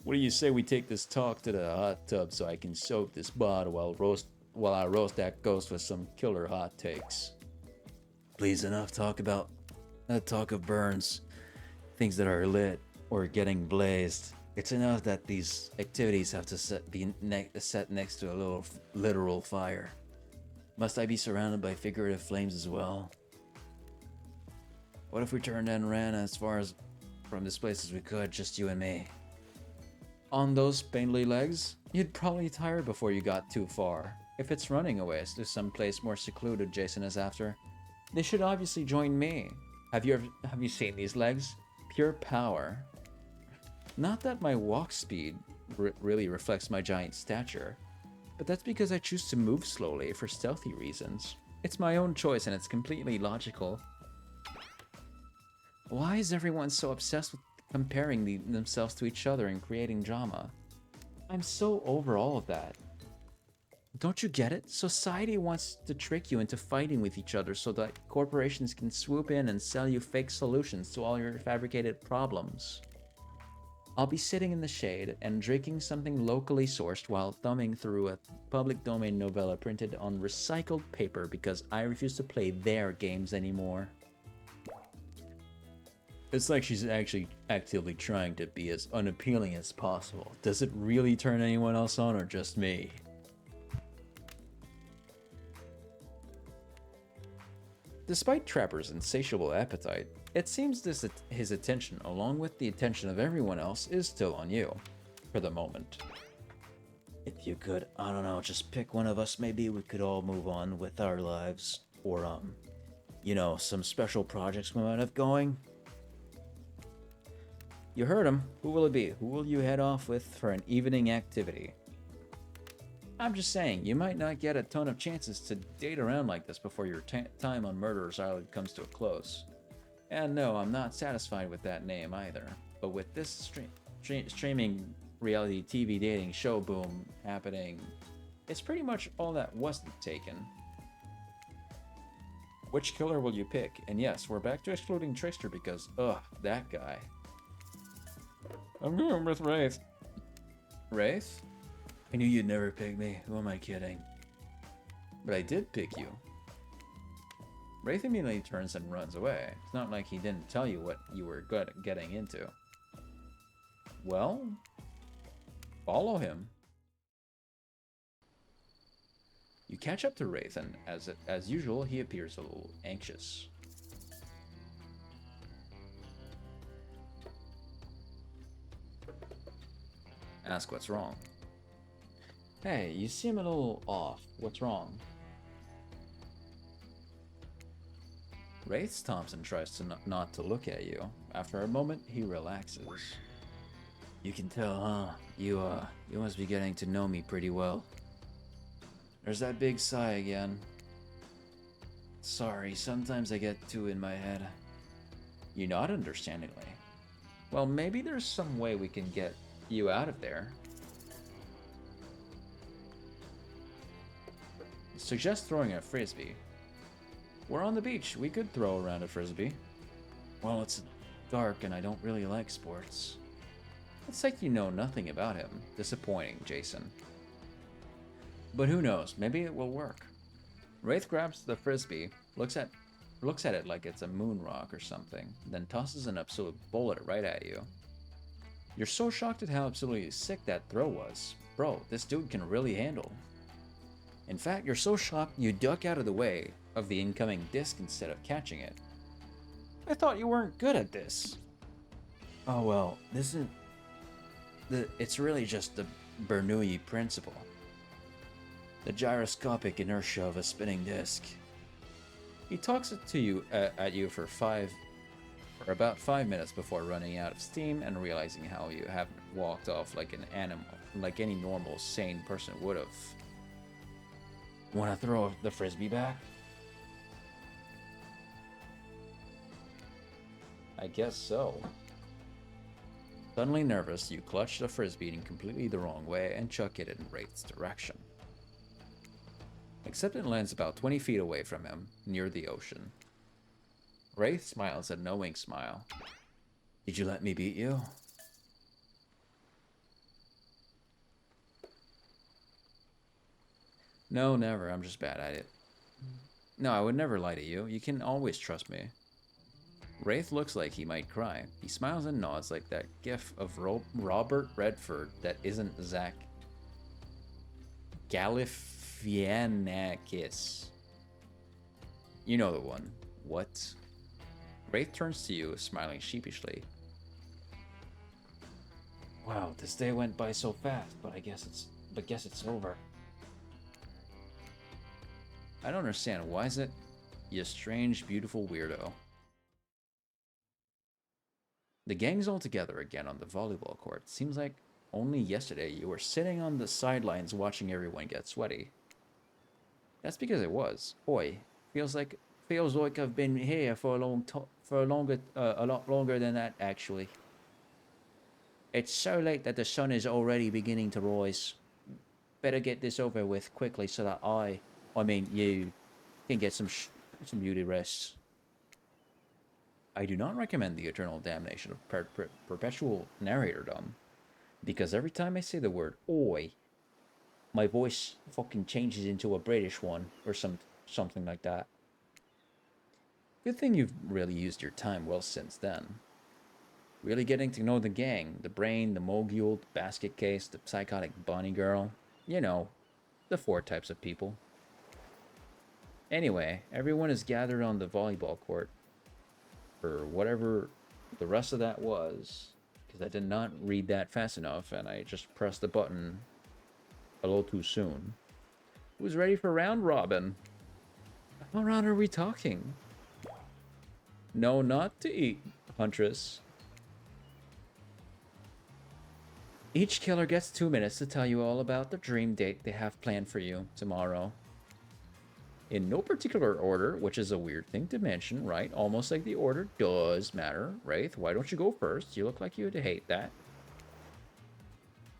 What do you say we take this talk to the hot tub so I can soak this bottle while I roast that ghost with some killer hot takes? Please, enough talk of burns. Things that are lit or getting blazed. It's enough that these activities have to be set next to a little literal fire. Must I be surrounded by figurative flames as well? What if we turned and ran as far as from this place as we could, just you and me? On those spindly legs, you'd probably tire before you got too far. If it's running away to some place more secluded Jason is after, they should obviously join me. Have you seen these legs? Pure power. Not that my walk speed really reflects my giant stature, but that's because I choose to move slowly for stealthy reasons. It's my own choice and it's completely logical. Why is everyone so obsessed with comparing themselves to each other and creating drama? I'm so over all of that. Don't you get it? Society wants to trick you into fighting with each other so that corporations can swoop in and sell you fake solutions to all your fabricated problems. I'll be sitting in the shade and drinking something locally sourced while thumbing through a public domain novella printed on recycled paper because I refuse to play their games anymore. It's like she's actually actively trying to be as unappealing as possible. Does it really turn anyone else on or just me? Despite Trapper's insatiable appetite, it seems his attention, along with the attention of everyone else, is still on you. For the moment. If you could, I don't know, just pick one of us, maybe we could all move on with our lives. Or, you know, some special projects we might have going. You heard him. Who will it be? Who will you head off with for an evening activity? I'm just saying, you might not get a ton of chances to date around like this before your time on Murderer's Island comes to a close. And no, I'm not satisfied with that name either. But with this streaming reality TV dating show boom happening, it's pretty much all that wasn't taken. Which killer will you pick? And yes, we're back to excluding Trickster because, ugh, that guy. I'm going with Wraith. Wraith? I knew you'd never pick me. Who am I kidding? But I did pick you. Wraith immediately turns and runs away. It's not like he didn't tell you what you were getting into. Well, follow him. You catch up to Wraith, and as usual, he appears a little anxious. Ask what's wrong. Hey, you seem a little off. What's wrong? Wraith Thompson tries to not to look at you. After a moment, he relaxes. You can tell, huh? You must be getting to know me pretty well. There's that big sigh again. Sorry, sometimes I get too in my head. You nod understandingly. Well, maybe there's some way we can get you out of there. Suggest throwing a frisbee. We're on the beach. We could throw around a frisbee. Well, it's dark and I don't really like sports. It's like you know nothing about him. Disappointing, Jason. But who knows? Maybe it will work. Wraith grabs the frisbee, looks at it like it's a moon rock or something, then tosses an absolute bullet right at you. You're so shocked at how absolutely sick that throw was. Bro, this dude can really handle. In fact, you're so shocked you duck out of the way of the incoming disc instead of catching it. I thought you weren't good at this. Oh well, it's really just the Bernoulli principle. The gyroscopic inertia of a spinning disc. He talks it to you at you for about 5 minutes before running out of steam and realizing how you haven't walked off like an animal, like any normal, sane person would have. Want to throw the frisbee back? I guess so. Suddenly nervous, you clutch the frisbee in completely the wrong way and chuck it in Wraith's direction. Except it lands about 20 feet away from him, near the ocean. Wraith smiles a knowing smile. Did you let me beat you? No, never. I'm just bad at it. No, I would never lie to you. You can always trust me. Wraith looks like he might cry. He smiles and nods like that gif of Robert Redford that isn't Zach Galifianakis. You know the one. What? Wraith turns to you, smiling sheepishly. Wow, this day went by so fast, but I guess it's over. I don't understand. Why is it? You strange, beautiful weirdo. The gang's all together again on the volleyball court. Seems like only yesterday you were sitting on the sidelines watching everyone get sweaty. That's because it was. Oi, feels like I've been here for a lot longer than that actually. . It's so late that the sun is already beginning to rise. better get this over with quickly so that I mean you, can get some beauty rest. I do not recommend the eternal damnation of perpetual narratordom, because every time I say the word oi, my voice fucking changes into a British one or something like that. Good thing you've really used your time well since then. Really getting to know the gang, the brain, the mogul, the basket case, the psychotic bunny girl. You know, the 4 types of people. Anyway, everyone is gathered on the volleyball court, or whatever the rest of that was, because I did not read that fast enough and I just pressed the button a little too soon. Who's ready for round robin? How round are we talking? No, not to eat, Huntress. Each killer gets 2 minutes to tell you all about the dream date they have planned for you tomorrow. In no particular order, which is a weird thing to mention, right? Almost like the order does matter. Wraith, why don't you go first? You look like you would hate that.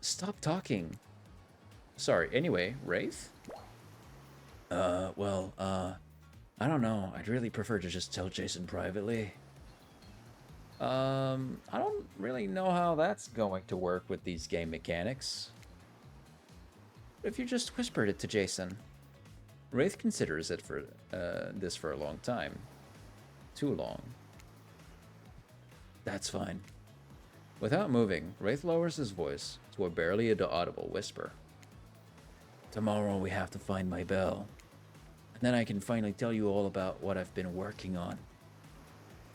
Stop talking. Sorry, anyway, Wraith? I don't know. I'd really prefer to just tell Jason privately. I don't really know how that's going to work with these game mechanics. If you just whispered it to Jason. Wraith considers it for this for a long time. Too long. That's fine. Without moving, Wraith lowers his voice to a barely audible whisper. Tomorrow we have to find my bell. And then I can finally tell you all about what I've been working on.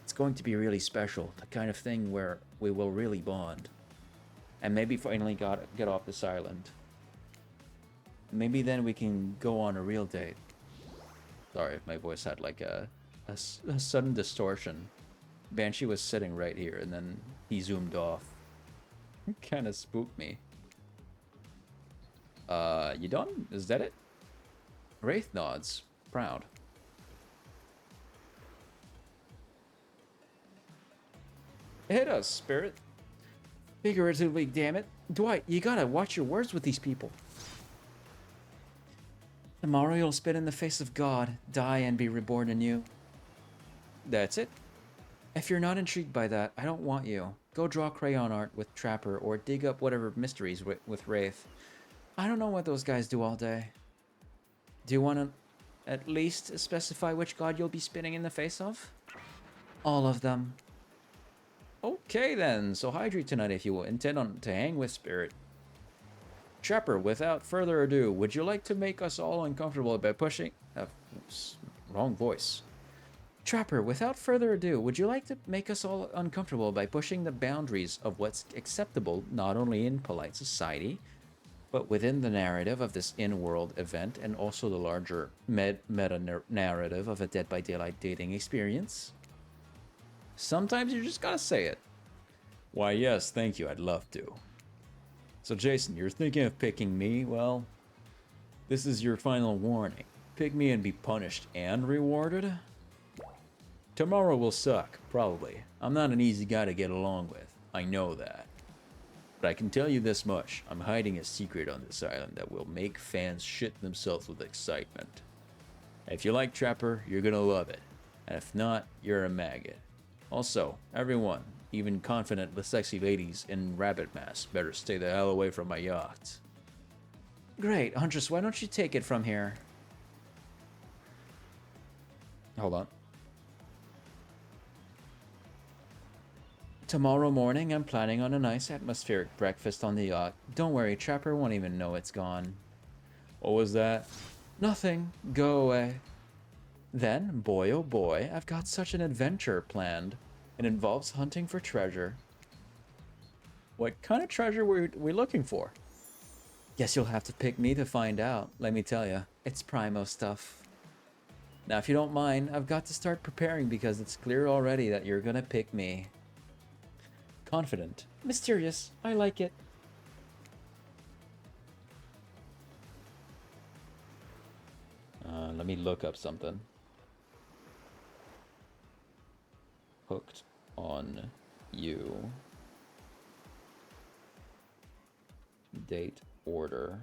It's going to be really special, the kind of thing where we will really bond. And maybe finally get off this island. Maybe then we can go on a real date. Sorry if my voice had like a sudden distortion. Banshee was sitting right here and then he zoomed off. Kind of spooked me. You done? Is that it? Wraith nods, proud. Hit us, Spirit. Figuratively, damn it. Dwight, you gotta watch your words with these people. Tomorrow you'll spit in the face of God, die and be reborn anew. That's it? If you're not intrigued by that, I don't want you. Go draw crayon art with Trapper or dig up whatever mysteries with Wraith. I don't know what those guys do all day. Do you want to at least specify which god you'll be spitting in the face of? All of them. Okay then, so hydrate tonight if you intend to hang with Spirit. Trapper, without further ado, would you like to make us all uncomfortable by pushing... wrong voice. Trapper, without further ado, would you like to make us all uncomfortable by pushing the boundaries of what's acceptable not only in polite society, but within the narrative of this in-world event and also the larger meta-narrative of a Dead by Daylight dating experience? Sometimes you just gotta say it. Why yes, thank you, I'd love to. So Jason, you're thinking of picking me? Well, this is your final warning. Pick me and be punished and rewarded? Tomorrow will suck, probably. I'm not an easy guy to get along with. I know that. But I can tell you this much. I'm hiding a secret on this island that will make fans shit themselves with excitement. If you like Trapper, you're gonna love it. And if not, you're a maggot. Also, everyone, even confident the sexy ladies in rabbit masks, better stay the hell away from my yacht. Great, Huntress, why don't you take it from here? Hold on. Tomorrow morning, I'm planning on a nice atmospheric breakfast on the yacht. Don't worry, Trapper won't even know it's gone. What was that? Nothing. Go away. Then, boy oh boy, I've got such an adventure planned. It involves hunting for treasure. What kind of treasure were we looking for? Guess you'll have to pick me to find out. Let me tell you, it's Primo stuff. Now, if you don't mind, I've got to start preparing because it's clear already that you're gonna pick me. Confident. Mysterious. I like it. Let me look up something. Hooked on you. Date order.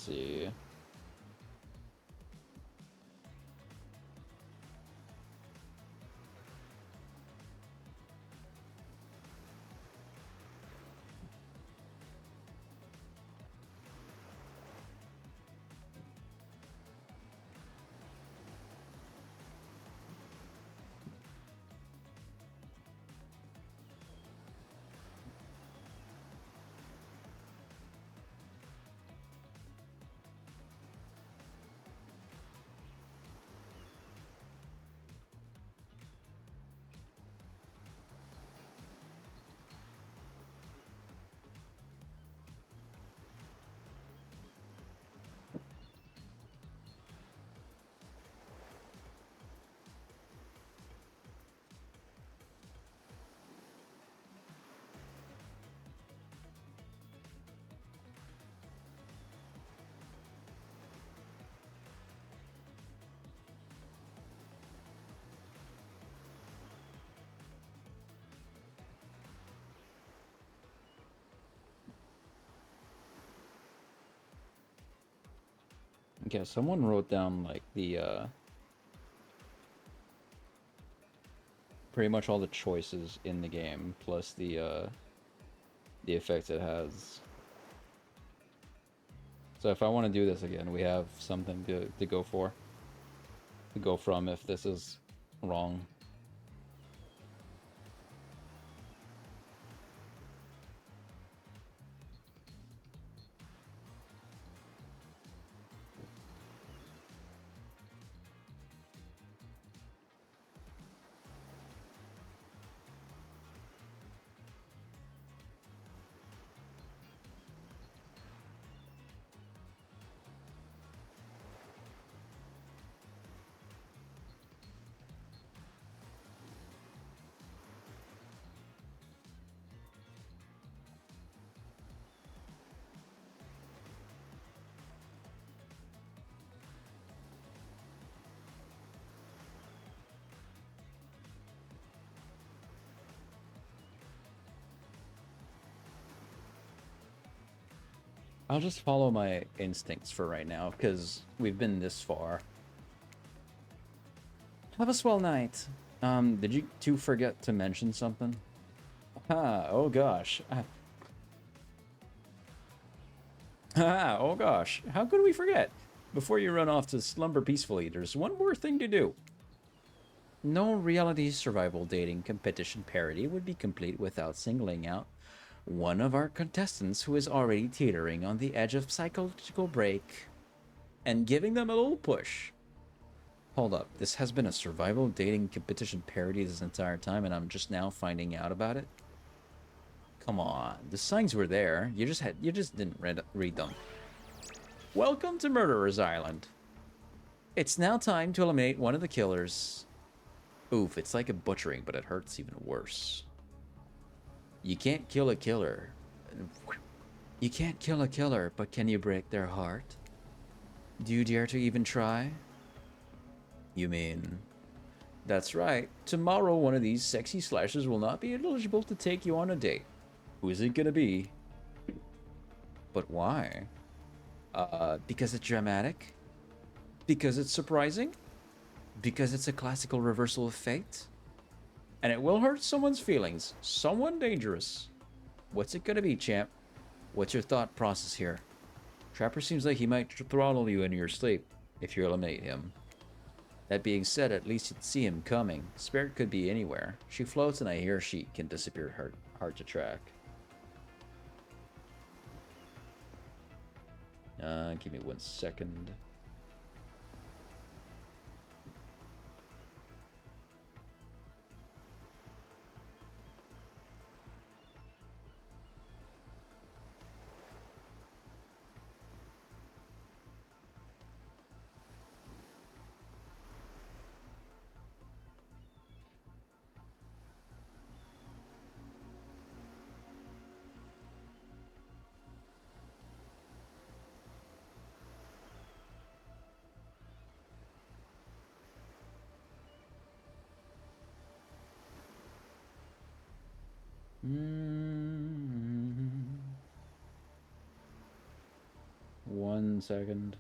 see. Okay, someone wrote down like the pretty much all the choices in the game plus the effects it has. So if I want to do this again, we have something to go for. To go from if this is wrong. I'll just follow my instincts for right now, because we've been this far. Have a swell night. Did you two forget to mention something? Oh gosh. Oh gosh. How could we forget? Before you run off to slumber peacefully, there's one more thing to do. No reality survival dating competition parody would be complete without singling out one of our contestants who is already teetering on the edge of psychological break and giving them a little push. Hold up, this has been a survival dating competition parody this entire time and I'm just now finding out about it? Come on, the signs were there, you just didn't read them. Welcome to Murderer's Island. It's now time to eliminate one of the killers. Oof, it's like a butchering, but it hurts even worse. You can't kill a killer. You can't kill a killer, but can you break their heart? Do you dare to even try? You mean... That's right. Tomorrow, one of these sexy slashers will not be eligible to take you on a date. Who is it gonna be? But why? Because it's dramatic? Because it's surprising? Because it's a classical reversal of fate? And it will hurt someone's feelings. Someone dangerous. What's it gonna be, champ? What's your thought process here? Trapper seems like he might throttle you in your sleep if you eliminate him. That being said, at least you'd see him coming. Spirit could be anywhere. She floats and I hear she can disappear hard to track. Give me 1 second. 1 second.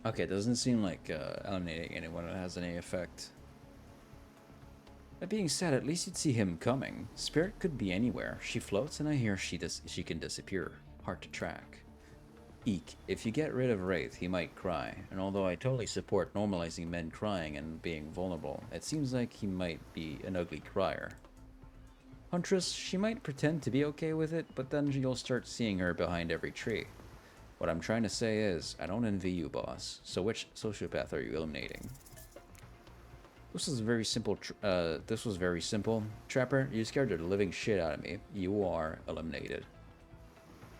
Okay, it doesn't seem like eliminating anyone has any effect. That being said, at least you'd see him coming. Spirit could be anywhere. She floats and I hear she can disappear. Hard to track. Eek, if you get rid of Wraith, he might cry. And although I totally support normalizing men crying and being vulnerable, it seems like he might be an ugly crier. Huntress, she might pretend to be okay with it, but then you'll start seeing her behind every tree. What I'm trying to say is, I don't envy you, boss. So which sociopath are you eliminating? This was very simple. This was very simple. Trapper, you scared the living shit out of me. You are eliminated.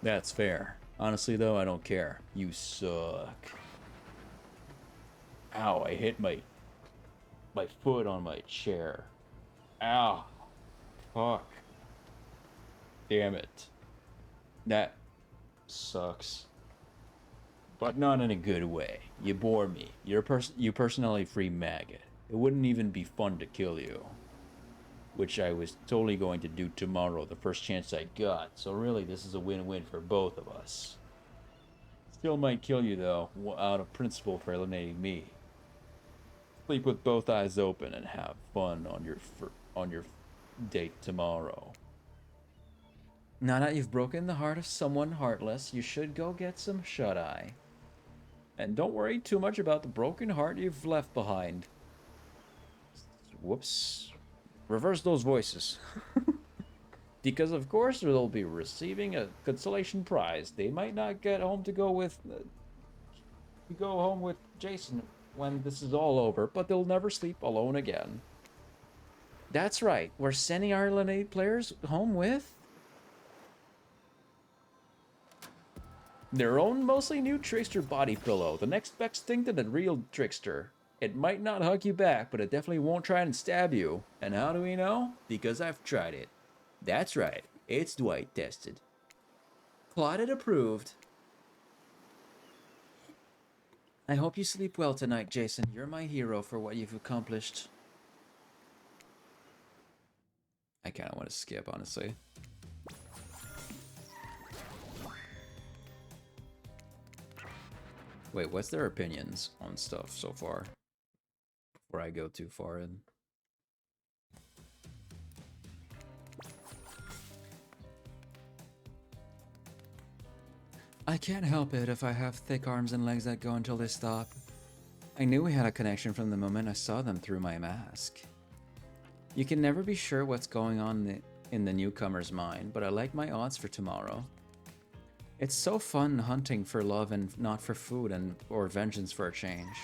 That's fair. Honestly, though, I don't care. You suck. Ow! I hit my foot on my chair. Ow! Fuck. Damn it. That sucks. But not in a good way. You bore me. You personally free maggot. It wouldn't even be fun to kill you. Which I was totally going to do tomorrow, the first chance I got. So really, this is a win-win for both of us. Still might kill you though, out of principle for eliminating me. Sleep with both eyes open and have fun on your date tomorrow. Now that you've broken the heart of someone heartless, you should go get some shut-eye. And don't worry too much about the broken heart you've left behind. Whoops. Reverse those voices. Because of course they'll be receiving a consolation prize. They might not get home to go with Jason when this is all over, but they'll never sleep alone again. That's right. We're sending our eliminated players home with their own mostly new Trickster body pillow. The next best thing to the real Trickster. It might not hug you back, but it definitely won't try and stab you. And how do we know? Because I've tried it. That's right. It's Dwight tested. Plotted approved. I hope you sleep well tonight, Jason. You're my hero for what you've accomplished. I kind of want to skip, honestly. Wait, what's their opinions on stuff so far? Before I go too far in. I can't help it if I have thick arms and legs that go until they stop. I knew we had a connection from the moment I saw them through my mask. You can never be sure what's going on in the newcomer's mind, but I like my odds for tomorrow. It's so fun hunting for love and not for food or vengeance for a change.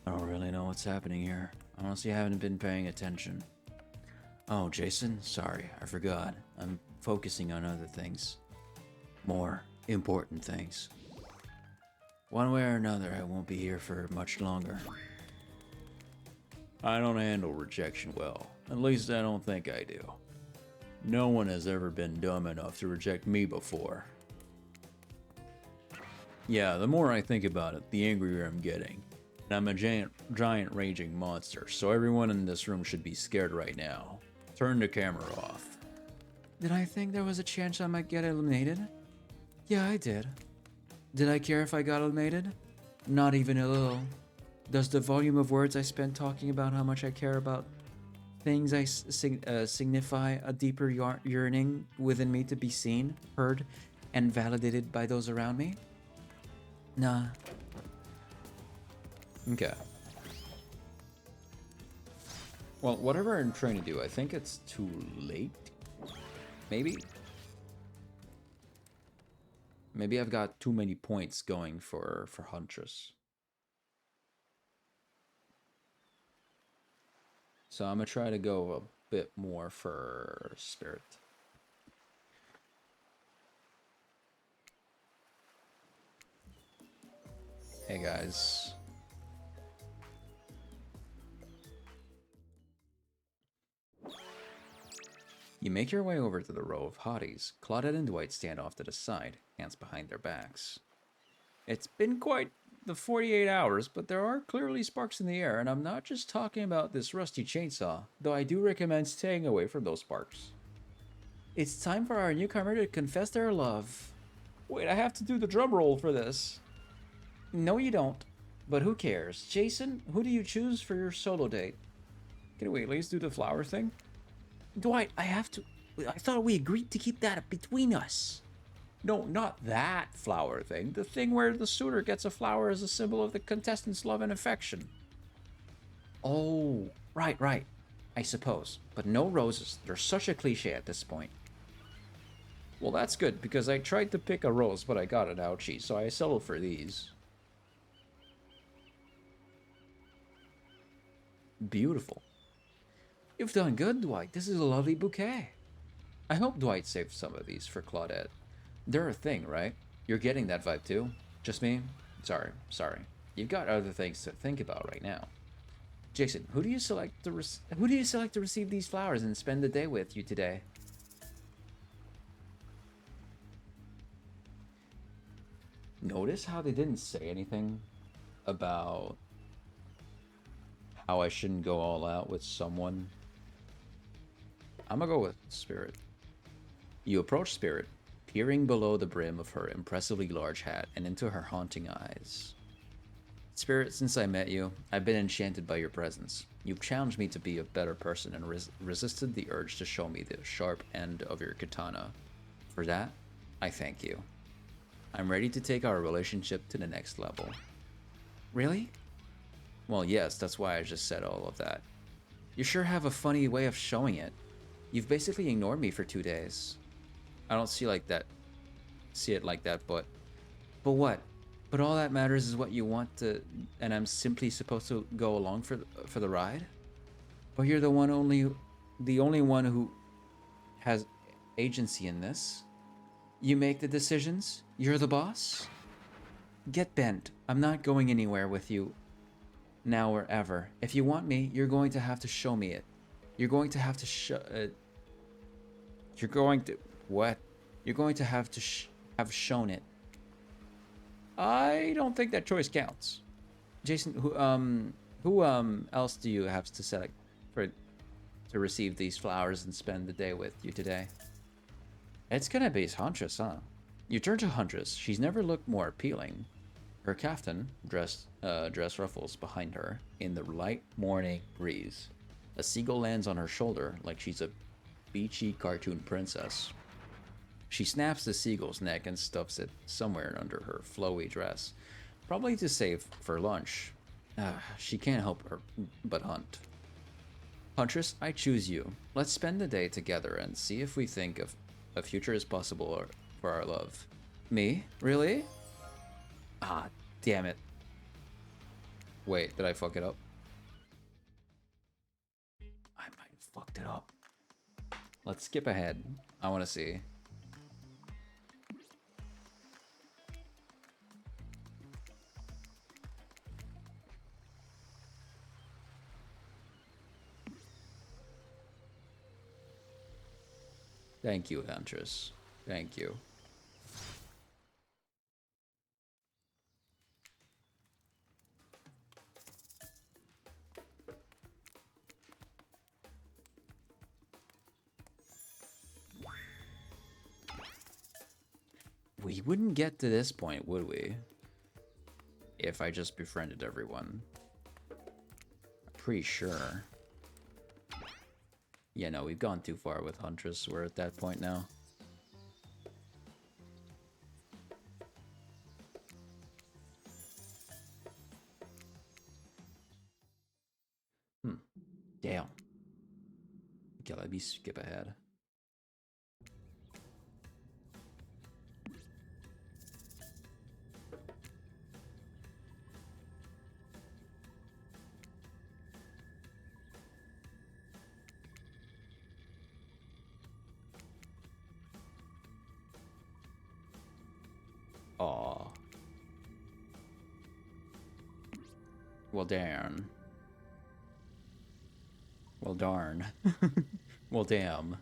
I don't really know what's happening here. Honestly, I haven't been paying attention. Oh, Jason, sorry, I forgot. I'm focusing on other things. More important things. One way or another, I won't be here for much longer. I don't handle rejection well. At least I don't think I do. No one has ever been dumb enough to reject me before. Yeah, the more I think about it, the angrier I'm getting. And I'm a giant raging monster, so everyone in this room should be scared right now. Turn the camera off. Did I think there was a chance I might get eliminated? Yeah, I did. Did I care if I got eliminated? Not even a little. Does the volume of words I spent talking about how much I care about things I signify a deeper yearning within me to be seen, heard, and validated by those around me? Nah. Okay. Well, whatever I'm trying to do, I think it's too late. Maybe? Maybe I've got too many points going for Huntress. So I'm gonna try to go bit more for Spirit. Hey guys. You make your way over to the row of hotties. Claudette and Dwight stand off to the side, hands behind their backs. It's been quite the 48 hours, but there are clearly sparks in the air, and I'm not just talking about this rusty chainsaw, though I do recommend staying away from those sparks. It's time for our newcomer to confess their love. Wait, I have to do the drum roll for this. No, you don't. But who cares? Jason, who do you choose for your solo date? Can we at least do the flower thing? Dwight, I thought we agreed to keep that between us. No, not that flower thing. The thing where the suitor gets a flower as a symbol of the contestant's love and affection. Oh, right. I suppose. But no roses. They're such a cliche at this point. Well, that's good, because I tried to pick a rose, but I got an ouchie, so I settled for these. Beautiful. You've done good, Dwight. This is a lovely bouquet. I hope Dwight saved some of these for Claudette. They're a thing, right? You're getting that vibe too? Just me? Sorry. You've got other things to think about right now. Jason, who do you select to receive these flowers and spend the day with you today? Notice how they didn't say anything about how I shouldn't go all out with someone. I'm gonna go with Spirit. You approach Spirit, peering below the brim of her impressively large hat and into her haunting eyes. Spirit, since I met you, I've been enchanted by your presence. You've challenged me to be a better person and resisted the urge to show me the sharp end of your katana. For that, I thank you. I'm ready to take our relationship to the next level. Really? Well, yes, that's why I just said all of that. You sure have a funny way of showing it. You've basically ignored me for 2 days. I don't see it like that, but what? But all that matters is what you want to, and I'm simply supposed to go along for the ride? But you're the only one who has agency in this. You make the decisions? You're the boss? Get bent. I'm not going anywhere with you now or ever. If you want me, you're going to have to show me it. You're going to have to what? You're going to have to have shown it. I don't think that choice counts. Jason, who else do you have to select to receive these flowers and spend the day with you today? It's gonna be Huntress, huh? You turn to Huntress. She's never looked more appealing. Her kaftan dress ruffles behind her in the light morning breeze. A seagull lands on her shoulder like she's a beachy cartoon princess. She snaps the seagull's neck and stuffs it somewhere under her flowy dress, probably to save for lunch. She can't help her but hunt. Huntress, I choose you. Let's spend the day together and see if we think of a future is possible for our love. Me? Really? Ah, damn it. Wait, did I fuck it up? I might have fucked it up. Let's skip ahead. I want to see. Thank you, Huntress. Thank you. We wouldn't get to this point, would we? If I just befriended everyone. I'm pretty sure. Yeah, no, we've gone too far with Huntress. We're at that point now. Damn. Okay, let me skip ahead. Aw. Well, darn. Well, darn. Well, damn.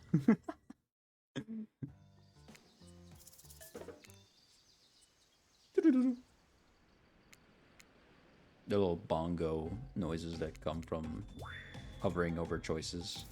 The little bongo noises that come from hovering over choices.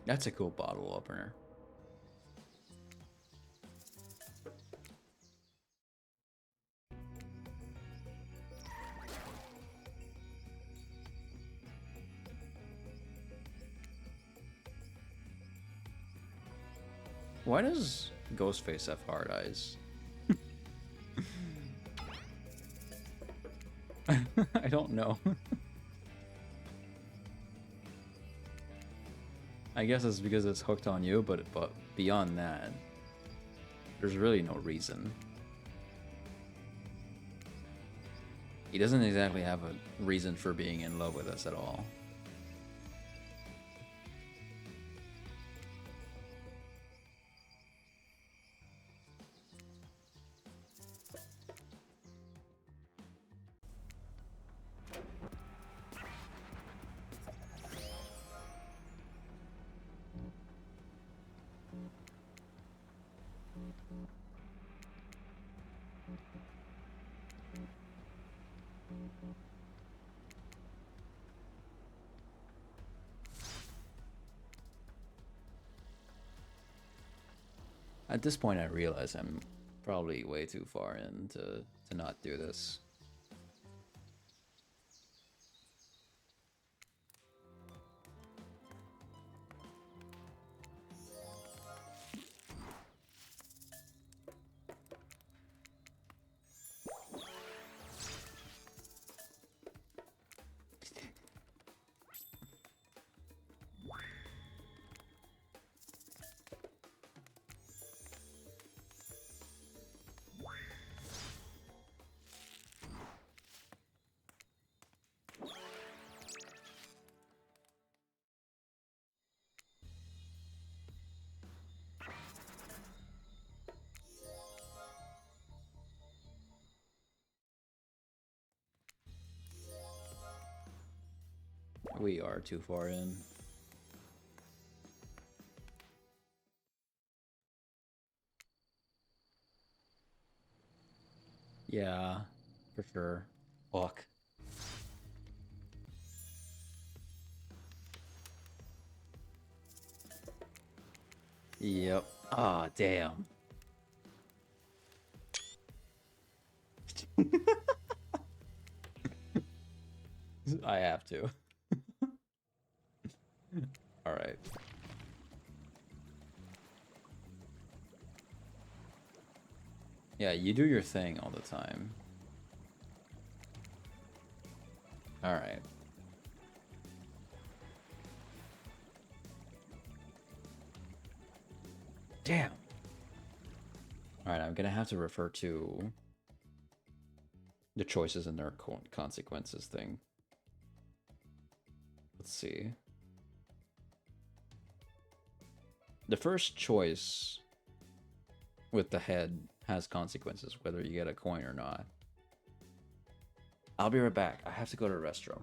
That's a cool bottle opener. Why does Ghostface have hard eyes? I don't know. I guess it's because it's hooked on you, but beyond that, there's really no reason. He doesn't exactly have a reason for being in love with us at all. At this point, I realize I'm probably way too far in to not do this. We are too far in. Yeah, for sure. Fuck. Yep. Ah, damn. I have to. All right. Yeah, you do your thing all the time. All right. Damn. All right, I'm gonna have to refer to the choices and their consequences thing. Let's see. The first choice with the head has consequences, whether you get a coin or not. I'll be right back. I have to go to the restroom.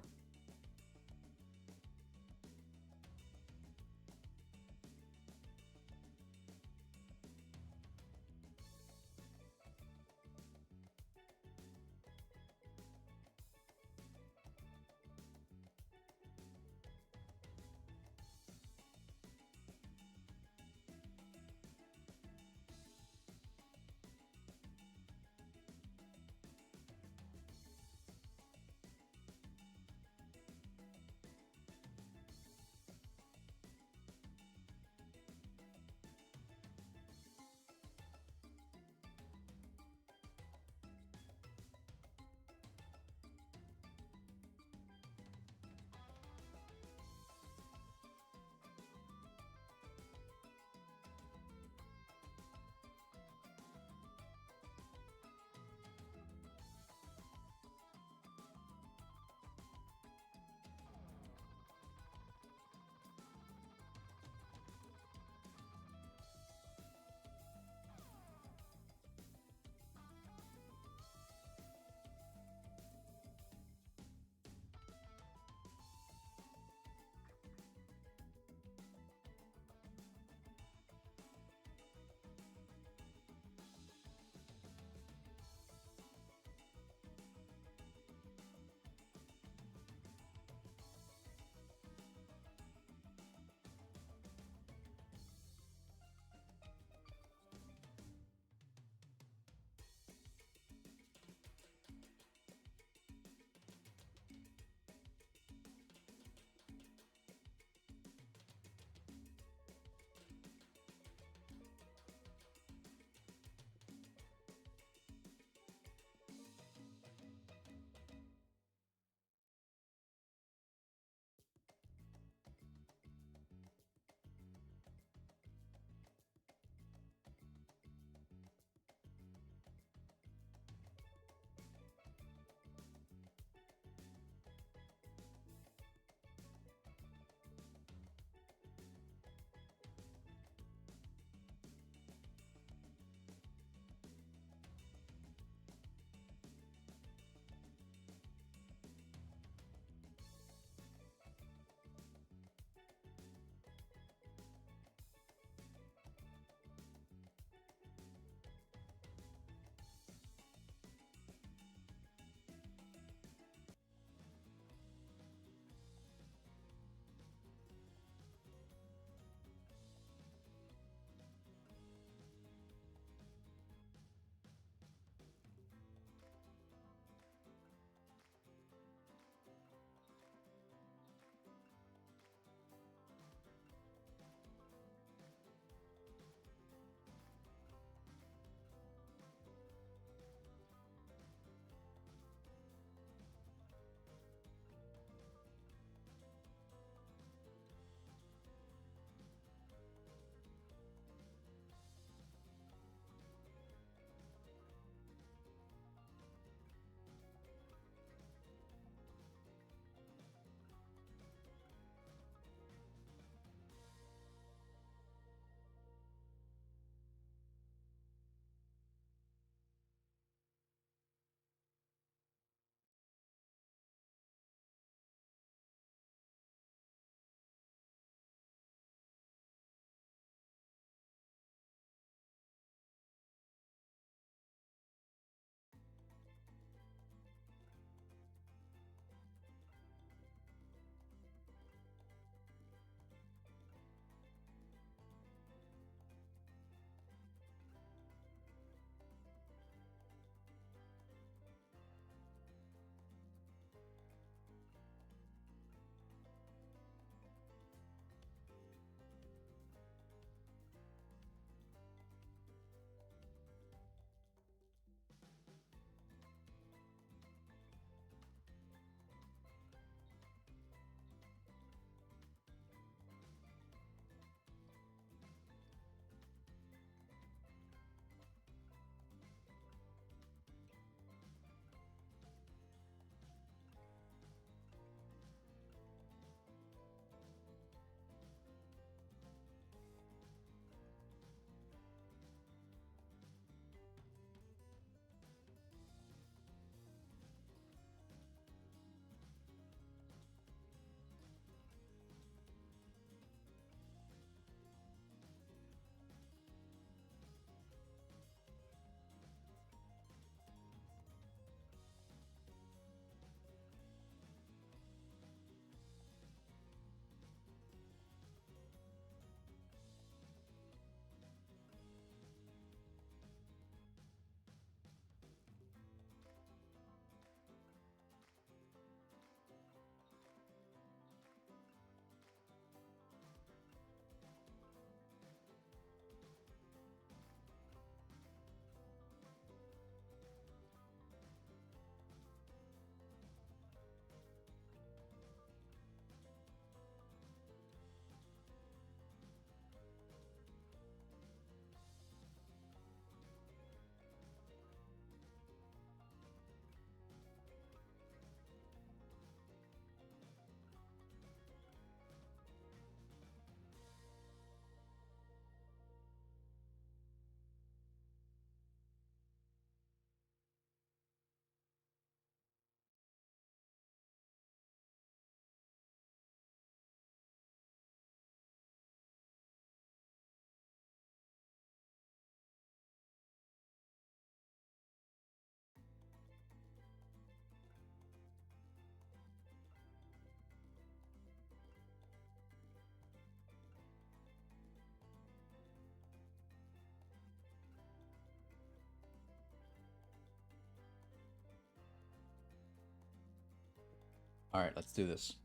Alright, let's do this.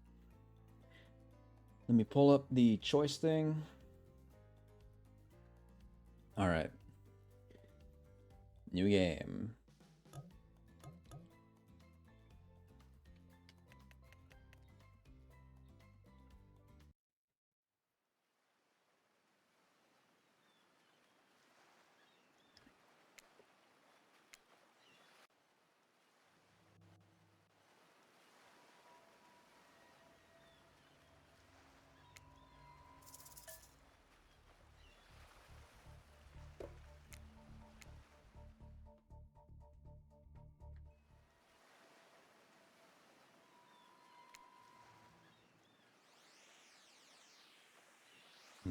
Let me pull up the choice thing. Alright. New game.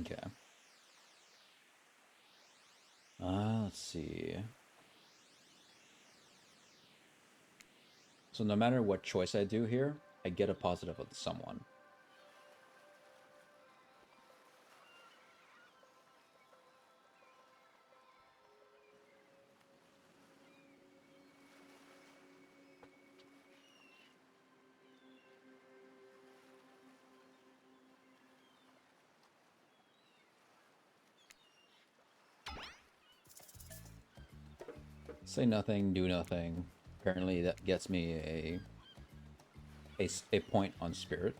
Okay. Let's see. So no matter what choice I do here, I get a positive with someone. Say nothing, do nothing. Apparently that gets me a point on spirit.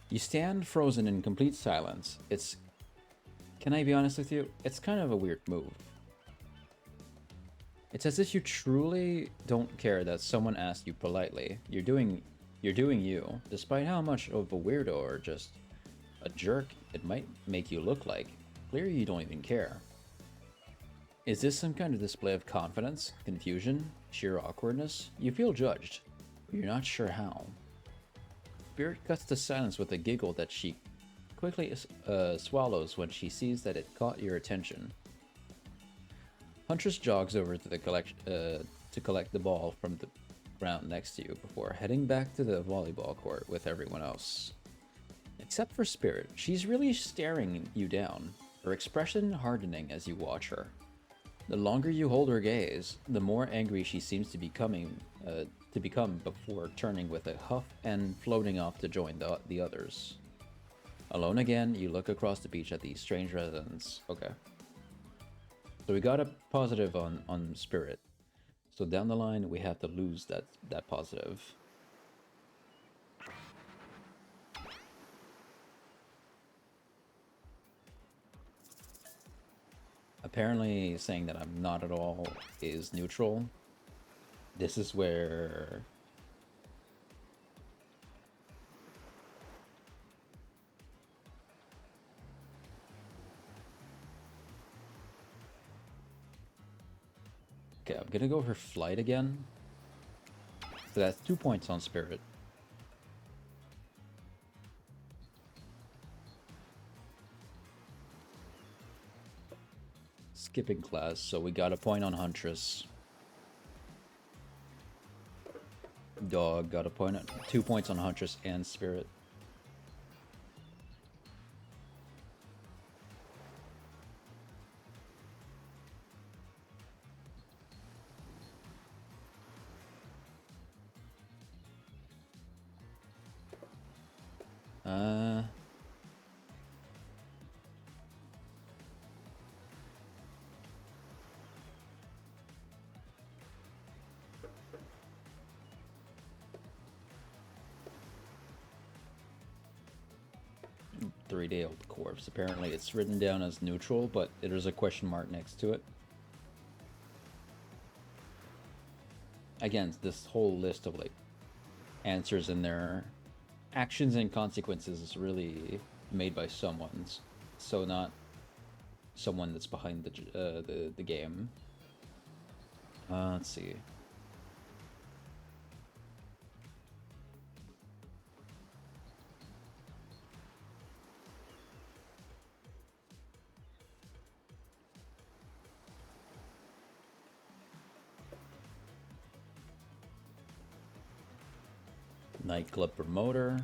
You stand frozen in complete silence. It's... Can I be honest with you? It's kind of a weird move. It's as if you truly don't care that someone asked you politely. You're doing you, despite how much of a weirdo or just a jerk it might make you look like. Clearly you don't even care. Is this some kind of display of confidence, confusion, sheer awkwardness? You feel judged, but you're not sure how. Spirit cuts the silence with a giggle that she quickly swallows when she sees that it caught your attention. Huntress jogs over to collect the ball from the ground next to you before heading back to the volleyball court with everyone else. Except for Spirit, she's really staring you down, her expression hardening as you watch her. The longer you hold her gaze, the more angry she seems to become before turning with a huff and floating off to join the others. Alone again, you look across the beach at the strange residents. Okay. So we got a positive on Spirit. So down the line, we have to lose that positive. Apparently saying that I'm not at all is neutral. This is where... Okay, I'm gonna go for flight again. So that's 2 points on Spirit. Skipping class, so we got a point on Huntress. Dog got a point, 2 points on Huntress and Spirit. Three-day-old corpse. Apparently it's written down as neutral, but there's a question mark next to it. Again, this whole list of like answers in there, actions and consequences is really made by someone's, so not someone that's behind the game. Let's see. Nightclub promoter.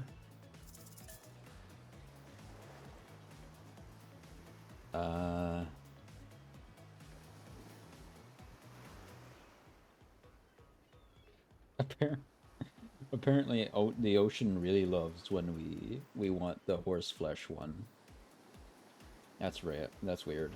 Apparently, the ocean really loves when we want the horse flesh one. That's rare. That's weird.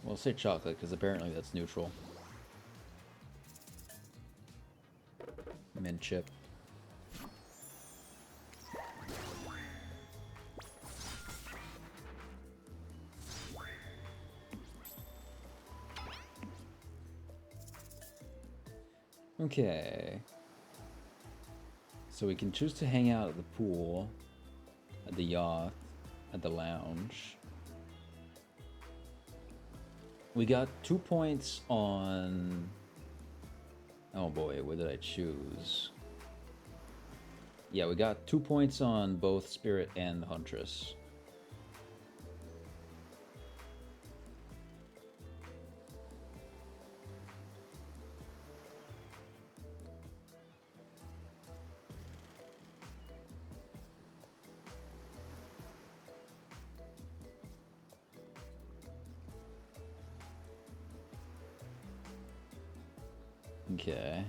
We'll say chocolate because apparently that's neutral. Mint chip. Okay. So we can choose to hang out at the pool, at the yacht, at the lounge. We got 2 points on... Oh boy, what did I choose? Yeah, we got 2 points on both Spirit and the Huntress. Okay.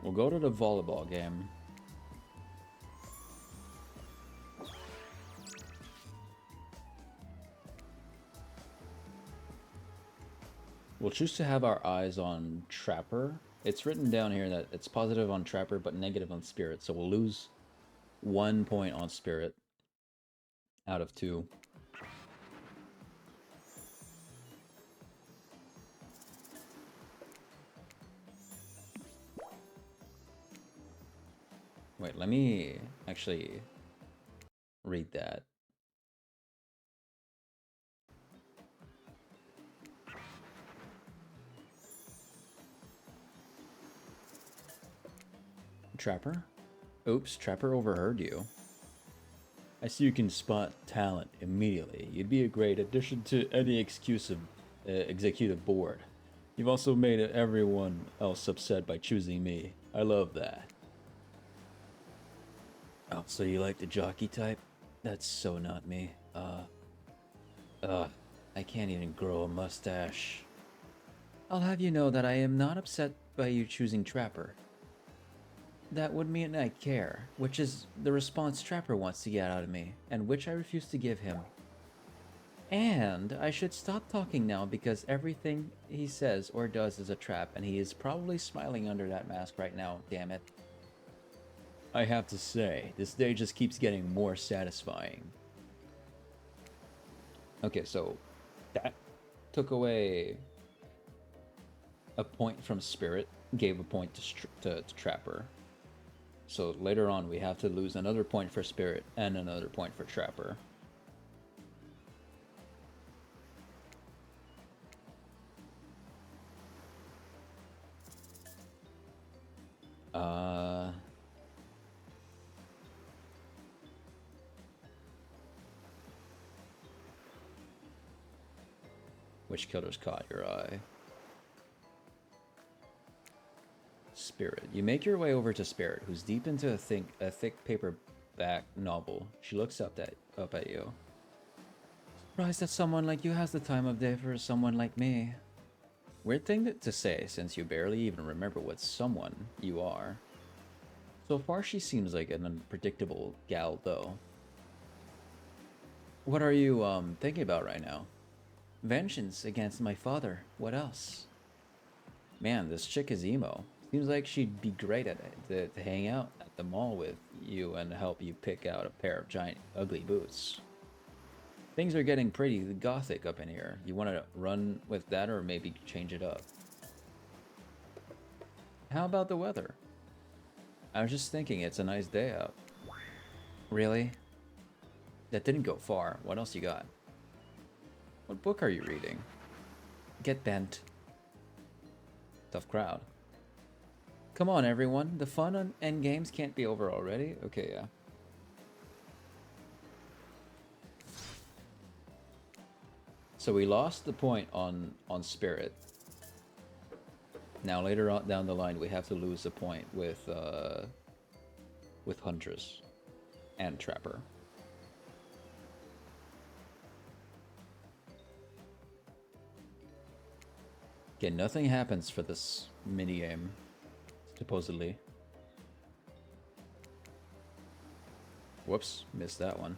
We'll go to the volleyball game. We'll choose to have our eyes on Trapper. It's written down here that it's positive on Trapper, but negative on Spirit. So we'll lose 1 point on Spirit out of 2. Wait, let me actually read that. Trapper? Oops, Trapper overheard you. I see you can spot talent immediately. You'd be a great addition to any executive board. You've also made everyone else upset by choosing me. I love that. Oh, so you like the jockey type? That's so not me. I can't even grow a mustache. I'll have you know that I am not upset by you choosing Trapper. That would mean I care, which is the response Trapper wants to get out of me, and which I refuse to give him. And I should stop talking now because everything he says or does is a trap, and he is probably smiling under that mask right now, damn it. I have to say, this day just keeps getting more satisfying. Okay, so that took away a point from Spirit, gave a point to Trapper. So later on, we have to lose another point for Spirit and another point for Trapper. Which killer's caught your eye? Spirit. You make your way over to Spirit, who's deep into a thick paperback novel. She looks up at you. Surprised that someone like you has the time of day for someone like me. Weird thing to say, since you barely even remember what someone you are. So far, she seems like an unpredictable gal, though. What are you, thinking about right now? Vengeance against my father. What else? Man, this chick is emo. Seems like she'd be great at it, to hang out at the mall with you and help you pick out a pair of giant ugly boots. Things are getting pretty gothic up in here. You want to run with that or maybe change it up? How about the weather? I was just thinking it's a nice day out. Really? That didn't go far. What else you got? What book are you reading? Get bent. Tough crowd. Come on, everyone. The fun and games can't be over already? Okay, yeah. So we lost the point on Spirit. Now later on down the line, we have to lose the point with Huntress and Trapper. Okay, nothing happens for this mini-game, supposedly. Whoops, missed that one.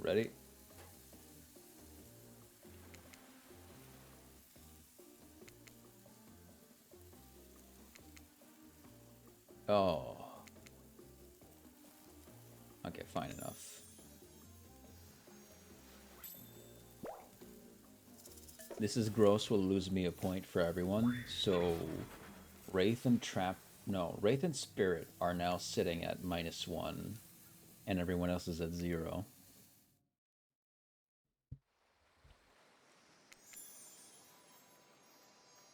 Ready? Oh. Okay, fine enough. This is gross, will lose me a point for everyone. So Wraith and Wraith and Spirit are now sitting at -1 and everyone else is at 0.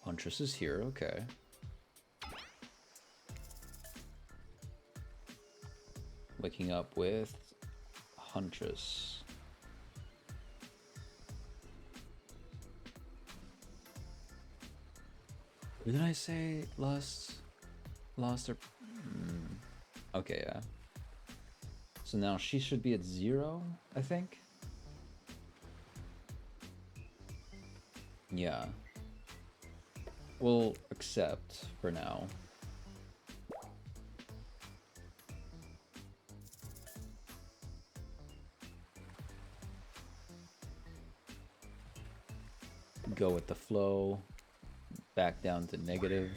Huntress is here, okay. Waking up with Huntress. What did I say? Lost or... Okay, yeah. So now she should be at 0, I think? Yeah. We'll accept for now. Go with the flow. Back down to negative.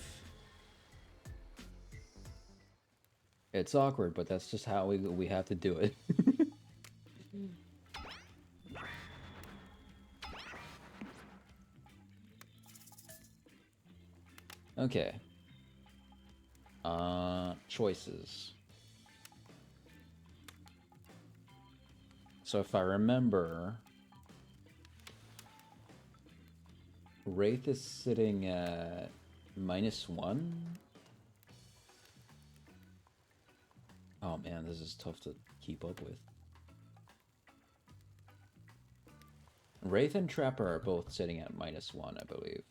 It's awkward, but that's just how we have to do it. Okay. Choices. So if I remember, Wraith is sitting at -1. Oh man, this is tough to keep up with. Wraith and Trapper are both sitting at -1, I believe.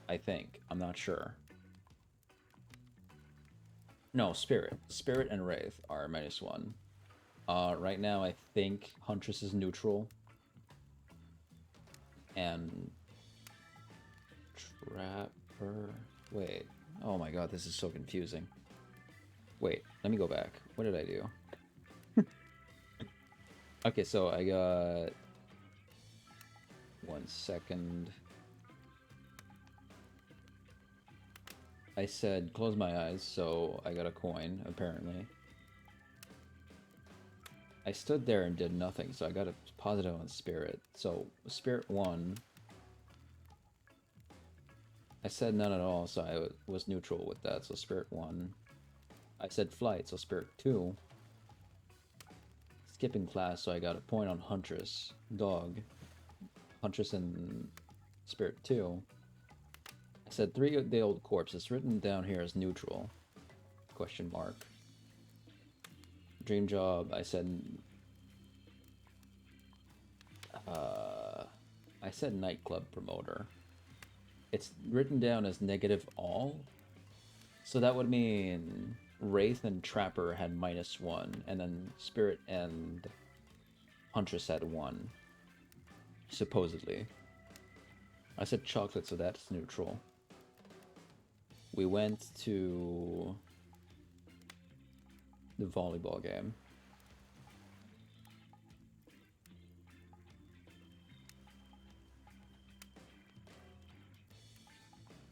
I think. I'm not sure. No, Spirit. Spirit and Wraith are -1. Right now, I think Huntress is neutral. And Trapper... Wait. Oh my god, this is so confusing. Wait, let me go back. What did I do? Okay, so I got... 1 second... I said close my eyes, so I got a coin, apparently. I stood there and did nothing, so I got a positive on Spirit. So, Spirit 1. I said none at all, so I was neutral with that, so Spirit 1. I said Flight, so Spirit 2. Skipping class, so I got a point on Huntress. Dog. Huntress and Spirit 2. I said 3 of the old corpses, written down here as neutral. Question mark. Dream job, I said nightclub promoter. It's written down as negative all. So that would mean Wraith and Trapper had -1, and then Spirit and Huntress had 1. Supposedly. I said chocolate, so that's neutral. We went to the volleyball game.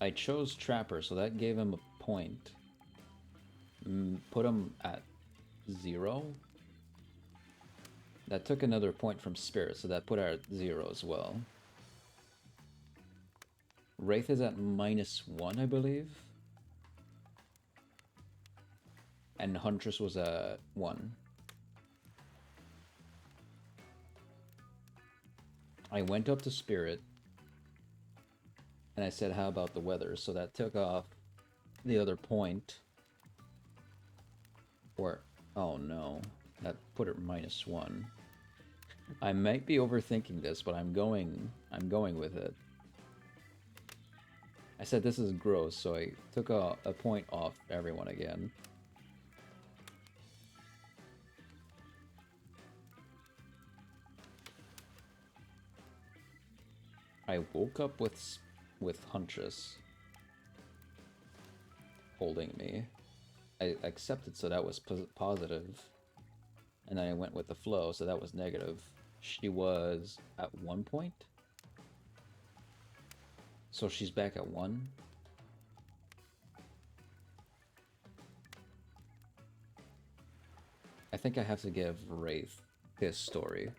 I chose Trapper, so that gave him a point. Put him at 0. That took another point from Spirit, so that put her at 0 as well. Wraith is at -1, I believe. And Huntress was at 1. I went up to Spirit, and I said, how about the weather? So that took off the other point. Or, oh no, that put her -1. I might be overthinking this, but I'm going with it. I said this is gross, so I took a point off everyone again. I woke up with Huntress holding me. I accepted, so that was positive. And then I went with the flow, so that was negative. She was at 1 point. So she's back at 1. I think I have to give Wraith his story.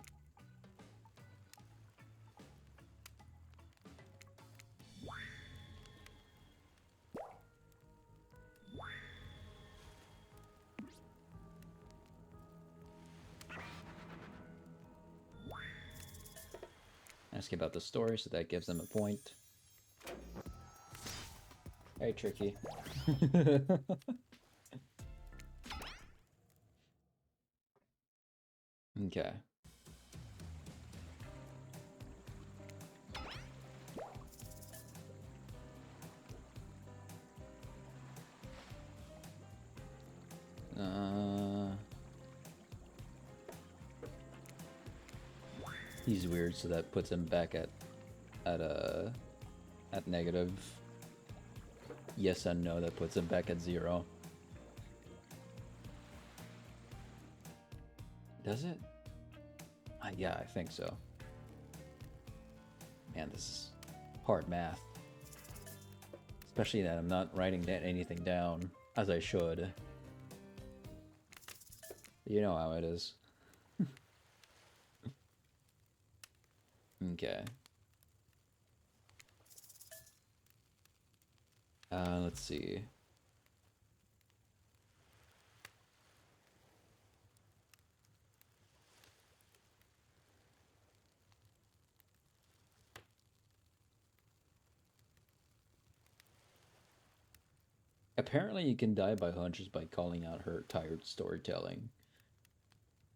Ask about the story, so that gives them a point. Hey, Tricky. Okay. He's weird, so that puts him back at negative. Yes and no, that puts him back at 0. Does it? Yeah, I think so. Man, this is hard math. Especially that I'm not writing anything down, as I should. You know how it is. Okay. Let's see. Apparently you can die by Huntress by calling out her tired storytelling.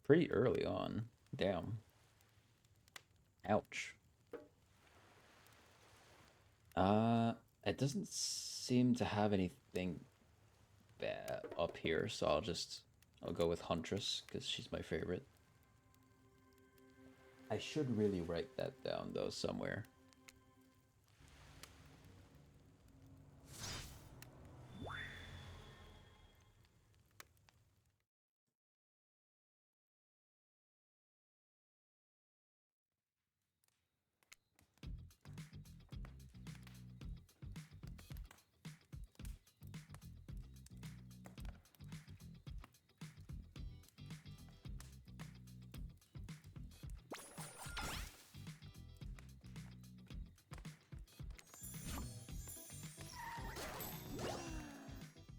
Pretty early on. Damn. Ouch. It doesn't seem to have anything bad up here, so I'll go with Huntress, because she's my favorite. I should really write that down, though, somewhere.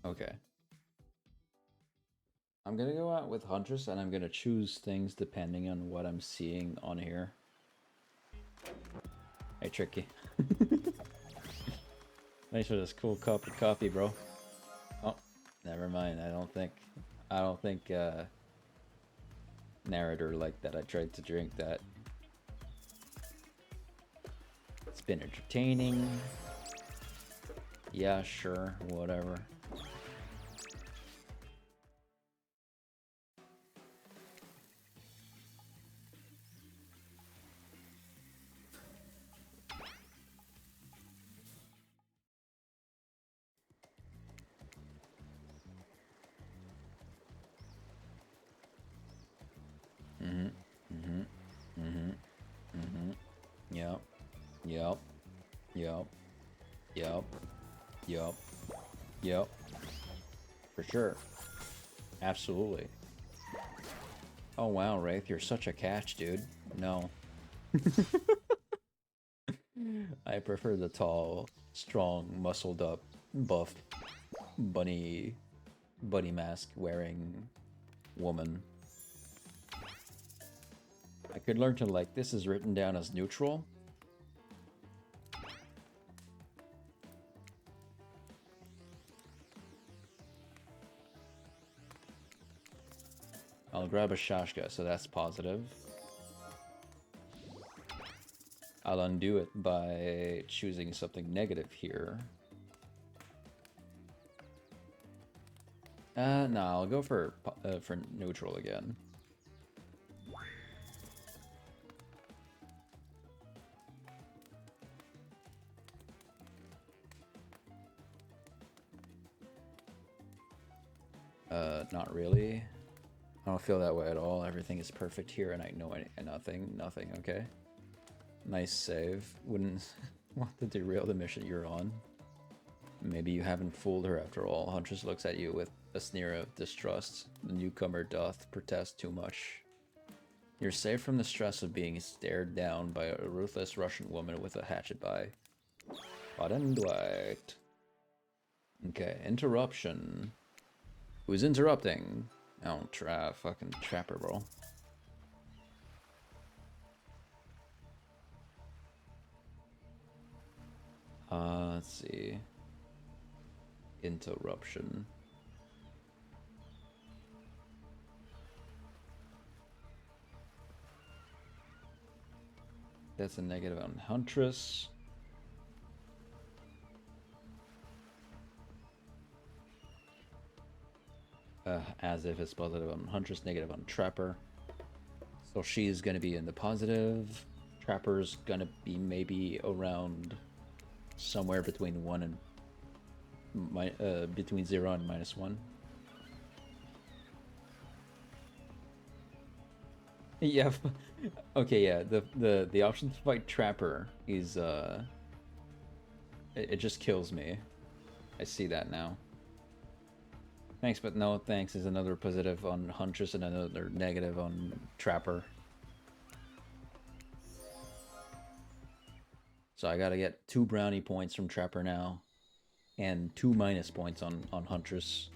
Okay. I'm gonna go out with Huntress, and I'm gonna choose things depending on what I'm seeing on here. Hey, Tricky. Thanks for this cool cup of coffee, bro. Oh, never mind. I don't think narrator liked that I tried to drink that. It's been entertaining. Yeah, sure, whatever. Mm-hmm. Mm-hmm. Yep. Yep. Yep. Yep. Yep. Yep. For sure. Absolutely. Oh wow, Wraith, you're such a catch, dude. No. I prefer the tall, strong, muscled up, buff, bunny mask wearing woman. I could learn to like this is written down as neutral. I'll grab a Shashka, so that's positive. I'll undo it by choosing something negative here. No, I'll go for neutral again. Not really. I don't feel that way at all. Everything is perfect here, and I know nothing. Okay. Nice save. Wouldn't want to derail the mission you're on. Maybe you haven't fooled her after all. Huntress looks at you with a sneer of distrust. The newcomer doth protest too much. You're safe from the stress of being stared down by a ruthless Russian woman with a hatchet by. Dwight. Okay, interruption. Who's interrupting? Oh, fucking Trapper, bro. Let's see. Interruption. That's a negative on Huntress. As if it's positive on Huntress, negative on Trapper. So she's gonna be in the positive. Trapper's gonna be maybe around somewhere between 1 and between 0 and -1. Yeah. Okay, yeah. The option to fight Trapper is it just kills me. I see that now. Thanks, but no thanks is another positive on Huntress and another negative on Trapper. So I gotta get 2 brownie points from Trapper now, and 2 minus points on Huntress.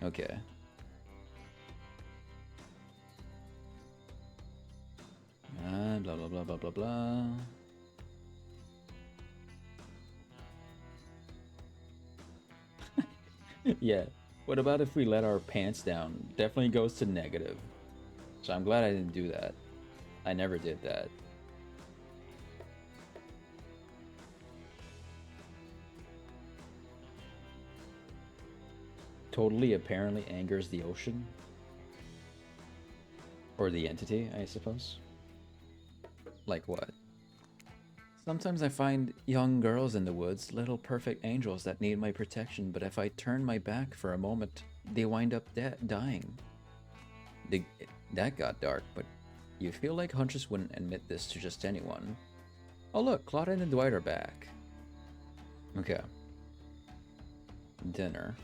Okay. Blah blah blah blah blah blah. Yeah. What about if we let our pants down? Definitely goes to negative. So I'm glad I didn't do that. I never did that. Totally apparently angers the ocean. Or the entity, I suppose. Like what? Sometimes I find young girls in the woods, little perfect angels that need my protection, but if I turn my back for a moment, they wind up dying. That got dark, but you feel like Huntress wouldn't admit this to just anyone. Oh look, Claudine and Dwight are back. Okay. Dinner.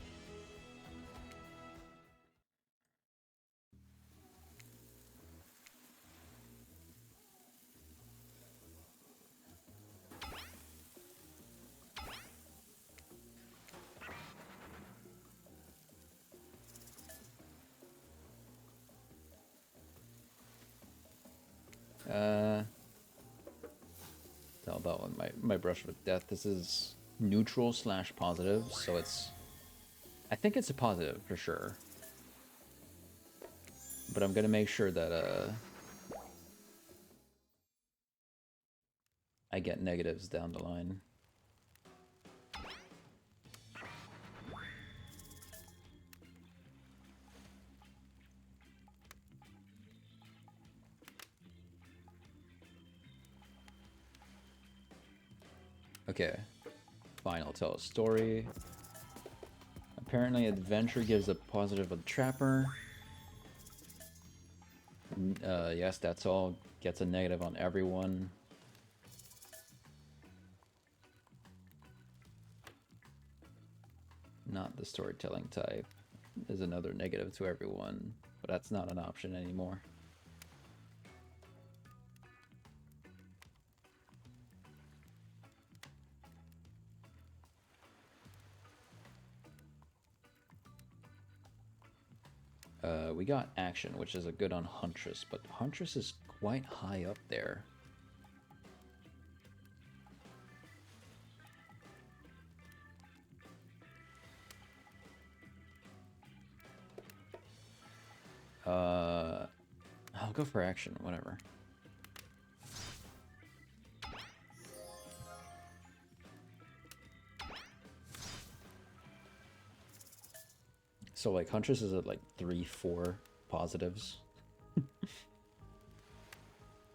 Tell about one, my brush with death. This is neutral / positive, so it's... I think it's a positive for sure. But I'm gonna make sure that I get negatives down the line. Okay. Final tell a story. Apparently adventure gives a positive of trapper. Yes, that's all. Gets a negative on everyone. Not the storytelling type. Is another negative to everyone, but that's not an option anymore. We got action, which is a good on Huntress, but Huntress is quite high up there. I'll go for action, whatever. So like Huntress is at like 3-4 positives.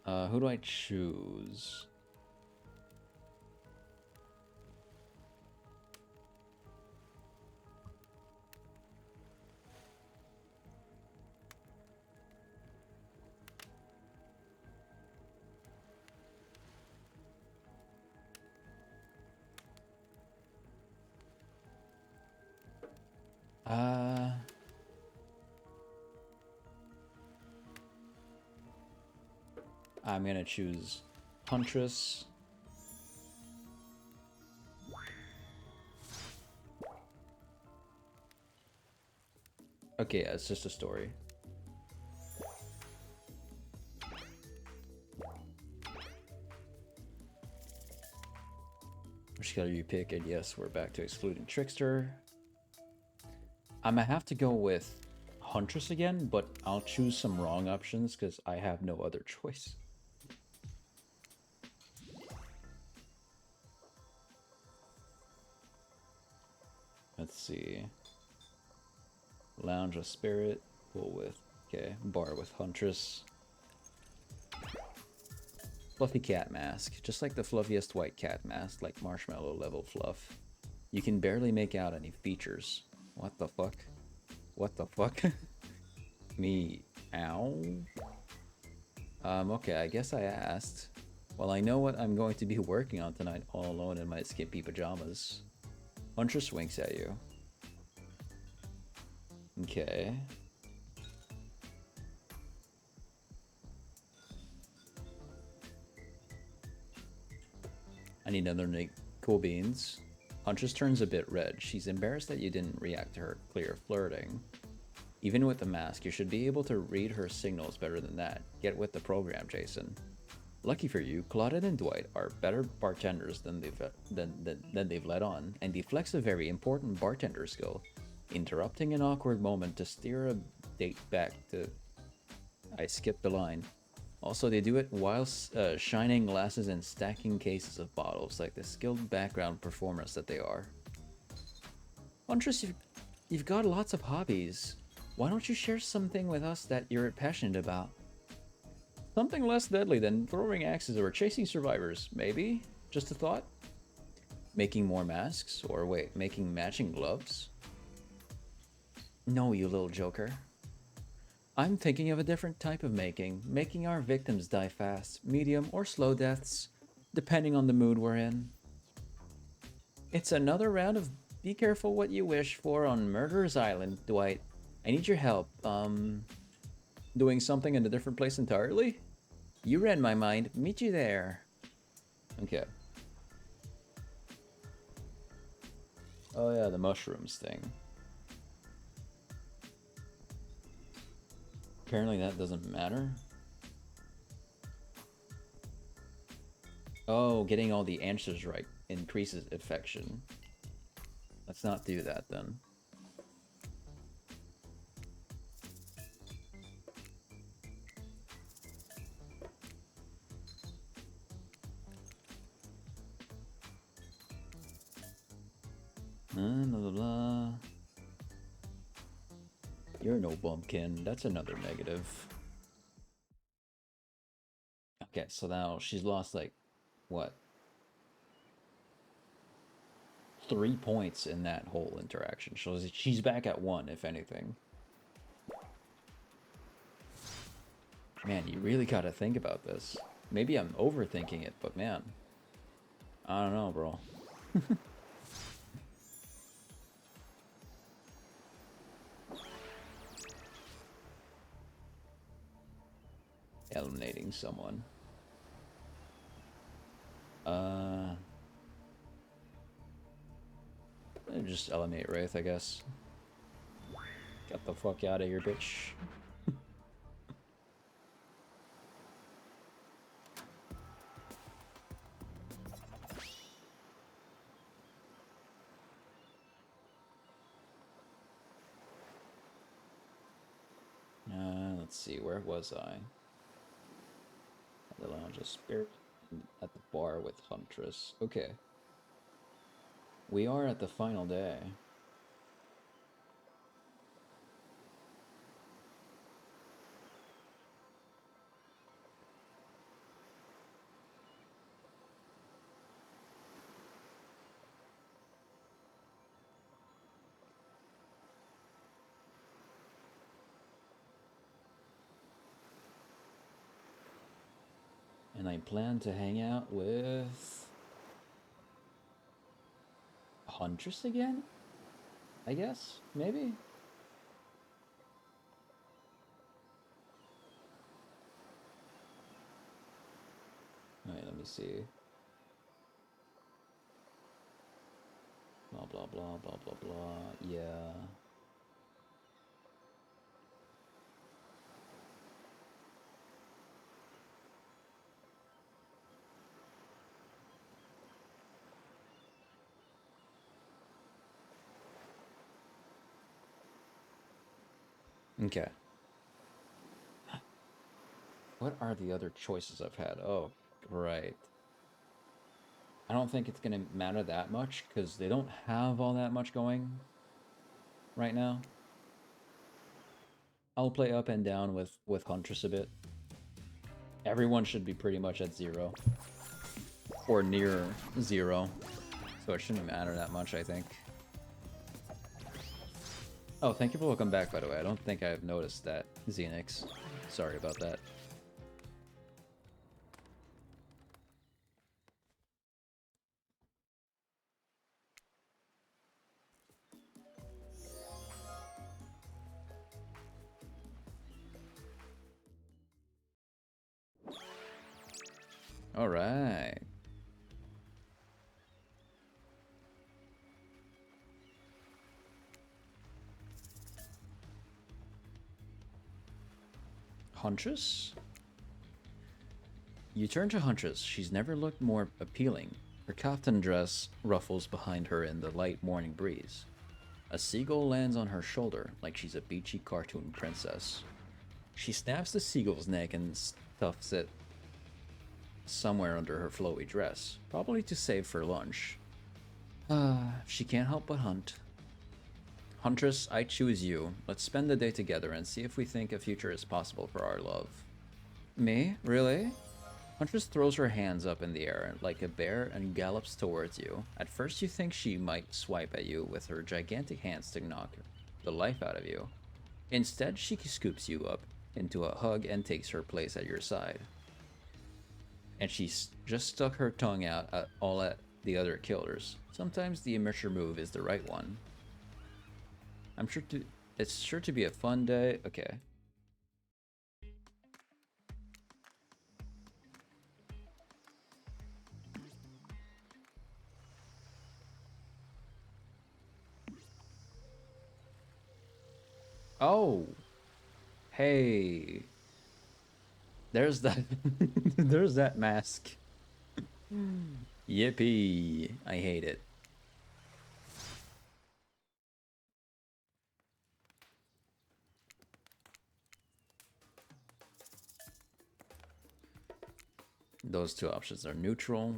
Who do I choose? I'm gonna choose Huntress. Okay, yeah, it's just a story. Which color you pick? And yes, we're back to excluding Trickster. I'm gonna have to go with Huntress again, but I'll choose some wrong options because I have no other choice. Let's see. Lounge of Spirit. Pull with. Okay. Bar with Huntress. Fluffy cat mask. Just like the fluffiest white cat mask, like marshmallow level fluff. You can barely make out any features. What the fuck? What the fuck? Me. Ow. Okay, I guess I asked. Well, I know what I'm going to be working on tonight all alone in my skimpy pajamas. Huntress winks at you. Okay. I need another cool beans. Huntress turns a bit red. She's embarrassed that you didn't react to her clear flirting. Even with the mask, you should be able to read her signals better than that. Get with the program, Jason. Lucky for you, Claudette and Dwight are better bartenders than they've let on, and deflects a very important bartender skill, interrupting an awkward moment to steer a date back to... I skipped the line. Also, they do it whilst shining glasses and stacking cases of bottles, like the skilled background performers that they are. Huntress, you've got lots of hobbies. Why don't you share something with us that you're passionate about? Something less deadly than throwing axes or chasing survivors, maybe? Just a thought? Making more masks? Or wait, making matching gloves? No, you little joker. I'm thinking of a different type of making our victims die fast, medium, or slow deaths, depending on the mood we're in. It's another round of be careful what you wish for on Murderer's Island, Dwight. I need your help, doing something in a different place entirely? You read my mind. Meet you there. Okay. Oh yeah, the mushrooms thing. Apparently that doesn't matter. Oh, getting all the answers right increases affection. Let's not do that then. Blah, blah, blah. You're no bumpkin. That's another negative. Okay, so now she's lost like, what? 3 points in that whole interaction. She's back at 1, if anything. Man, you really gotta think about this. Maybe I'm overthinking it, but man, I don't know, bro. Eliminating someone. Just eliminate Wraith, I guess. Get the fuck out of here, bitch. Let's see, where was I? At the Lounge of Spirit, at the bar with Huntress. Okay. We are at the final day. And I plan to hang out with Huntress again? I guess? Maybe? Alright, let me see. Blah, blah, blah, blah, blah, blah. Yeah. Okay. What are the other choices I've had? Oh, right. I don't think it's gonna matter that much because they don't have all that much going right now. I'll play up and down with Huntress a bit. Everyone should be pretty much at 0 or near 0, so it shouldn't matter that much, I think. Oh, thank you for welcome back, by the way. I don't think I've noticed that, Xenix. Sorry about that. All right. Huntress? You turn to Huntress. She's never looked more appealing. Her kaftan dress ruffles behind her in the light morning breeze. A seagull lands on her shoulder like she's a beachy cartoon princess. She snaps the seagull's neck and stuffs it somewhere under her flowy dress, probably to save for lunch. She can't help but hunt. Huntress, I choose you. Let's spend the day together and see if we think a future is possible for our love. Me? Really? Huntress throws her hands up in the air like a bear and gallops towards you. At first you think she might swipe at you with her gigantic hands to knock the life out of you. Instead, she scoops you up into a hug and takes her place at your side. And she just stuck her tongue out at all at the other killers. Sometimes the immature move is the right one. It's sure to be a fun day. Okay. Oh. Hey. There's that there's that mask. Yippee. I hate it. Those two options are neutral.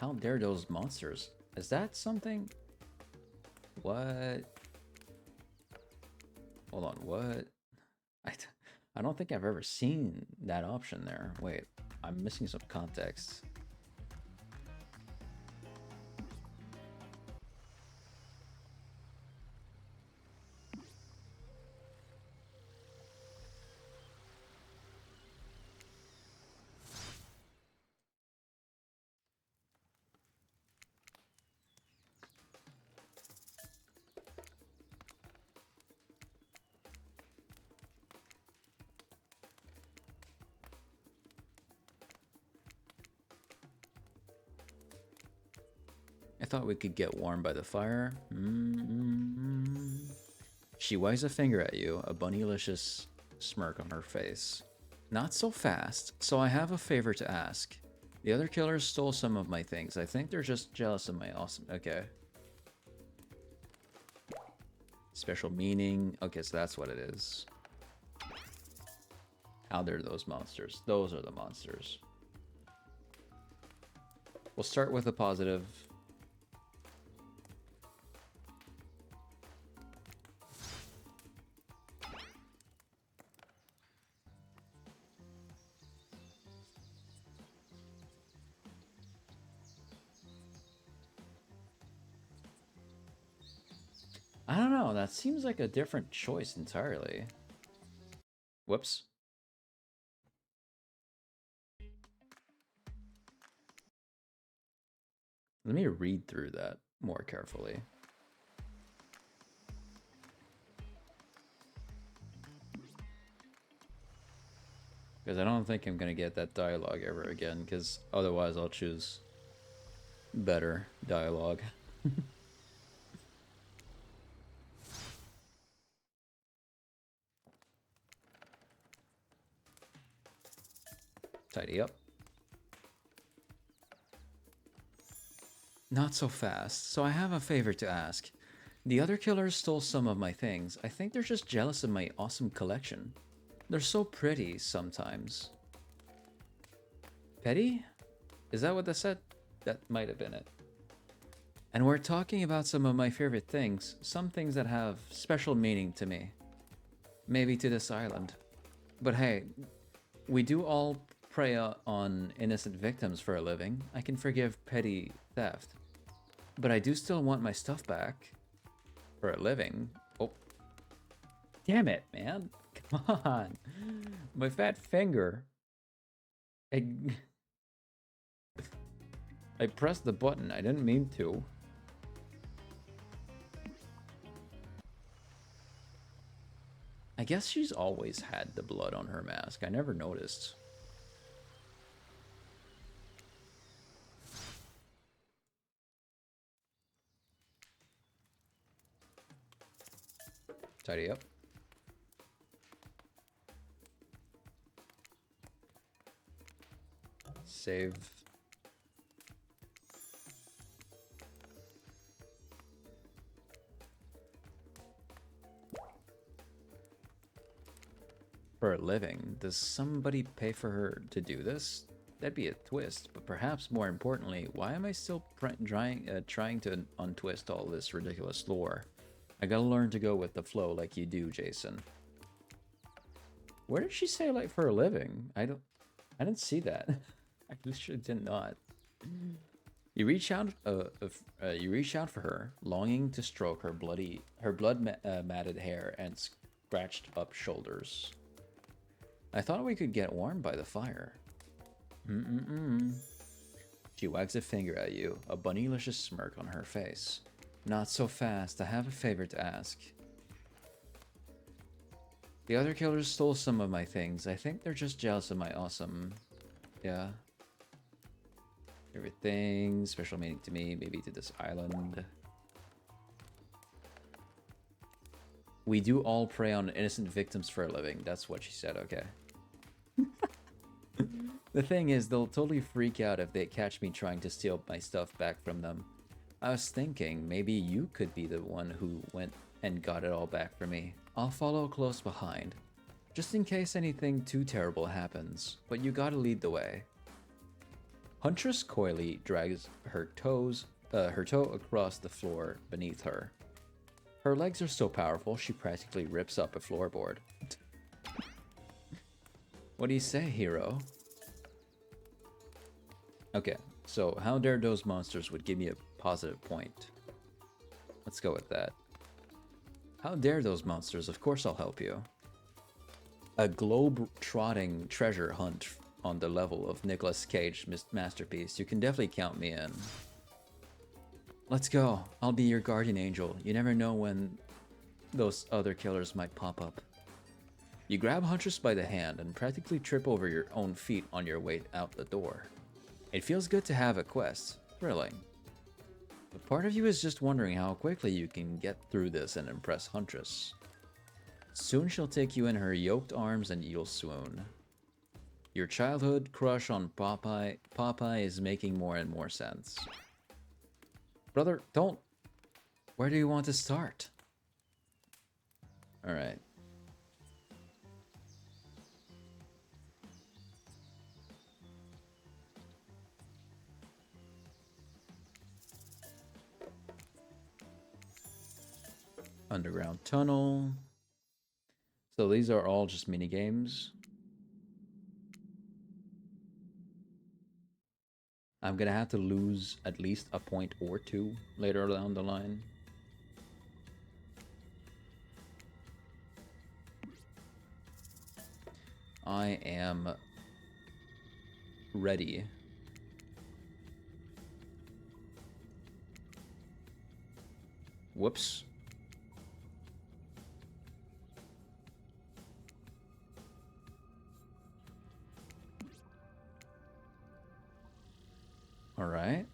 How dare those monsters? Is that something? What? Hold on, what? I don't think I've ever seen that option there. Wait, I'm missing some context. I thought we could get warm by the fire. She wags a finger at you, a bunnylicious smirk on her face. Not so fast, so I have a favor to ask. The other killers stole some of my things. I think they're just jealous of my awesome... Okay. Special meaning. Okay, so that's what it is. How they're those monsters. Those are the monsters. We'll start with a positive. I don't know, that seems like a different choice entirely. Whoops. Let me read through that more carefully. Because I don't think I'm going to get that dialogue ever again, because otherwise I'll choose better dialogue. Tidy up. Not so fast, so I have a favor to ask. The other killers stole some of my things. I think they're just jealous of my awesome collection. They're so pretty sometimes. Petty? Is that what that said? That might have been it. And we're talking about some of my favorite things, some things that have special meaning to me. Maybe to this island. But hey, we do all prey on innocent victims for a living. I can forgive petty theft. But I do still want my stuff back. For a living. Oh. Damn it, man. Come on. My fat finger. I pressed the button. I didn't mean to. I guess she's always had the blood on her mask. I never noticed. Tidy up. Save. For a living, does somebody pay for her to do this? That'd be a twist, but perhaps more importantly, why am I still trying to untwist all this ridiculous lore? I gotta learn to go with the flow like you do, Jason. Where did she say, like, for a living? I didn't see that. I literally did not. You reach out for her, longing to stroke her blood-matted hair and scratched up shoulders. I thought we could get warm by the fire. She wags a finger at you, a bunnylicious smirk on her face. Not so fast, I have a favor to ask. The other killers stole some of my things. I think they're just jealous of my awesome... Yeah. Everything, special meaning to me, maybe to this island. We do all prey on innocent victims for a living. That's what she said, okay. The thing is, they'll totally freak out if they catch me trying to steal my stuff back from them. I was thinking, maybe you could be the one who went and got it all back for me. I'll follow close behind, just in case anything too terrible happens, but you gotta lead the way. Huntress coyly drags her toe across the floor beneath her. Her legs are so powerful, she practically rips up a floorboard. What do you say, hero? Okay, so how dare those monsters would give me a positive point. Let's go with that. How dare those monsters? Of course I'll help you. A globe-trotting treasure hunt on the level of Nicolas Cage masterpiece. You can definitely count me in. Let's go. I'll be your guardian angel. You never know when those other killers might pop up. You grab Huntress by the hand and practically trip over your own feet on your way out the door. It feels good to have a quest. Thrilling. But part of you is just wondering how quickly you can get through this and impress Huntress. Soon she'll take you in her yoked arms and you'll swoon. Your childhood crush on Popeye is making more and more sense. Brother, don't... Where do you want to start? Alright. Underground tunnel. So these are all just mini games. I'm gonna have to lose at least a point or two later down the line. I am ready. Whoops. All right.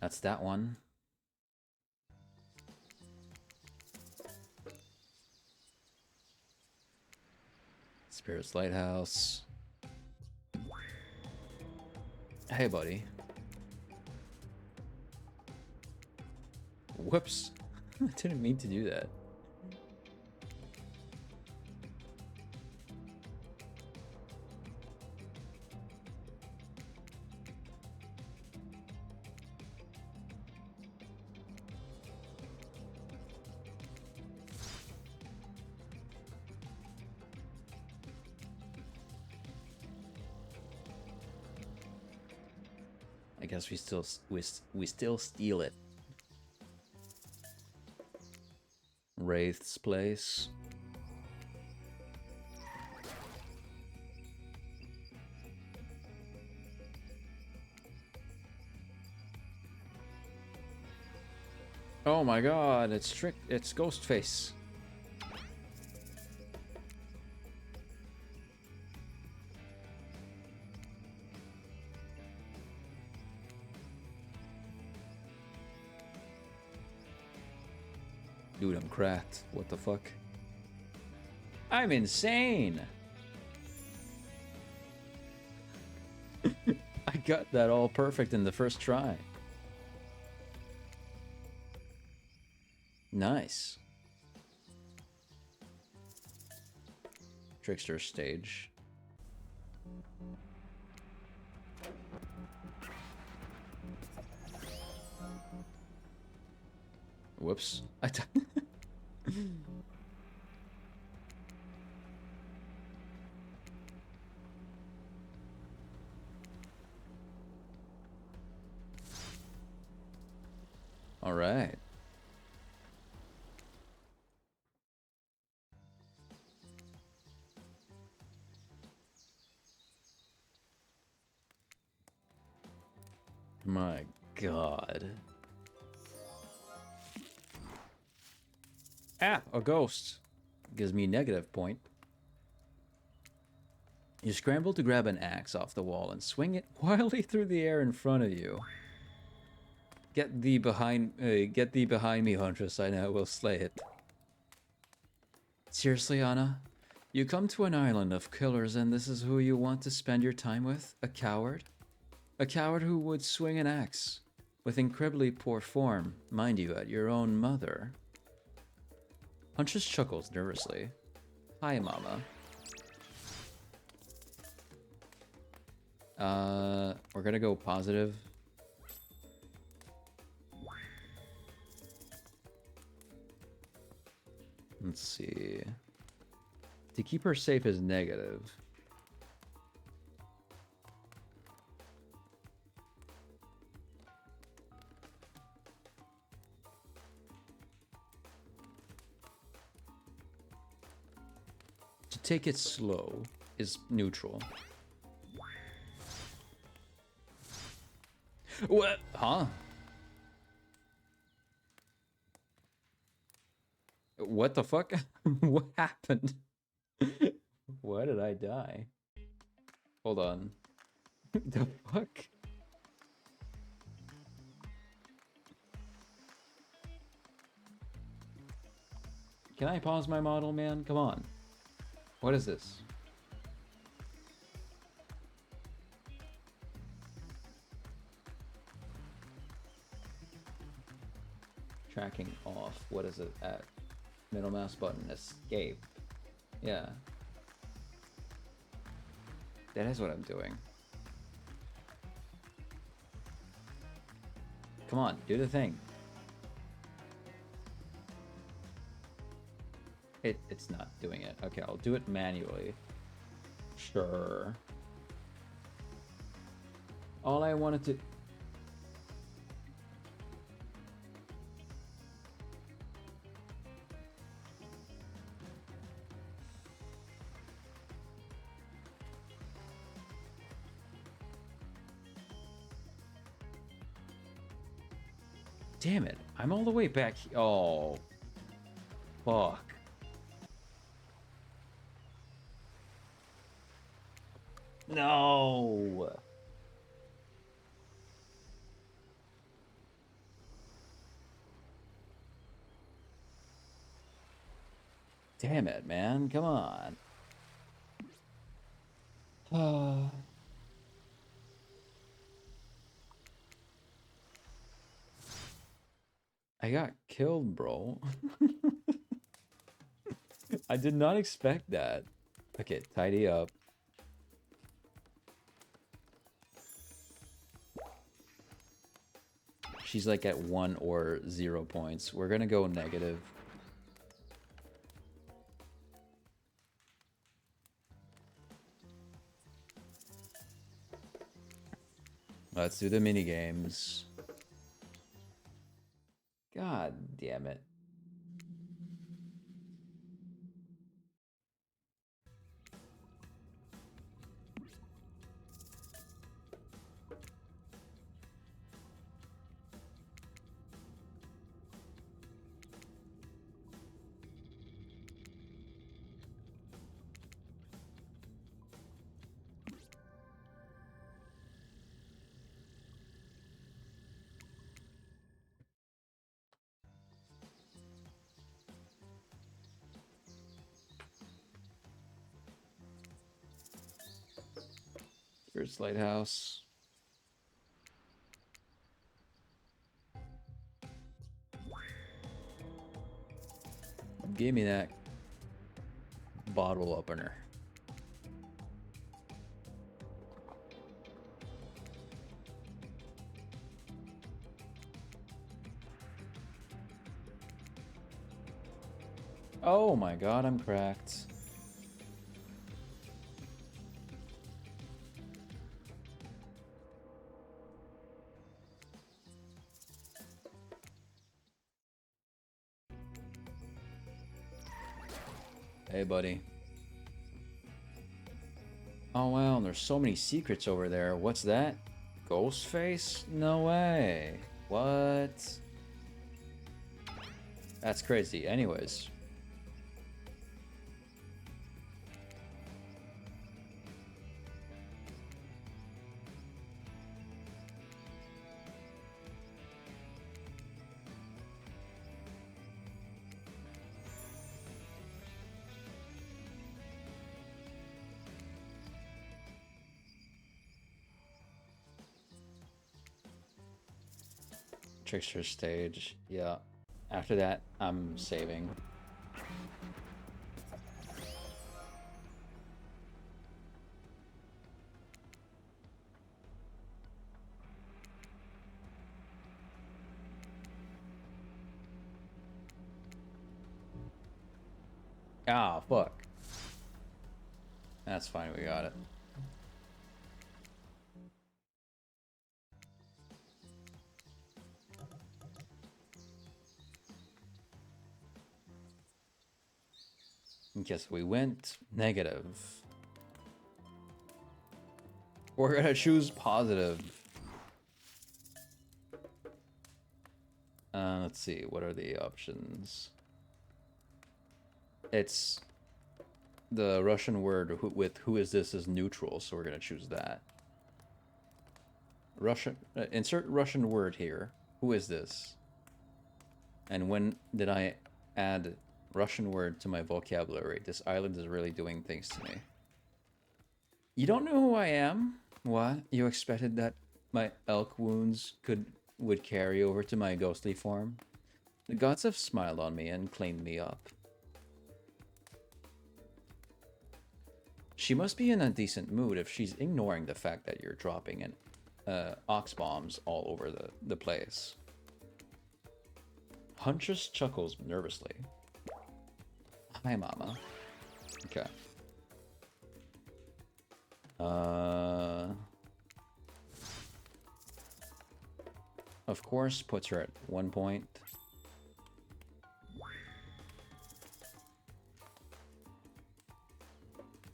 That's that one. Spirit's Lighthouse. Hey, buddy. Whoops. I didn't mean to do that. I guess we still steal it. Wraith's place. Oh my god, it's Ghostface. Dude, I'm cracked. What the fuck? I'm insane! I got that all perfect in the first try. Nice. Trickster stage. Whoops. All right. My god. Ah, a ghost. Gives me negative point. You scramble to grab an axe off the wall and swing it wildly through the air in front of you. Get thee behind me, Huntress. I know we'll slay it. Seriously, Anna? You come to an island of killers and this is who you want to spend your time with? A coward? A coward who would swing an axe. With incredibly poor form, mind you, at your own mother. Huntress chuckles nervously. Hi, Mama. We're gonna go positive. keep her safe is negative. To take it slow is neutral. What? Huh? What the fuck? What happened? Why did I die? Hold on. The fuck? Can I pause my model, man? Come on. What is this? Tracking off. What is it at? Middle mouse button. Escape. Yeah. That is what I'm doing. Come on, do the thing. It's not doing it. Okay, I'll do it manually. Sure. All I wanted to... Damn it. I'm all the way back. Oh. Fuck. No. Damn it, man. Come on. I got killed, bro. I did not expect that. Okay, tidy up. She's like at 1 or 0 points. We're gonna go negative. Let's do the mini games. God damn it. First lighthouse. Give me that bottle opener. Oh my god, I'm cracked. Hey, buddy. Oh, wow, there's so many secrets over there. What's that? Ghostface? No way. What? That's crazy. Anyways. Trickster stage. Yeah. After that, I'm saving. Ah, fuck. That's fine, we got it. Guess we went negative. We're gonna choose positive. Let's see, what are the options? It's the Russian word with who is this is neutral, so we're gonna choose that. Russian, insert Russian word here. Who is this? And when did I add Russian word to my vocabulary? This island is really doing things to me. You don't know who I am? What? You expected that my elk wounds would carry over to my ghostly form? The gods have smiled on me and cleaned me up. She must be in a decent mood if she's ignoring the fact that you're dropping ox bombs all over the place. Huntress chuckles nervously. Hi, Mama. Okay. Of course, puts her at 1 point.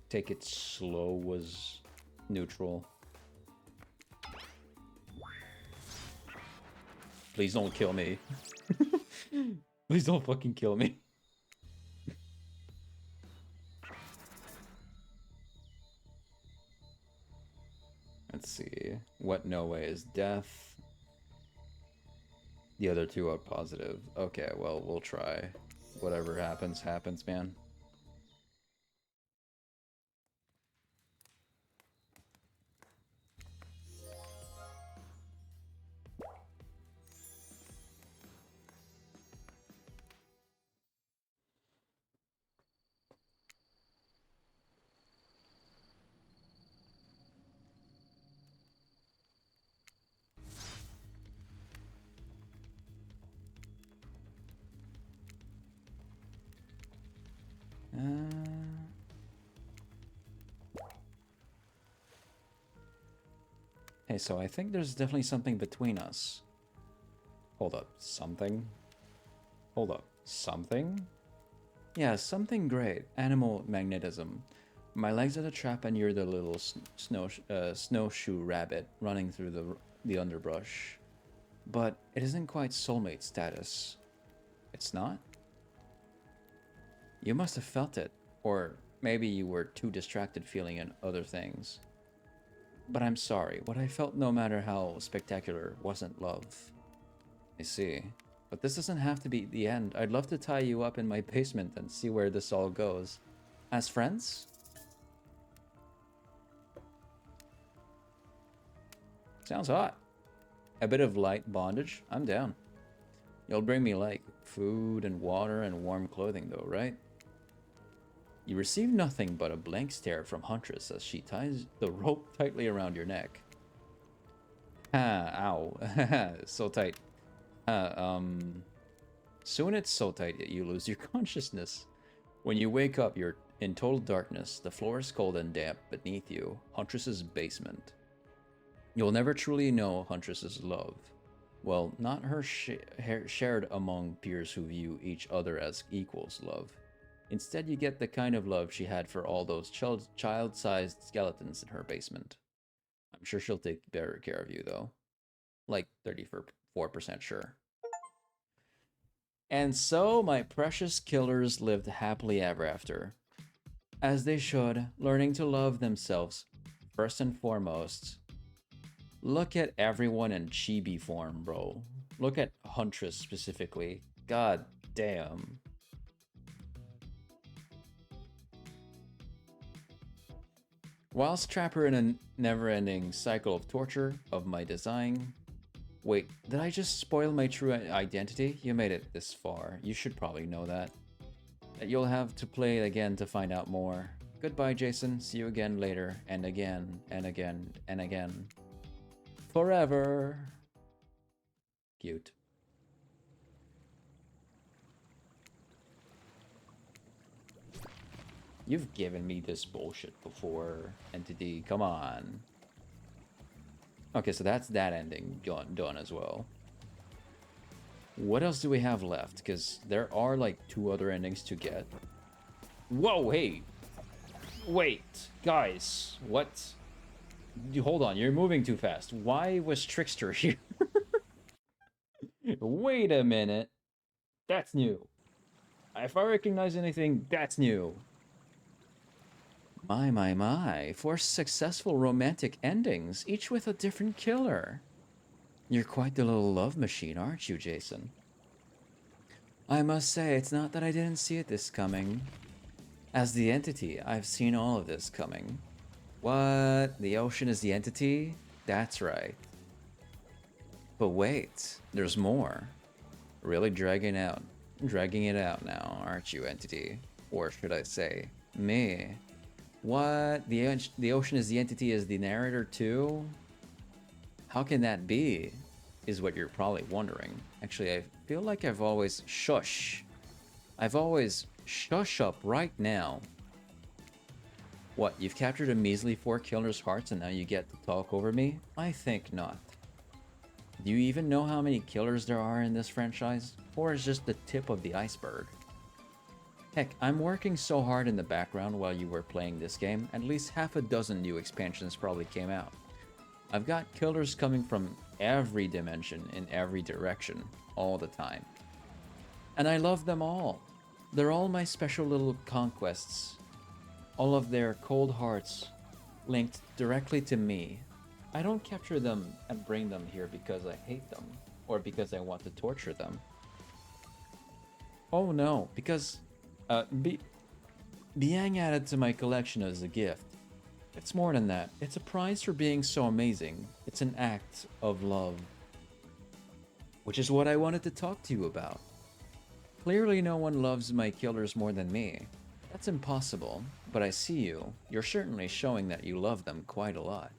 Take it slow was neutral. Please don't kill me. Please don't fucking kill me. Let's see. What no way is death. The other two are positive. Okay, well, we'll try. Whatever happens, happens, man. Hey, so I think there's definitely something between us. Hold up, something? Hold up, something? Yeah, something great. Animal magnetism. My legs are the trap and you're the little snowshoe rabbit running through the underbrush. But it isn't quite soulmate status. It's not? You must have felt it. Or maybe you were too distracted feeling in other things. But I'm sorry, what I felt no matter how spectacular wasn't love. I see. But this doesn't have to be the end. I'd love to tie you up in my basement and see where this all goes. As friends? Sounds hot. A bit of light bondage? I'm down. You'll bring me like food and water and warm clothing though, right? You receive nothing but a blank stare from Huntress as she ties the rope tightly around your neck. Ow. So tight. Soon it's so tight that you lose your consciousness. When you wake up, you're in total darkness. The floor is cold and damp beneath you. Huntress's basement. You'll never truly know Huntress's love. Well, not her shared among peers who view each other as equals love. Instead, you get the kind of love she had for all those child-sized skeletons in her basement. I'm sure she'll take better care of you, though. Like 34% sure. And so, my precious killers lived happily ever after. As they should, learning to love themselves, first and foremost. Look at everyone in chibi form, bro. Look at Huntress specifically. God damn. Whilst trap her in a never-ending cycle of torture of my design. Wait, did I just spoil my true identity? You made it this far. You should probably know that. You'll have to play it again to find out more. Goodbye, Jason. See you again later, and again, and again, and again. Forever. Cute. You've given me this bullshit before, Entity. Come on. Okay, so that's that ending done as well. What else do we have left? Because there are like 2 other endings to get. Whoa, hey! Wait, guys, what? Hold on, you're moving too fast. Why was Trickster here? Wait a minute. That's new. If I recognize anything, that's new. My. 4 successful romantic endings, each with a different killer. You're quite the little love machine, aren't you, Jason? I must say, it's not that I didn't see it this coming. As the Entity, I've seen all of this coming. What? The ocean is the Entity? That's right. But wait, there's more. Really dragging it out now, aren't you, Entity? Or should I say, me? What? The ocean is the Entity is the narrator too? How can that be? Is what you're probably wondering. Actually, I feel like I've always... Shush! I've always... Shush up right now. What, you've captured a measly 4 killer's hearts and now you get to talk over me? I think not. Do you even know how many killers there are in this franchise? 4 is just the tip of the iceberg. Heck, I'm working so hard in the background while you were playing this game, at least half a dozen new expansions probably came out. I've got killers coming from every dimension in every direction, all the time. And I love them all. They're all my special little conquests. All of their cold hearts linked directly to me. I don't capture them and bring them here because I hate them, or because I want to torture them. Oh no, because being added to my collection is a gift. It's more than that. It's a prize for being so amazing. It's an act of love. Which is what I wanted to talk to you about. Clearly no one loves my killers more than me. That's impossible, but I see you. You're certainly showing that you love them quite a lot.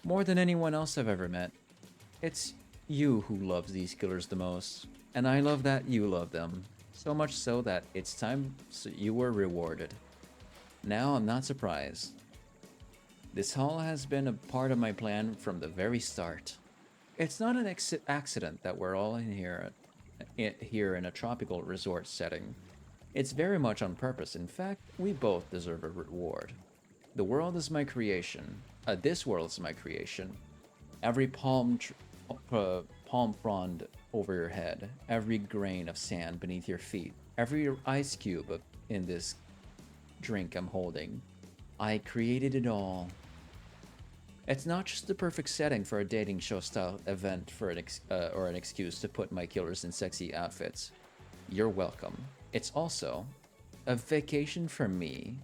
More than anyone else I've ever met. It's you who loves these killers the most, and I love that you love them. So much so that it's time so you were rewarded. Now I'm not surprised. This haul has been a part of my plan from the very start. It's not an accident that we're all in here in a tropical resort setting. It's very much on purpose. In fact, we both deserve a reward. The world is my creation. This world is my creation. Every palm frond over your head, every grain of sand beneath your feet, every ice cube in this drink I'm holding. I created it all. It's not just the perfect setting for a dating show style event for an excuse to put my killers in sexy outfits. You're welcome. It's also a vacation for me.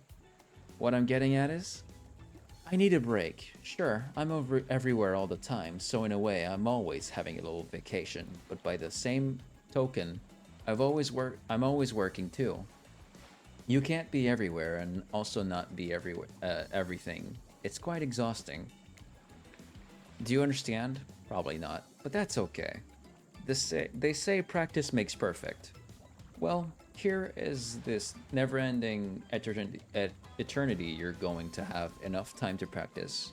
What I'm getting at is, I need a break. Sure, I'm everywhere all the time, so in a way I'm always having a little vacation, but by the same token, I'm always working too. You can't be everywhere and also not be everything. It's quite exhausting. Do you understand? Probably not, but that's okay. They say practice makes perfect. Well, here is this never-ending eternity you're going to have enough time to practice.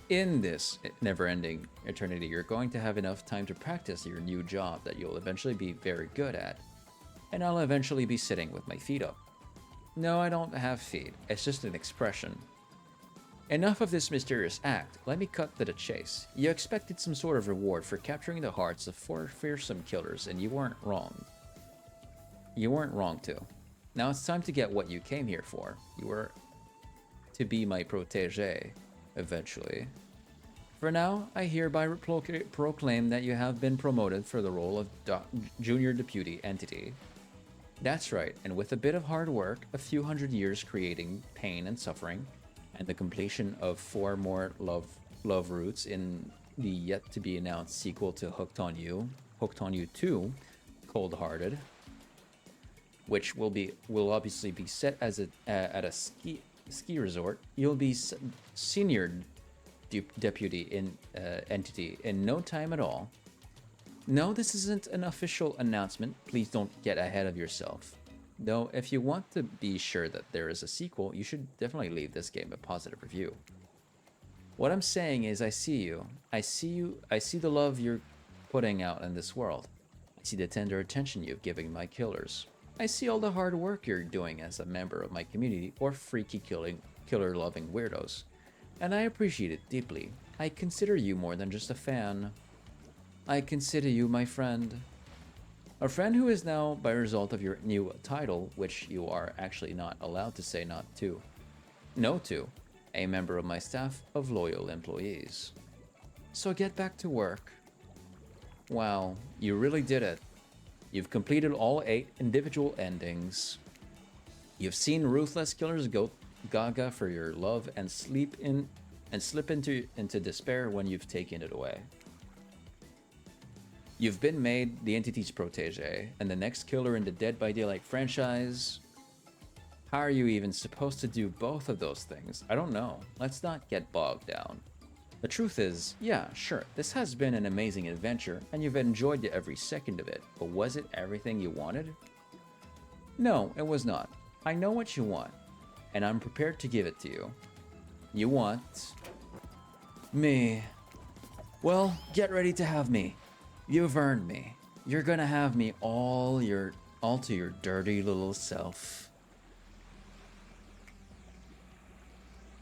In this never-ending eternity, you're going to have enough time to practice your new job that you'll eventually be very good at. And I'll eventually be sitting with my feet up. No, I don't have feet. It's just an expression. Enough of this mysterious act. Let me cut to the chase. You expected some sort of reward for capturing the hearts of 4 fearsome killers, and you weren't wrong. You weren't wrong to. Now it's time to get what you came here for. You were to be my protege, eventually. For now, I hereby proclaim that you have been promoted for the role of Junior Deputy Entity. That's right, and with a bit of hard work, a few hundred years creating pain and suffering, and the completion of 4 more love roots in the yet-to-be-announced sequel to Hooked on You 2, Cold Hearted, which will obviously be set as at a ski resort. You'll be senior deputy in entity in no time at all. No, this isn't an official announcement. Please don't get ahead of yourself. Though, if you want to be sure that there is a sequel, you should definitely leave this game a positive review. What I'm saying is, I see you. I see the love you're putting out in this world. I see the tender attention you've given my killers. I see all the hard work you're doing as a member of my community or freaky killer-loving weirdos. And I appreciate it deeply. I consider you more than just a fan. I consider you my friend. A friend who is now, by result of your new title, which you are actually not allowed to say no to, a member of my staff of loyal employees. So get back to work. Wow, you really did it. You've completed all 8 individual endings. You've seen ruthless killers go gaga for your love and slip into despair when you've taken it away. You've been made the entity's protege and the next killer in the Dead by Daylight franchise. How are you even supposed to do both of those things? I don't know. Let's not get bogged down. The truth is, yeah, sure, this has been an amazing adventure and you've enjoyed every second of it, but was it everything you wanted? No, it was not. I know what you want, and I'm prepared to give it to you. You want me. Well, get ready to have me. You've earned me. You're gonna have me all to your dirty little self.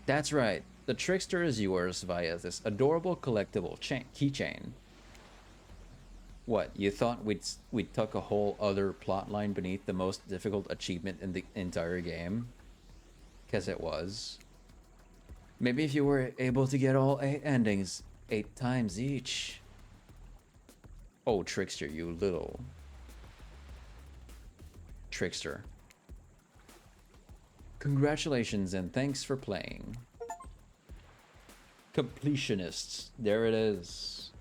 That's right. The trickster is yours via this adorable collectible keychain. What, you thought we'd tuck a whole other plotline beneath the most difficult achievement in the entire game? 'Cause it was. Maybe if you were able to get all 8 endings 8 times each. Oh, trickster, you little trickster. Congratulations and thanks for playing. Completionists. There it is.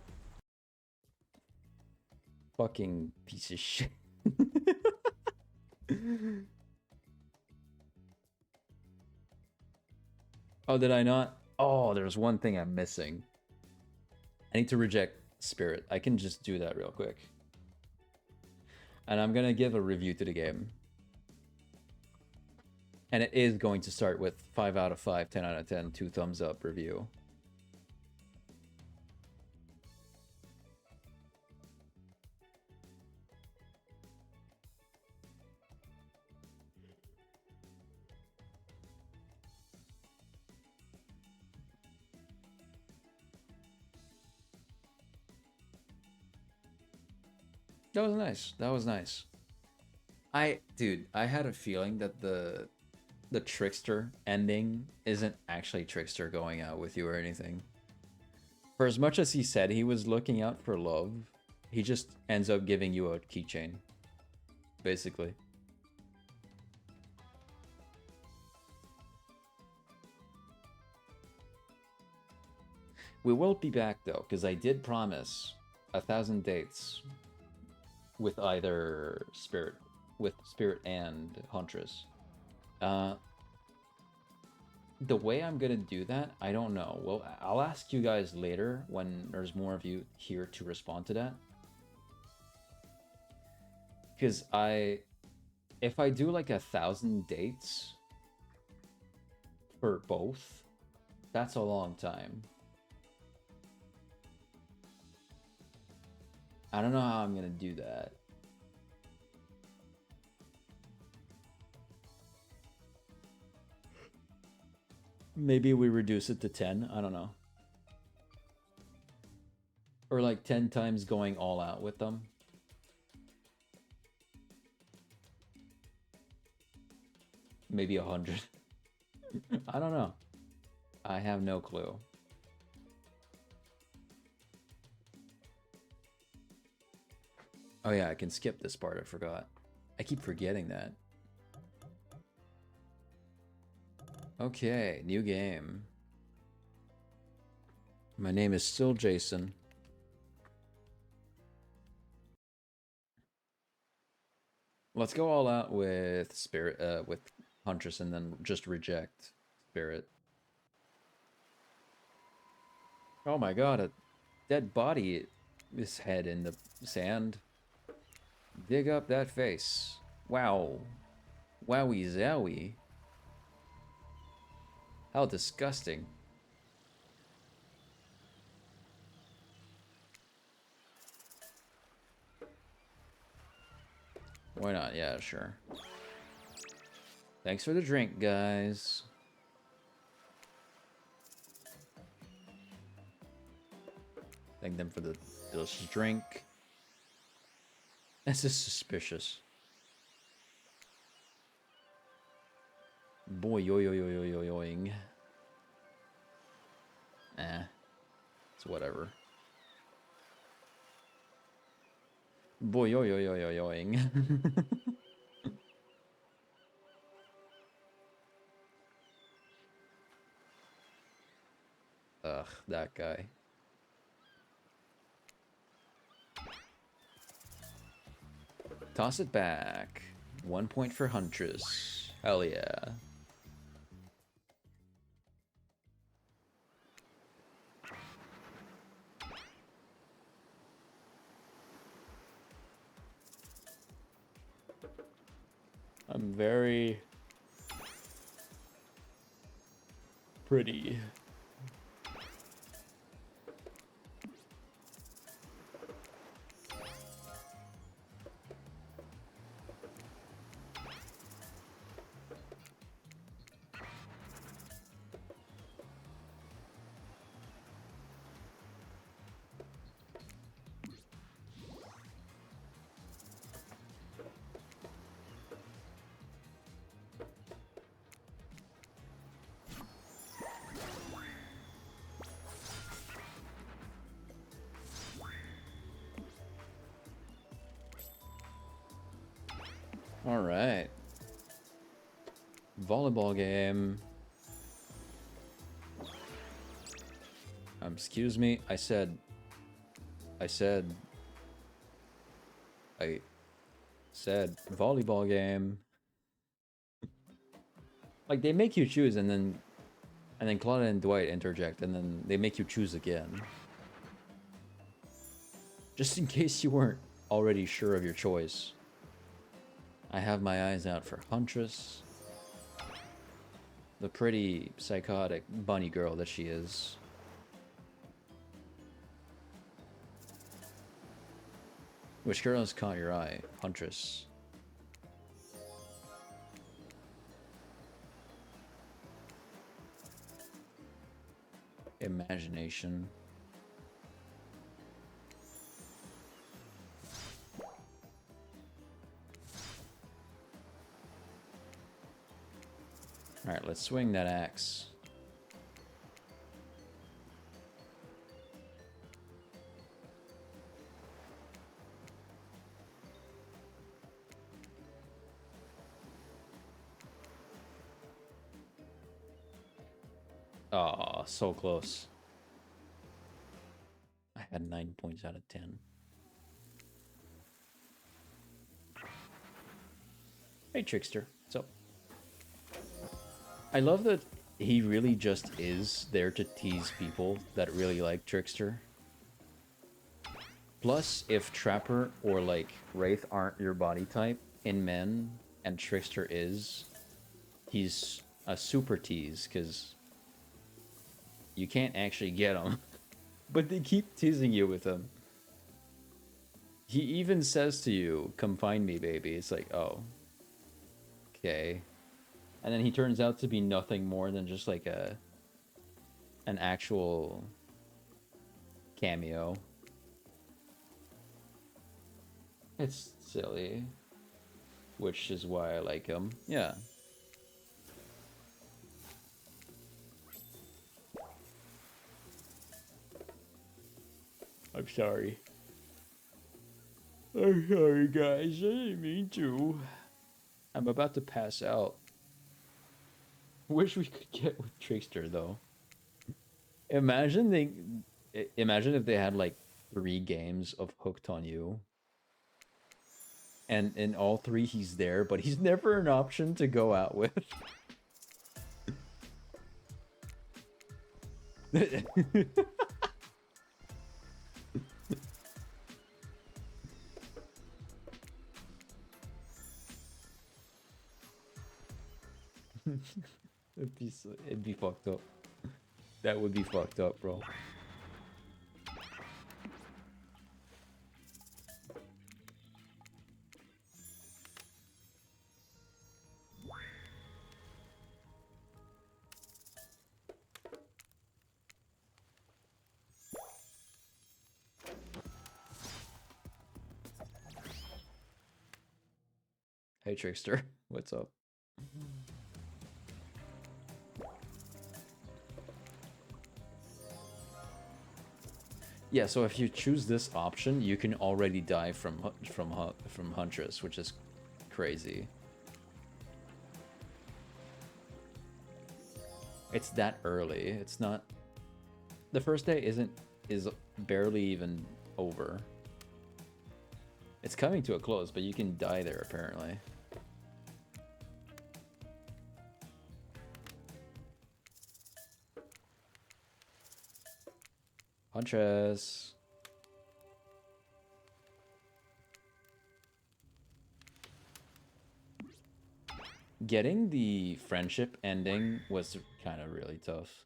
Fucking piece of shit. Oh, did I not? Oh, there's one thing I'm missing. I need to reject Spirit. I can just do that real quick. And I'm gonna give a review to the game. And it is going to start with 5 out of 5, 10 out of 10, 2 thumbs up review. That was nice. That was nice. Dude, I had a feeling that the trickster ending isn't actually trickster going out with you or anything. For as much as he said he was looking out for love, he just ends up giving you a keychain. Basically. We will be back though, because I did promise 1,000 dates with either Spirit and Huntress. The way I'm gonna do that, I don't know. Well, I'll ask you guys later when there's more of you here to respond to that. Because if I do like 1,000 dates for both, that's a long time. I don't know how I'm gonna do that. Maybe we reduce it to 10, I don't know. Or like 10 times going all out with them. Maybe 100. I don't know. I have no clue. Oh yeah, I can skip this part, I forgot. I keep forgetting that. Okay, new game. My name is still Jason. Let's go all out with Spirit, with Huntress, and then just reject Spirit. Oh my god, a dead body, this head in the sand. Dig up that face. Wow. Wowie zowie. How disgusting. Why not? Yeah, sure. Thanks for the drink, guys. Thank them for the delicious drink. This is suspicious. Boy, yo yo yo yo yo yoing. It's whatever. Boy, yo yo yo yo yoing. Ugh, that guy. Toss it back. 1 point for Huntress. Hell yeah. I'm very pretty. All right. Volleyball game. Excuse me. I said volleyball game. Like they make you choose and then Claudia and Dwight interject and then they make you choose again. Just in case you weren't already sure of your choice. I have my eyes out for Huntress. The pretty, psychotic bunny girl that she is. Which girl has caught your eye? Huntress. Imagination. Alright, let's swing that axe. Aw, so close. I had 9 points out of 10. Hey, Trickster. What's up? I love that he really just is there to tease people that really like Trickster. Plus, if Trapper or, like, Wraith aren't your body type in men, and Trickster is, he's a super tease, because you can't actually get him. But they keep teasing you with him. He even says to you, "Come find me, baby." It's like, oh. Okay. And then he turns out to be nothing more than just like an actual cameo. It's silly. Which is why I like him. Yeah. I'm sorry. I'm sorry, guys. I didn't mean to. I'm about to pass out. Wish we could get with Trickster though. Imagine if they had like 3 games of Hooked on You. And in all 3 he's there, but he's never an option to go out with. It'd be fucked up. That would be fucked up, bro. Hey Trickster, what's up? Yeah, so if you choose this option, you can already die from Huntress, which is crazy. It's that early. It's not. The first day is barely even over. It's coming to a close, but you can die there apparently. Huntress. Getting the friendship ending was kind of really tough.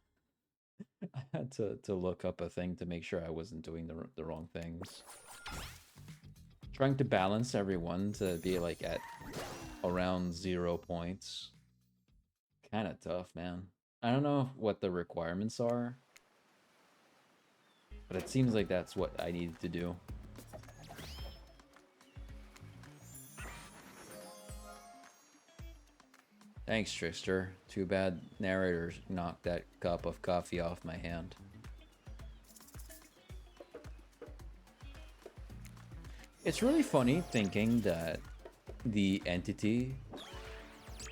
I had to look up a thing to make sure I wasn't doing the wrong things. Trying to balance everyone to be like at around 0 points. Kind of tough, man. I don't know what the requirements are, but it seems like that's what I needed to do. Thanks, Trickster. Too bad narrators knocked that cup of coffee off my hand. It's really funny thinking that the entity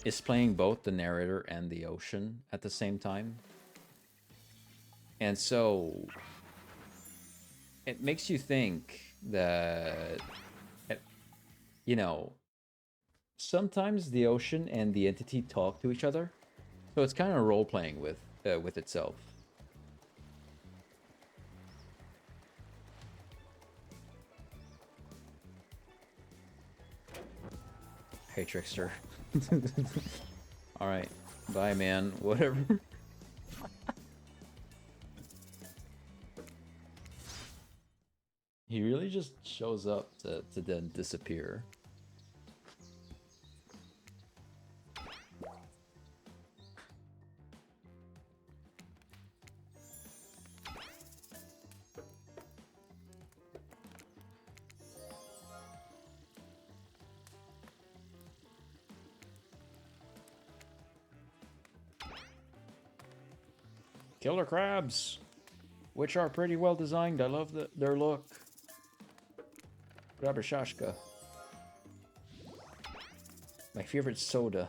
is playing both the narrator and the ocean at the same time. And so it makes you think that, you know, sometimes the ocean and the entity talk to each other. So it's kind of role-playing with itself. Hey, Trickster. Alright. Bye, man. Whatever. He really just shows up to then disappear. Killer crabs, which are pretty well designed. I love their look. Grabbershashka. My favorite soda.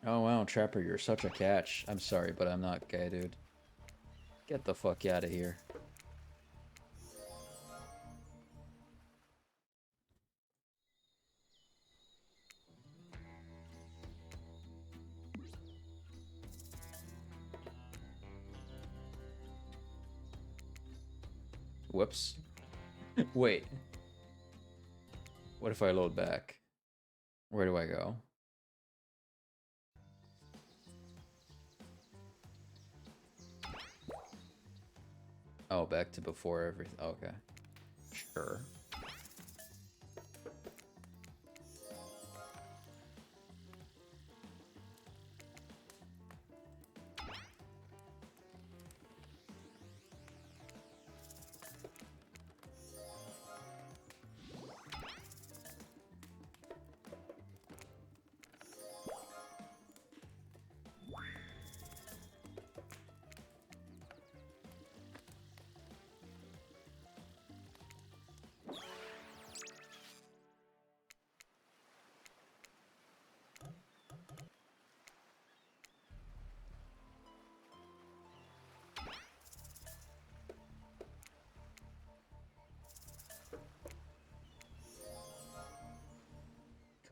Oh wow, Trapper, you're such a catch. I'm sorry, but I'm not gay, dude. Get the fuck out of here. Whoops. Wait. What if I load back? Where do I go? Oh, back to before everything. Okay. Sure.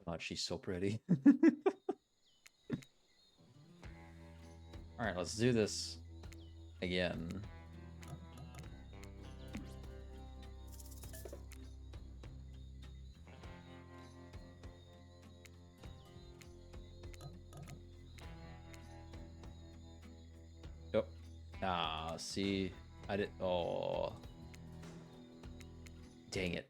God, she's so pretty. Alright, let's do this again. Oh. Ah, see. I did. Oh. Dang it.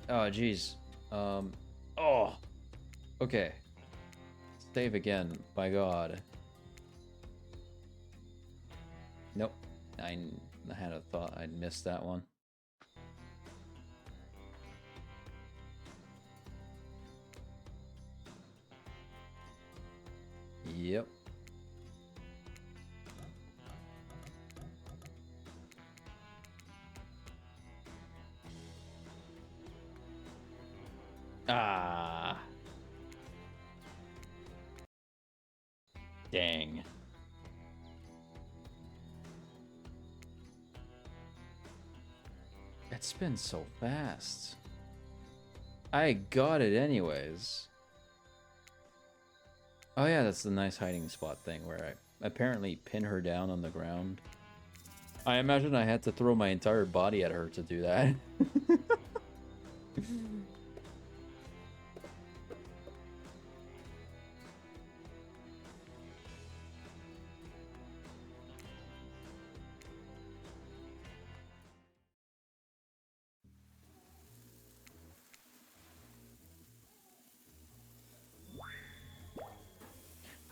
Oh, jeez. Oh. Okay. Save again. By God. Nope. I had a thought I'd missed that one. Yep. Ah. Dang. It's been so fast. I got it anyways. Oh yeah, that's the nice hiding spot thing where I apparently pin her down on the ground. I imagine I had to throw my entire body at her to do that.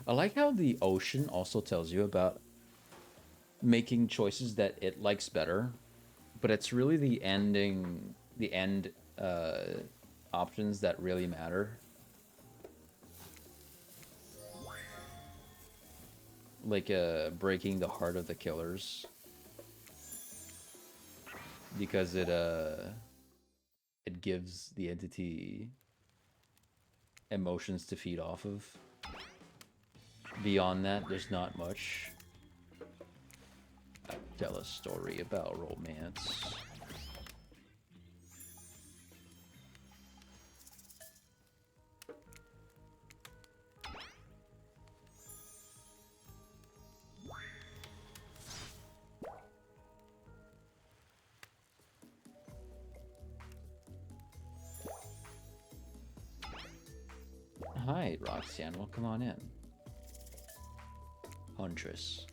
I like how the ocean also tells you about making choices that it likes better, but it's really the end options that really matter. Like breaking the heart of the killers, because it gives the entity emotions to feed off of. Beyond that, there's not much. I tell a story about romance. Hi, Roxanne. Well, come on in. Huntress.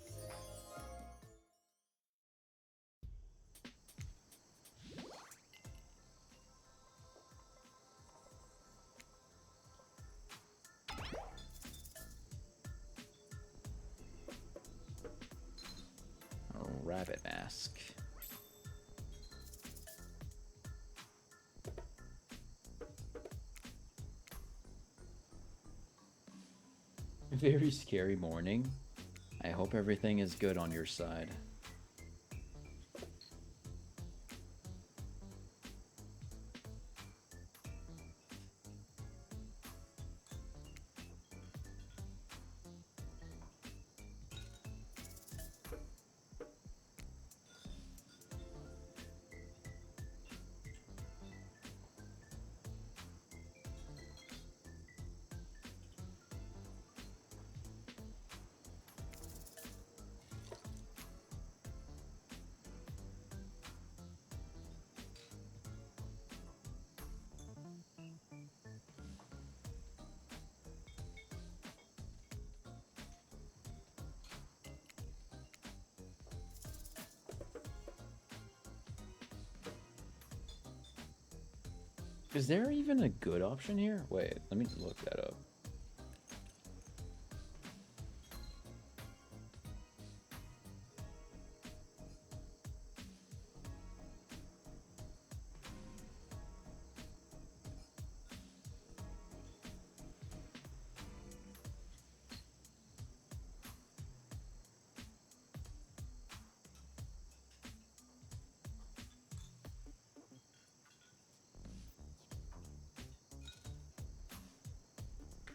Rabbit mask. Very scary morning. I hope everything is good on your side. Is there even a good option here? Wait, let me look that up.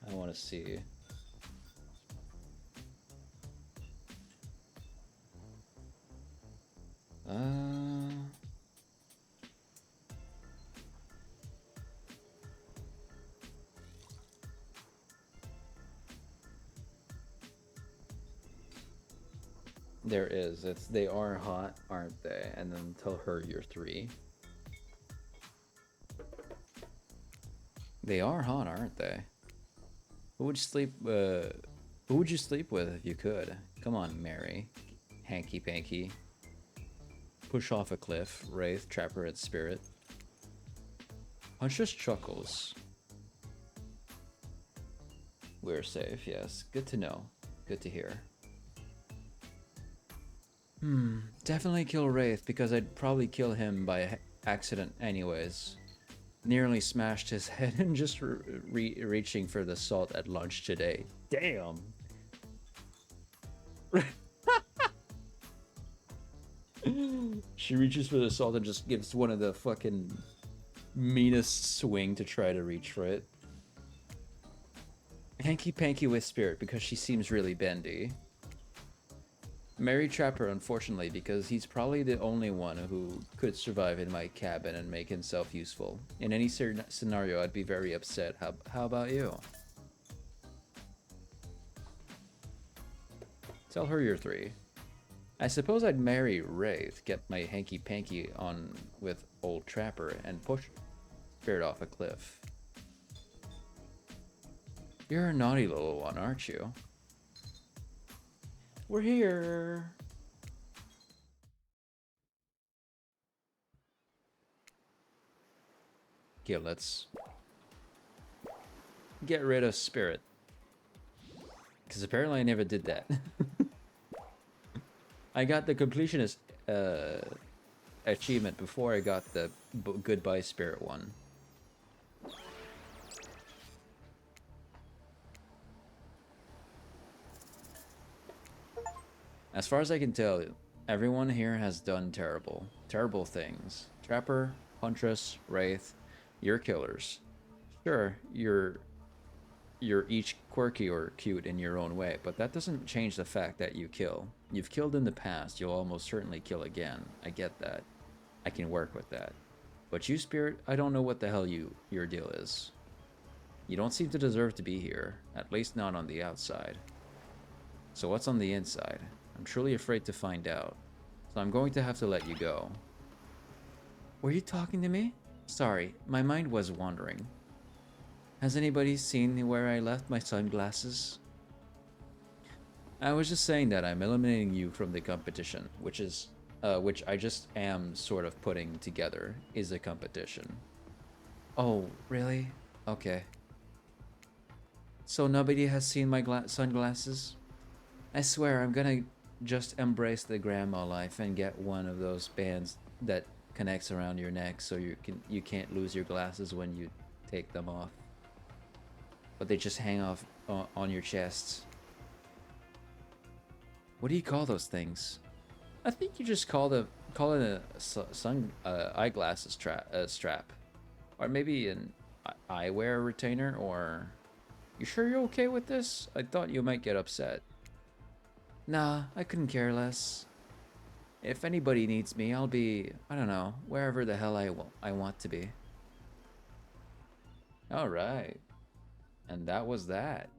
I want to see. There is. It's they are hot, aren't they? And then tell her you're 3. They are hot, aren't they? Who would you sleep with if you could? Come on, Mary. Hanky Panky. Push off a cliff. Wraith, Trapper, and Spirit. Huntress chuckles. We're safe, yes. Good to know. Good to hear. Definitely kill Wraith, because I'd probably kill him by accident anyways. Nearly smashed his head and just reaching for the salt at lunch today. Damn! She reaches for the salt and just gives one of the fucking meanest swing to try to reach for it. Hanky Panky with Spirit, because she seems really bendy. Mary Trapper, unfortunately, because he's probably the only one who could survive in my cabin and make himself useful. In any scenario, I'd be very upset. How about you? Tell her you're 3. I suppose I'd marry Wraith, get my Hanky Panky on with old Trapper, and push Spirit off a cliff. You're a naughty little one, aren't you? We're here. Okay, let's get rid of Spirit. Because apparently I never did that. I got the completionist achievement before I got the Goodbye Spirit one. As far as I can tell, everyone here has done terrible things. Trapper, Huntress, Wraith, you're killers. Sure, you're each quirky or cute in your own way, but that doesn't change the fact that you kill. You've killed in the past, you'll almost certainly kill again. I get that. I can work with that. But you, Spirit, I don't know what the hell your deal is. You don't seem to deserve to be here, at least not on the outside. So what's on the inside? I'm truly afraid to find out, so I'm going to have to let you go. Were you talking to me? Sorry, my mind was wandering. Has anybody seen where I left my sunglasses? I was just saying that I'm eliminating you from the competition, which I just am sort of putting together, is a competition. Oh, really? Okay. So nobody has seen my sunglasses? I swear I'm gonna just embrace the grandma life and get one of those bands that connects around your neck so you can't lose your glasses when you take them off. But they just hang off on your chest. What do you call those things? I think you just call it a eyeglasses strap, or maybe an eyewear retainer. Or you sure you're okay with this? I thought you might get upset. Nah, I couldn't care less. If anybody needs me, I'll be, I don't know, wherever the hell I want to be. Alright. And that was that.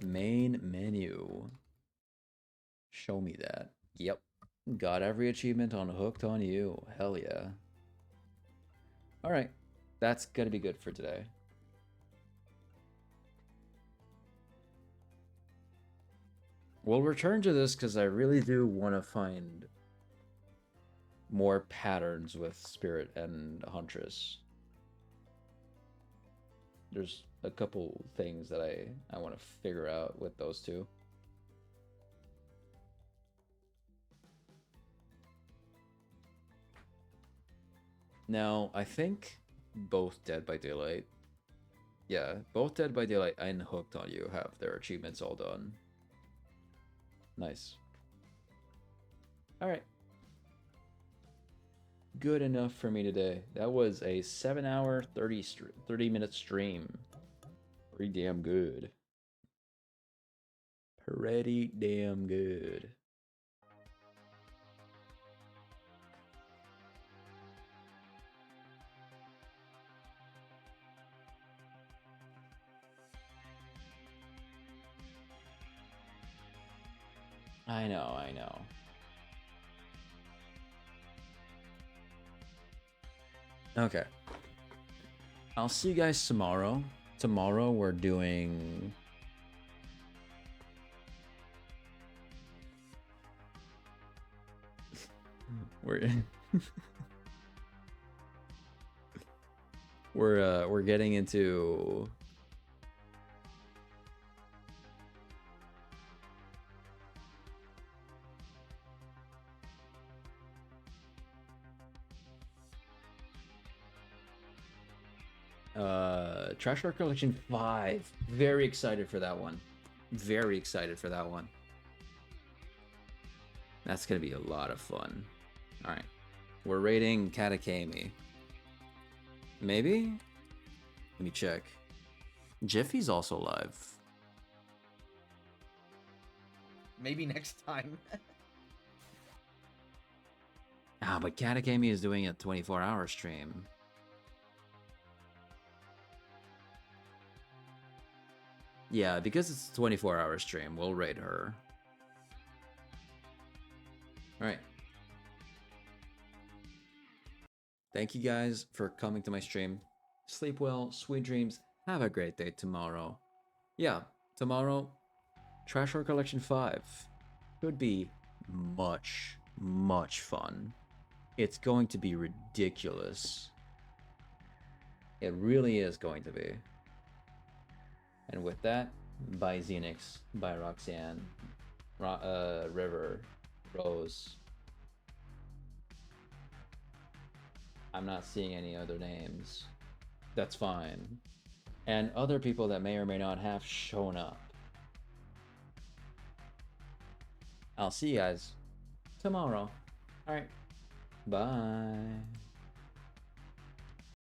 Main menu. Show me that. Yep. Got every achievement on Hooked on You. Hell yeah. Alright. That's gonna be good for today. We'll return to this because I really do want to find more patterns with Spirit and Huntress. There's a couple things that I want to figure out with those two. Now, I think both Dead by Daylight, yeah, both Dead by Daylight and Hooked on You have their achievements all done. Nice. Alright. Good enough for me today. That was a 7-hour, 30-minute stream. Pretty damn good. Pretty damn good. I know, I know. Okay. I'll see you guys tomorrow. Tomorrow we're doing... we're getting into Trash Art Collection 5. Very excited for that one. Very excited for that one. That's gonna be a lot of fun. Alright. We're rating Katakami. Maybe? Let me check. Jiffy's also live. Maybe next time. Ah, but Katakami is doing a 24-hour stream. Yeah, because it's a 24-hour stream, we'll rate her. Alright. Thank you guys for coming to my stream. Sleep well, sweet dreams, have a great day tomorrow. Yeah, tomorrow, Trash Art Collection 5 could be much, much fun. It's going to be ridiculous. It really is going to be. And with that, bye Xenix, bye Roxanne, River, Rose. I'm not seeing any other names. That's fine. And other people that may or may not have shown up. I'll see you guys tomorrow. Alright. Bye.